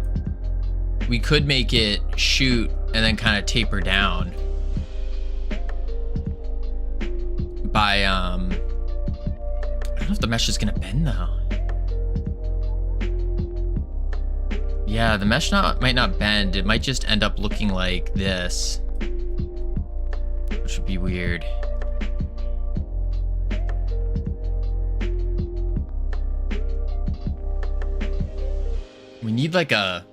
we could make it shoot and then kind of taper down by, I don't know if the mesh is gonna bend though. Yeah, the mesh might not bend. It might just end up looking like this, which would be weird. We need like a...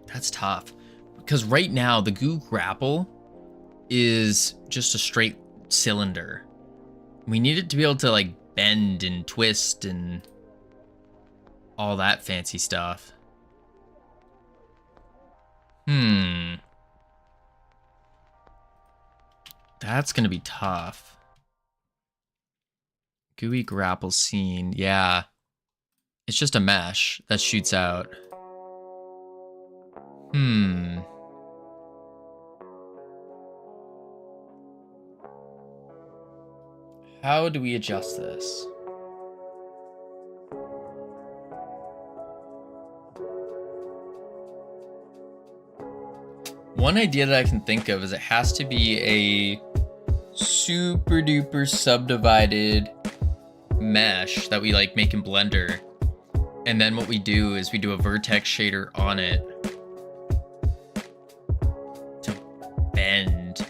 That's tough. Because right now, the Goo Grapple is just a straight cylinder. We need it to be able to like bend and twist and all that fancy stuff. That's gonna be tough. Gooey grapple scene. Yeah. It's just a mesh that shoots out. How do we adjust this? One idea that I can think of is it has to be a super duper subdivided mesh that we like make in Blender. And then what we do is we do a vertex shader on it to bend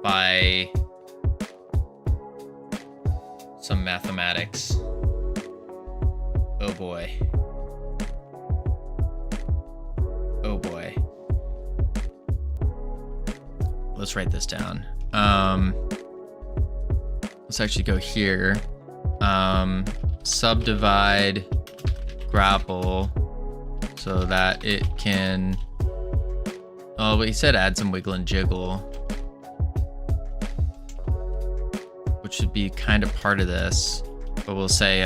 by some mathematics. Oh boy. Oh boy. Let's write this down. Let's actually go here. Subdivide grapple so that it can, oh, but he said add some wiggle and jiggle, which should be kind of part of this, but we'll say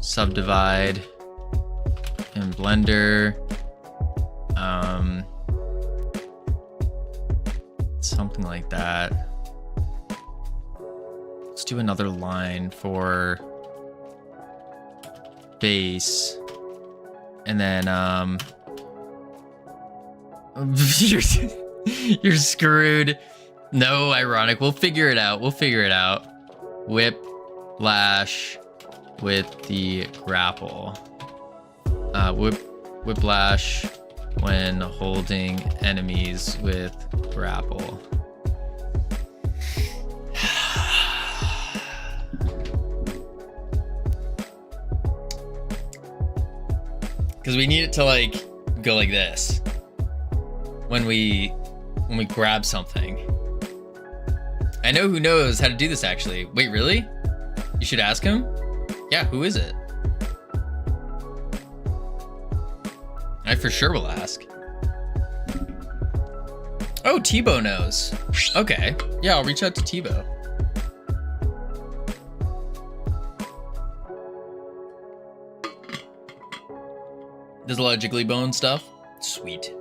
subdivide in Blender, something like that. Let's do another line for base, and then you're screwed. No, ironic. We'll figure it out. Whip lash with the grapple. Whiplash when holding enemies with grapple. Because we need it to like go like this when we grab something. I know who knows how to do this actually. Wait, really? You should ask him? Yeah, who is it? I for sure will ask. Oh, Tebow knows. Okay. Yeah, I'll reach out to Tebow. There's a lot of jiggly bone stuff. Sweet.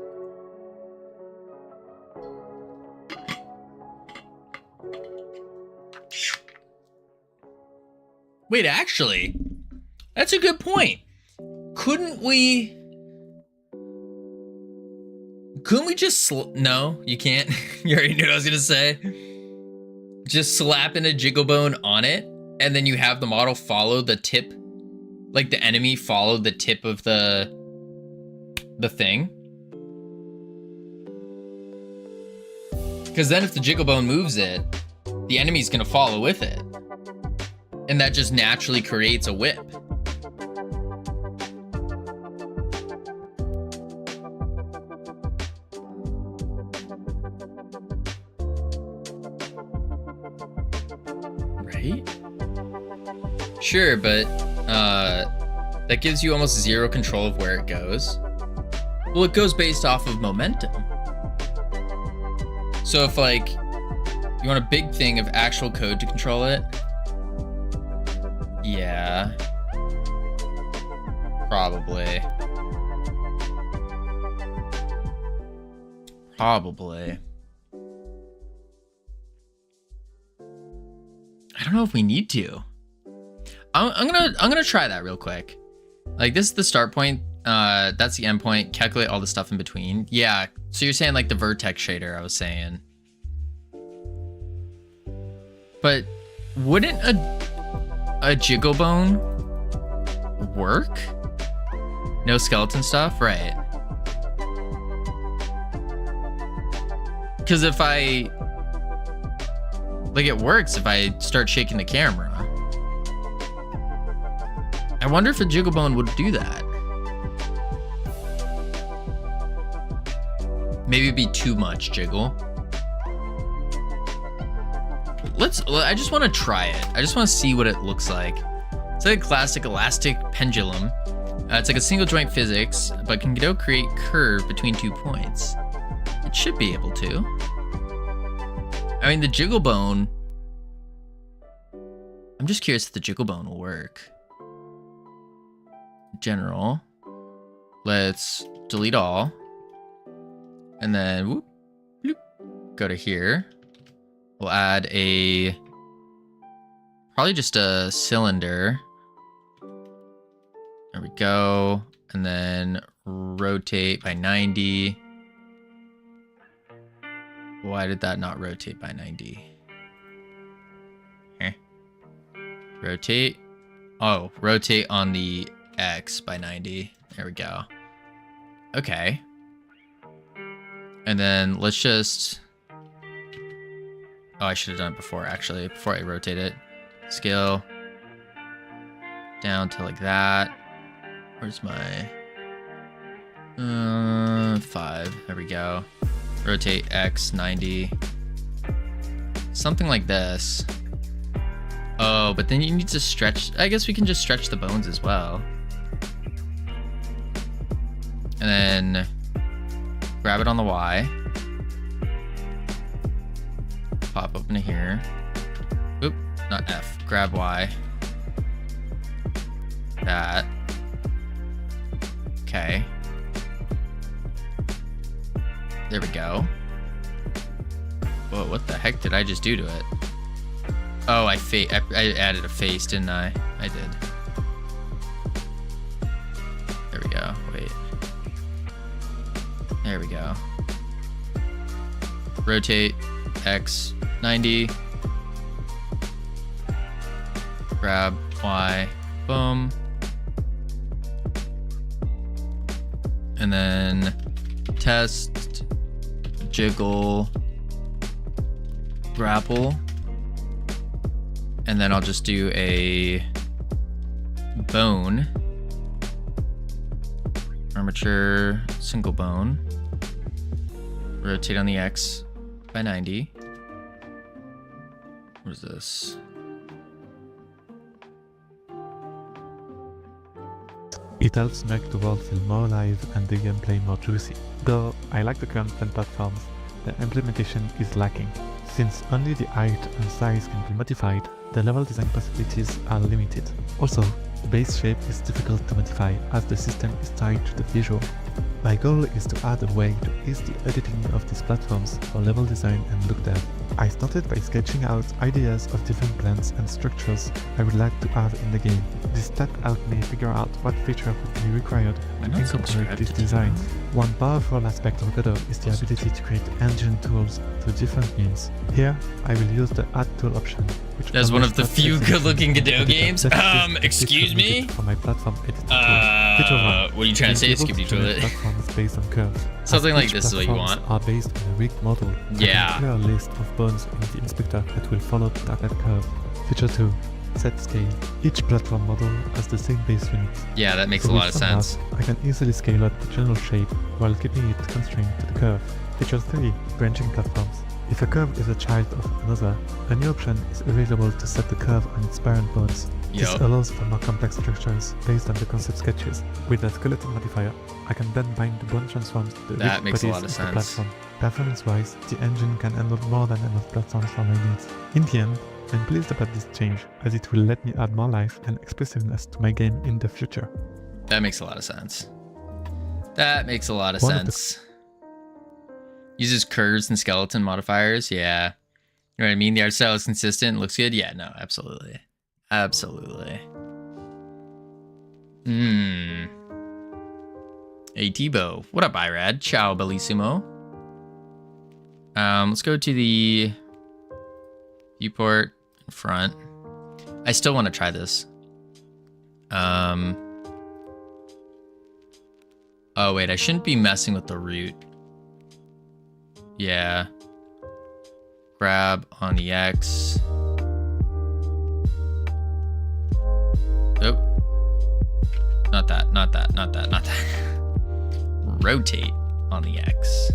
Wait, actually, that's a good point. Couldn't we just no, you can't. You already knew what I was gonna say. Just slap in a jiggle bone on it, and then you have the model follow the tip, like the enemy follow the tip of the thing. Because then if the jiggle bone moves it, the enemy's gonna follow with it. And that just naturally creates a whip. Right? Sure, but that gives you almost zero control of where it goes. Well, it goes based off of momentum. So if like you want a big thing of actual code to control it, yeah, probably. I don't know if we need to. I'm gonna try that real quick. Like, this is the start point. That's the end point. Calculate all the stuff in between. Yeah. So you're saying like the vertex shader, I was saying. But wouldn't a jiggle bone work? No skeleton stuff? Right. Because if I... like, it works if I start shaking the camera. I wonder if a jiggle bone would do that. Maybe it'd be too much jiggle. I just want to try it. I just want to see what it looks like. It's like a classic elastic pendulum. It's like a single joint physics, but can Godot create curve between 2 points? It should be able to. I mean, the jiggle bone. I'm just curious if the jiggle bone will work. General. Let's delete all. And then whoop, bloop, go to here. We'll add probably just a cylinder. There we go. And then rotate by 90. Why did that not rotate by 90? Rotate. Oh, rotate on the X by 90. There we go. Okay. And then let's just... Oh, I should have done it before, actually. Before I rotate it. Scale. Down to like that. Where's my... 5. There we go. Rotate X 90. Something like this. Oh, but then you need to stretch. I guess we can just stretch the bones as well. And then grab it on the Y. Pop up into here. Oop, not F. Grab Y. That. Okay. There we go. Whoa, what the heck did I just do to it? Oh, I added a face, didn't I? I did. There we go. Wait. There we go. Rotate X 90. Grab Y. Boom. And then test, jiggle, grapple. And then I'll just do a bone. Armature, single bone. Rotate on the X by 90. What is this? It helps make the world feel more alive and the gameplay more juicy. Though I like the current 10 platforms, the implementation is lacking. Since only the height and size can be modified, the level design possibilities are limited. Also, the base shape is difficult to modify as the system is tied to the visual. My goal is to add a way to ease the editing of these platforms for level design and look dev. I started by sketching out ideas of different plans and structures I would like to have in the game. This step helped me figure out what feature would be required to incorporate these designs. One powerful aspect of Godot is the ability to create engine tools through different means. Here, I will use the Add Tool option, which That's one of the few good-looking Godot games. Excuse me? For my platform editing tool. What are you trying to say, Skippy Toilet? Based on curves. Something like this is what you want. Are based on a rigged model. Yeah. A clear list of bones in the inspector that will follow the target curve. Feature 2. Set scale. Each platform model has the same base unit. Yeah, that makes So a lot with of some sense. math, I can easily scale up the general shape while keeping it constrained to the curve. Feature 3. Branching platforms. If a curve is a child of another, a new option is available to set the curve on its parent bones. This allows for more complex structures based on the concept sketches. With the skeleton modifier, I can then bind the bone transforms to the That makes a bodies lot of the sense. platform. Performance-wise, the engine can handle more than enough platforms for my needs. In the end, I'm pleased about this change, as it will let me add more life and expressiveness to my game in the future. That makes a lot of sense. That makes a lot of One of the- sense. Uses curves and skeleton modifiers. Yeah. You know what I mean? The art style is consistent. Looks good. Yeah, no, absolutely. Absolutely. Hey, Tebow. What up, Irad? Ciao, bellissimo. Let's go to the viewport in front. I still want to try this. Oh, wait. I shouldn't be messing with the root. Yeah. Grab on the X. Oh. Not that, not that, not that, not that. Rotate on the X.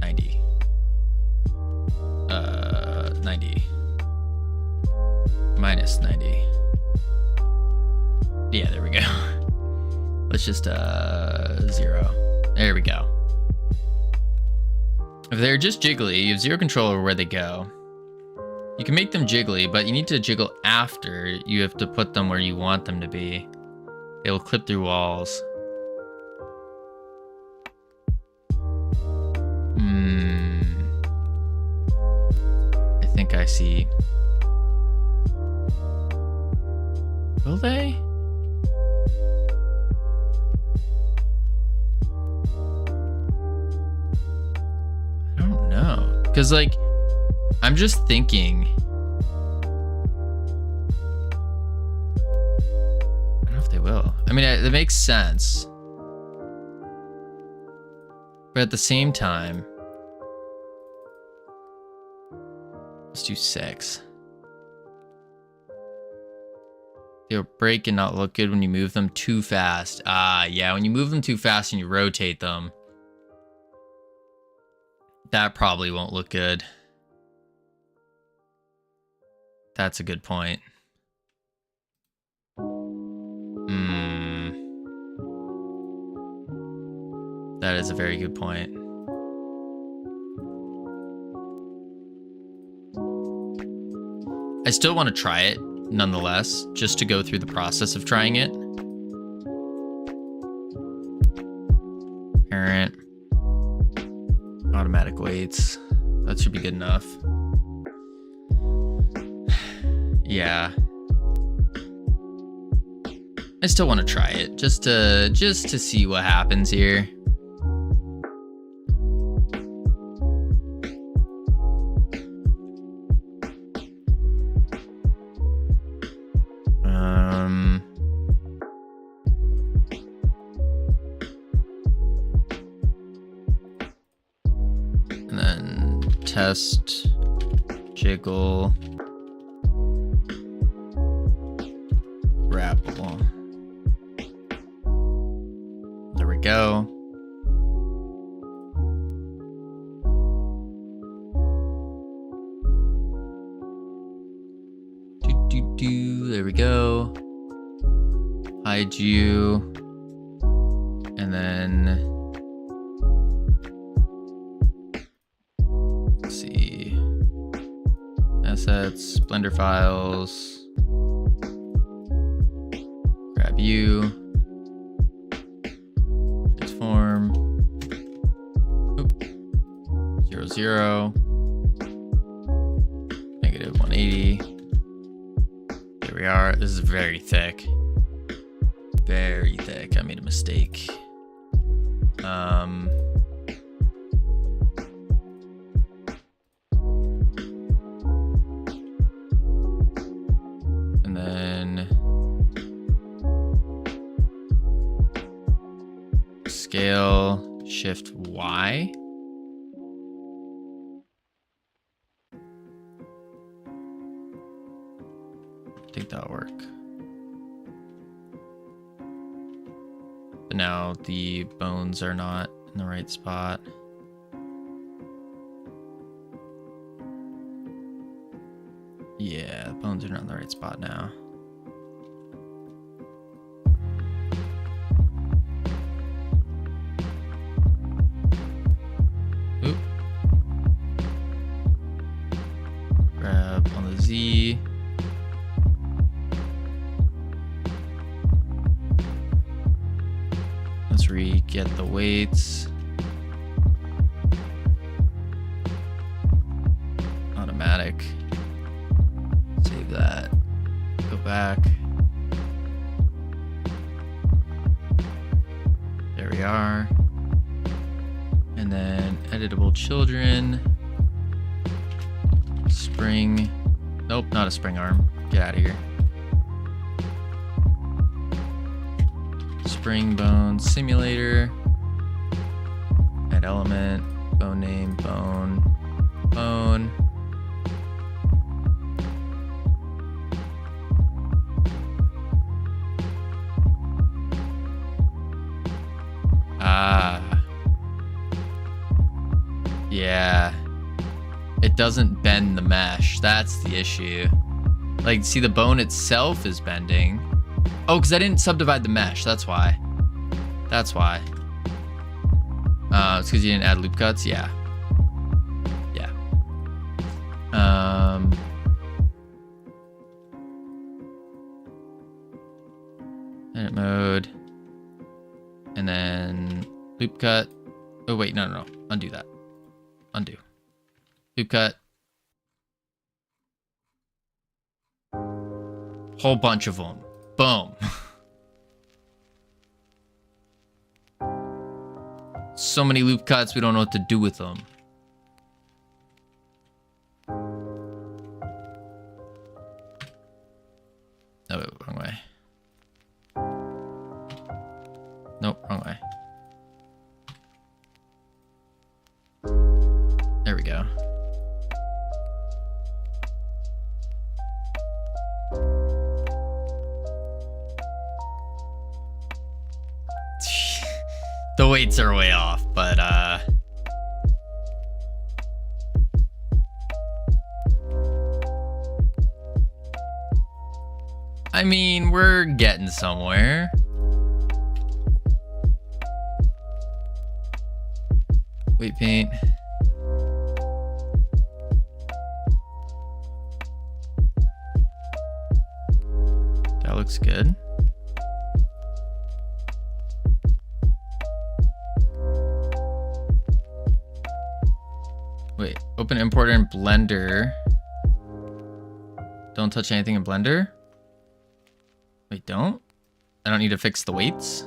90. 90. Minus 90. Yeah, there we go. Let's just 0. There we go. If they're just jiggly, you have 0 control over where they go. You can make them jiggly, but you need to jiggle after you have to put them where you want them to be. They will clip through walls. I think I see. Will they? I don't know. Because, like, I'm just thinking. I don't know if they will. I mean, it makes sense. But at the same time, let's do 6. They'll break and not look good when you move them too fast. Ah, yeah, when you move them too fast and you rotate them, that probably won't look good. That's a good point. That is a very good point. I still want to try it, nonetheless, just to go through the process of trying it. Parent. Automatic weights. That should be good enough. Yeah. I still want to try it, just to see what happens here. And then test, jiggle, grapple. There we go. There we go. Hide you. And then let's see. Assets, Blender files. Grab you. Transform. Oop. 0, 0. Negative 180. Here we are. This is very thick. Very thick. I made a mistake. And then scale, shift Y. I think that'll work. But now the bones are not in the right spot. Yeah, the bones are not in the right spot now. Oop. Grab on the Z. Let's re-get the weights. Automatic. Save that. Go back. There we are. And then editable children. Spring. Nope, not a spring arm. Get out of here. Spring bone simulator. Add element. Bone name. Bone. Bone. Yeah. It doesn't bend the mesh. That's the issue. Like, see, the bone itself is bending, Oh, because I didn't subdivide the mesh. That's why. That's why. It's because you didn't add loop cuts. Yeah. Yeah. Edit mode. And then loop cut. Oh, wait. No. Undo that. Undo. Loop cut. Whole bunch of them. Boom. So many loop cuts, we don't know what to do with them. Oh, wait, wrong way. Nope, wrong way. There we go. The weights are way off, but I mean, we're getting somewhere. Weight paint. That looks good. Wait, open importer in Blender. Don't touch anything in Blender? Wait, don't? I don't need to fix the weights?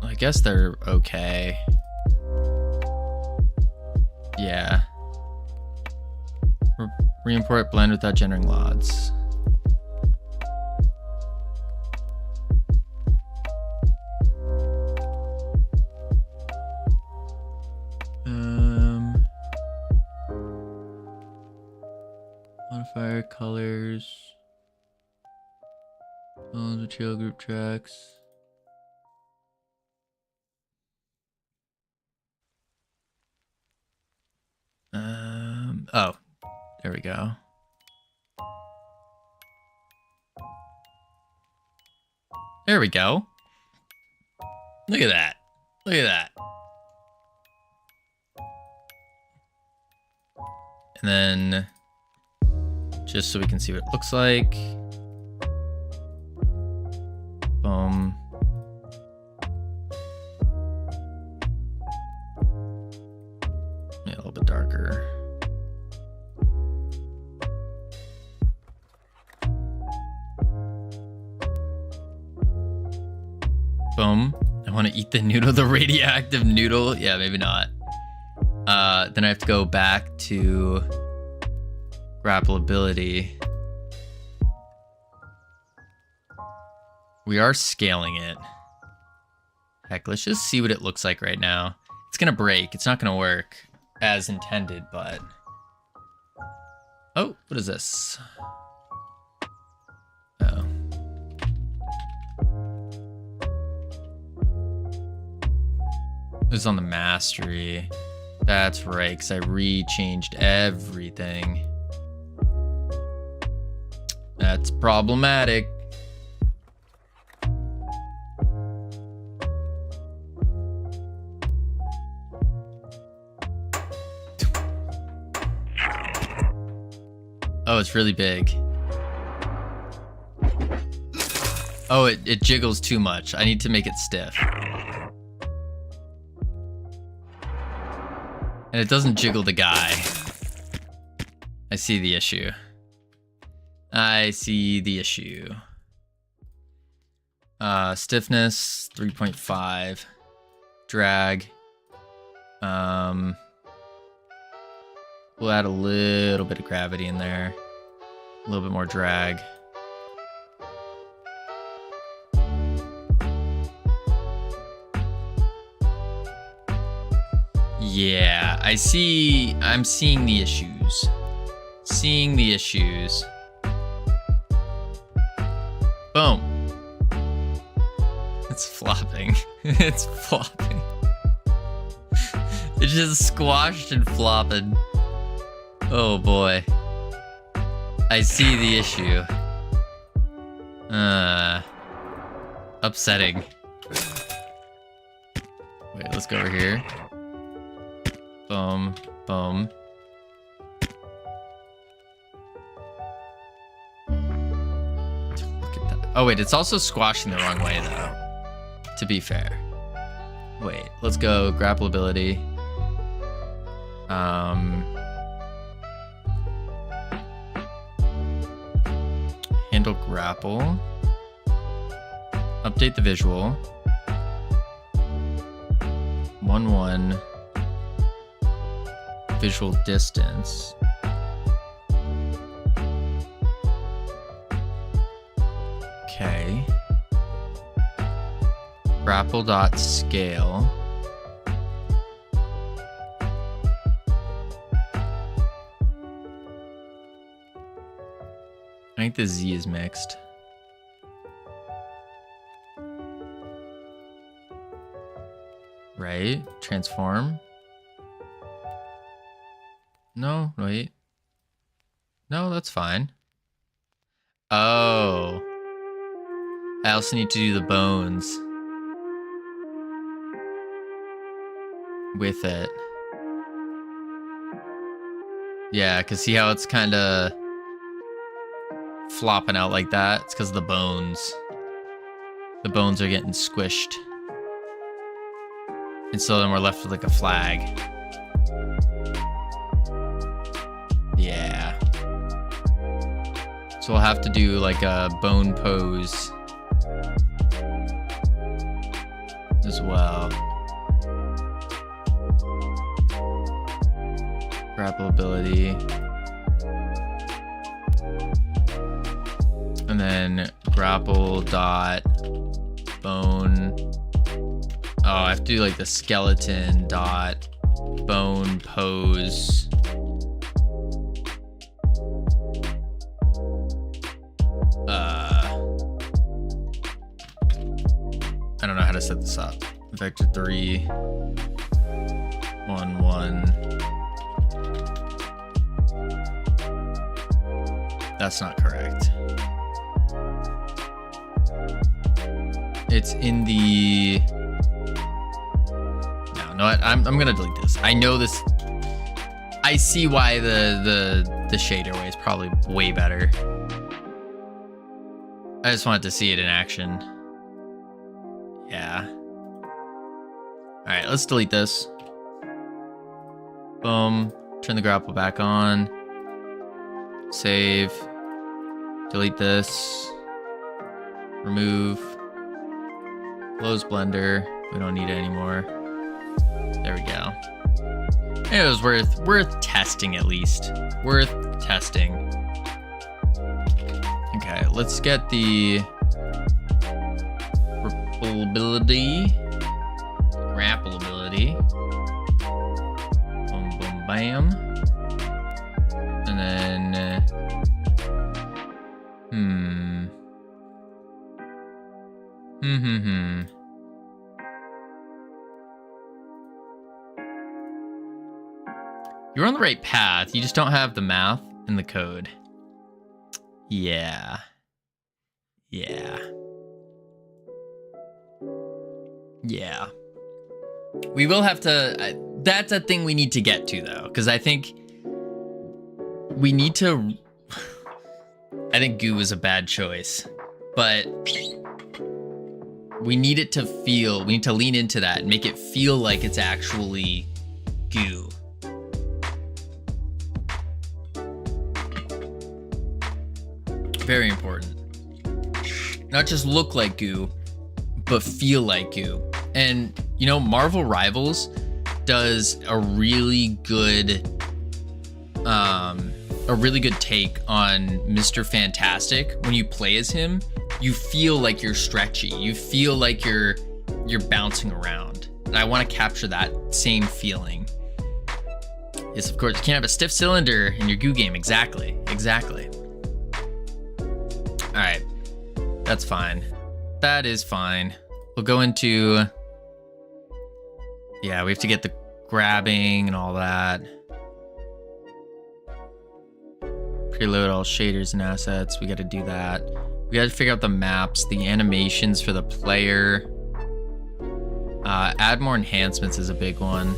Well, I guess they're okay. Yeah. Re-import blend without generating LODs. Modifier, colors, tones, material group tracks. Oh, there we go. There we go. Look at that. Look at that. And then, just so we can see what it looks like. Boom. Yeah, a little bit darker. Boom. I want to eat the noodle, the radioactive noodle. Yeah, maybe not. Then I have to go back to grapple ability. We are scaling it. Heck, let's just see what it looks like right now. It's gonna break. It's not gonna work as intended, but... Oh, what is this? Oh. This is on the mastery. That's right, because I re-changed everything. That's problematic. Oh, it's really big. Oh, it jiggles too much. I need to make it stiff. And it doesn't jiggle the guy. I see the issue. I see the issue. Stiffness, 3.5. Drag. We'll add a little bit of gravity in there. A little bit more drag. Yeah, I'm seeing the issues. Seeing the issues. Boom. It's flopping. It's flopping. It's just squashed and flopping. Oh boy. I see the issue. Upsetting. Wait, let's go over here. Boom, boom. Look at that. Oh wait, it's also squashing the wrong way though, to be fair. Wait, let's go grapple ability. Handle grapple. Update the visual. 1-1. Visual distance. Okay. Grapple dot scale. I think the Z is mixed. Right? Transform? No, wait. No, that's fine. Oh. I also need to do the bones with it. Yeah, because see how it's kind of flopping out like that? It's because of the bones. The bones are getting squished. And so then we're left with like a flag. Yeah. So we'll have to do like a bone pose as well. Grapple ability. And then grapple dot bone. Oh, I have to do like the skeleton dot bone pose. I don't know how to set this up. Vector 3, 1, 1. That's not correct. It's in the... No, I'm gonna delete this. I know this. I see why the shader way is probably way better. I just wanted to see it in action. Yeah. All right, let's delete this. Boom. Turn the grapple back on. Save. Delete this. Remove. Close Blender. We don't need it anymore. There we go. It was worth testing at least. Worth testing. Okay, let's get the grapple ability. Grapple ability. Boom, boom, bam. And then You're on the right path. You just don't have the math and the code. Yeah. Yeah. Yeah. We will have to... that's a thing we need to get to, though. Because I think... we need to... I think goo is a bad choice. But... we need it to feel... we need to lean into that and make it feel like it's actually goo. Very important. Not just look like goo, but feel like goo. And, you know, Marvel Rivals does a really good take on Mr. Fantastic. When you play as him, you feel like you're stretchy. You feel like you're bouncing around. And I want to capture that same feeling. Yes, of course, you can't have a stiff cylinder in your goo game. Exactly. Exactly. All right, that's fine. That is fine. We'll go into... yeah, we have to get the grabbing and all that. Preload all shaders and assets. We got to do that. We got to figure out the maps, the animations for the player. Add more enhancements is a big one.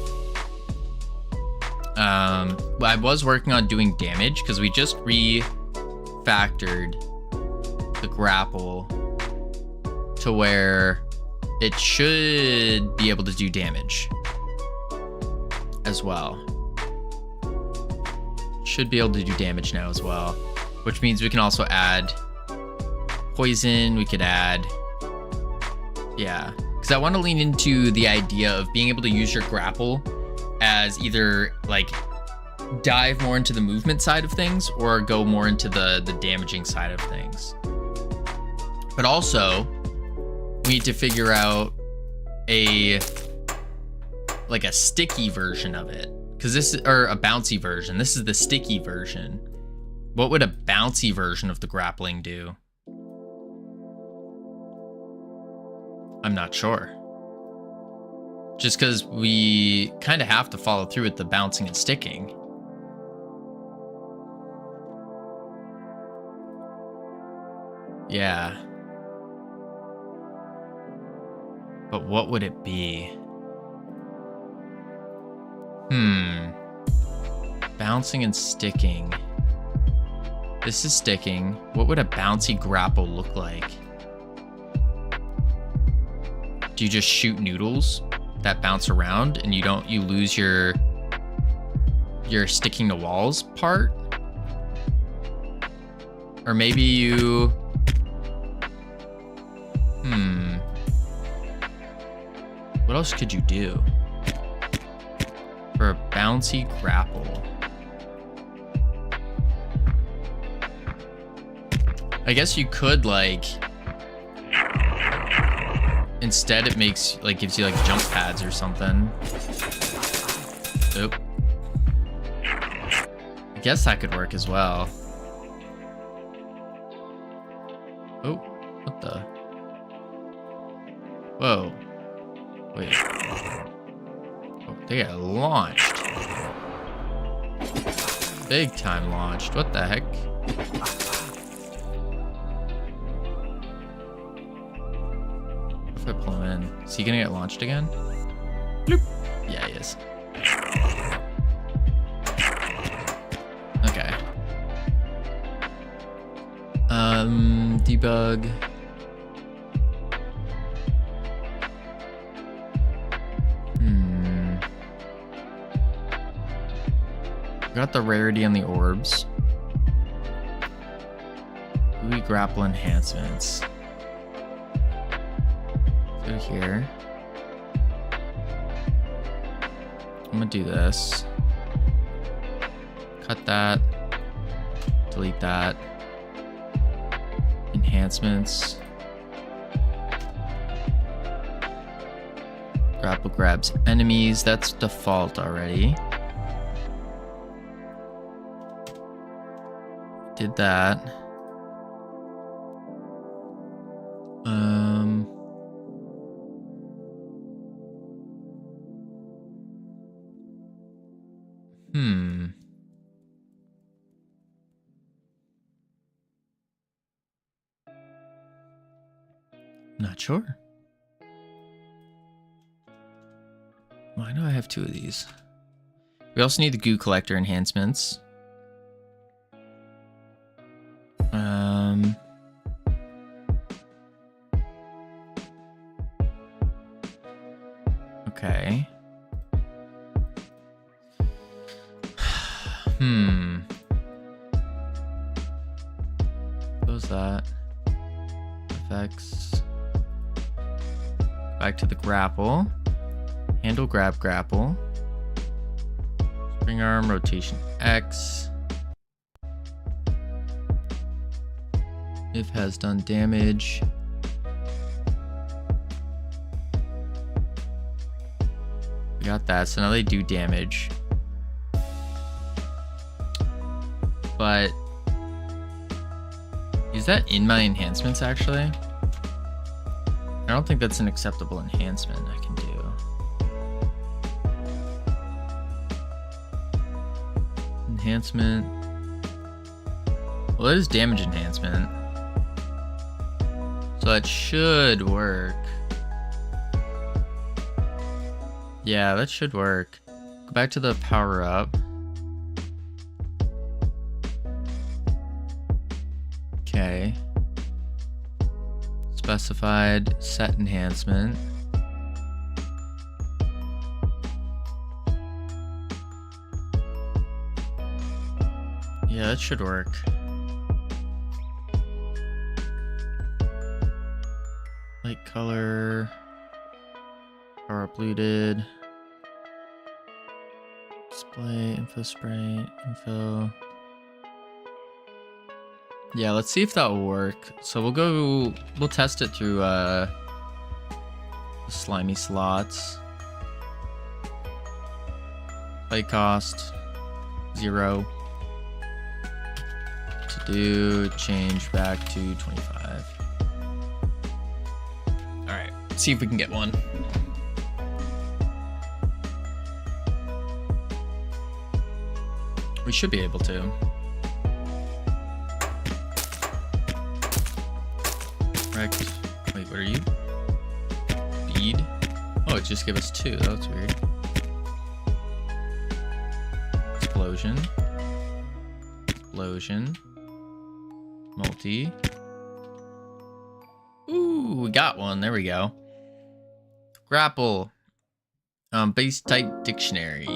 I was working on doing damage because we just refactored the grapple to where it should be able to do damage as well. Should be able to do damage now as well, which means we can also add poison. We could add, yeah, because I want to lean into the idea of being able to use your grapple as either like dive more into the movement side of things or go more into the damaging side of things. But also we need to figure out a sticky version of it, because this is, or a bouncy version. This is the sticky version. What would a bouncy version of the grappling do? I'm not sure. Just because we kind of have to follow through with the bouncing and sticking. Yeah. But what would it be? Bouncing and sticking. This is sticking. What would a bouncy grapple look like? Do you just shoot noodles that bounce around and you lose your sticking to walls part? Or maybe you what else could you do for a bouncy grapple? I guess you could like, instead it makes like, gives you like jump pads or something. Oop. I guess that could work as well. Oh, what the? Whoa. Wait. Oh, they got launched. Big time launched. What the heck? If I pull him in, is he gonna get launched again? Bloop. Yeah, he is. Okay. Debug. Got the rarity on the orbs. Gooey grapple enhancements. Go here. I'm gonna do this. Cut that. Delete that. Enhancements. Grapple grabs enemies. That's default already. Did that. Not sure. Why do I have two of these? We also need the goo collector enhancements. Okay. Close that. Effects. Back to the grapple. Handle grab grapple. Spring arm rotation X. If has done damage. We got that, so now they do damage. But is that in my enhancements actually? I don't think that's an acceptable enhancement I can do. enhancement. Well, it is damage enhancement. So that should work. Yeah, that should work. Go back to the power up. Okay. Specified set enhancement. Yeah, that should work. Light color. Power uploaded. Display, info spray, info. Yeah, let's see if that will work. So we'll test it through the slimy slots. Play cost 0. To do, change back to 25. Alright, see if we can get one. We should be able to. Correct. Wait, what are you? Speed? Oh, it just gave us 2. That's weird. Explosion. Explosion. Multi. Ooh, we got one. There we go. Grapple. Base type dictionary.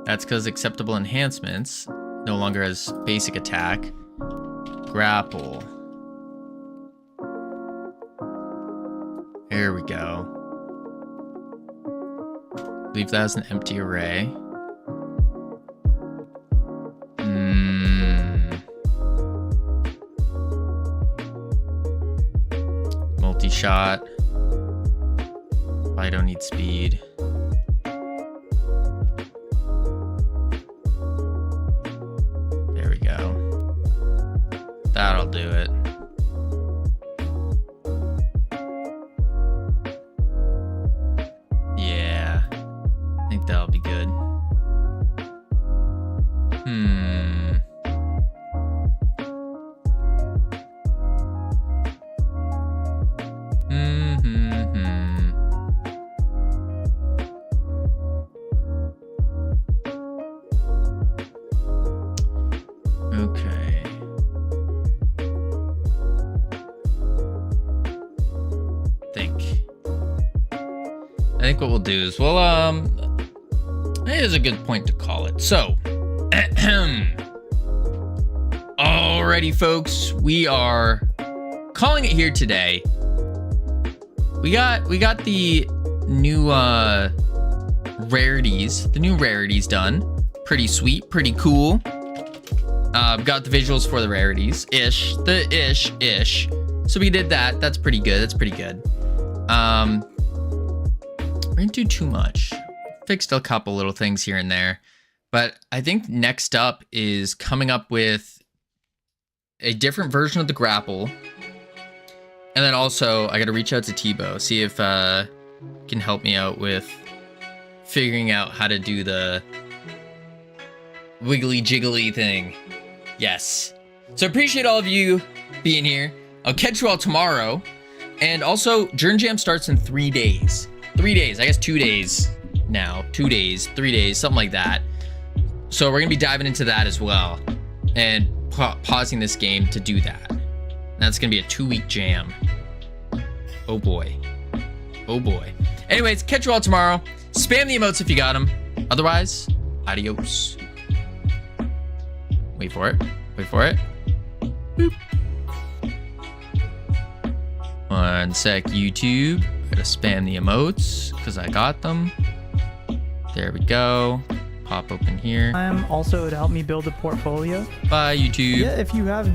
That's because acceptable enhancements no longer has basic attack. Grapple. There we go. Leave that as an empty array. Multi-shot. I don't need speed. There we go. That'll do it. Yeah. I think that'll be good. Okay. I think what we'll do is it is a good point to call it. So, alrighty, folks, we are calling it here today. We got the new rarities, done. Pretty sweet, pretty cool. Got the visuals for the rarities, ish. So we did that. That's pretty good. We didn't do too much. Fixed a couple little things here and there. But I think next up is coming up with a different version of the grapple. And then also, I got to reach out to Tebow, see if can help me out with figuring out how to do the wiggly jiggly thing. Yes. So appreciate all of you being here. I'll catch you all tomorrow. And also, Journey Jam starts in 3 days. 3 days, I guess 2 days now. 2 days, 3 days, something like that. So we're going to be diving into that as well. And pausing this game to do that. And that's going to be a 2-week jam. Oh boy. Oh boy. Anyways, catch you all tomorrow. Spam the emotes if you got them. Otherwise, adios. Wait for it. Boop. 1 sec, YouTube. Gotta spam the emotes because I got them. There we go. Pop open here. Also, to help me build a portfolio. Bye, YouTube. Yeah, if you have